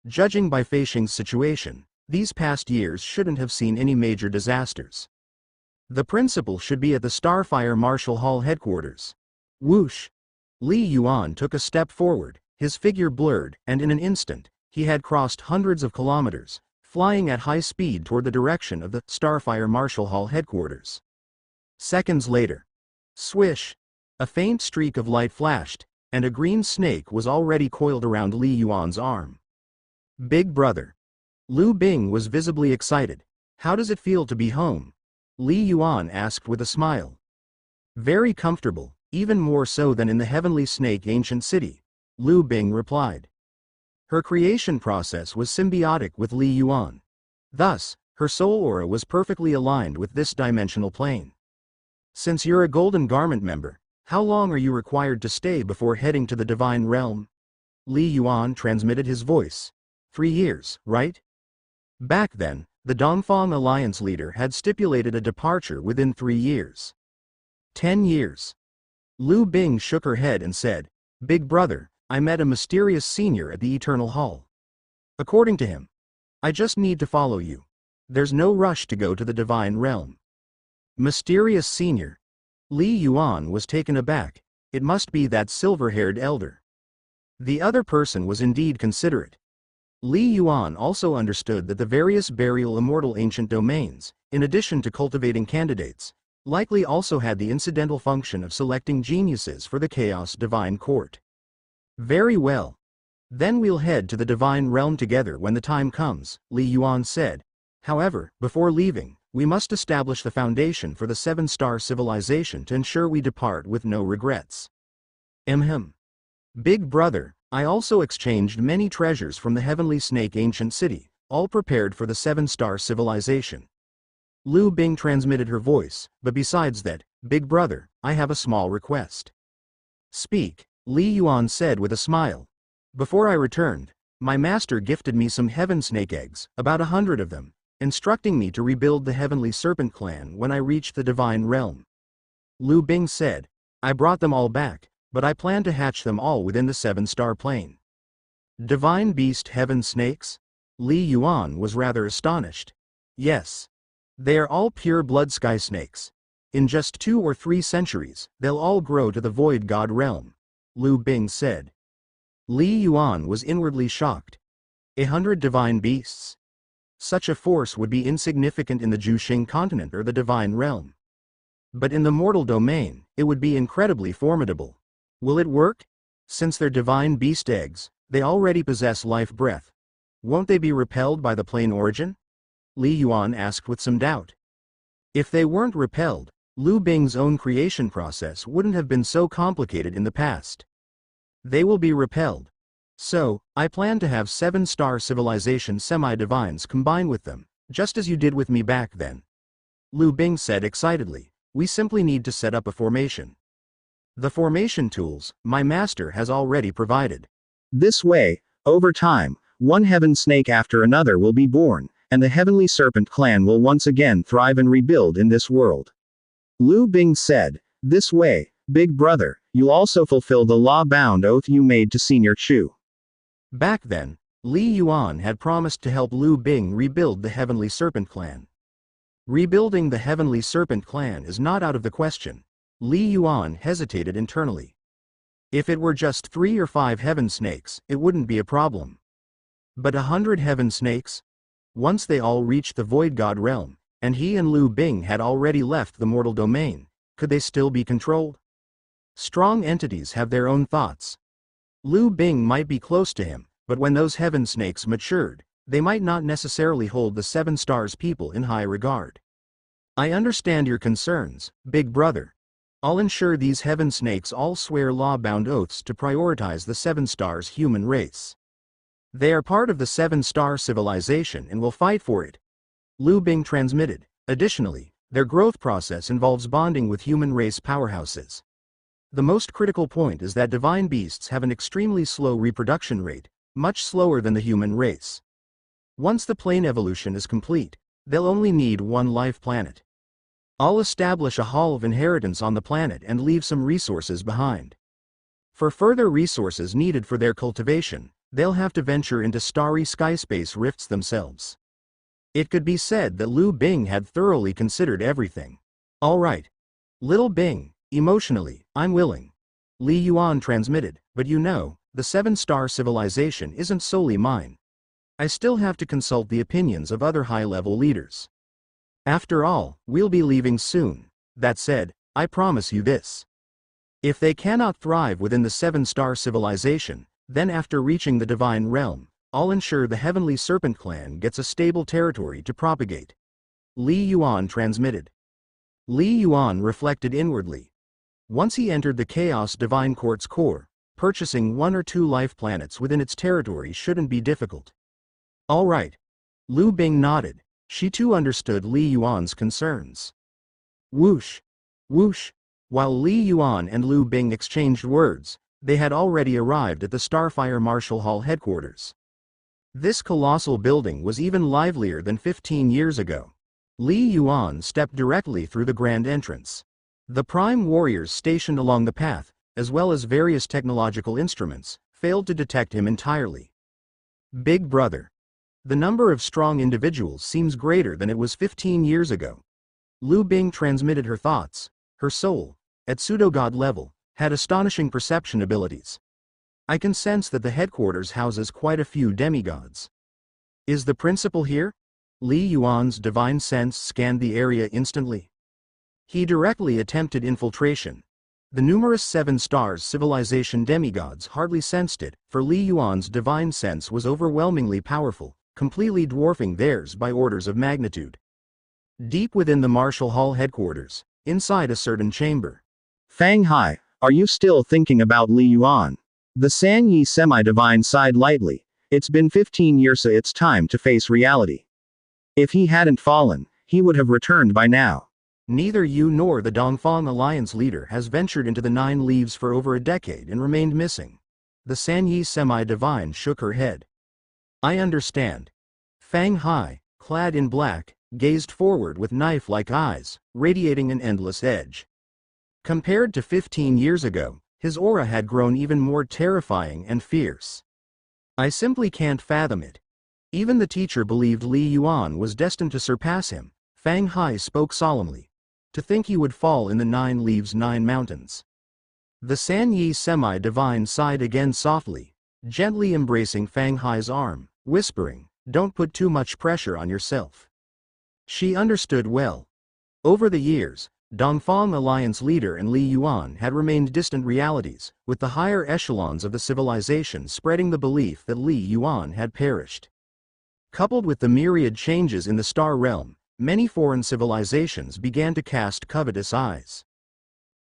Judging by Feishing's situation, these past years shouldn't have seen any major disasters. The principal should be at the Starfire Marshall Hall headquarters. Whoosh! Li Yuan took a step forward, his figure blurred, and in an instant, he had crossed hundreds of kilometers, flying at high speed toward the direction of the Starfire Marshall Hall headquarters. Seconds later. Swish! A faint streak of light flashed, and a green snake was already coiled around Li Yuan's arm. Big brother. Lu Bing was visibly excited. How does it feel to be home? Li Yuan asked with a smile. Very comfortable, even more so than in the Heavenly Snake ancient city, Lu Bing replied. Her creation process was symbiotic with Li Yuan. Thus, her soul aura was perfectly aligned with this dimensional plane. Since you're a Golden Garment member, how long are you required to stay before heading to the Divine Realm? Li Yuan transmitted his voice. 3 years, right? Back then, the Dongfang Alliance leader had stipulated a departure within 3 years. 10 years. Lu Bing shook her head and said, "Big brother, I met a mysterious senior at the Eternal Hall. According to him, I just need to follow you. There's no rush to go to the Divine Realm." Mysterious senior. Li Yuan was taken aback. It must be that silver-haired elder. The other person was indeed considerate. Li Yuan also understood that the various burial immortal ancient domains, in addition to cultivating candidates, likely also had the incidental function of selecting geniuses for the Chaos Divine Court. Very well. Then we'll head to the Divine Realm together when the time comes, Li Yuan said. However, before leaving, we must establish the foundation for the 7-star civilization to ensure we depart with no regrets. Big brother, I also exchanged many treasures from the Heavenly Snake ancient city, all prepared for the 7-star civilization. Lu Bing transmitted her voice, but besides that, big brother, I have a small request. Speak, Li Yuan said with a smile. Before I returned, my master gifted me some heaven snake eggs, about 100 of them, instructing me to rebuild the Heavenly Serpent clan when I reached the Divine Realm. Lu Bing said, I brought them all back, but I plan to hatch them all within the 7-star plane. Divine Beast Heaven Snakes? Li Yuan was rather astonished. Yes. They are all pure blood sky snakes. In just 2 or 3 centuries, they'll all grow to the Void God realm, Lu Bing said. Li Yuan was inwardly shocked. 100 divine beasts? Such a force would be insignificant in the Juxing continent or the Divine Realm. But in the mortal domain, it would be incredibly formidable. Will it work? Since they're divine beast eggs, they already possess life breath. Won't they be repelled by the plane origin? Li Yuan asked with some doubt. If they weren't repelled, Lu Bing's own creation process wouldn't have been so complicated in the past. They will be repelled. So, I plan to have 7-star civilization semi-divines combine with them, just as you did with me back then. Lu Bing said excitedly, we simply need to set up a formation. The formation tools, my master has already provided. This way, over time, one heaven snake after another will be born, and the Heavenly Serpent clan will once again thrive and rebuild in this world. Lu Bing said, this way, big brother, you'll also fulfill the law-bound oath you made to Senior Chu. Back then, Li Yuan had promised to help Lu Bing rebuild the Heavenly Serpent clan. Rebuilding the Heavenly Serpent clan is not out of the question. Li Yuan hesitated internally. If it were just 3 or 5 heaven snakes, it wouldn't be a problem. But 100 heaven snakes? Once they all reached the Void God realm, and he and Lu Bing had already left the mortal domain, could they still be controlled? Strong entities have their own thoughts. Lu Bing might be close to him, but when those heaven snakes matured, they might not necessarily hold the 7 stars people in high regard. I understand your concerns, big brother. I'll ensure these heaven snakes all swear law-bound oaths to prioritize the 7 stars human race. They are part of the 7-star civilization and will fight for it. Lu Bing transmitted. Additionally, their growth process involves bonding with human race powerhouses. The most critical point is that divine beasts have an extremely slow reproduction rate, much slower than the human race. Once the plane evolution is complete, they'll only need 1 life planet. I'll establish a hall of inheritance on the planet and leave some resources behind. For further resources needed for their cultivation, they'll have to venture into starry skyspace rifts themselves. It could be said that Lu Bing had thoroughly considered everything. All right. Little Bing, emotionally, I'm willing. Li Yuan transmitted, but you know, the 7-star civilization isn't solely mine. I still have to consult the opinions of other high-level leaders. After all, we'll be leaving soon. That said, I promise you this. If they cannot thrive within the 7-star civilization, then after reaching the Divine Realm, I'll ensure the Heavenly Serpent clan gets a stable territory to propagate. Li Yuan transmitted. Li Yuan reflected inwardly. Once he entered the Chaos Divine Court's core, purchasing 1 or 2 life planets within its territory shouldn't be difficult. All right. Lu Bing nodded. She too understood Li Yuan's concerns. Whoosh! Whoosh! While Li Yuan and Lu Bing exchanged words, They had already arrived at the Starfire Marshall Hall headquarters. This colossal building was even livelier than 15 years ago. Li Yuan stepped directly through the grand entrance. The prime warriors stationed along the path, as well as various technological instruments, failed to detect him entirely. Big brother. The number of strong individuals seems greater than it was 15 years ago. Lu Bing transmitted her thoughts. Her soul, at pseudo-god level, had astonishing perception abilities. I can sense that the headquarters houses quite a few demigods. Is the principal here? Li Yuan's divine sense scanned the area instantly. He directly attempted infiltration. The numerous 7 stars civilization demigods hardly sensed it, for Li Yuan's divine sense was overwhelmingly powerful, completely dwarfing theirs by orders of magnitude. Deep within the Marshall Hall headquarters, inside a certain chamber. Fang Hai, are you still thinking about Li Yuan? The San Yi semi-divine sighed lightly. It's been 15 years, so it's time to face reality. If he hadn't fallen, he would have returned by now. Neither you nor the Dongfang Alliance leader has ventured into the Nine Leaves for over a decade and remained missing. The San Yi semi-divine shook her head. I understand. Fang Hai, clad in black, gazed forward with knife-like eyes, radiating an endless edge. Compared to 15 years ago, his aura had grown even more terrifying and fierce. I simply can't fathom it. Even the teacher believed Li Yuan was destined to surpass him. Fang Hai spoke solemnly. To think he would fall in the 9 Leaves 9 mountains. The San Yi semi-divine sighed again softly, gently embracing Fang Hai's arm, whispering, "Don't put too much pressure on yourself." She understood well. Over the years, Dongfang Alliance leader and Li Yuan had remained distant realities, with the higher echelons of the civilization spreading the belief that Li Yuan had perished. Coupled with the myriad changes in the star realm, many foreign civilizations began to cast covetous eyes.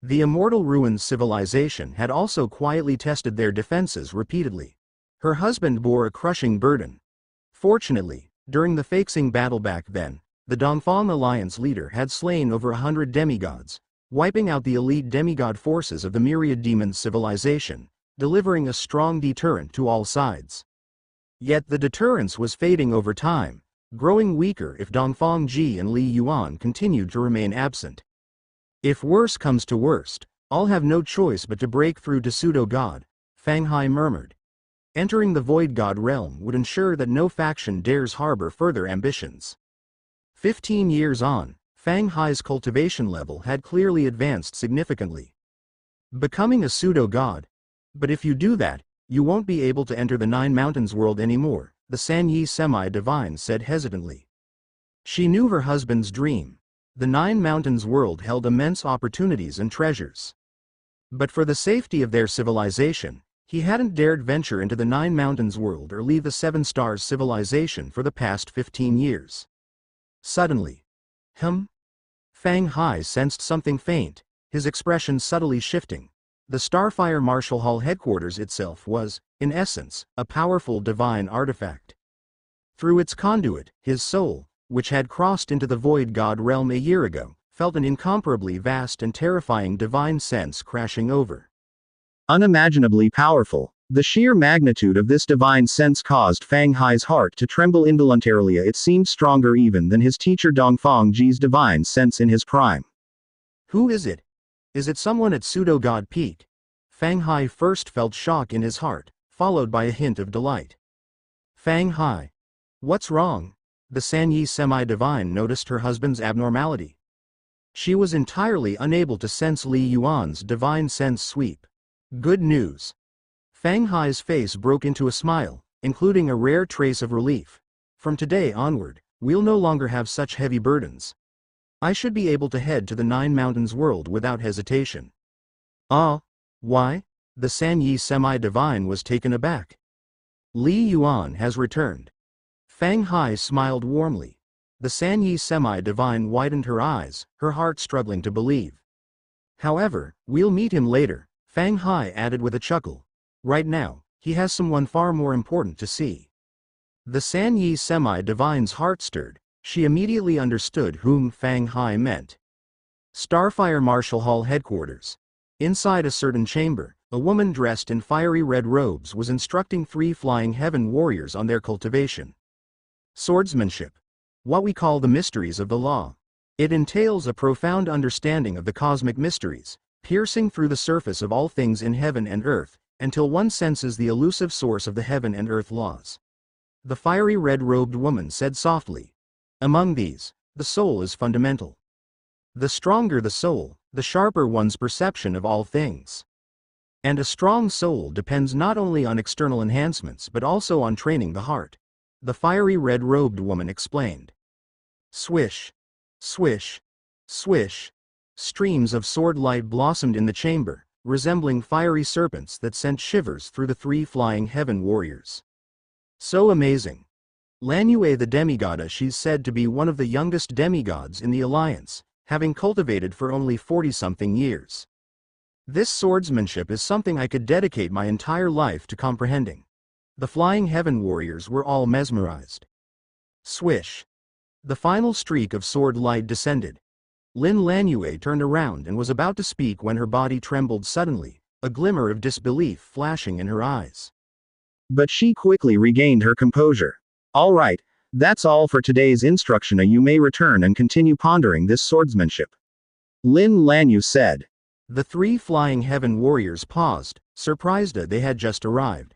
The Immortal Ruins civilization had also quietly tested their defenses repeatedly. Her husband bore a crushing burden. Fortunately, during the Feixing battle back then, the Dongfang Alliance leader had slain over 100 demigods, wiping out the elite demigod forces of the Myriad Demons civilization, delivering a strong deterrent to all sides. Yet the deterrence was fading over time, growing weaker if Dongfang Ji and Li Yuan continued to remain absent. If worse comes to worst, I'll have no choice but to break through to pseudo-god, Fang Hai murmured. Entering the Void God realm would ensure that no faction dares harbor further ambitions. 15 years on, Fang Hai's cultivation level had clearly advanced significantly. Becoming a pseudo-god. But if you do that, you won't be able to enter the 9 Mountains world anymore, the San Yi semi-divine said hesitantly. She knew her husband's dream. The 9 Mountains world held immense opportunities and treasures. But for the safety of their civilization, he hadn't dared venture into the 9 Mountains world or leave the 7 Stars civilization for the past 15 years. Suddenly. Fang Hai sensed something faint, his expression subtly shifting. The Starfire Marshall Hall headquarters itself was, in essence, a powerful divine artifact. Through its conduit, his soul, which had crossed into the Void God realm a year ago, felt an incomparably vast and terrifying divine sense crashing over. Unimaginably powerful. The sheer magnitude of this divine sense caused Fang Hai's heart to tremble involuntarily. It seemed stronger even than his teacher Dongfang Ji's divine sense in his prime. Who is it? Is it someone at pseudo-god peak? Fang Hai first felt shock in his heart, followed by a hint of delight. Fang Hai. What's wrong? The San Yi semi-divine noticed her husband's abnormality. She was entirely unable to sense Li Yuan's divine sense sweep. Good news. Fang Hai's face broke into a smile, including a rare trace of relief. From today onward, we'll no longer have such heavy burdens. I should be able to head to the 9 Mountains world without hesitation. Why? The San Yi semi-divine was taken aback. Li Yuan has returned. Fang Hai smiled warmly. The San Yi semi-divine widened her eyes, her heart struggling to believe. However, we'll meet him later, Fang Hai added with a chuckle. Right now, he has someone far more important to see. The San Yi semi-divine's heart stirred. She immediately understood whom Fang Hai meant. Starfire Marshall Hall headquarters. Inside a certain chamber, A woman dressed in fiery red robes was instructing 3 flying heaven warriors on their cultivation. Swordsmanship. What we call the mysteries of the law. It entails a profound understanding of the cosmic mysteries, piercing through the surface of all things in heaven and earth, until one senses the elusive source of the heaven and earth laws. The fiery red-robed woman said softly. Among these, the soul is fundamental. The stronger the soul, the sharper one's perception of all things. And a strong soul depends not only on external enhancements but also on training the heart. The fiery red-robed woman explained. Swish, swish, swish. Streams of sword light blossomed in the chamber, resembling fiery serpents that sent shivers through the 3 flying heaven warriors. So amazing. Lanyue the demigoddess, she's said to be one of the youngest demigods in the Alliance, having cultivated for only 40-something years. This swordsmanship is something I could dedicate my entire life to comprehending. The flying heaven warriors were all mesmerized. Swish. The final streak of sword light descended. Lin Lanyue turned around and was about to speak when her body trembled suddenly, a glimmer of disbelief flashing in her eyes. But she quickly regained her composure. All right, that's all for today's instruction. You may return and continue pondering this swordsmanship. Lin Lanyu said. The 3 flying heaven warriors paused, surprised that they had just arrived.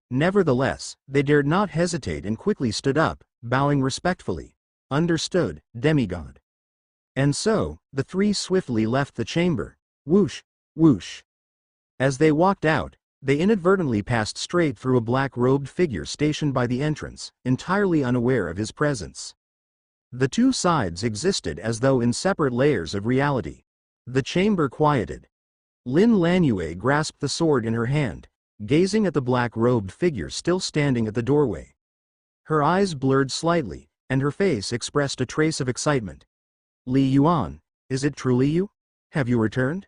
Nevertheless, they dared not hesitate and quickly stood up, bowing respectfully. Understood, demigod. And so, the 3 swiftly left the chamber. Whoosh, whoosh. As they walked out, they inadvertently passed straight through a black-robed figure stationed by the entrance, entirely unaware of his presence. The 2 sides existed as though in separate layers of reality. The chamber quieted. Lin Lanyue grasped the sword in her hand, gazing at the black-robed figure still standing at the doorway. Her eyes blurred slightly, and her face expressed a trace of excitement. Li Yuan, is it truly you? Have you returned?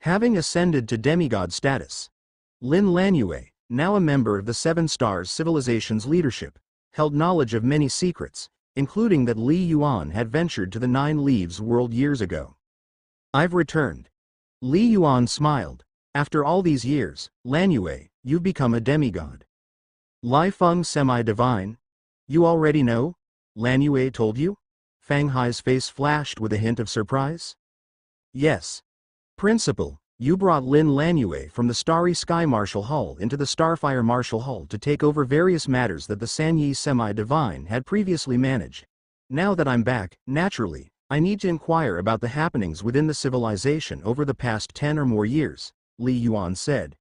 Having ascended to demigod status, Lin Lanyue, now a member of the 7 Stars Civilization's leadership, held knowledge of many secrets, including that Li Yuan had ventured to the 9 Leaves world years ago. I've returned. Li Yuan smiled. After all these years, Lanyue, you've become a demigod. Lai Feng semi-divine? You already know? Lanyue told you? Fang Hai's face flashed with a hint of surprise. Yes. Principal, you brought Lin Lanyue from the Starry Sky Martial Hall into the Starfire Martial Hall to take over various matters that the Sanyi semi-divine had previously managed. Now that I'm back, naturally, I need to inquire about the happenings within the civilization over the past 10 or more years, Li Yuan said.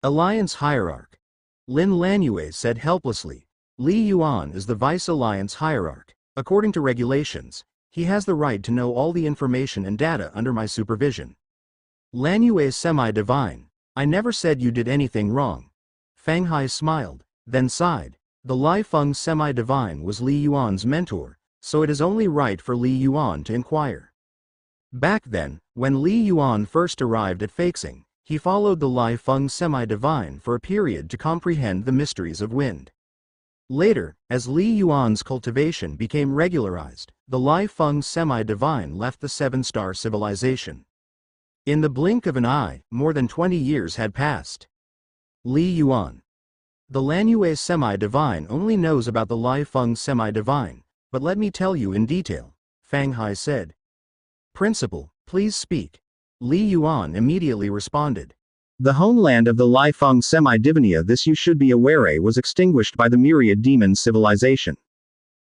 Alliance Hierarch. Lin Lanyue said helplessly. Li Yuan is the Vice Alliance Hierarch. According to regulations, he has the right to know all the information and data under my supervision. Lanyue semi-divine, I never said you did anything wrong. Fang Hai smiled, then sighed. The Lai Feng semi-divine was Li Yuan's mentor, so it is only right for Li Yuan to inquire. Back then, when Li Yuan first arrived at Faxing, he followed the Lai Feng semi-divine for a period to comprehend the mysteries of wind. Later, as Li Yuan's cultivation became regularized, the Lai Feng semi-divine left the 7-star civilization. In the blink of an eye, more than 20 years had passed. Li Yuan. The Lanyue semi-divine only knows about the Lai Feng semi-divine, but let me tell you in detail, Fang Hai said. Principal, please speak. Li Yuan immediately responded. The homeland of the Lai Feng semi-divania, this you should be aware, was extinguished by the myriad demon civilization.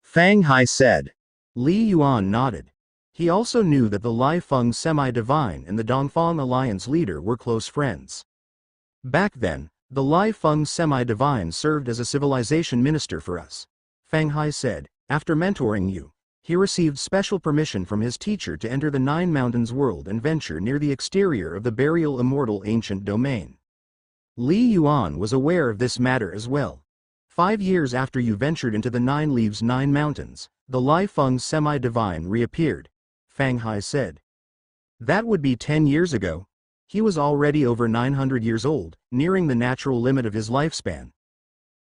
Fang Hai said. Li Yuan nodded. He also knew that the Lai Feng semi-divine and the Dongfang Alliance leader were close friends. Back then, the Lai Feng semi-divine served as a civilization minister for us. Fang Hai said, after mentoring you, he received special permission from his teacher to enter the 9 Mountains world and venture near the exterior of the burial immortal ancient domain. Li Yuan was aware of this matter as well. 5 years after you ventured into the 9 Leaves 9 Mountains, the Lai Feng semi-divine reappeared, Fang Hai said. That would be 10 years ago. He was already over 900 years old, nearing the natural limit of his lifespan.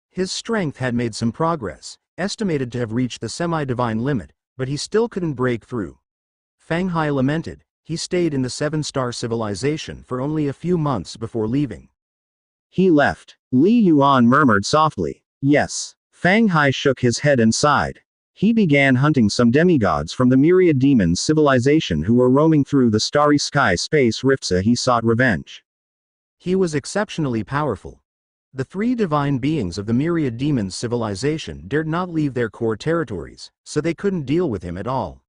His strength had made some progress, estimated to have reached the semi-divine limit, but he still couldn't break through. Fang Hai lamented, He stayed in the seven-star civilization for only a few months before leaving. He left. Li Yuan murmured softly. Yes. Fang Hai shook his head and sighed. He began hunting some demigods from the myriad demons civilization who were roaming through the starry sky space rifts. He sought revenge. He was exceptionally powerful. The three divine beings of the myriad demons civilization dared not leave their core territories, so they couldn't deal with him at all.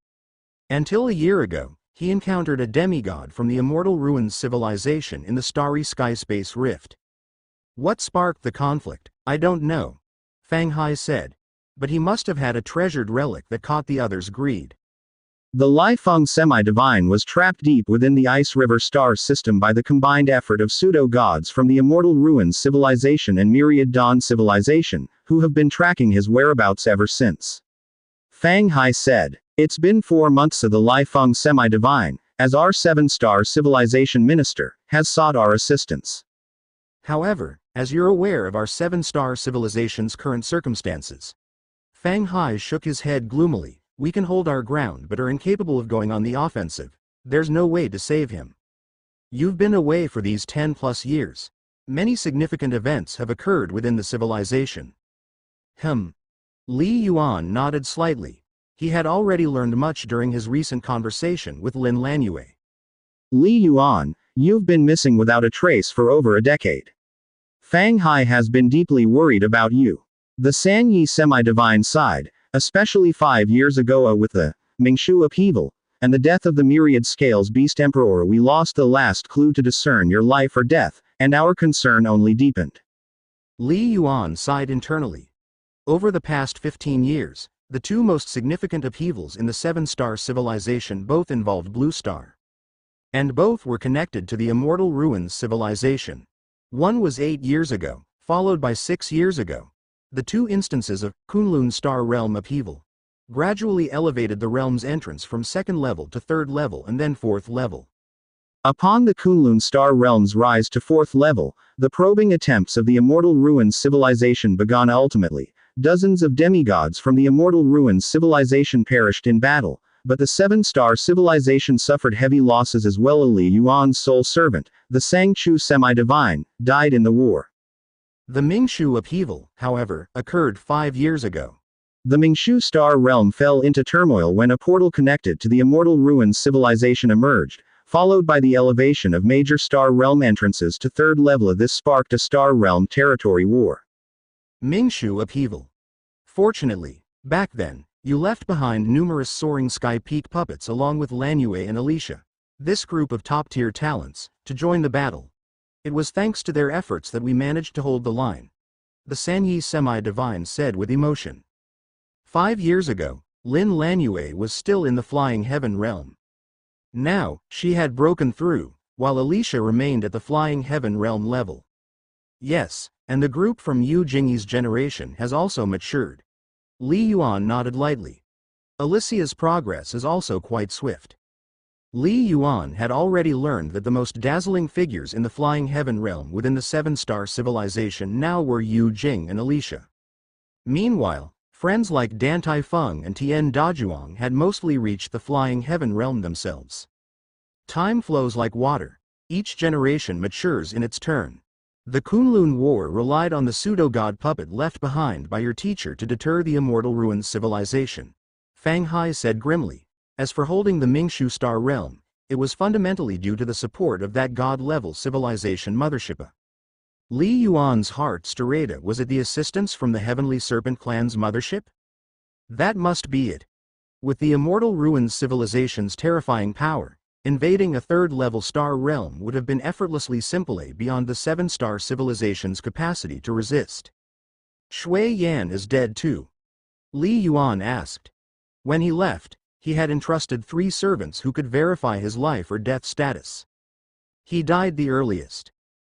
Until a year ago, he encountered a demigod from the Immortal Ruins civilization in the starry sky space rift. What sparked the conflict, I don't know, Fang Hai said, but he must have had a treasured relic that caught the others' greed. The Lai Feng semi-divine was trapped deep within the Ice River star system by the combined effort of pseudo-gods from the Immortal Ruins civilization and Myriad Dawn civilization, who have been tracking his whereabouts ever since. Fang Hai said, "It's been 4 months. The Lai Feng semi-divine, as our 7-star civilization minister, has sought our assistance. However, as you're aware of our 7-star civilization's current circumstances." Fang Hai shook his head gloomily. "We can hold our ground but are incapable of going on the offensive. There's no way to save him. You've been away for these 10+ years. Many significant events have occurred within the civilization." Li Yuan nodded slightly. He had already learned much during his recent conversation with Lin Lanyue. Li Yuan, you've been missing without a trace for over a decade. Fang Hai has been deeply worried about you. The San Yi semi-divine sighed, especially 5 years ago with the Mingshu upheaval, and the death of the Myriad Scales Beast Emperor. We lost the last clue to discern your life or death, and our concern only deepened. Li Yuan sighed internally. Over the past 15 years, the two most significant upheavals in the 7-star civilization both involved Blue Star. And both were connected to the Immortal Ruins civilization. One was 8 years ago, followed by 6 years ago. The two instances of Kunlun Star Realm upheaval gradually elevated the realm's entrance from 2nd level to 3rd level and then 4th level. Upon the Kunlun Star Realm's rise to 4th level, the probing attempts of the Immortal Ruins civilization began. Ultimately, dozens of demigods from the Immortal Ruins civilization perished in battle, but the 7-star civilization suffered heavy losses as well. Li Yuan's sole servant, the Sangchu semi-divine, died in the war. The Mingshu upheaval, however, occurred 5 years ago. The Mingshu star realm fell into turmoil when a portal connected to the Immortal Ruins civilization emerged, followed by the elevation of major star realm entrances to 3rd level. This sparked a star realm territory war. Mingshu upheaval. Fortunately, back then, you left behind numerous soaring sky peak puppets along with Lanyue and Alicia, this group of top-tier talents, to join the battle. It was thanks to their efforts that we managed to hold the line, the San Yi semi-divine said with emotion. 5 years ago, Lin Lanyue was still in the Flying Heaven realm. Now, she had broken through, while Alicia remained at the Flying Heaven realm level. Yes, and the group from Yu Jingyi's generation has also matured. Li Yuan nodded lightly. Alicia's progress is also quite swift. Li Yuan had already learned that the most dazzling figures in the Flying Heaven realm within the 7-star civilization now were Yu Jing and Alicia. Meanwhile, friends like Dan Taifeng and Tian Dajuang had mostly reached the Flying Heaven realm themselves. Time flows like water. Each generation matures in its turn. The Kunlun War relied on the pseudo-god puppet left behind by your teacher to deter the Immortal Ruins civilization, Fang Hai said grimly. As for holding the Mingshu star realm, it was fundamentally due to the support of that god-level civilization mothership. Li Yuan's heart stirred. Was it the assistance from the Heavenly Serpent clan's mothership? That must be it. With the Immortal Ruins civilization's terrifying power, invading a 3rd-level star realm would have been effortlessly simple beyond the 7-star civilization's capacity to resist. Shui Yan is dead too? Li Yuan asked. When he left, he had entrusted 3 servants who could verify his life or death status. He died the earliest.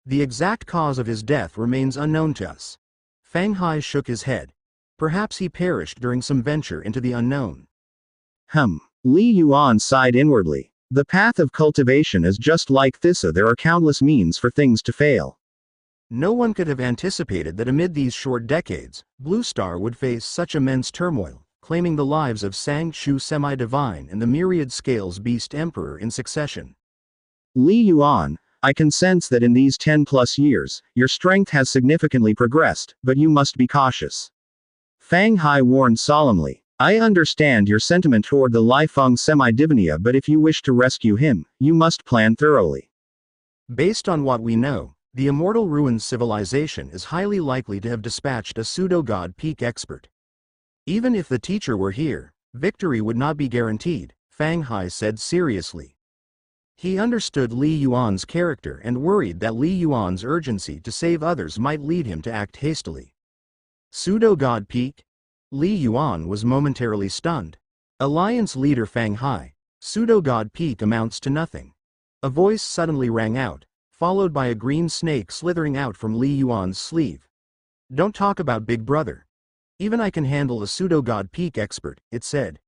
The exact cause of his death remains unknown to us. Fang Hai shook his head. Perhaps he perished during some venture into the unknown. Li Yuan sighed inwardly. The path of cultivation is just like this. There are countless means for things to fail. No one could have anticipated that amid these short decades, Blue Star would face such immense turmoil, claiming the lives of Sang-Chu Semi-Divine and the Myriad Scales Beast Emperor in succession. Li Yuan, I can sense that in these 10+ years, your strength has significantly progressed, but you must be cautious. Fang Hai warned solemnly. I understand your sentiment toward the Lifeng Semi-Divania, but if you wish to rescue him, you must plan thoroughly. Based on what we know, the Immortal Ruins civilization is highly likely to have dispatched a pseudo-god peak expert. Even if the teacher were here, victory would not be guaranteed, Fang Hai said seriously. He understood Li Yuan's character and worried that Li Yuan's urgency to save others might lead him to act hastily. Pseudo-god peak? Li Yuan was momentarily stunned. Alliance leader Fang Hai, pseudo-god peak amounts to nothing. A voice suddenly rang out, followed by a green snake slithering out from Li Yuan's sleeve. Don't talk about Big Brother. Even I can handle a pseudo-god peak expert, it said.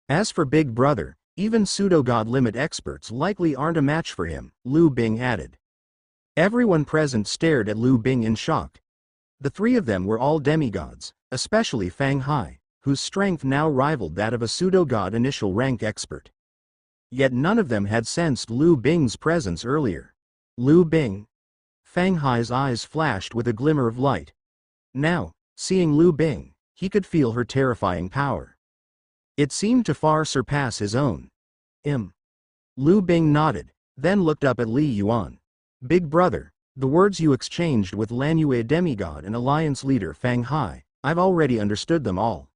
As for Big Brother, even pseudo-god limit experts likely aren't a match for him, Liu Bing added. Everyone present stared at Liu Bing in shock. The three of them were all demigods, especially Fang Hai, whose strength now rivaled that of a pseudo-god initial rank expert. Yet none of them had sensed Liu Bing's presence earlier. Liu Bing? Fang Hai's eyes flashed with a glimmer of light. Now, seeing Liu Bing, he could feel her terrifying power. It seemed to far surpass his own. Liu Bing nodded, then looked up at Li Yuan. Big Brother, the words you exchanged with Lanyue demigod and alliance leader Fang Hai, I've already understood them all.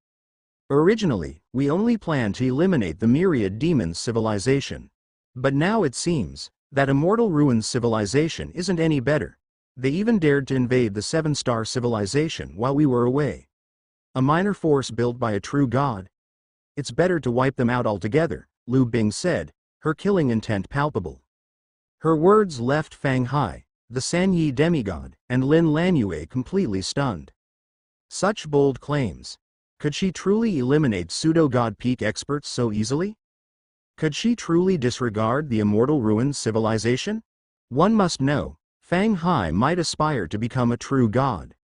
Originally, we only planned to eliminate the Myriad Demons civilization. But now it seems that Immortal Ruins civilization isn't any better. They even dared to invade the 7-star civilization while we were away. A minor force built by a true god? It's better to wipe them out altogether, Liu Bing said, her killing intent palpable. Her words left Fang Hai, the Sanyi demigod, and Lin Lanyue completely stunned. Such bold claims. Could she truly eliminate pseudo-god peak experts so easily? Could she truly disregard the Immortal Ruins civilization? One must know, Fang Hai might aspire to become a true god.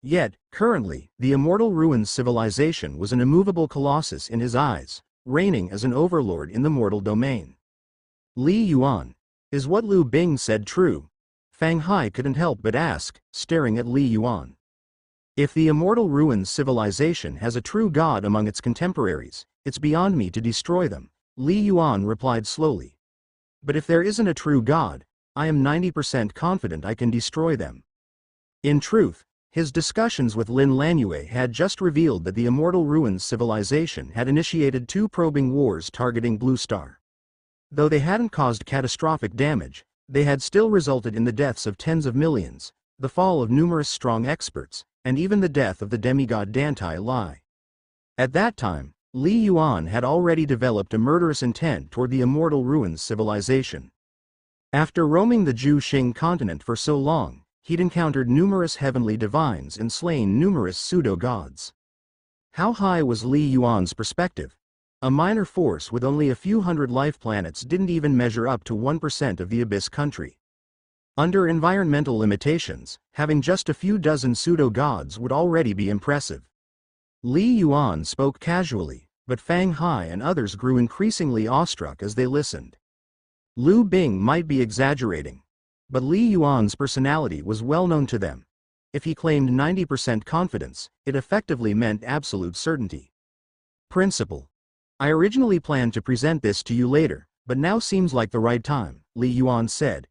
Yet, currently, the Immortal Ruins civilization was an immovable colossus in his eyes, reigning as an overlord in the mortal domain. Li Yuan, is what Liu Bing said true? Fang Hai couldn't help but ask, staring at Li Yuan. If the Immortal Ruins civilization has a true god among its contemporaries, it's beyond me to destroy them, Li Yuan replied slowly. But if there isn't a true god, I am 90% confident I can destroy them. In truth, his discussions with Lin Lanyue had just revealed that the Immortal Ruins civilization had initiated 2 probing wars targeting Blue Star. Though they hadn't caused catastrophic damage, they had still resulted in the deaths of tens of millions, the fall of numerous strong experts, and even the death of the demigod Dantai Lai. At that time, Li Yuan had already developed a murderous intent toward the Immortal Ruins civilization. After roaming the Zhu Xing continent for so long, he'd encountered numerous heavenly divines and slain numerous pseudo-gods. How high was Li Yuan's perspective? A minor force with only a few hundred life planets didn't even measure up to 1% of the Abyss country. Under environmental limitations, having just a few dozen pseudo-gods would already be impressive. Li Yuan spoke casually, but Fang Hai and others grew increasingly awestruck as they listened. Liu Bing might be exaggerating, but Li Yuan's personality was well known to them. If he claimed 90% confidence, it effectively meant absolute certainty. Principal. I originally planned to present this to you later, but now seems like the right time, Li Yuan said.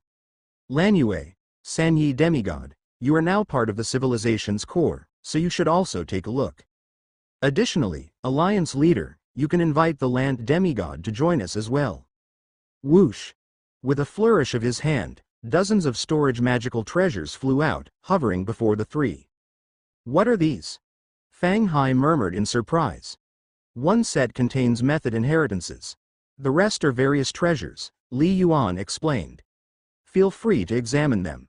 Lanyue, Sanyi demigod, you are now part of the civilization's core, so you should also take a look. Additionally, Alliance leader, you can invite the Land demigod to join us as well. Whoosh! With a flourish of his hand, dozens of storage magical treasures flew out, hovering before the three. What are these? Fang Hai murmured in surprise. One set contains method inheritances. The rest are various treasures, Li Yuan explained. Feel free to examine them.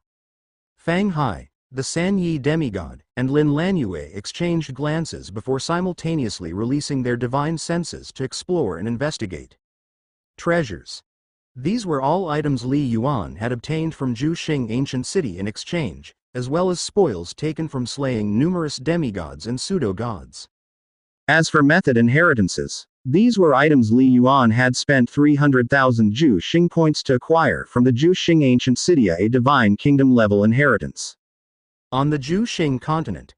Fang Hai, the Sanyi demigod, and Lin Lanyue exchanged glances before simultaneously releasing their divine senses to explore and investigate. Treasures. These were all items Li Yuan had obtained from Zhu Xing ancient city in exchange, as well as spoils taken from slaying numerous demigods and pseudo-gods. As for method inheritances, these were items Li Yuan had spent 300,000 Ju Xing points to acquire from the Ju Xing ancient city, a divine kingdom level inheritance. On the Ju Xing continent,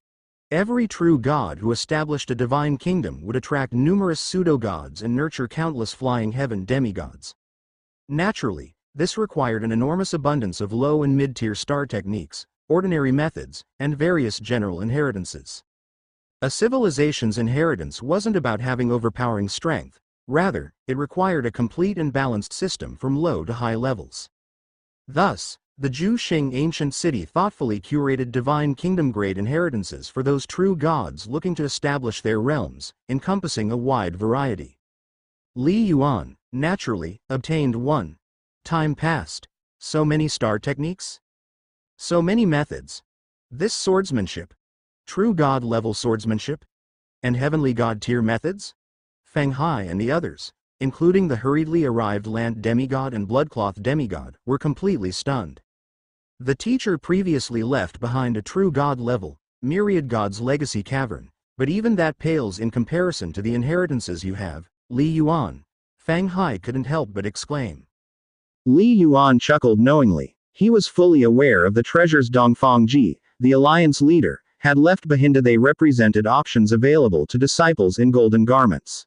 every true god who established a divine kingdom would attract numerous pseudo-gods and nurture countless flying heaven demigods. Naturally, this required an enormous abundance of low and mid-tier star techniques, ordinary methods, and various general inheritances. A civilization's inheritance wasn't about having overpowering strength, rather, it required a complete and balanced system from low to high levels. Thus, the Ju Xing ancient city thoughtfully curated divine kingdom-grade inheritances for those true gods looking to establish their realms, encompassing a wide variety. Li Yuan, naturally, obtained one. Time passed. So many star techniques? So many methods. This swordsmanship? True god-level swordsmanship? And heavenly god-tier methods? Feng Hai and the others, including the hurriedly arrived Lant demigod and Bloodcloth demigod, were completely stunned. The teacher previously left behind a true god-level, myriad gods legacy cavern, but even that pales in comparison to the inheritances you have, Li Yuan. Feng Hai couldn't help but exclaim. Li Yuan chuckled knowingly. He was fully aware of the treasures Dongfang Ji, the alliance leader, had left behind. They represented options available to disciples in golden garments.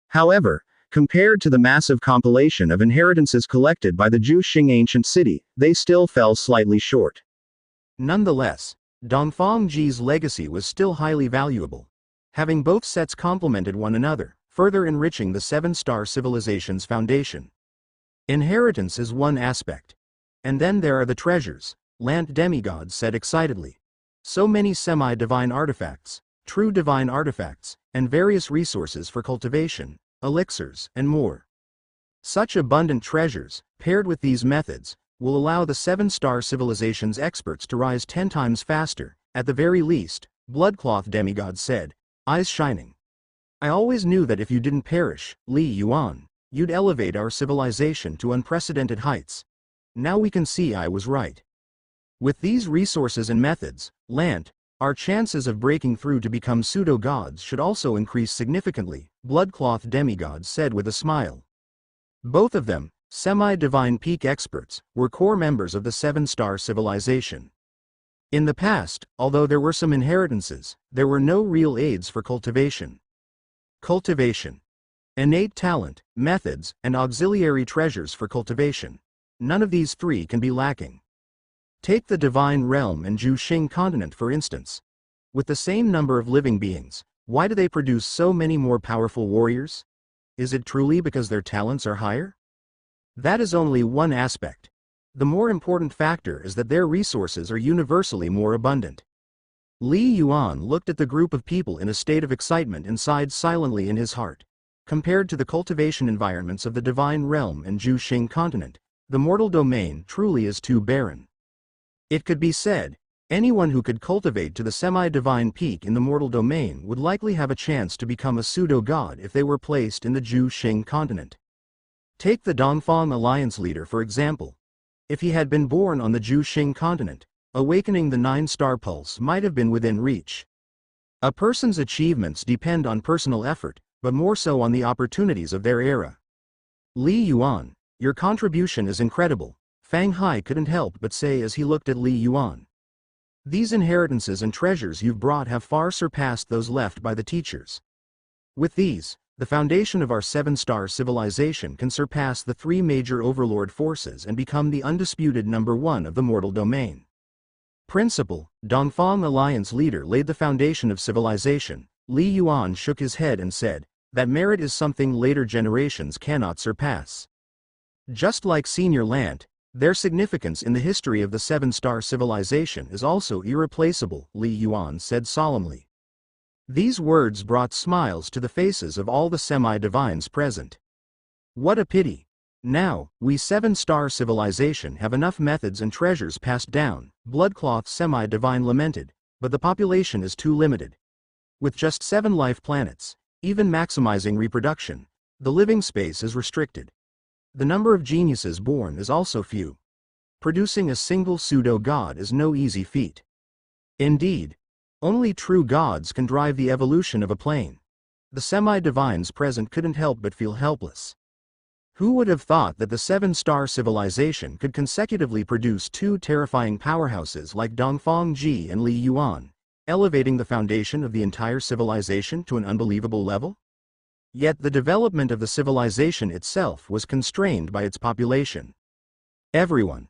However, compared to the massive compilation of inheritances collected by the Ju Xing ancient city, they still fell slightly short. Nonetheless, Dongfang Ji's legacy was still highly valuable, having both sets complemented one another, further enriching the seven-star civilization's foundation. Inheritance is one aspect. And then there are the treasures, Lant demigods said excitedly. So many semi-divine artifacts, true divine artifacts, and various resources for cultivation, elixirs, and more. Such abundant treasures, paired with these methods, will allow the seven-star civilization's experts to rise 10 times faster, at the very least, Bloodcloth demigod said, eyes shining. I always knew that if you didn't perish, Li Yuan, you'd elevate our civilization to unprecedented heights. Now we can see I was right. With these resources and methods, Lant, our chances of breaking through to become pseudo-gods should also increase significantly, Bloodcloth demigod said with a smile. Both of them, semi-divine peak experts, were core members of the seven-star civilization. In the past, although there were some inheritances, there were no real aids for cultivation. Cultivation. Innate talent, methods, and auxiliary treasures for cultivation. None of these three can be lacking. Take the Divine Realm and Ju Xing continent for instance. With the same number of living beings, why do they produce so many more powerful warriors? Is it truly because their talents are higher? That is only one aspect. The more important factor is that their resources are universally more abundant. Li Yuan looked at the group of people in a state of excitement and sighed silently in his heart. Compared to the cultivation environments of the Divine Realm and Ju Xing continent, the mortal domain truly is too barren. It could be said, anyone who could cultivate to the semi-divine peak in the mortal domain would likely have a chance to become a pseudo-god if they were placed in the Ju Xing continent. Take the Dongfang Alliance leader for example. If he had been born on the Ju Xing continent, awakening the 9-star pulse might have been within reach. A person's achievements depend on personal effort, but more so on the opportunities of their era. Li Yuan, your contribution is incredible, Feng Hai couldn't help but say as he looked at Li Yuan. These inheritances and treasures you've brought have far surpassed those left by the teachers. With these, the foundation of our 7-star civilization can surpass the 3 major overlord forces and become the undisputed number 1 of the mortal domain. Principal, Dongfang Alliance leader laid the foundation of civilization. Li Yuan shook his head and said, that merit is something later generations cannot surpass. Just like Senior Lant, their significance in the history of the 7-star civilization is also irreplaceable, Li Yuan said solemnly. These words brought smiles to the faces of all the semi-divines present. What a pity. Now, we 7-star civilization have enough methods and treasures passed down, Bloodcloth semi-divine lamented, but the population is too limited. With just 7 life planets, even maximizing reproduction, the living space is restricted. The number of geniuses born is also few. Producing a single pseudo-god is no easy feat. Indeed, only true gods can drive the evolution of a plane. The semi-divines present couldn't help but feel helpless. Who would have thought that the seven-star civilization could consecutively produce two terrifying powerhouses like Dongfang Ji and Li Yuan, elevating the foundation of the entire civilization to an unbelievable level? Yet the development of the civilization itself was constrained by its population. Everyone.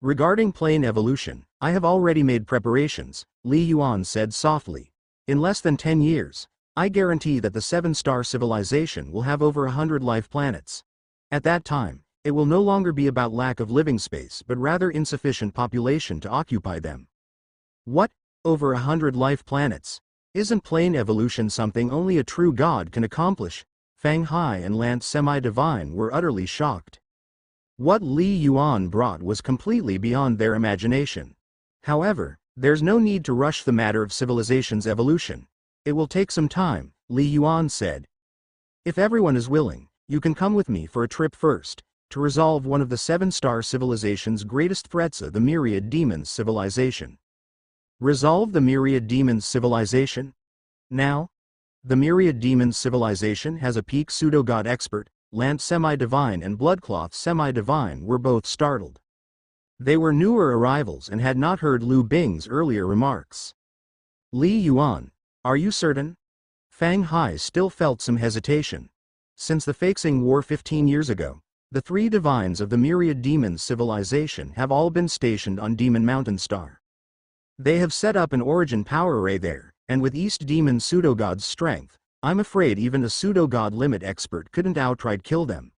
Regarding plane evolution, I have already made preparations, Li Yuan said softly. In less than 10 years, I guarantee that the seven-star civilization will have over 100 life planets. At that time, it will no longer be about lack of living space but rather insufficient population to occupy them. What? Over 100 life planets? Isn't plane evolution something only a true god can accomplish? Fang Hai and Lance Semi-Divine were utterly shocked. What Li Yuan brought was completely beyond their imagination. However, there's no need to rush the matter of civilization's evolution. It will take some time, Li Yuan said. If everyone is willing, you can come with me for a trip first, to resolve one of the seven-star civilization's greatest threats, the Myriad Demons civilization. Resolve the Myriad Demons civilization? Now? The Myriad Demons civilization has a peak pseudo-god expert. Lance Semi-Divine and Bloodcloth Semi-Divine were both startled. They were newer arrivals and had not heard Lu Bing's earlier remarks. Li Yuan, are you certain? Fang Hai still felt some hesitation. Since the Feixing War 15 years ago, the three divines of the Myriad Demons civilization have all been stationed on Demon Mountain Star. They have set up an origin power array there, and with East Demon pseudo-god's strength, I'm afraid even a pseudo-god limit expert couldn't outright kill them.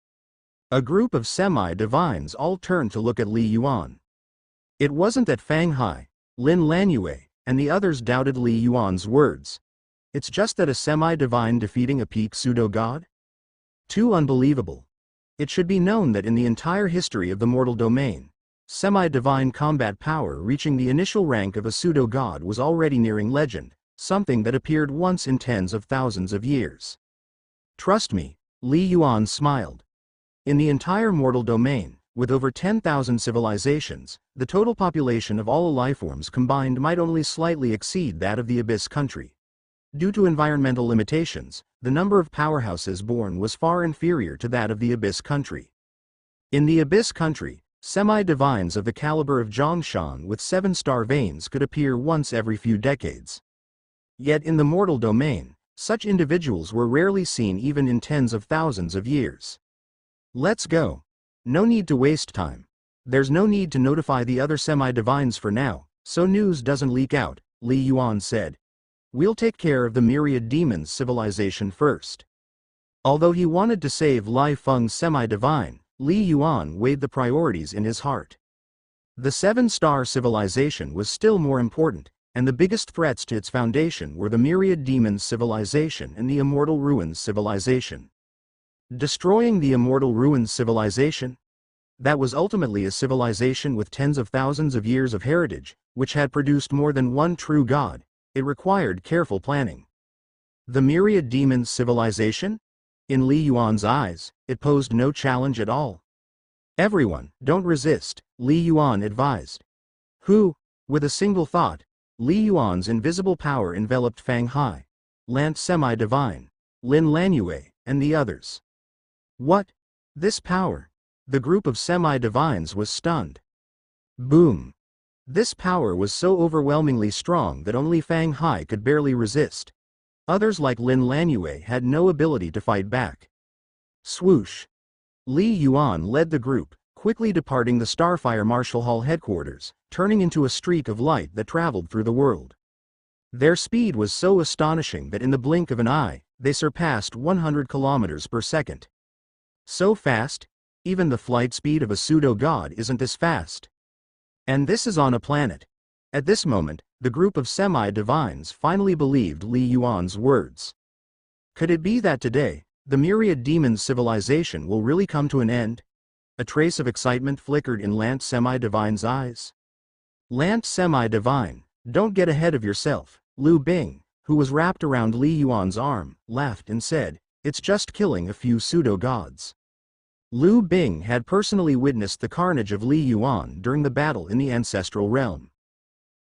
A group of semi-divines all turned to look at Li Yuan. It wasn't that Fang Hai, Lin Lanyue, and the others doubted Li Yuan's words. It's just that a semi-divine defeating a peak pseudo-god? Too unbelievable. It should be known that in the entire history of the mortal domain, semi-divine combat power reaching the initial rank of a pseudo-god was already nearing legend, something that appeared once in tens of thousands of years. Trust me, Li Yuan smiled. In the entire mortal domain, with over 10,000 civilizations, the total population of all lifeforms combined might only slightly exceed that of the Abyss country. Due to environmental limitations, the number of powerhouses born was far inferior to that of the Abyss country. In the Abyss country, semi-divines of the caliber of Zhongshan with seven-star veins could appear once every few decades. Yet in the mortal domain, such individuals were rarely seen even in tens of thousands of years. Let's go. No need to waste time. There's no need to notify the other semi-divines for now, so news doesn't leak out, Li Yuan said. We'll take care of the Myriad Demons civilization first. Although he wanted to save Lai Feng's semi-divine, Li Yuan weighed the priorities in his heart. The seven-star civilization was still more important, and the biggest threats to its foundation were the Myriad Demons civilization and the Immortal Ruins civilization. Destroying the Immortal Ruins civilization? That was ultimately a civilization with tens of thousands of years of heritage, which had produced more than one true god. It required careful planning. The Myriad Demons civilization? In Li Yuan's eyes, it posed no challenge at all. Everyone, don't resist, Li Yuan advised. Who? With a single thought, Li Yuan's invisible power enveloped Fang Hai, Lance Semi-Divine, Lin Lanyue, and the others. What? This power? The group of semi-divines was stunned. Boom! This power was so overwhelmingly strong that only Fang Hai could barely resist. Others like Lin Lanyue had no ability to fight back. Swoosh! Li Yuan led the group, quickly departing the Starfire Marshal Hall headquarters, turning into a streak of light that traveled through the world. Their speed was so astonishing that in the blink of an eye, they surpassed 100 kilometers per second. So fast? Even the flight speed of a pseudo-god isn't this fast. And this is on a planet. At this moment, the group of semi-divines finally believed Li Yuan's words. Could it be that today, the Myriad Demons civilization will really come to an end? A trace of excitement flickered in Lance Semi-Divine's eyes. Lance Semi-Divine, don't get ahead of yourself, Lu Bing, who was wrapped around Li Yuan's arm, laughed and said, it's just killing a few pseudo-gods. Lu Bing had personally witnessed the carnage of Li Yuan during the battle in the ancestral realm.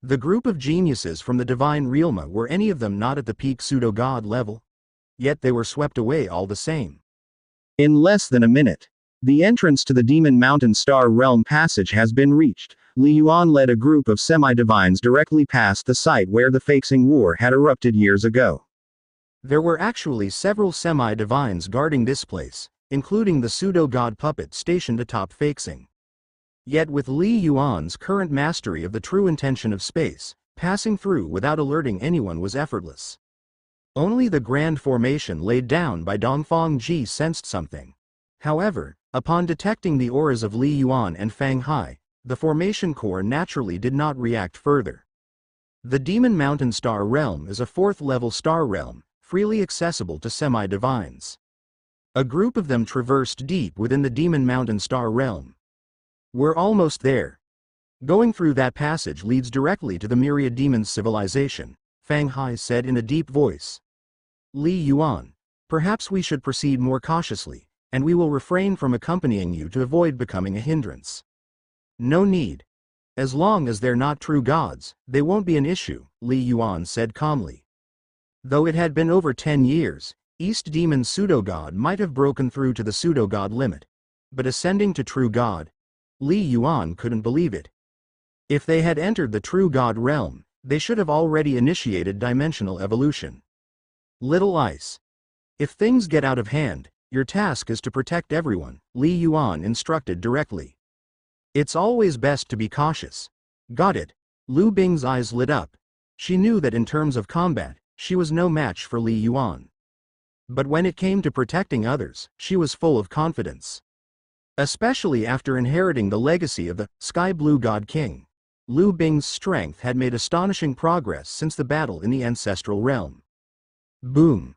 The group of geniuses from the divine realm, were any of them not at the peak pseudo-god level? yet they were swept away all the same. In less than a minute, the entrance to the Demon Mountain Star Realm passage has been reached. Li Yuan led a group of semi-divines directly past the site where the Feixing War had erupted years ago. There were actually several semi-divines guarding this place, including the pseudo-god puppet stationed atop Feixing. Yet with Li Yuan's current mastery of the true intention of space, passing through without alerting anyone was effortless. Only the grand formation laid down by Dongfang Ji sensed something. However, upon detecting the auras of Li Yuan and Fang Hai, the formation core naturally did not react further. The Demon Mountain Star Realm is a fourth-level star realm, freely accessible to semi-divines. A group of them traversed deep within the Demon Mountain Star Realm. We're almost there. Going through that passage leads directly to the Myriad Demons civilization, Fang Hai said in a deep voice. Li Yuan, perhaps we should proceed more cautiously, and we will refrain from accompanying you to avoid becoming a hindrance. No need. As long as they're not true gods, they won't be an issue, Li Yuan said calmly. Though it had been over 10 years, East Demon pseudo-god might have broken through to the pseudo-god limit. But ascending to true god, Li Yuan couldn't believe it. If they had entered the true god realm, they should have already initiated dimensional evolution. Little Ice. If things get out of hand, your task is to protect everyone, Li Yuan instructed directly. It's always best to be cautious. Got it. Lu Bing's eyes lit up. She knew that in terms of combat, she was no match for Li Yuan. But when it came to protecting others, she was full of confidence. Especially after inheriting the legacy of the Sky Blue God King. Lu Bing's strength had made astonishing progress since the battle in the ancestral realm. Boom.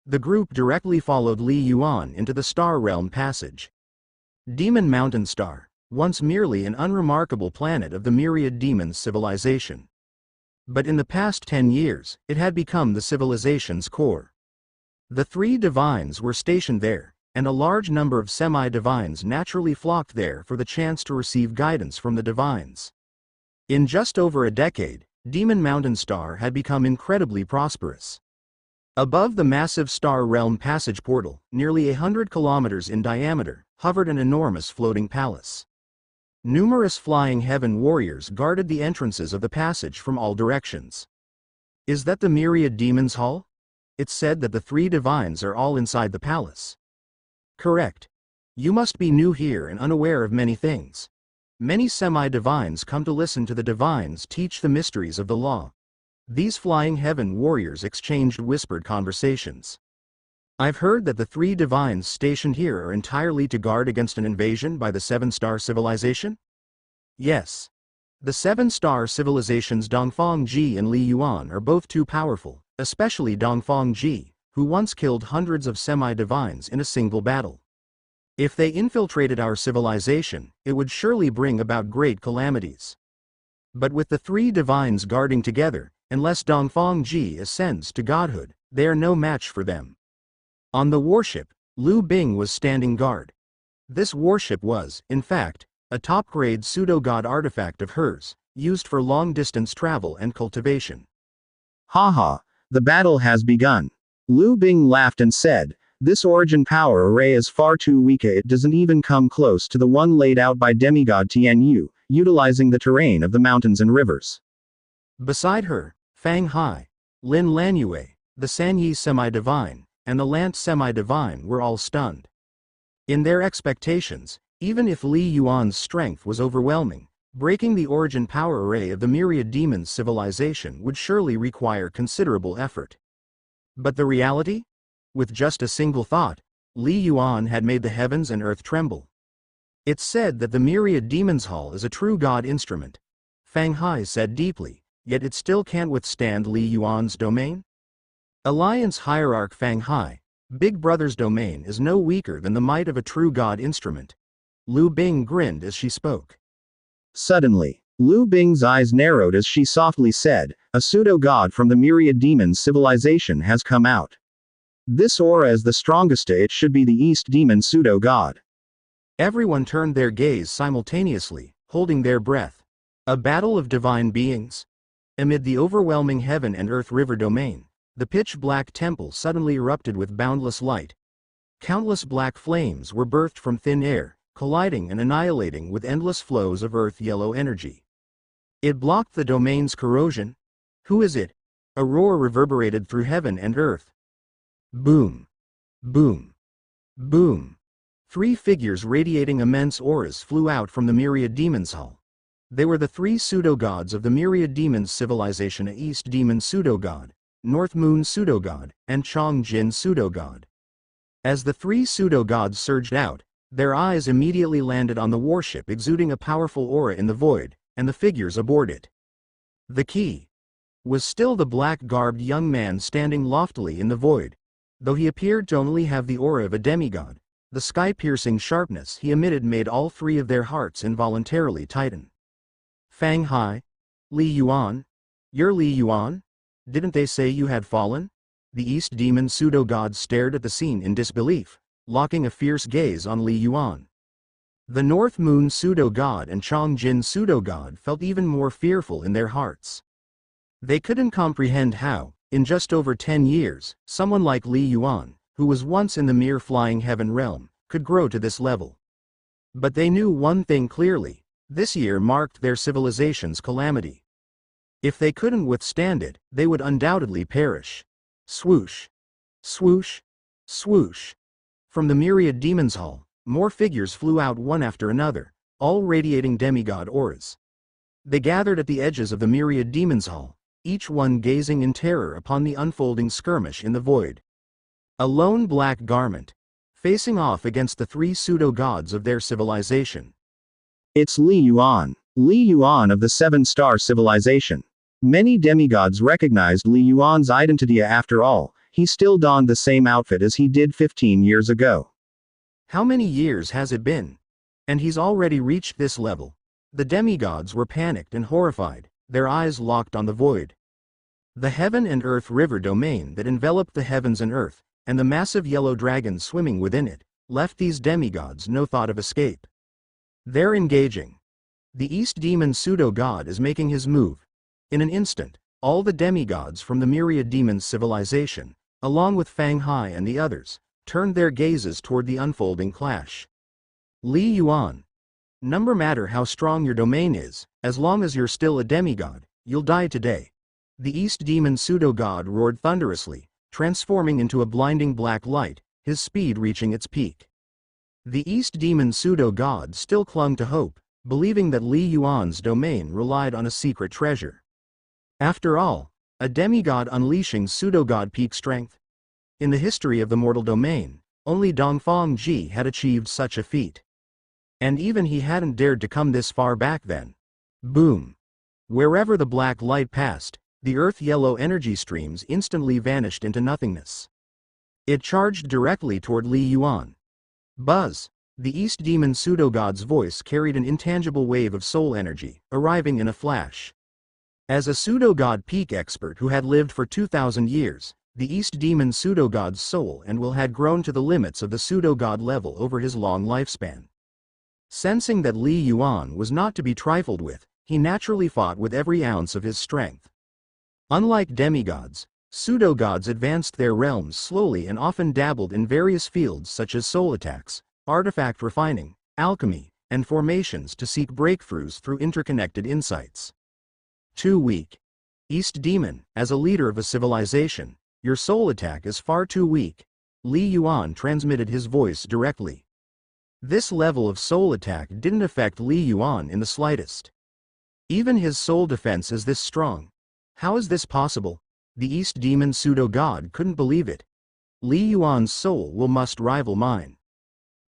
The group directly followed Li Yuan into the Star Realm passage. Demon Mountain Star, once merely an unremarkable planet of the Myriad Demons civilization. But in the past 10 years, it had become the civilization's core. The three divines were stationed there, and a large number of semi-divines naturally flocked there for the chance to receive guidance from the divines. In just over a decade, Demon Mountain Star had become incredibly prosperous. Above the massive Star Realm passage portal, nearly 100 kilometers in diameter, hovered an enormous floating palace. Numerous flying heaven warriors guarded the entrances of the passage from all directions. Is that the Myriad Demons Hall? It's said that the three divines are all inside the palace. Correct. You must be new here and unaware of many things. Many semi-divines come to listen to the divines teach the mysteries of the law. These flying heaven warriors exchanged whispered conversations. I've heard that the three divines stationed here are entirely to guard against an invasion by the Seven-Star Civilization? Yes. The Seven-Star Civilization's Dongfang Ji and Li Yuan are both too powerful, especially Dongfang Ji, who once killed hundreds of semi-divines in a single battle. If they infiltrated our civilization, it would surely bring about great calamities. But with the three divines guarding together, unless Dongfang Ji ascends to godhood, they are no match for them. On the warship, Lu Bing was standing guard. This warship was, in fact, a top-grade pseudo-god artifact of hers, used for long-distance travel and cultivation. Haha, the battle has begun. Lu Bing laughed and said, this origin power array is far too weak, it doesn't even come close to the one laid out by demigod Tian Yu, utilizing the terrain of the mountains and rivers. Beside her, Fang Hai, Lin Lanyue, the Sanyi semi-divine, and the Lant semi-divine were all stunned. In their expectations, even if Li Yuan's strength was overwhelming, breaking the origin power array of the Myriad Demons civilization would surely require considerable effort. But the reality? With just a single thought, Li Yuan had made the heavens and earth tremble. It's said that the Myriad Demons Hall is a true god instrument. Fang Hai said deeply, yet it still can't withstand Li Yuan's domain? Alliance Hierarch Fang Hai, Big Brother's domain is no weaker than the might of a true god instrument. Lu Bing grinned as she spoke. Suddenly, Lu Bing's eyes narrowed as she softly said, a pseudo-god from the Myriad Demons civilization has come out. This aura is the strongest, it should be the East Demon pseudo-god. Everyone turned their gaze simultaneously, holding their breath. A battle of divine beings? Amid the overwhelming heaven and earth river domain, The pitch-black temple suddenly erupted with boundless light. Countless black flames were birthed from thin air, colliding and annihilating with endless flows of earth-yellow energy. It blocked the domain's corrosion. Who is it? A roar reverberated through heaven and earth. Boom. Boom. Boom. 3 figures radiating immense auras flew out from the Myriad Demons Hall. They were the 3 pseudo-gods of the Myriad Demons civilization: a East Demon pseudo-god, North Moon pseudo-god, and Chong-Jin pseudo-god. As the 3 pseudo-gods surged out, their eyes immediately landed on the warship, exuding a powerful aura in the void, and the figures aboard it. The key was still the black-garbed young man standing loftily in the void. Though he appeared to only have the aura of a demigod, the sky-piercing sharpness he emitted made all 3 of their hearts involuntarily tighten. Fang Hai? Li Yuan? You're Li Yuan? Didn't they say you had fallen? The East Demon pseudo-god stared at the scene in disbelief, locking a fierce gaze on Li Yuan. The North Moon pseudo-god and Chong-Jin pseudo-god felt even more fearful in their hearts. They couldn't comprehend how, in just over 10 years, someone like Li Yuan, who was once in the mere flying heaven realm, could grow to this level. But they knew one thing clearly: this year marked their civilization's calamity. If they couldn't withstand it, they would undoubtedly perish. Swoosh. Swoosh. Swoosh. From the Myriad Demons Hall, more figures flew out one after another, all radiating demigod auras. They gathered at the edges of the Myriad Demons Hall, each one gazing in terror upon the unfolding skirmish in the void. A lone black garment, facing off against the 3 pseudo-gods of their civilization. It's Li Yuan. Li Yuan of the 7-star civilization. Many demigods recognized Li Yuan's identity. After all, he still donned the same outfit as he did 15 years ago. How many years has it been? And he's already reached this level. The demigods were panicked and horrified, their eyes locked on the void. The heaven and earth river domain that enveloped the heavens and earth, and the massive yellow dragon swimming within it, left these demigods no thought of escape. They're engaging. The East Demon pseudo-god is making his move. In an instant, all the demigods from the Myriad Demons civilization, along with Fang Hai and the others, turned their gazes toward the unfolding clash. Li Yuan. No matter how strong your domain is, as long as you're still a demigod, you'll die today. The East Demon pseudo-god roared thunderously, transforming into a blinding black light, his speed reaching its peak. The East Demon pseudo-god still clung to hope, believing that Li Yuan's domain relied on a secret treasure. After all, a demigod unleashing pseudo-god peak strength? In the history of the mortal domain, only Dongfang Ji had achieved such a feat. And even he hadn't dared to come this far back then. Boom. Wherever the black light passed, the earth-yellow energy streams instantly vanished into nothingness. It charged directly toward Li Yuan. Buzz. The East Demon pseudo-god's voice carried an intangible wave of soul energy, arriving in a flash. As a pseudo-god peak expert who had lived for 2,000 years, the East Demon pseudo-god's soul and will had grown to the limits of the pseudo-god level over his long lifespan. Sensing that Li Yuan was not to be trifled with, he naturally fought with every ounce of his strength. Unlike demigods, pseudo-gods advanced their realms slowly and often dabbled in various fields such as soul attacks, artifact refining, alchemy, and formations to seek breakthroughs through interconnected insights. Too weak. East Demon, as a leader of a civilization, your soul attack is far too weak. Li Yuan transmitted his voice directly. This level of soul attack didn't affect Li Yuan in the slightest. Even his soul defense is this strong. How is this possible? The East Demon pseudo-god couldn't believe it. Li Yuan's soul will must rival mine.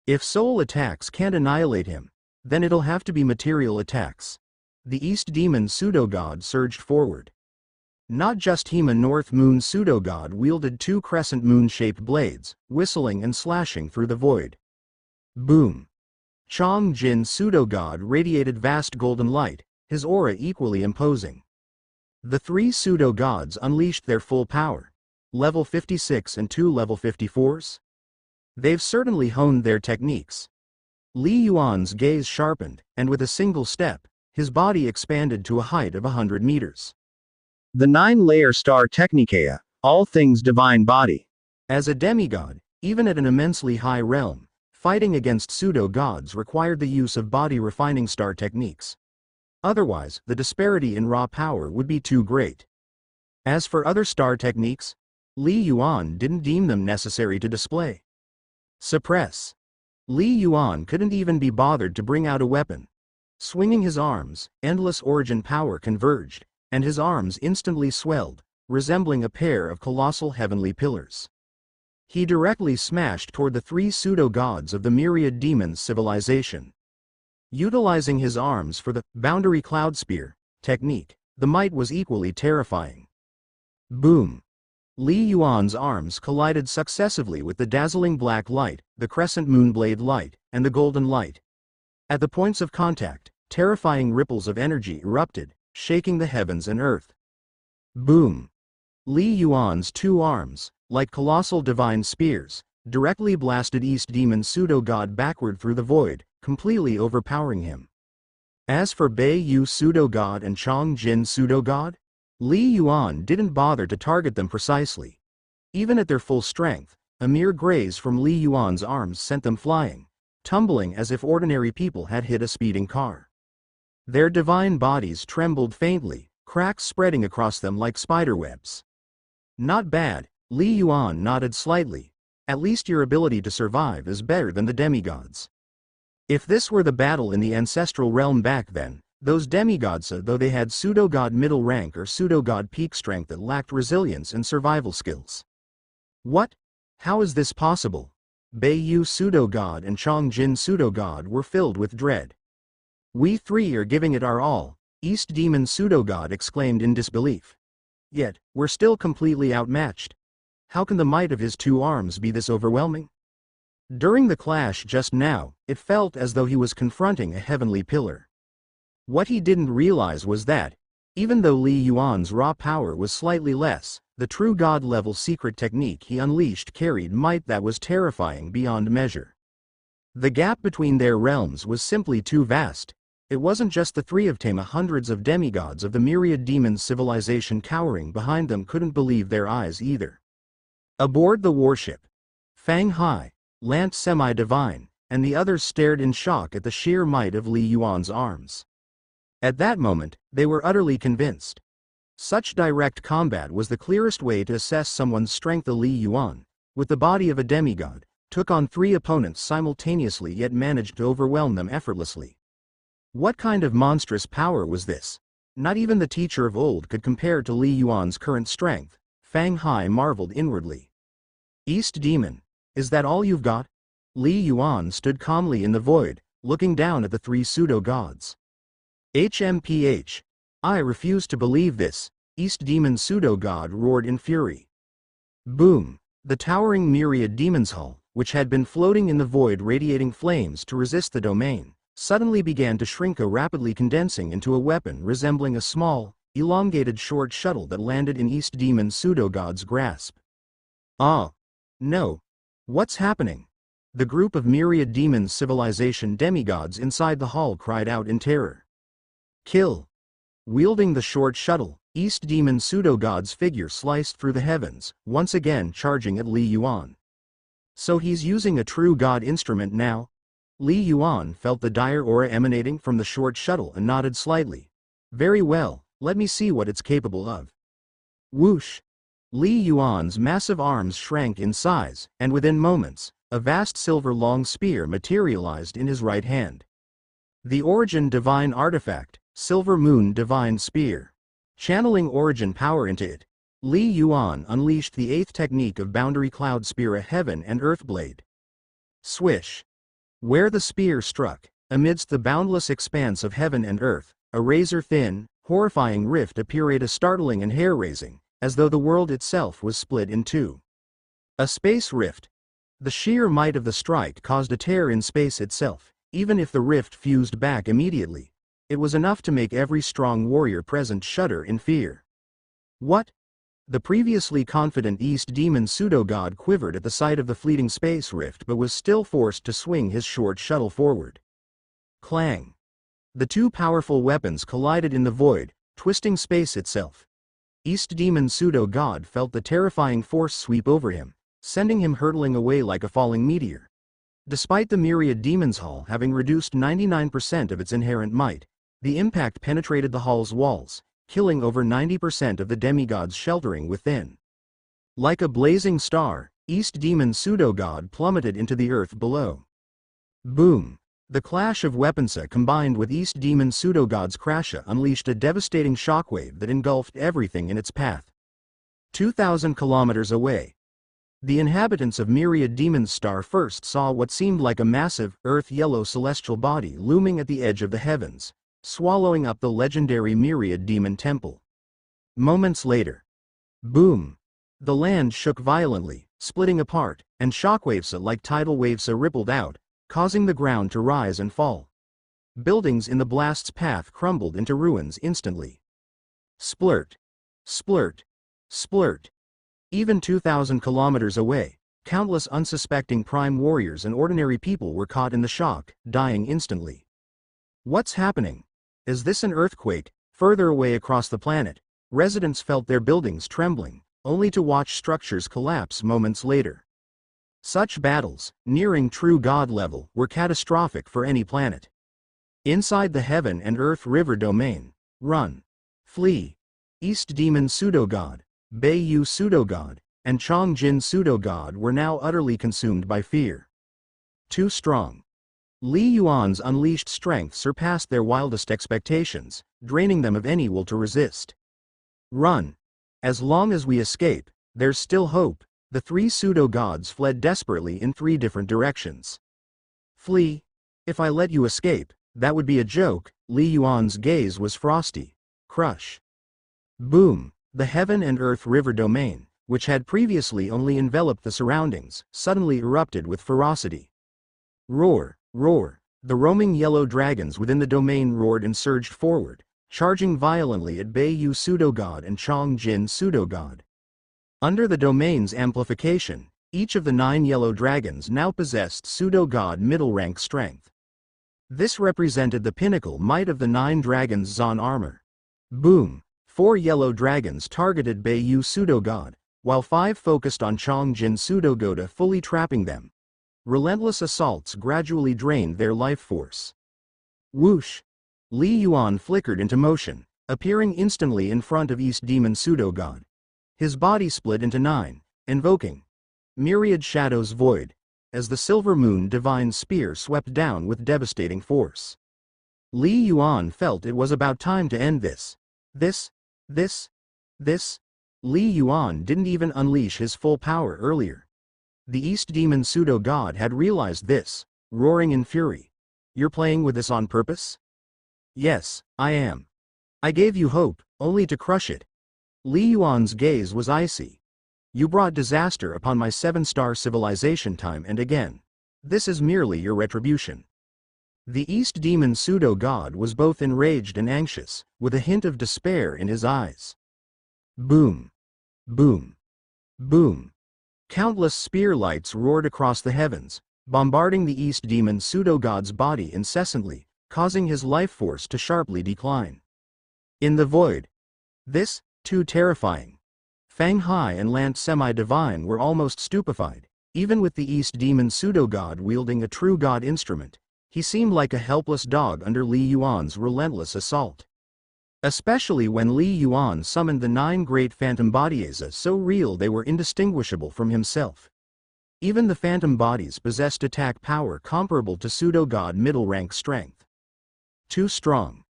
If soul attacks can't annihilate him, then it'll have to be material attacks. The East Demon pseudo-god surged forward. Not just him, a North Moon pseudo-god wielded 2 crescent moon-shaped blades, whistling and slashing through the void. Boom. Chong-Jin pseudo-god radiated vast golden light, his aura equally imposing. The 3 pseudo-gods unleashed their full power. Level 56 and 2 level 54s? They've certainly honed their techniques. Li Yuan's gaze sharpened, and with a single step, his body expanded to a height of 100 meters. The 9-layer star Technicaea, All things divine body. As a demigod, even at an immensely high realm, fighting against pseudo-gods required the use of body-refining star techniques. Otherwise, the disparity in raw power would be too great. As for other star techniques, Li Yuan didn't deem them necessary to display. Suppress. Li Yuan couldn't even be bothered to bring out a weapon. Swinging his arms, endless origin power converged, and his arms instantly swelled, resembling a pair of colossal heavenly pillars. He directly smashed toward the three pseudo-gods of the myriad demons civilization. Utilizing his arms for the boundary cloud spear technique, the might was equally terrifying. Boom! Li Yuan's arms collided successively with the dazzling black light, the crescent moonblade light, and the golden light. At the points of contact, terrifying ripples of energy erupted, shaking the heavens and earth. Boom! Li Yuan's two arms, like colossal divine spears, directly blasted East Demon pseudo-god backward through the void, completely overpowering him. As for Bei Yu pseudo-god and Chong Jin pseudo-god, Li Yuan didn't bother to target them precisely. Even at their full strength, a mere graze from Li Yuan's arms sent them flying, tumbling as if ordinary people had hit a speeding car. Their divine bodies trembled faintly, cracks spreading across them like spiderwebs. Not bad, Li Yuan nodded slightly. At least your ability to survive is better than the demigods. If this were the battle in the ancestral realm back then, those demigods, though they had pseudo-god middle rank or pseudo-god peak strength, that lacked resilience and survival skills. What? How is this possible? Bei Yu pseudo-god and Chong Jin pseudo-god were filled with dread. We three are giving it our all, East Demon pseudo-god exclaimed in disbelief. Yet, we're still completely outmatched. How can the might of his two arms be this overwhelming? During the clash just now, it felt as though he was confronting a heavenly pillar. What he didn't realize was that, even though Li Yuan's raw power was slightly less, the true god-level secret technique he unleashed carried might that was terrifying beyond measure. The gap between their realms was simply too vast. It wasn't just the three of them, hundreds of demigods of the myriad demons civilization cowering behind them couldn't believe their eyes either. Aboard the warship, Fang Hai, Lance Semi-Divine, and the others stared in shock at the sheer might of Li Yuan's arms. At that moment, they were utterly convinced. Such direct combat was the clearest way to assess someone's strength. Li Yuan, with the body of a demigod, took on three opponents simultaneously yet managed to overwhelm them effortlessly. What kind of monstrous power was this? Not even the teacher of old could compare to Li Yuan's current strength, Fang Hai marveled inwardly. East Demon, is that all you've got? Li Yuan stood calmly in the void, looking down at the three pseudo-gods. HMPH. I refuse to believe this, East Demon pseudo-god roared in fury. Boom! The towering myriad demon's hull, which had been floating in the void radiating flames to resist the domain, suddenly began to shrink, rapidly condensing into a weapon resembling a small, elongated short shuttle that landed in East Demon pseudo-god's grasp. Ah! No! What's happening? The group of myriad demons civilization demigods inside the hull cried out in terror. Kill! Wielding the short shuttle, East Demon pseudo-god's figure sliced through the heavens, once again charging at Li Yuan. So he's using a true god instrument now? Li Yuan felt the dire aura emanating from the short shuttle and nodded slightly. Very well, let me see what it's capable of. Whoosh! Li Yuan's massive arms shrank in size, and within moments, a vast silver-long spear materialized in his right hand. The Origin Divine Artifact, Silver Moon Divine Spear. Channeling Origin power into it, Li Yuan unleashed the eighth technique of Boundary Cloud Spear, a heaven and earth blade. Swish! Where the spear struck, amidst the boundless expanse of heaven and earth, a razor-thin, horrifying rift appeared, startling and hair-raising, as though the world itself was split in two. A space rift. The sheer might of the strike caused a tear in space itself. Even if the rift fused back immediately, it was enough to make every strong warrior present shudder in fear. What? The previously confident East Demon pseudo-god quivered at the sight of the fleeting space rift, but was still forced to swing his short shuttle forward. Clang! The two powerful weapons collided in the void, twisting space itself. East Demon Pseudo-God felt the terrifying force sweep over him, sending him hurtling away like a falling meteor. Despite the myriad demon's hall having reduced 99% of its inherent might, the impact penetrated the hall's walls, killing over 90% of the demigods sheltering within. Like a blazing star, East Demon Pseudo-God plummeted into the earth below. Boom! The clash of weaponsa combined with East Demon Pseudo-God's crasha unleashed a devastating shockwave that engulfed everything in its path. 2,000 kilometers away, the inhabitants of Myriad Demon's Star first saw what seemed like a massive, earth-yellow celestial body looming at the edge of the heavens, swallowing up the legendary Myriad Demon Temple. Moments later, boom! The land shook violently, splitting apart, and shockwaves like tidal waves rippled out, causing the ground to rise and fall. Buildings in the blast's path crumbled into ruins instantly. Splurt! Splurt! Splurt! Even 2,000 kilometers away, countless unsuspecting prime warriors and ordinary people were caught in the shock, dying instantly. What's happening? Is this an earthquake? Further away across the planet, residents felt their buildings trembling, only to watch structures collapse moments later. Such battles, nearing true god level, were catastrophic for any planet. Inside the Heaven and Earth River domain, run, flee, East Demon Pseudo-God, Beiyu Pseudo-God, and Chongjin Pseudo-God were now utterly consumed by fear. Too strong. Li Yuan's unleashed strength surpassed their wildest expectations, draining them of any will to resist. Run. As long as we escape, there's still hope. The three pseudo-gods fled desperately in three different directions. Flee? If I let you escape, that would be a joke. Li Yuan's gaze was frosty. Crush. Boom! The Heaven and Earth River domain, which had previously only enveloped the surroundings, suddenly erupted with ferocity. Roar! Roar! The roaming yellow dragons within the domain roared and surged forward, charging violently at Beiyu Pseudo-God and Chongjin Pseudo-God. Under the domain's amplification, each of the 9 yellow dragons now possessed pseudo-god middle-rank strength. This represented the pinnacle might of the 9 dragons' Zon armor. Boom! 4 yellow dragons targeted Beiyu Pseudo-God, while 5 focused on Chongjin Pseudo-God, fully trapping them. Relentless assaults gradually drained their life force. Whoosh! Li Yuan flickered into motion, appearing instantly in front of East Demon Pseudo-God. His body split into 9, invoking Myriad Shadows Void, as the Silver Moon Divine Spear swept down with devastating force. Li Yuan felt it was about time to end this. This. Li Yuan didn't even unleash his full power earlier. The East Demon Pseudo-God had realized this, roaring in fury. You're playing with this on purpose? Yes, I am. I gave you hope, only to crush it. Li Yuan's gaze was icy. You brought disaster upon my 7-star civilization time and again. This is merely your retribution. The East Demon Pseudo-God was both enraged and anxious, with a hint of despair in his eyes. Boom! Boom! Boom! Countless spear lights roared across the heavens, bombarding the East Demon Pseudo-God's body incessantly, causing his life force to sharply decline. In the void. This, too terrifying. Fang Hai and Lant Semi-Divine were almost stupefied. Even with the East Demon Pseudo-God wielding a true god instrument, he seemed like a helpless dog under Li Yuan's relentless assault. Especially when Li Yuan summoned the 9 great phantom bodies so real they were indistinguishable from himself. Even the phantom bodies possessed attack power comparable to pseudo-god middle-rank strength. Too strong.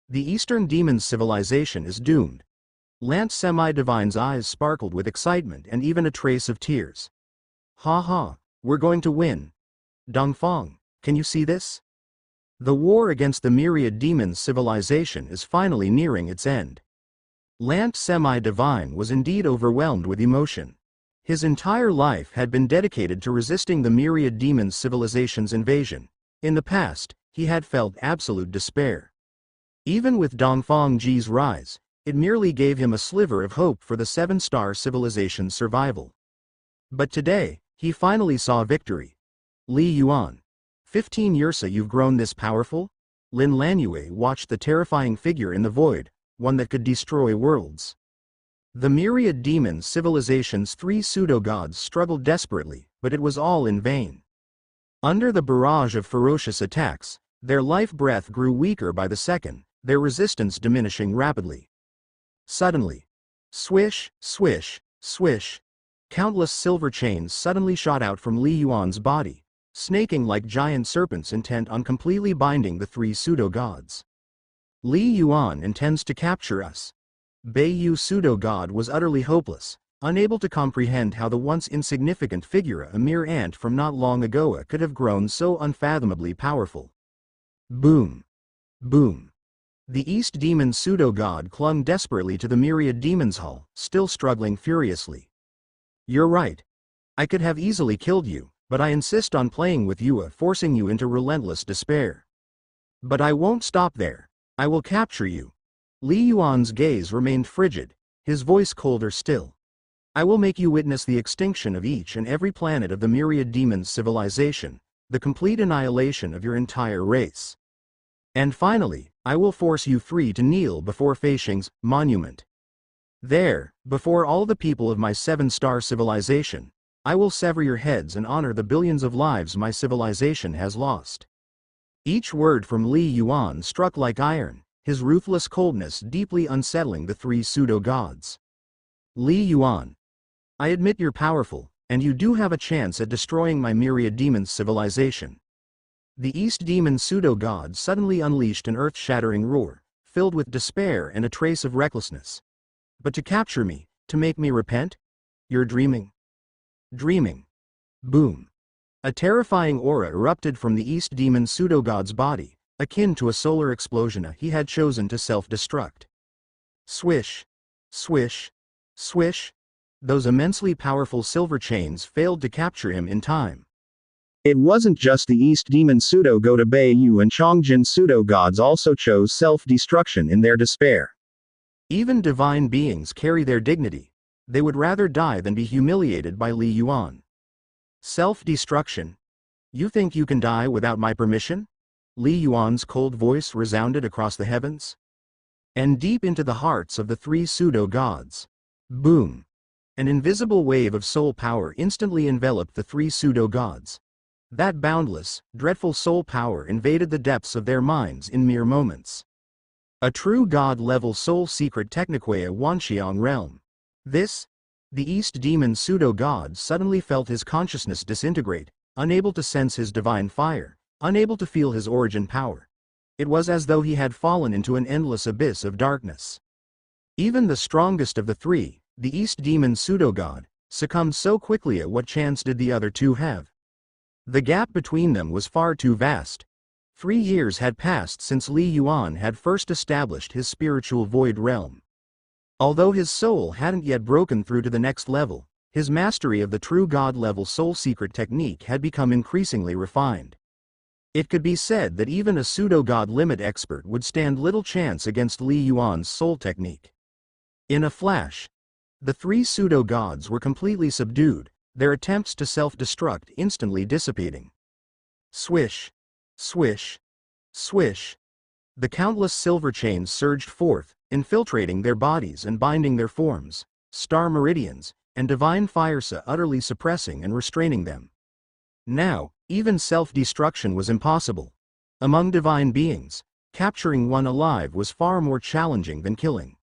The Eastern Demon's civilization is doomed. Lant Semi-Divine's eyes sparkled with excitement and even a trace of tears. Ha ha, we're going to win. Dongfang, can you see this? The war against the Myriad Demon's civilization is finally nearing its end. Lant Semi-Divine was indeed overwhelmed with emotion. His entire life had been dedicated to resisting the Myriad Demon's civilization's invasion. In the past, he had felt absolute despair. Even with Dongfang Ji's rise, it merely gave him a sliver of hope for the 7-star civilization's survival. But today, he finally saw victory. Li Yuan. 15 years you've grown this powerful? Lin Lanyue watched the terrifying figure in the void, one that could destroy worlds. The myriad demon civilization's 3 pseudo-gods struggled desperately, but it was all in vain. Under the barrage of ferocious attacks, their life breath grew weaker by the second, their resistance diminishing rapidly. Suddenly, swish, swish, swish, countless silver chains suddenly shot out from Li Yuan's body, snaking like giant serpents intent on completely binding the 3 pseudo-gods. Li Yuan intends to capture us. Beiyu pseudo-god was utterly hopeless, unable to comprehend how the once insignificant figure, a mere ant from not long ago, could have grown so unfathomably powerful. Boom. Boom. The East Demon pseudo-god clung desperately to the myriad demon's hull, still struggling furiously. You're right. I could have easily killed you, but I insist on playing with you, forcing you into relentless despair. But I won't stop there. I will capture you. Li Yuan's gaze remained frigid, his voice colder still. I will make you witness the extinction of each and every planet of the myriad demons civilization, the complete annihilation of your entire race. And finally, I will force you 3 to kneel before Feisheng's monument. There, before all the people of my 7-star civilization, I will sever your heads and honor the billions of lives my civilization has lost. Each word from Li Yuan struck like iron, his ruthless coldness deeply unsettling the 3 pseudo-gods. Li Yuan. I admit you're powerful, and you do have a chance at destroying my myriad demons civilization. The East Demon pseudo-god suddenly unleashed an earth-shattering roar, filled with despair and a trace of recklessness. But to capture me, to make me repent? You're dreaming. Dreaming. Boom. A terrifying aura erupted from the East Demon pseudo-god's body, akin to a solar explosion he had chosen to self-destruct. Swish. Swish. Swish. Those immensely powerful silver chains failed to capture him in time. It wasn't just the East Demon pseudo-god, Beiyu and Chongjin pseudo-gods also chose self-destruction in their despair. Even divine beings carry their dignity. They would rather die than be humiliated by Li Yuan. Self-destruction? You think you can die without my permission? Li Yuan's cold voice resounded across the heavens. And deep into the hearts of the 3 pseudo-gods. Boom. An invisible wave of soul power instantly enveloped the 3 pseudo-gods. That boundless, dreadful soul power invaded the depths of their minds in mere moments. A true god-level soul-secret Techniquea Wanxiang realm. This? The East Demon pseudo-god suddenly felt his consciousness disintegrate, unable to sense his divine fire, unable to feel his origin power. It was as though he had fallen into an endless abyss of darkness. Even the strongest of the 3, the East Demon pseudo-god, succumbed so quickly. What chance did the other 2 have? The gap between them was far too vast. 3 years had passed since Li Yuan had first established his spiritual void realm. Although his soul hadn't yet broken through to the next level, his mastery of the true god-level soul-secret technique had become increasingly refined. It could be said that even a pseudo-god limit expert would stand little chance against Li Yuan's soul technique. In a flash, the 3 pseudo-gods were completely subdued, their attempts to self-destruct instantly dissipating. Swish. Swish. Swish. The countless silver chains surged forth, infiltrating their bodies and binding their forms, star meridians, and divine fire utterly suppressing and restraining them. Now, even self-destruction was impossible. Among divine beings, capturing one alive was far more challenging than killing.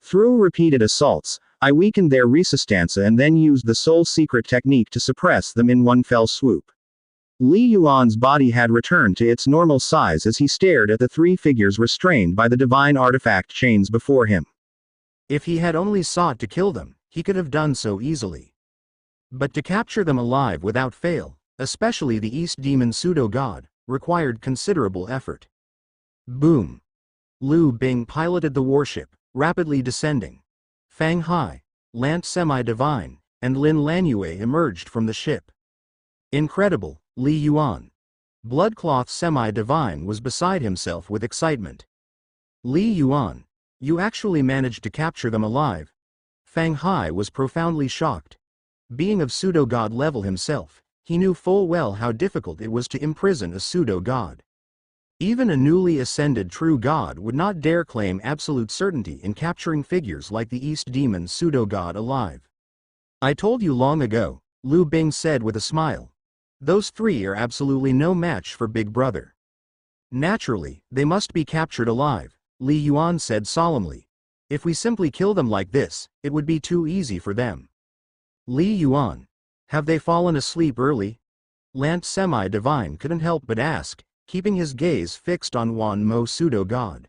Through repeated assaults, I weakened their resistance and then used the soul-secret technique to suppress them in one fell swoop. Li Yuan's body had returned to its normal size as he stared at the 3 figures restrained by the divine artifact chains before him. If he had only sought to kill them, he could have done so easily. But to capture them alive without fail, especially the East Demon pseudo-god, required considerable effort. Boom. Lu Bing piloted the warship, rapidly descending. Fang Hai, Lant Semi-Divine, and Lin Lanyue emerged from the ship. Incredible, Li Yuan. Bloodcloth Semi-Divine was beside himself with excitement. Li Yuan, you actually managed to capture them alive. Fang Hai was profoundly shocked. Being of pseudo-god level himself, he knew full well how difficult it was to imprison a pseudo-god. Even a newly ascended true god would not dare claim absolute certainty in capturing figures like the East Demon pseudo-god alive. I told you long ago, Liu Bing said with a smile. Those three are absolutely no match for Big Brother. Naturally, they must be captured alive, Li Yuan said solemnly. If we simply kill them like this, it would be too easy for them. Li Yuan. Have they fallen asleep early? Lant Semi-Divine couldn't help but ask, keeping his gaze fixed on Wan Mo pseudo-god.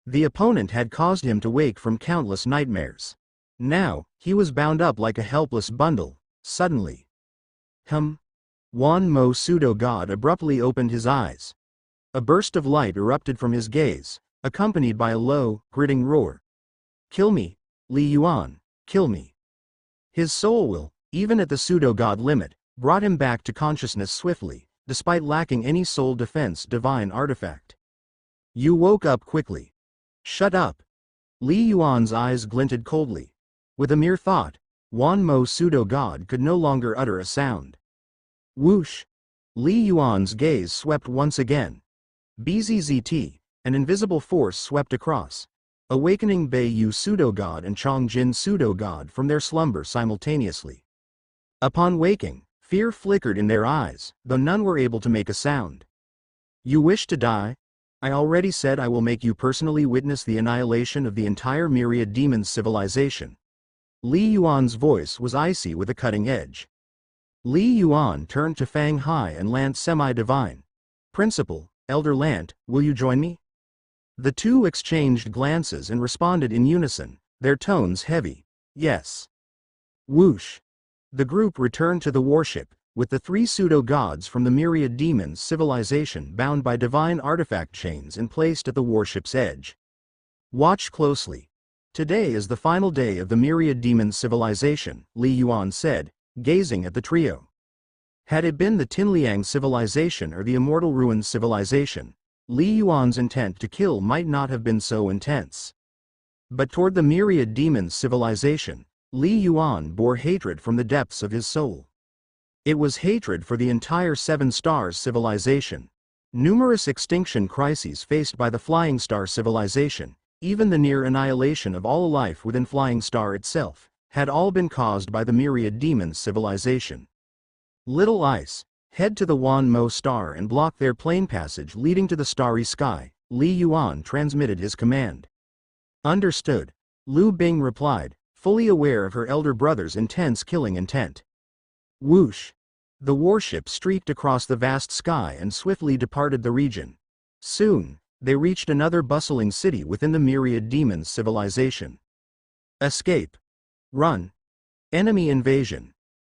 The opponent had caused him to wake from countless nightmares. Now, he was bound up like a helpless bundle, suddenly. Wan Mo pseudo-god abruptly opened his eyes. A burst of light erupted from his gaze, accompanied by a low, gritting roar. Kill me, Li Yuan, kill me. His soul will, even at the pseudo-god limit, brought him back to consciousness swiftly, despite lacking any soul defense divine artifact. You woke up quickly. Shut up. Li Yuan's eyes glinted coldly. With a mere thought, Wan Mo pseudo-god could no longer utter a sound. Whoosh! Li Yuan's gaze swept once again. BZZT, an invisible force swept across, awakening Bei Yu pseudo-god and Chong Jin pseudo-god from their slumber simultaneously. Upon waking, fear flickered in their eyes, though none were able to make a sound. You wish to die? I already said I will make you personally witness the annihilation of the entire Myriad Demons civilization. Li Yuan's voice was icy with a cutting edge. Li Yuan turned to Fang Hai and Lant Semi-Divine. Principal, Elder Lant, will you join me? The two exchanged glances and responded in unison, their tones heavy. Yes. Whoosh. The group returned to the warship, with the three pseudo-gods from the Myriad Demons civilization bound by divine artifact chains and placed at the warship's edge. Watch closely. Today is the final day of the Myriad Demons civilization, Li Yuan said, gazing at the trio. Had it been the Tinliang civilization or the Immortal Ruins civilization, Li Yuan's intent to kill might not have been so intense. But toward the Myriad Demons civilization, Li Yuan bore hatred from the depths of his soul. It was hatred for the entire Seven Stars civilization. Numerous extinction crises faced by the Flying Star civilization, even the near annihilation of all life within Flying Star itself, had all been caused by the Myriad Demons civilization. Little Ice, head to the Wan Mo star and block their plane passage leading to the starry sky, Li Yuan transmitted his command. Understood, Liu Bing replied, fully aware of her elder brother's intense killing intent. Whoosh! The warship streaked across the vast sky and swiftly departed the region. Soon, they reached another bustling city within the Myriad Demons civilization. Escape. Run. Enemy invasion.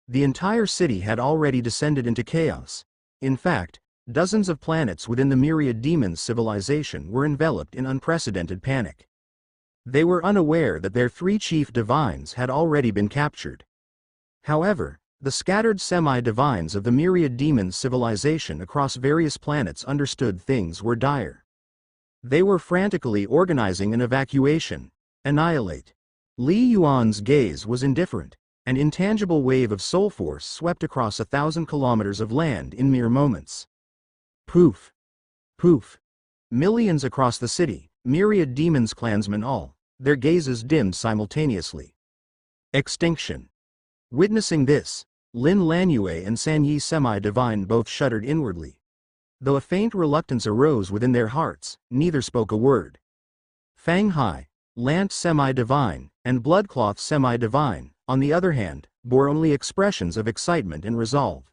The entire city had already descended into chaos. In fact, dozens of planets within the Myriad Demons civilization were enveloped in unprecedented panic. They were unaware that their three chief divines had already been captured. However, the scattered semi-divines of the Myriad Demons civilization across various planets understood things were dire. They were frantically organizing an evacuation. Annihilate. Li Yuan's gaze was indifferent. An intangible wave of soul force swept across 1,000 kilometers of land in mere moments. Poof. Poof. Millions across the city, Myriad Demons clansmen all, their gazes dimmed simultaneously. Extinction. Witnessing this, Lin Lanyue and San Yi Semi-Divine both shuddered inwardly. Though a faint reluctance arose within their hearts, neither spoke a word. Fang Hai, Lant Semi-Divine, and Bloodcloth Semi-Divine, on the other hand, bore only expressions of excitement and resolve.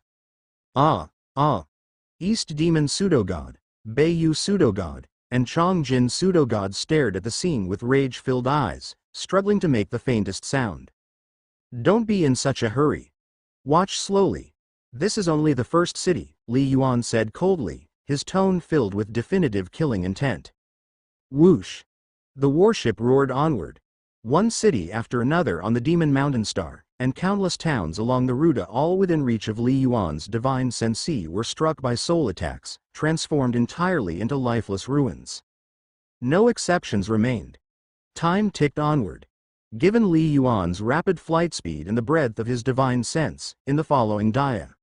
East Demon Pseudo-God, Bei Yu Pseudo-God, and Chong Jin Pseudo-God stared at the scene with rage-filled eyes, struggling to make the faintest sound. Don't be in such a hurry. Watch slowly. This is only the first city, Li Yuan said coldly, his tone filled with definitive killing intent. Whoosh! The warship roared onward. One city after another on the Demon Mountain Star, and countless towns along the route all within reach of Li Yuan's divine sensi were struck by soul attacks, transformed entirely into lifeless ruins. No exceptions remained. Time ticked onward. Given Li Yuan's rapid flight speed and the breadth of his divine sense, in the following dia.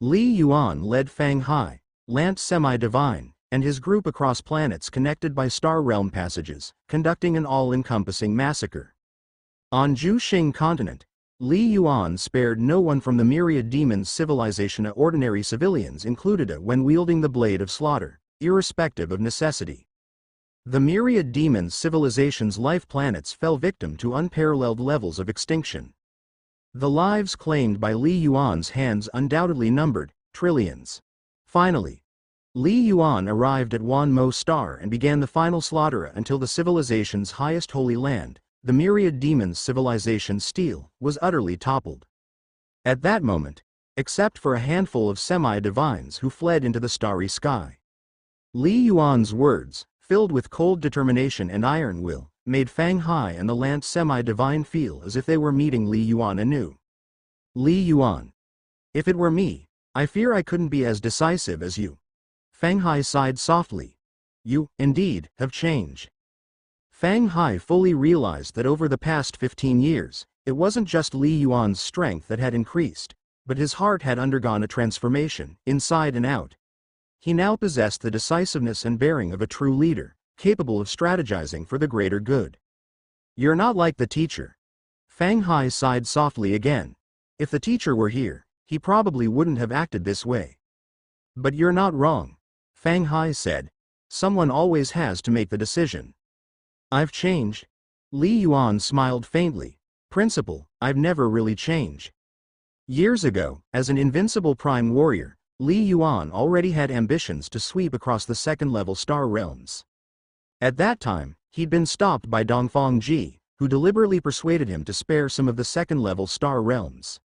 Li Yuan led Fang Hai, Lant Semi-Divine, and his group across planets connected by star realm passages, conducting an all-encompassing massacre. On Ju Xing continent, Li Yuan spared no one from the myriad demons civilization. Ordinary civilians included when wielding the blade of slaughter, irrespective of necessity. The myriad demons civilization's life planets fell victim to unparalleled levels of extinction. The lives claimed by Li Yuan's hands undoubtedly numbered trillions. Finally, Li Yuan arrived at Wan Mo Star and began the final slaughter until the civilization's highest holy land, the myriad demons civilization Steel, was utterly toppled. At that moment, except for a handful of semi-divines who fled into the starry sky, Li Yuan's words, filled with cold determination and iron will, made Fang Hai and the Lance semi-divine feel as if they were meeting Li Yuan anew. Li Yuan. If it were me, I fear I couldn't be as decisive as you. Fang Hai sighed softly. You, indeed, have changed. Fang Hai fully realized that over the past 15 years, it wasn't just Li Yuan's strength that had increased, but his heart had undergone a transformation, inside and out. He now possessed the decisiveness and bearing of a true leader, capable of strategizing for the greater good. You're not like the teacher. Fang Hai sighed softly again. If the teacher were here, he probably wouldn't have acted this way. But you're not wrong, Fang Hai said. Someone always has to make the decision. I've changed. Li Yuan smiled faintly. Principal, I've never really changed. Years ago, as an invincible prime warrior, Li Yuan already had ambitions to sweep across the second-level star realms. At that time, he'd been stopped by Dongfang Ji, who deliberately persuaded him to spare some of the second-level star realms.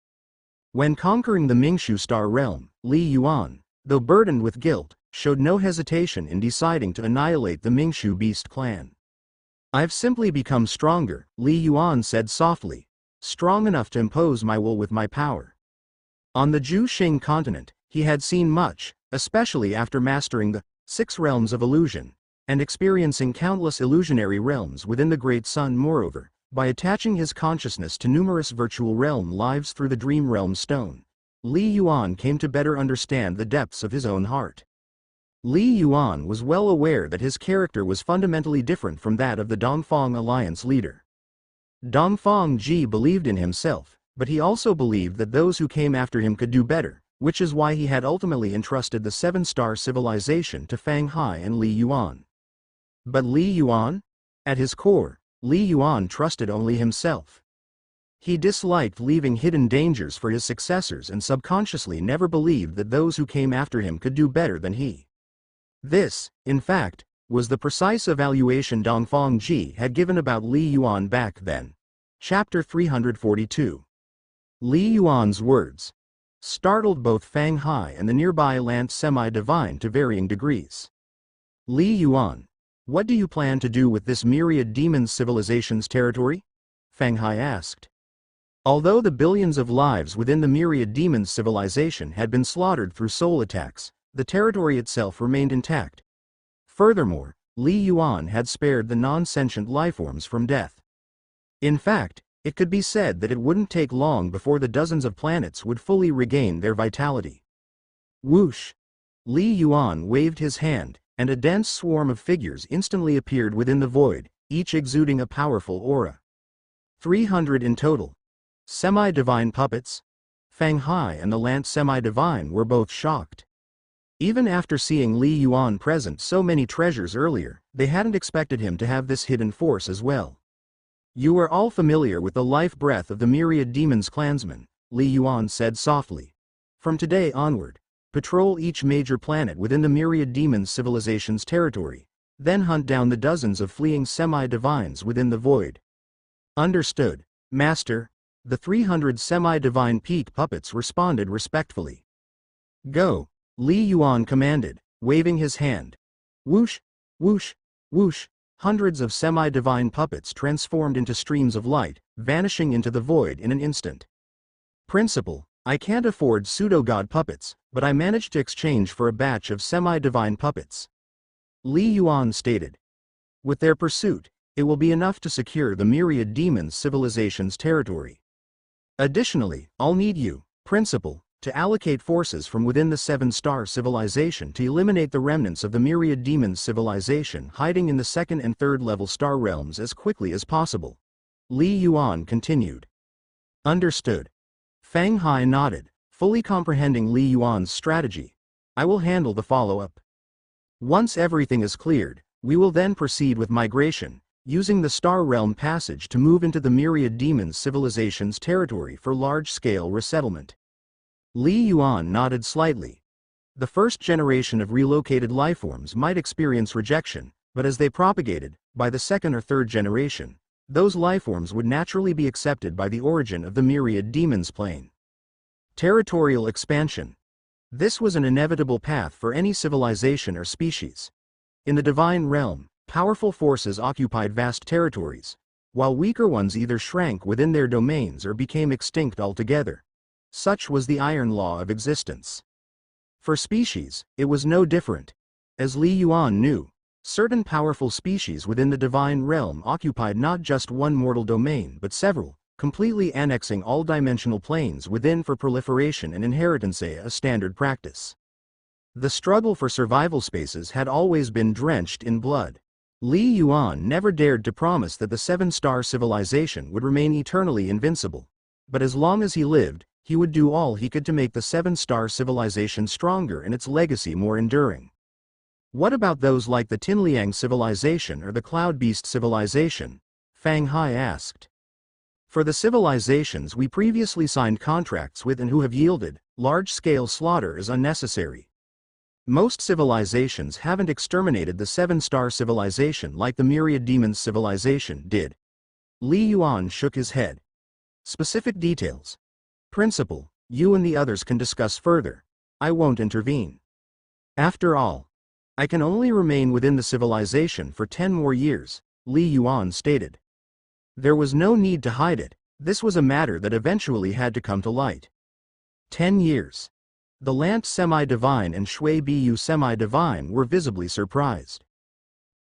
When conquering the Mingshu star realm, Li Yuan, though burdened with guilt, showed no hesitation in deciding to annihilate the Mingshu beast clan. I've simply become stronger, Li Yuan said softly, strong enough to impose my will with my power. On the Ju Xing continent, he had seen much, especially after mastering the 6 realms of illusion, and experiencing countless illusionary realms within the Great Sun. Moreover, by attaching his consciousness to numerous virtual realm lives through the Dream Realm Stone, Li Yuan came to better understand the depths of his own heart. Li Yuan was well aware that his character was fundamentally different from that of the Dongfang Alliance leader. Dongfang Ji believed in himself, but he also believed that those who came after him could do better, which is why he had ultimately entrusted the 7-star civilization to Fang Hai and Li Yuan. But Li Yuan? At his core, Li Yuan trusted only himself. He disliked leaving hidden dangers for his successors and subconsciously never believed that those who came after him could do better than he. This, in fact, was the precise evaluation Dongfang Ji had given about Li Yuan back then. Chapter 342. Li Yuan's words startled both Fang Hai and the nearby Lance semi-divine to varying degrees. Li Yuan, what do you plan to do with this myriad demon civilization's territory? Fang Hai asked. Although the billions of lives within the myriad demon civilization had been slaughtered through soul attacks, the territory itself remained intact. Furthermore, Li Yuan had spared the non-sentient lifeforms from death. In fact, it could be said that it wouldn't take long before the dozens of planets would fully regain their vitality. Whoosh! Li Yuan waved his hand, and a dense swarm of figures instantly appeared within the void, each exuding a powerful aura. 300 in total. Semi-divine puppets? Fang Hai and the Lance semi-divine were both shocked. Even after seeing Li Yuan present so many treasures earlier, they hadn't expected him to have this hidden force as well. You are all familiar with the life breath of the myriad demons clansmen, Li Yuan said softly. From today onward, patrol each major planet within the myriad demons civilization's territory, then hunt down the dozens of fleeing semi-divines within the void. Understood, Master. The 300 semi-divine peak puppets responded respectfully. Go, Li Yuan commanded, waving his hand. Whoosh, whoosh, whoosh, hundreds of semi-divine puppets transformed into streams of light, vanishing into the void in an instant. Principal, I can't afford pseudo-god puppets, but I managed to exchange for a batch of semi-divine puppets. Li Yuan stated. With their pursuit, it will be enough to secure the myriad demons civilization's territory. Additionally, I'll need you, Principal, to allocate forces from within the seven-star civilization to eliminate the remnants of the Myriad Demons civilization hiding in the second and third level star realms as quickly as possible. Li Yuan continued. Understood. Fang Hai nodded, fully comprehending Li Yuan's strategy. I will handle the follow-up. Once everything is cleared, we will then proceed with migration, using the Star Realm passage to move into the Myriad Demons civilization's territory for large-scale resettlement. Li Yuan nodded slightly. The first generation of relocated lifeforms might experience rejection, but as they propagated, by the second or third generation, those lifeforms would naturally be accepted by the origin of the Myriad Demons plane. Territorial expansion. This was an inevitable path for any civilization or species. In the divine realm, powerful forces occupied vast territories, while weaker ones either shrank within their domains or became extinct altogether. Such was the iron law of existence. For species, it was no different. As Li Yuan knew, certain powerful species within the divine realm occupied not just one mortal domain but several, completely annexing all dimensional planes within for proliferation and inheritance, a standard practice. The struggle for survival spaces had always been drenched in blood. Li Yuan never dared to promise that the seven-star civilization would remain eternally invincible. But as long as he lived, he would do all he could to make the seven-star civilization stronger and its legacy more enduring. What about those like the Tinliang civilization or the Cloud Beast civilization? Fang Hai asked. For the civilizations we previously signed contracts with and who have yielded, large-scale slaughter is unnecessary. Most civilizations haven't exterminated the seven-star civilization like the Myriad Demons civilization did. Li Yuan shook his head. Specific details. Principal, you and the others can discuss further. I won't intervene. After all, I can only remain within the civilization for 10 more years, Li Yuan stated. There was no need to hide it. This was a matter that eventually had to come to light. 10 years. The Lant semi-divine and Shui Bu semi-divine were visibly surprised.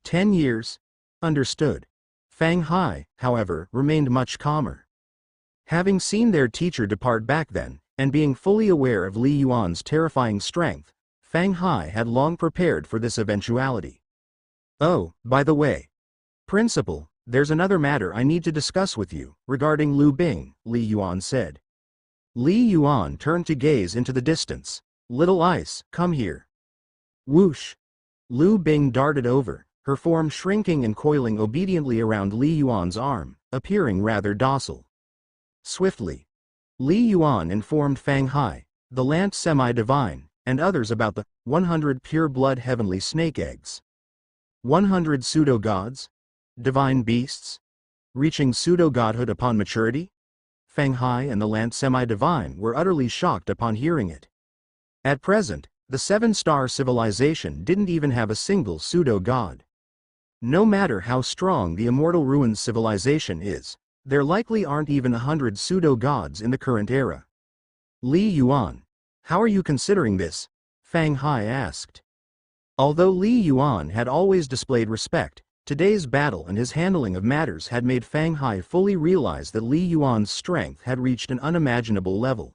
10 years? Understood. Fang Hai, however, remained much calmer. Having seen their teacher depart back then, and being fully aware of Li Yuan's terrifying strength, Fang Hai had long prepared for this eventuality. Oh, by the way, Principal, there's another matter I need to discuss with you, regarding Lu Bing, Li Yuan said. Li Yuan turned to gaze into the distance. Little Ice, come here. Whoosh! Lu Bing darted over, her form shrinking and coiling obediently around Li Yuan's arm, appearing rather docile. Swiftly, Li Yuan informed Fang Hai, the Lant semi-divine, and others about the 100 pure-blood heavenly snake eggs. 100 pseudo-gods? Divine beasts? Reaching pseudo-godhood upon maturity? Fang Hai and the Lant semi-divine were utterly shocked upon hearing it. At present, the seven-star civilization didn't even have a single pseudo-god. No matter how strong the Immortal Ruins civilization is, there likely aren't even 100 pseudo-gods in the current era. Li Yuan, how are you considering this? Fang Hai asked. Although Li Yuan had always displayed respect, today's battle and his handling of matters had made Fang Hai fully realize that Li Yuan's strength had reached an unimaginable level.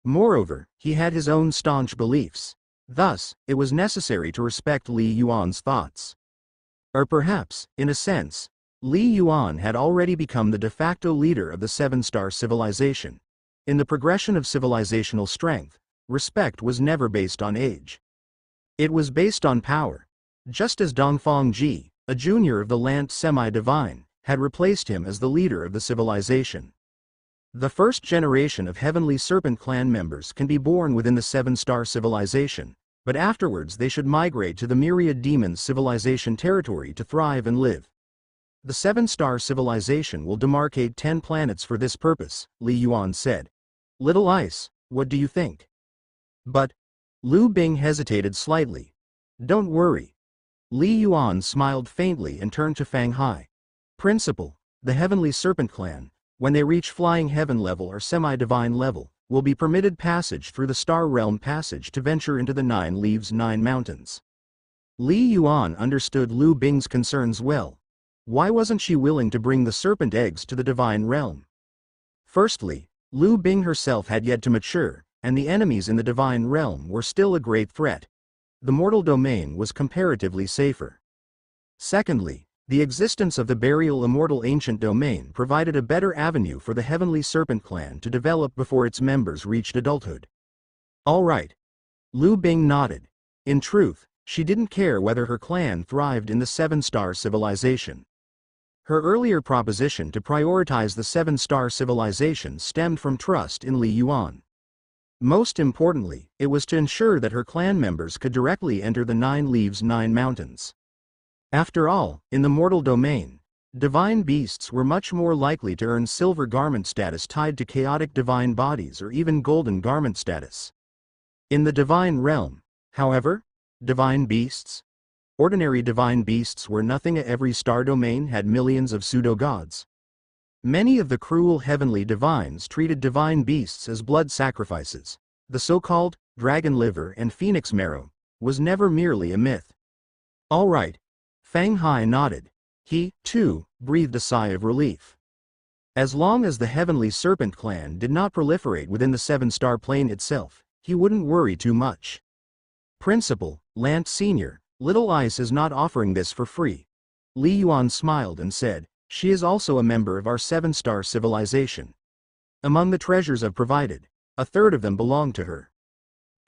Moreover, he had his own staunch beliefs. Thus, it was necessary to respect Li Yuan's thoughts. Or perhaps, in a sense, Li Yuan had already become the de facto leader of the seven-star civilization. In the progression of civilizational strength, respect was never based on age. It was based on power. Just as Dongfang Ji, a junior of the Lant semi-divine, had replaced him as the leader of the civilization. The first generation of Heavenly Serpent clan members can be born within the seven-star civilization, but afterwards they should migrate to the Myriad Demons civilization territory to thrive and live. The seven-star civilization will demarcate 10 planets for this purpose, Li Yuan said. Little Ice, what do you think? But, Lu Bing hesitated slightly. Don't worry. Li Yuan smiled faintly and turned to Fang Hai. Principal, the Heavenly Serpent clan, when they reach Flying Heaven level or semi-divine level, will be permitted passage through the Star Realm passage to venture into the 9 Leaves 9 Mountains. Li Yuan understood Lu Bing's concerns well. Why wasn't she willing to bring the serpent eggs to the divine realm? Firstly, Lu Bing herself had yet to mature, and the enemies in the divine realm were still a great threat, the mortal domain was comparatively safer. Secondly, the existence of the burial immortal ancient domain provided a better avenue for the Heavenly Serpent clan to develop before its members reached adulthood. All right. Lu Bing nodded. In truth, she didn't care whether her clan thrived in the seven-star civilization. Her earlier proposition to prioritize the seven-star civilization stemmed from trust in Li Yuan. Most importantly, it was to ensure that her clan members could directly enter the Nine Leaves Nine Mountains. After all, in the mortal domain, divine beasts were much more likely to earn silver garment status tied to chaotic divine bodies or even golden garment status. In the divine realm, however, divine beasts? Ordinary divine beasts were nothing. Every star domain had millions of pseudo-gods. Many of the cruel heavenly divines treated divine beasts as blood sacrifices. The so-called dragon liver and phoenix marrow was never merely a myth. All right. Fang Hai nodded. He, too, breathed a sigh of relief. As long as the Heavenly Serpent clan did not proliferate within the seven-star plane itself, he wouldn't worry too much. Principal, Lant Sr., Little Ice is not offering this for free. Li Yuan smiled and said, she is also a member of our seven-star civilization. Among the treasures I've provided, a third of them belong to her.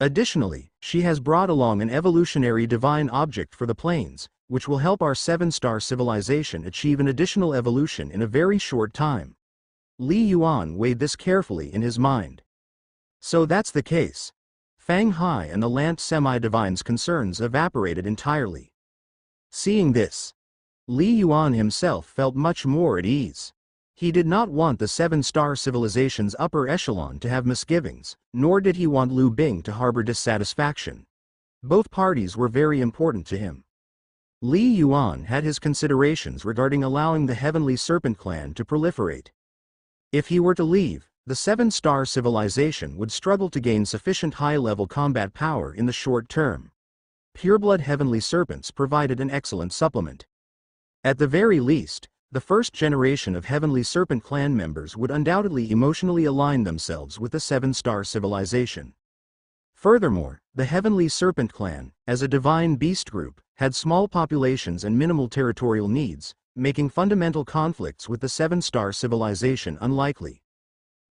Additionally, she has brought along an evolutionary divine object for the planes, which will help our seven-star civilization achieve an additional evolution in a very short time. Li Yuan weighed this carefully in his mind. So that's the case. Fang Hai and the Lant semi-divine's concerns evaporated entirely. Seeing this, Li Yuan himself felt much more at ease. He did not want the seven-star civilization's upper echelon to have misgivings, nor did he want Lu Bing to harbor dissatisfaction. Both parties were very important to him. Li Yuan had his considerations regarding allowing the Heavenly Serpent clan to proliferate. If he were to leave, the seven-star civilization would struggle to gain sufficient high-level combat power in the short term. Pureblood Heavenly Serpents provided an excellent supplement. At the very least, the first generation of Heavenly Serpent clan members would undoubtedly emotionally align themselves with the seven-star civilization. Furthermore, the Heavenly Serpent clan, as a divine beast group, had small populations and minimal territorial needs, making fundamental conflicts with the seven-star civilization unlikely.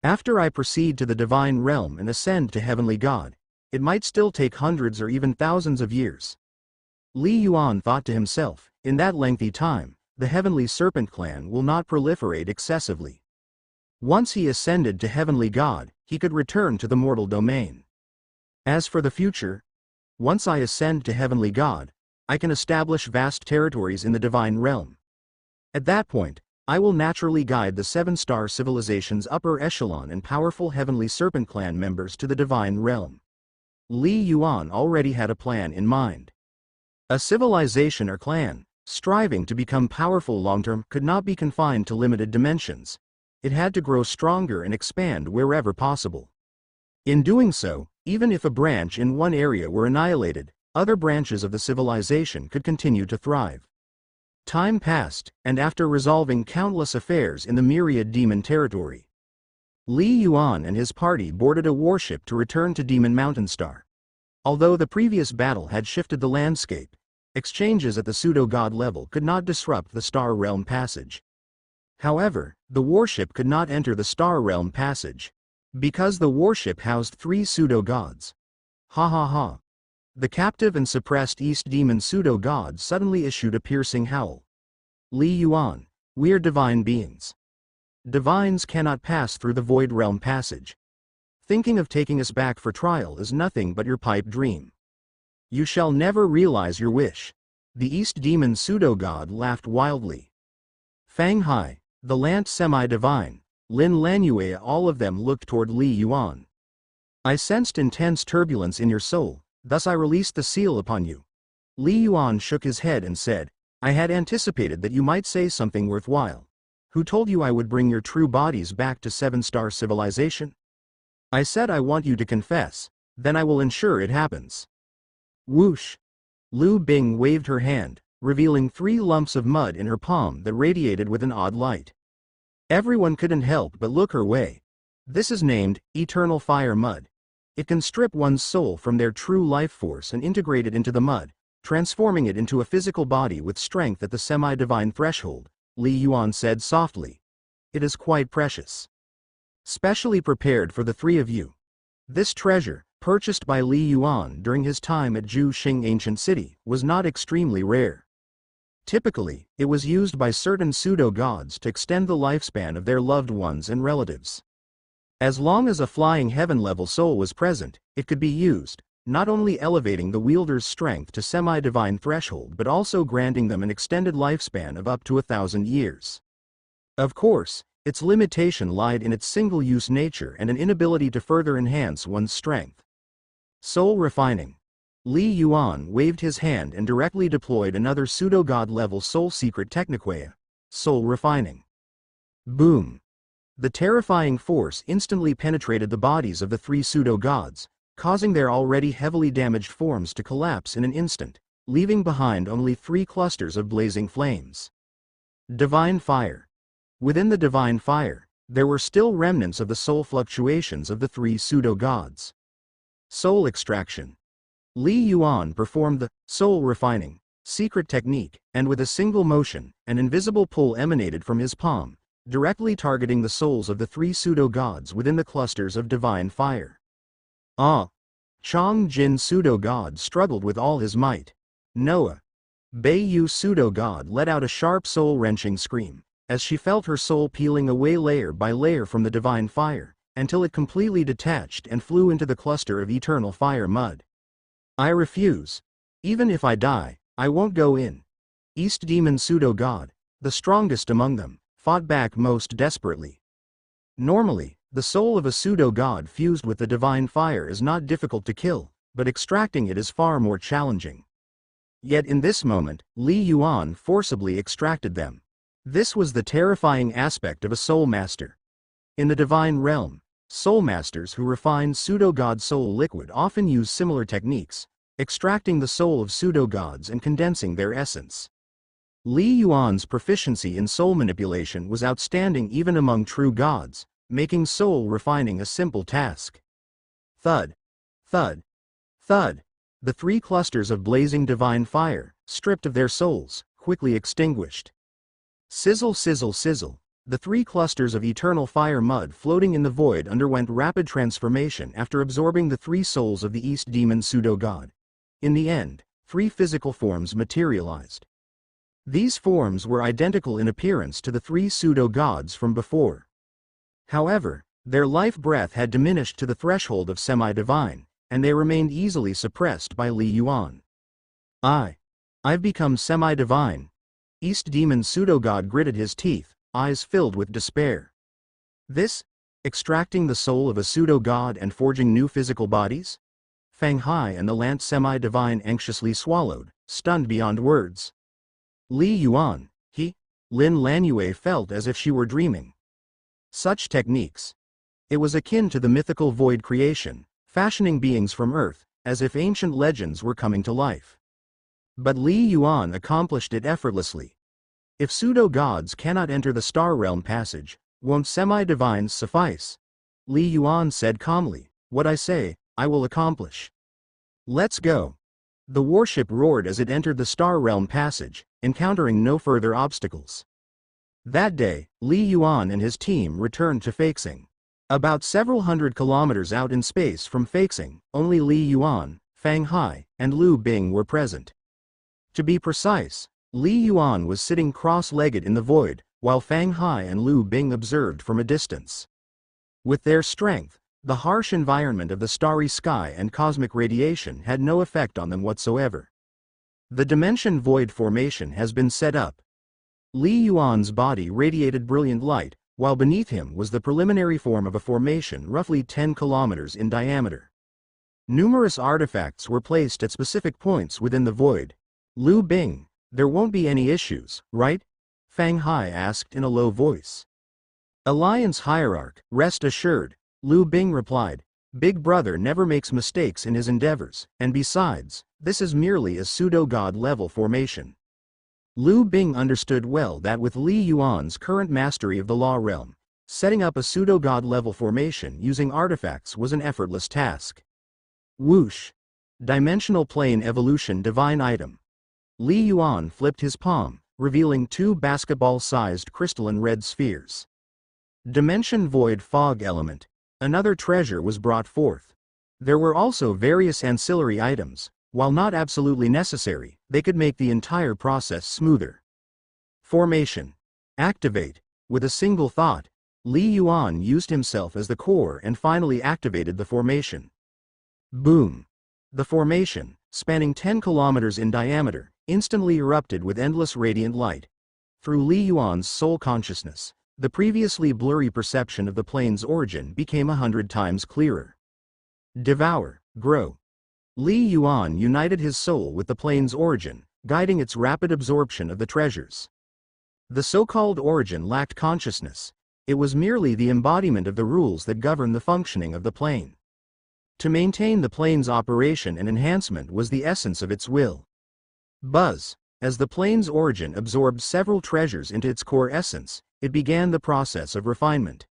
After I proceed to the divine realm and ascend to Heavenly God, it might still take hundreds or even thousands of years. Li Yuan thought to himself, in that lengthy time, the Heavenly Serpent clan will not proliferate excessively. Once he ascended to Heavenly God, he could return to the mortal domain. As for the future, once I ascend to Heavenly God, I can establish vast territories in the divine realm. At that point, I will naturally guide the seven-star civilization's upper echelon and powerful Heavenly Serpent clan members to the divine realm. Li Yuan already had a plan in mind. A civilization or clan, striving to become powerful long-term, could not be confined to limited dimensions. It had to grow stronger and expand wherever possible. In doing so, even if a branch in one area were annihilated, other branches of the civilization could continue to thrive. Time passed, and after resolving countless affairs in the myriad demon territory, Li Yuan and his party boarded a warship to return to Demon Mountain Star. Although the previous battle had shifted the landscape, exchanges at the pseudo-god level could not disrupt the Star Realm Passage. However, the warship could not enter the Star Realm Passage, because the warship housed 3 pseudo-gods. Ha ha ha. The captive and suppressed East Demon pseudo-god suddenly issued a piercing howl. Li Yuan, we're divine beings. Divines cannot pass through the Void Realm Passage. Thinking of taking us back for trial is nothing but your pipe dream. You shall never realize your wish. The East Demon pseudo-god laughed wildly. Fang Hai, the Lant semi-divine, Lin Lanyue, all of them looked toward Li Yuan. I sensed intense turbulence in your soul, thus I released the seal upon you. Li Yuan shook his head and said, I had anticipated that you might say something worthwhile. Who told you I would bring your true bodies back to seven-star civilization? I said I want you to confess, then I will ensure it happens. Whoosh! Lu Bing waved her hand, revealing 3 lumps of mud in her palm that radiated with an odd light. Everyone couldn't help but look her way. This is named Eternal Fire Mud. It can strip one's soul from their true life force and integrate it into the mud, transforming it into a physical body with strength at the semi-divine threshold, Li Yuan said softly. It is quite precious. Specially prepared for the three of you. This treasure, purchased by Li Yuan during his time at Zhu Xing Ancient City, was not extremely rare. Typically, it was used by certain pseudo-gods to extend the lifespan of their loved ones and relatives. As long as a flying heaven-level soul was present, it could be used, not only elevating the wielder's strength to semi-divine threshold but also granting them an extended lifespan of up to 1,000 years. Of course, its limitation lied in its single-use nature and an inability to further enhance one's strength. Soul refining. Li Yuan waved his hand and directly deployed another pseudo-god-level soul secret techniquae, soul refining. Boom! The terrifying force instantly penetrated the bodies of the three pseudo-gods, causing their already heavily damaged forms to collapse in an instant, leaving behind only 3 clusters of blazing flames. Divine fire. Within the divine fire, there were still remnants of the soul fluctuations of the 3 pseudo-gods. Soul extraction. Li Yuan performed the soul refining secret technique, and with a single motion, an invisible pull emanated from his palm, directly targeting the souls of the 3 pseudo-gods within the clusters of divine fire. Ah! Chong Jin pseudo-god struggled with all his might. Noah. Bei Yu pseudo-god let out a sharp soul-wrenching scream, as she felt her soul peeling away layer by layer from the divine fire, until it completely detached and flew into the cluster of eternal fire mud. I refuse. Even if I die, I won't go in. East Demon pseudo-god, the strongest among them, fought back most desperately. Normally, the soul of a pseudo-god fused with the divine fire is not difficult to kill, but extracting it is far more challenging. Yet in this moment, Li Yuan forcibly extracted them. This was the terrifying aspect of a soul master. In the divine realm, soul masters who refine pseudo-god soul liquid often use similar techniques, extracting the soul of pseudo-gods and condensing their essence. Li Yuan's proficiency in soul manipulation was outstanding even among true gods, making soul refining a simple task. Thud. Thud. Thud. The 3 clusters of blazing divine fire, stripped of their souls, quickly extinguished. Sizzle, sizzle, sizzle. The 3 clusters of eternal fire mud floating in the void underwent rapid transformation after absorbing the 3 souls of the East Demon pseudo-god. In the end, 3 physical forms materialized. These forms were identical in appearance to the 3 pseudo-gods from before. However, their life breath had diminished to the threshold of semi-divine, and they remained easily suppressed by Li Yuan. I've become semi-divine. East Demon pseudo-god gritted his teeth, eyes filled with despair. This? Extracting the soul of a pseudo-god and forging new physical bodies? Fang Hai and the Lant semi-divine anxiously swallowed, stunned beyond words. Li Yuan, Lin Lanyue felt as if she were dreaming. Such techniques. It was akin to the mythical void creation, fashioning beings from earth, as if ancient legends were coming to life. But Li Yuan accomplished it effortlessly. If pseudo-gods cannot enter the star realm passage, won't semi-divines suffice? Li Yuan said calmly, what I say, I will accomplish. Let's go. The warship roared as it entered the star realm passage, encountering no further obstacles. That day, Li Yuan and his team returned to Feixing. About several hundred kilometers out in space from Feixing, only Li Yuan, Fang Hai, and Lu Bing were present. To be precise, Li Yuan was sitting cross-legged in the void, while Fang Hai and Lu Bing observed from a distance. With their strength, the harsh environment of the starry sky and cosmic radiation had no effect on them whatsoever. The dimension void formation has been set up. Li Yuan's body radiated brilliant light, while beneath him was the preliminary form of a formation roughly 10 kilometers in diameter. Numerous artifacts were placed at specific points within the void. Lu Bing, there won't be any issues, right? Fang Hai asked in a low voice. Alliance Hierarch, rest assured, Lu Bing replied. Big Brother never makes mistakes in his endeavors, and besides, this is merely a pseudo-god level formation. Lu Bing understood well that with Li Yuan's current mastery of the law realm, setting up a pseudo-god level formation using artifacts was an effortless task. Whoosh! Dimensional plane evolution divine item. Li Yuan flipped his palm, revealing two basketball-sized crystalline red spheres. Dimension void fog element. Another treasure was brought forth. There were also various ancillary items. While not absolutely necessary, they could make the entire process smoother. Formation. Activate. With a single thought, Li Yuan used himself as the core and finally activated the formation. Boom! The formation, spanning 10 kilometers in diameter, instantly erupted with endless radiant light. Through Li Yuan's soul consciousness, the previously blurry perception of the plane's origin became 100 times clearer. Devour, grow. Li Yuan united his soul with the plane's origin, guiding its rapid absorption of the treasures. The so-called origin lacked consciousness. It was merely the embodiment of the rules that govern the functioning of the plane. To maintain the plane's operation and enhancement was the essence of its will. Buzz. As the plane's origin absorbed several treasures into its core essence, it began the process of refinement.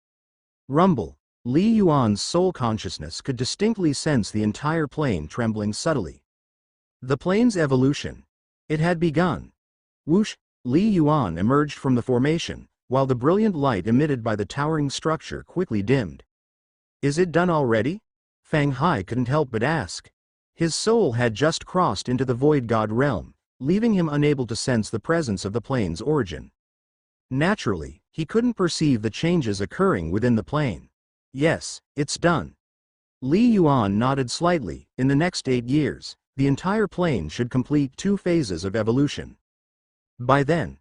Rumble. Li Yuan's soul consciousness could distinctly sense the entire plane trembling subtly. The plane's evolution. It had begun. Whoosh! Li Yuan emerged from the formation, while the brilliant light emitted by the towering structure quickly dimmed. Is it done already? Fang Hai couldn't help but ask. His soul had just crossed into the Void God realm, leaving him unable to sense the presence of the plane's origin. Naturally, he couldn't perceive the changes occurring within the plane. Yes, it's done. Li Yuan nodded slightly. In the next 8 years, the entire plane should complete 2 phases of evolution. By then,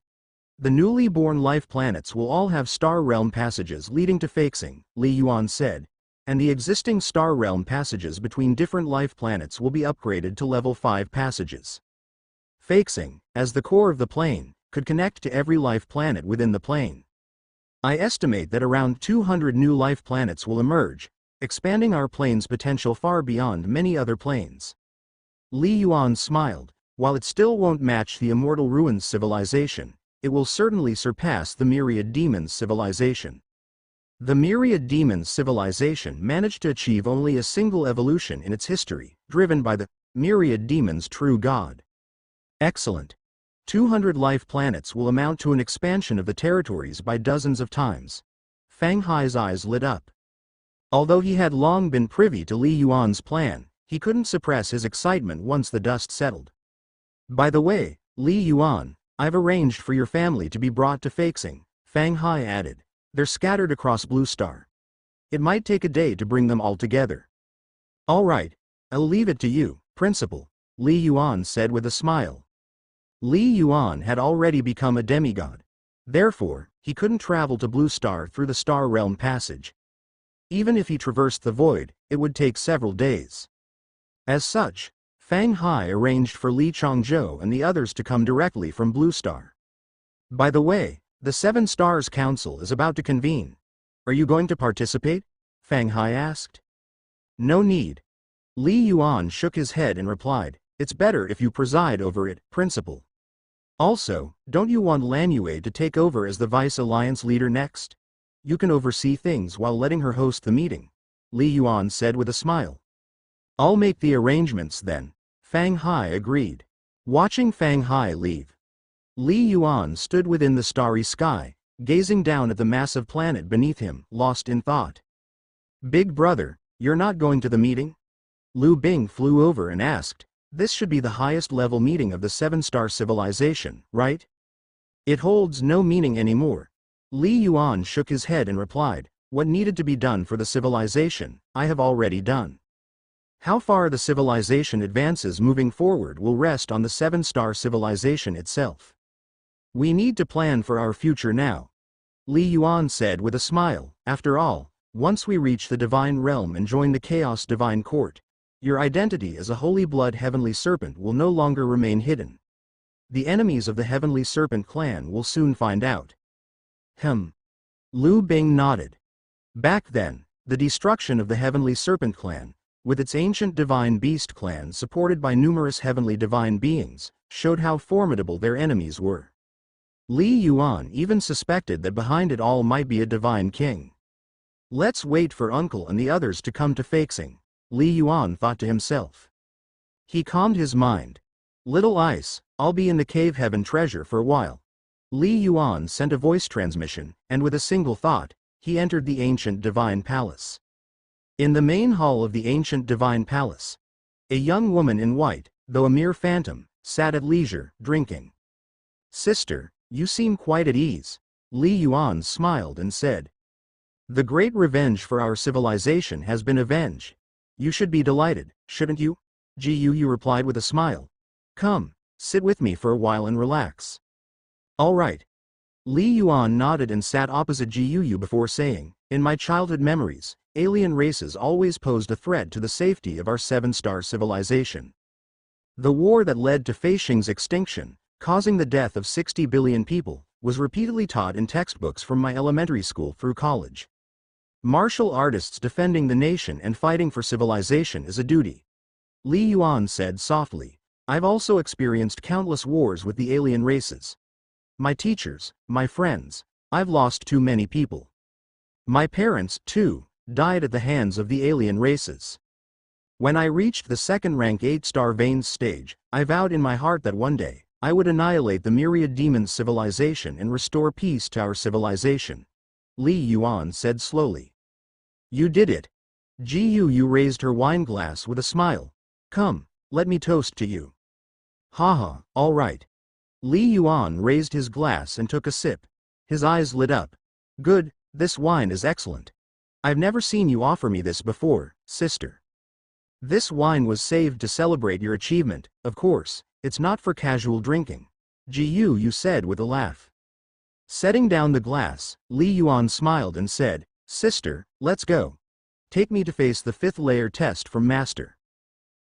the newly born life planets will all have star realm passages leading to Faxing, Li Yuan said, and the existing star realm passages between different life planets will be upgraded to level 5 passages. Faxing, as the core of the plane, could connect to every life planet within the plane. I estimate that around 200 new life planets will emerge, expanding our plane's potential far beyond many other planes. Li Yuan smiled. While it still won't match the Immortal Ruins civilization, it will certainly surpass the Myriad Demons civilization. The Myriad Demons civilization managed to achieve only a single evolution in its history, driven by the Myriad Demons' true god. Excellent. 200 life planets will amount to an expansion of the territories by dozens of times. Fang Hai's eyes lit up. Although he had long been privy to Li Yuan's plan, he couldn't suppress his excitement once the dust settled. By the way, Li Yuan, I've arranged for your family to be brought to Faxing, Fang Hai added. They're scattered across Blue Star. It might take a day to bring them all together. All right, I'll leave it to you, Principal, Li Yuan said with a smile. Li Yuan had already become a demigod. Therefore, he couldn't travel to Blue Star through the Star Realm passage. Even if he traversed the void, it would take several days. As such, Fang Hai arranged for Li Changzhou and the others to come directly from Blue Star. By the way, the Seven Stars Council is about to convene. Are you going to participate? Fang Hai asked. No need. Li Yuan shook his head and replied, it's better if you preside over it, Principal. Also, don't you want Lan Yue to take over as the Vice Alliance leader next? You can oversee things while letting her host the meeting, Li Yuan said with a smile. I'll make the arrangements then, Fang Hai agreed. Watching Fang Hai leave, Li Yuan stood within the starry sky, gazing down at the massive planet beneath him, lost in thought. Big brother, you're not going to the meeting? Lu Bing flew over and asked. This should be the highest level meeting of the 7-star civilization, right? It holds no meaning anymore. Li Yuan shook his head and replied, what needed to be done for the civilization, I have already done. How far the civilization advances moving forward will rest on the 7-star civilization itself. We need to plan for our future now, Li Yuan said with a smile. After all, once we reach the Divine Realm and join the Chaos Divine Court, your identity as a Holy Blood Heavenly Serpent will no longer remain hidden. The enemies of the Heavenly Serpent clan will soon find out. Lu Bing nodded. Back then, the destruction of the Heavenly Serpent clan, with its ancient Divine Beast clan supported by numerous heavenly divine beings, showed how formidable their enemies were. Li Yuan even suspected that behind it all might be a divine king. Let's wait for Uncle and the others to come to Faxing, Li Yuan thought to himself. He calmed his mind. Little ice, I'll be in the cave heaven treasure for a while. Li Yuan sent a voice transmission, and with a single thought, he entered the ancient divine palace. In the main hall of the ancient divine palace, a young woman in white, though a mere phantom, sat at leisure, drinking. Sister, you seem quite at ease. Li Yuan smiled and said. The great revenge for our civilization has been avenged. You should be delighted, shouldn't you? Ji Yu replied with a smile. Come, sit with me for a while and relax. All right. Li Yuan nodded and sat opposite Ji Yu before saying, in my childhood memories, alien races always posed a threat to the safety of our seven-star civilization. The war that led to Feixing's extinction, causing the death of 60 billion people, was repeatedly taught in textbooks from my elementary school through college. Martial artists defending the nation and fighting for civilization is a duty. Li Yuan said softly. I've also experienced countless wars with the alien races. My teachers, my friends, I've lost too many people. My parents, too, died at the hands of the alien races. When I reached the second rank 8-star veins stage, I vowed in my heart that one day, I would annihilate the myriad demons civilization and restore peace to our civilization. Li Yuan said slowly. You did it. Ji Yu raised her wine glass with a smile. Come, let me toast to you. Haha, all right. Li Yuan raised his glass and took a sip. His eyes lit up. Good, this wine is excellent. I've never seen you offer me this before, sister. This wine was saved to celebrate your achievement, of course, it's not for casual drinking. Ji Yu said with a laugh. Setting down the glass, Li Yuan smiled and said, Sister, let's go. Take me to face the 5th layer test from Master.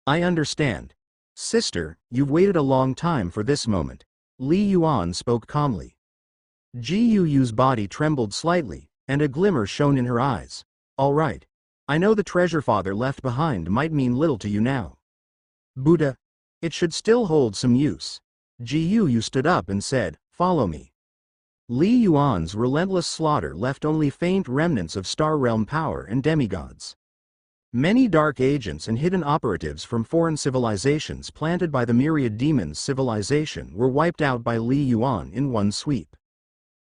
I understand. Sister, you've waited a long time for this moment. Li Yuan spoke calmly. Ji Yu's body trembled slightly, and a glimmer shone in her eyes. All right. I know the treasure father left behind might mean little to you now. Buddha. It should still hold some use. Ji Yu stood up and said, Follow me. Li Yuan's relentless slaughter left only faint remnants of Star Realm power and demigods. Many dark agents and hidden operatives from foreign civilizations planted by the myriad demons civilization were wiped out by Li Yuan in one sweep.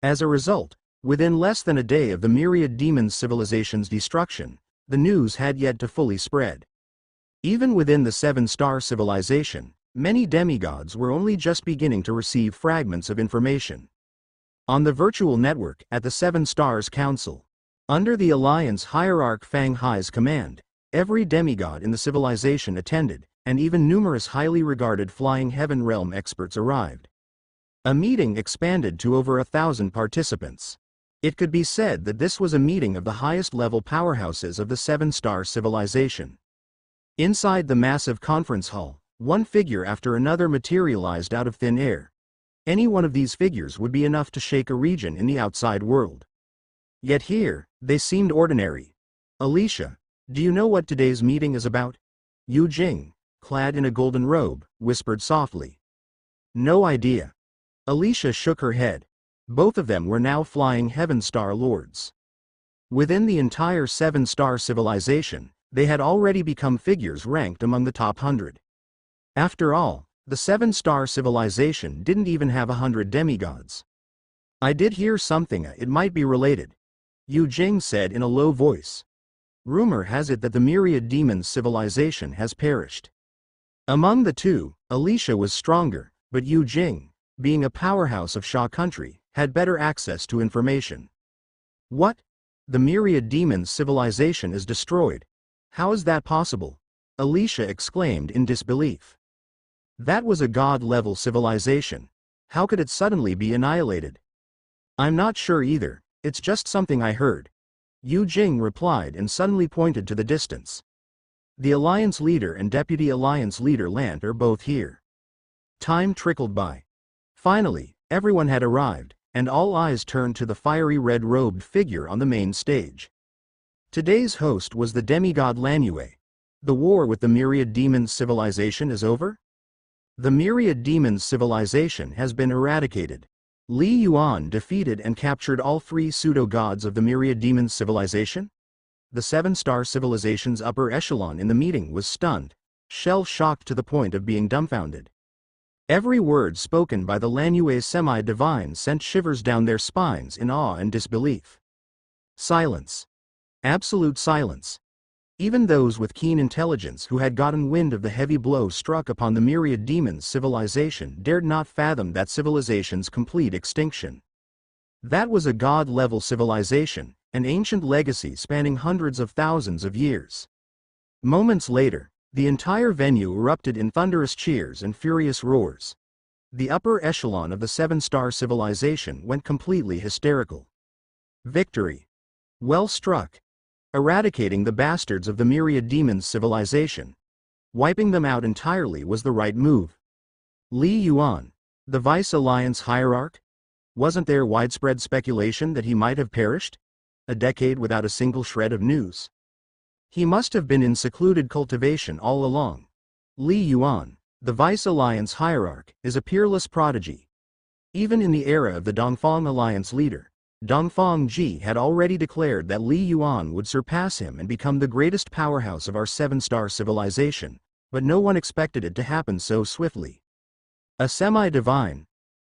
As a result, within less than a day of the myriad demons civilization's destruction, the news had yet to fully spread. Even within the 7-star civilization, many demigods were only just beginning to receive fragments of information. On the virtual network at the 7 Stars Council, under the Alliance hierarch Fang Hai's command, every demigod in the civilization attended, and even numerous highly regarded Flying Heaven Realm experts arrived. A meeting expanded to over 1,000 participants. It could be said that this was a meeting of the highest-level powerhouses of the 7-star civilization. Inside the massive conference hall, one figure after another materialized out of thin air. Any one of these figures would be enough to shake a region in the outside world. Yet here, they seemed ordinary. Alicia, do you know what today's meeting is about? Yu Jing, clad in a golden robe, whispered softly. No idea. Alicia shook her head. Both of them were now Flying Heaven Star Lords. Within the entire 7-star civilization, they had already become figures ranked among the top 100. After all, the 7-star civilization didn't even have 100 demigods. I did hear something, it might be related. Yu Jing said in a low voice. Rumor has it that the myriad demons civilization has perished. Among the two, Alicia was stronger, but Yu Jing, being a powerhouse of Sha country, had better access to information. What? The myriad demons civilization is destroyed. How is that possible? Alicia exclaimed in disbelief. That was a god-level civilization. How could it suddenly be annihilated? I'm not sure either, it's just something I heard. Yu Jing replied and suddenly pointed to the distance. The Alliance leader and Deputy Alliance leader Lant are both here. Time trickled by. Finally, everyone had arrived, and all eyes turned to the fiery red-robed figure on the main stage. Today's host was the demigod Lanyue. The war with the myriad demons civilization is over? The myriad demons civilization has been eradicated. Li Yuan defeated and captured all 3 pseudo-gods of the myriad demons civilization? the seven-star civilization's upper echelon in the meeting was stunned, shell-shocked to the point of being dumbfounded. Every word spoken by the Lanyue's semi-divine sent shivers down their spines in awe and disbelief. Silence. Absolute silence. Even those with keen intelligence who had gotten wind of the heavy blow struck upon the myriad demons' civilization dared not fathom that civilization's complete extinction. That was a god-level civilization, an ancient legacy spanning hundreds of thousands of years. Moments later, the entire venue erupted in thunderous cheers and furious roars. The upper echelon of the seven-star civilization went completely hysterical. Victory. Well struck. Eradicating the bastards of the myriad demons' civilization. Wiping them out entirely was the right move. Li Yuan, the Vice Alliance hierarch? Wasn't there widespread speculation that he might have perished? A decade without a single shred of news. He must have been in secluded cultivation all along. Li Yuan, the Vice Alliance hierarch, is a peerless prodigy. Even in the era of the Dongfang Alliance leader, Dongfang Ji had already declared that Li Yuan would surpass him and become the greatest powerhouse of our seven-star civilization, but no one expected it to happen so swiftly. A semi-divine.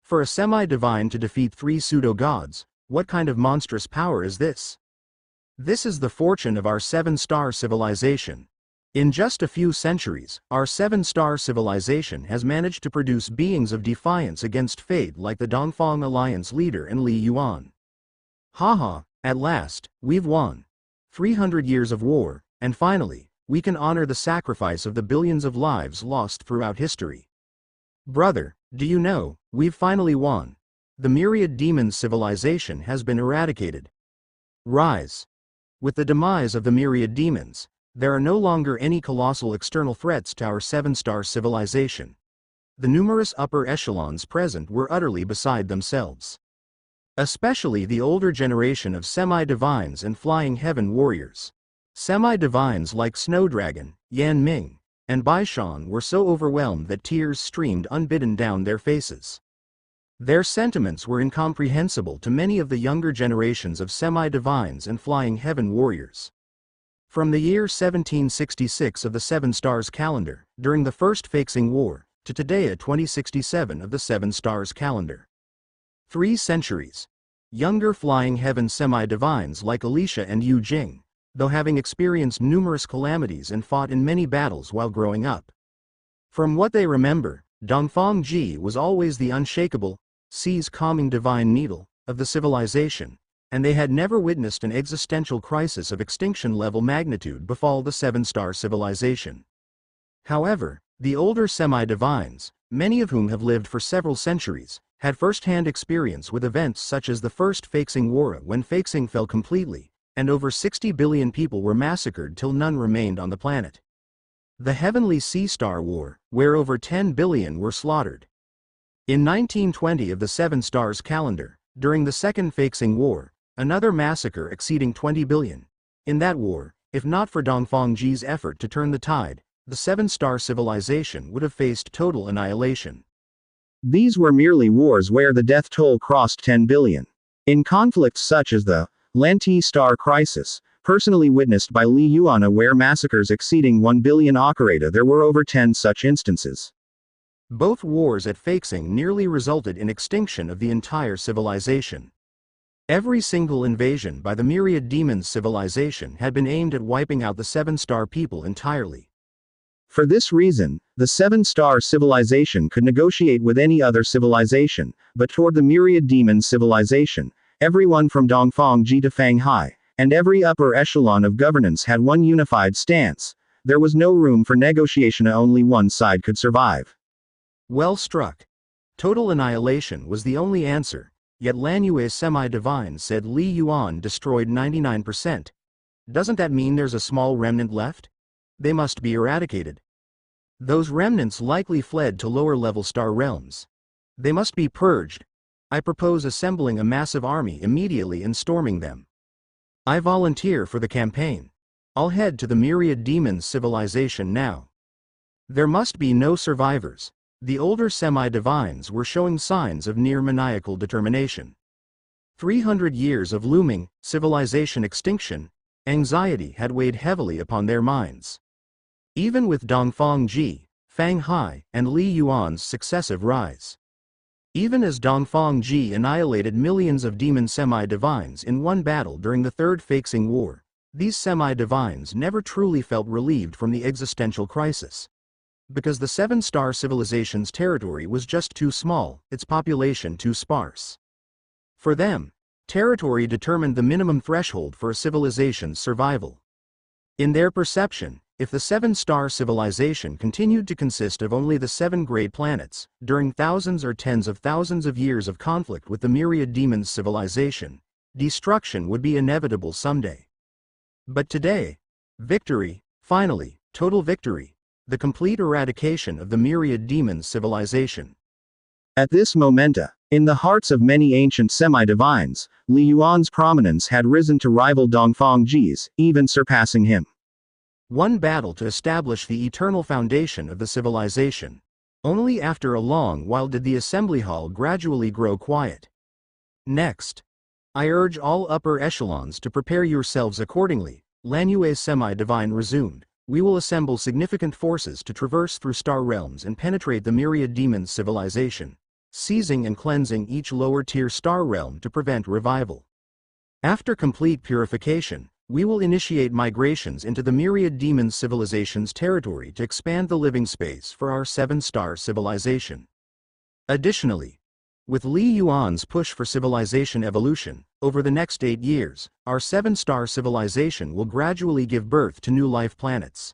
For a semi-divine to defeat 3 pseudo-gods, what kind of monstrous power is this? This is the fortune of our seven-star civilization. In just a few centuries, our seven-star civilization has managed to produce beings of defiance against fate like the Dongfang Alliance leader and Li Yuan. Haha, at last, we've won. 300 years of war, and finally, we can honor the sacrifice of the billions of lives lost throughout history. Brother, do you know, we've finally won. The myriad demons civilization has been eradicated. Rise. With the demise of the myriad demons, there are no longer any colossal external threats to our seven-star civilization. The numerous upper echelons present were utterly beside themselves. Especially the older generation of semi-divines and flying heaven warriors. Semi-divines like Snowdragon, Yan Ming, and Baishan were so overwhelmed that tears streamed unbidden down their faces. Their sentiments were incomprehensible to many of the younger generations of semi-divines and flying heaven warriors. From the year 1766 of the Seven Stars calendar, during the First Faxing War, to today at 2067 of the Seven Stars calendar. 3 centuries. Younger flying heaven semi-divines like Alicia and Yu Jing, though having experienced numerous calamities and fought in many battles while growing up. From what they remember, Dongfang Ji was always the unshakable, seas calming divine needle of the civilization, and they had never witnessed an existential crisis of extinction-level magnitude befall the seven-star civilization. However, the older semi-divines, many of whom have lived for several centuries, had first-hand experience with events such as the First Faxing War when Faxing fell completely, and over 60 billion people were massacred till none remained on the planet. The Heavenly Sea Star War, where over 10 billion were slaughtered. In 1920 of the Seven Stars calendar, during the Second Faxing War, another massacre exceeding 20 billion. In that war, if not for Dongfang Ji's effort to turn the tide, the seven-star civilization would have faced total annihilation. These were merely wars where the death toll crossed 10 billion. In conflicts such as the Lanti Star Crisis, personally witnessed by Li Yuan, where massacres exceeding 1 billion occurred, there were over 10 such instances. Both wars at Faxing nearly resulted in extinction of the entire civilization. Every single invasion by the myriad demons civilization had been aimed at wiping out the seven-star people entirely. For this reason, the seven-star civilization could negotiate with any other civilization, but toward the myriad demon civilization, everyone from Dongfang Ji to Fanghai, and every upper echelon of governance had one unified stance. There was no room for negotiation, only one side could survive. Well struck. Total annihilation was the only answer, yet Lanyue's semi-divine said Li Yuan destroyed 99%. Doesn't that mean there's a small remnant left? They must be eradicated. Those remnants likely fled to lower-level star realms. They must be purged. I propose assembling a massive army immediately and storming them. I volunteer for the campaign. I'll head to the myriad demons civilization now. There must be no survivors. The older semi-divines were showing signs of near-maniacal determination. 300 years of looming civilization extinction, Anxiety had weighed heavily upon their minds. Even with Dongfang Ji, Fang Hai, and Li Yuan's successive rise. Even as Dongfang Ji annihilated millions of demon semi-divines in one battle during the Third Feixing War, these semi-divines never truly felt relieved from the existential crisis. Because the Seven-Star Civilization's territory was just too small, its population too sparse. For them, territory determined the minimum threshold for a civilization's survival. In their perception, if the Seven-Star Civilization continued to consist of only the 7 great planets, during thousands or tens of thousands of years of conflict with the myriad demons civilization, destruction would be inevitable someday. But today, victory, finally, total victory, the complete eradication of the myriad demons civilization. At this momenta, in the hearts of many ancient semi-divines, Li Yuan's prominence had risen to rival Dongfang Ji's, even surpassing him. One battle to establish the eternal foundation of the civilization. Only after a long while did the assembly hall gradually grow quiet. Next, I urge all upper echelons to prepare yourselves accordingly, Lan Yue's semi-divine resumed. We will assemble significant forces to traverse through star realms and penetrate the myriad demons civilization, seizing and cleansing each lower-tier star realm to prevent revival. After complete purification, we will initiate migrations into the myriad demons civilization's territory to expand the living space for our 7-star civilization. Additionally, with Li Yuan's push for civilization evolution, over the next 8 years, our 7-star civilization will gradually give birth to new life planets.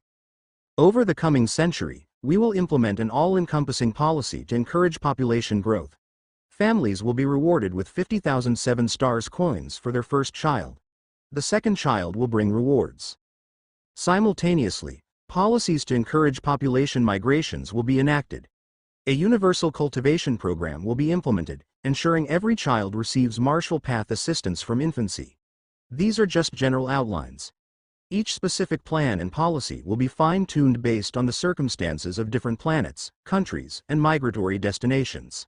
Over the coming century, we will implement an all-encompassing policy to encourage population growth. Families will be rewarded with 50,000 7-stars coins for their first child. The second child will bring rewards. Simultaneously, policies to encourage population migrations will be enacted. A universal cultivation program will be implemented, ensuring every child receives Marshall Path assistance from infancy. These are just general outlines. Each specific plan and policy will be fine-tuned based on the circumstances of different planets, countries, and migratory destinations.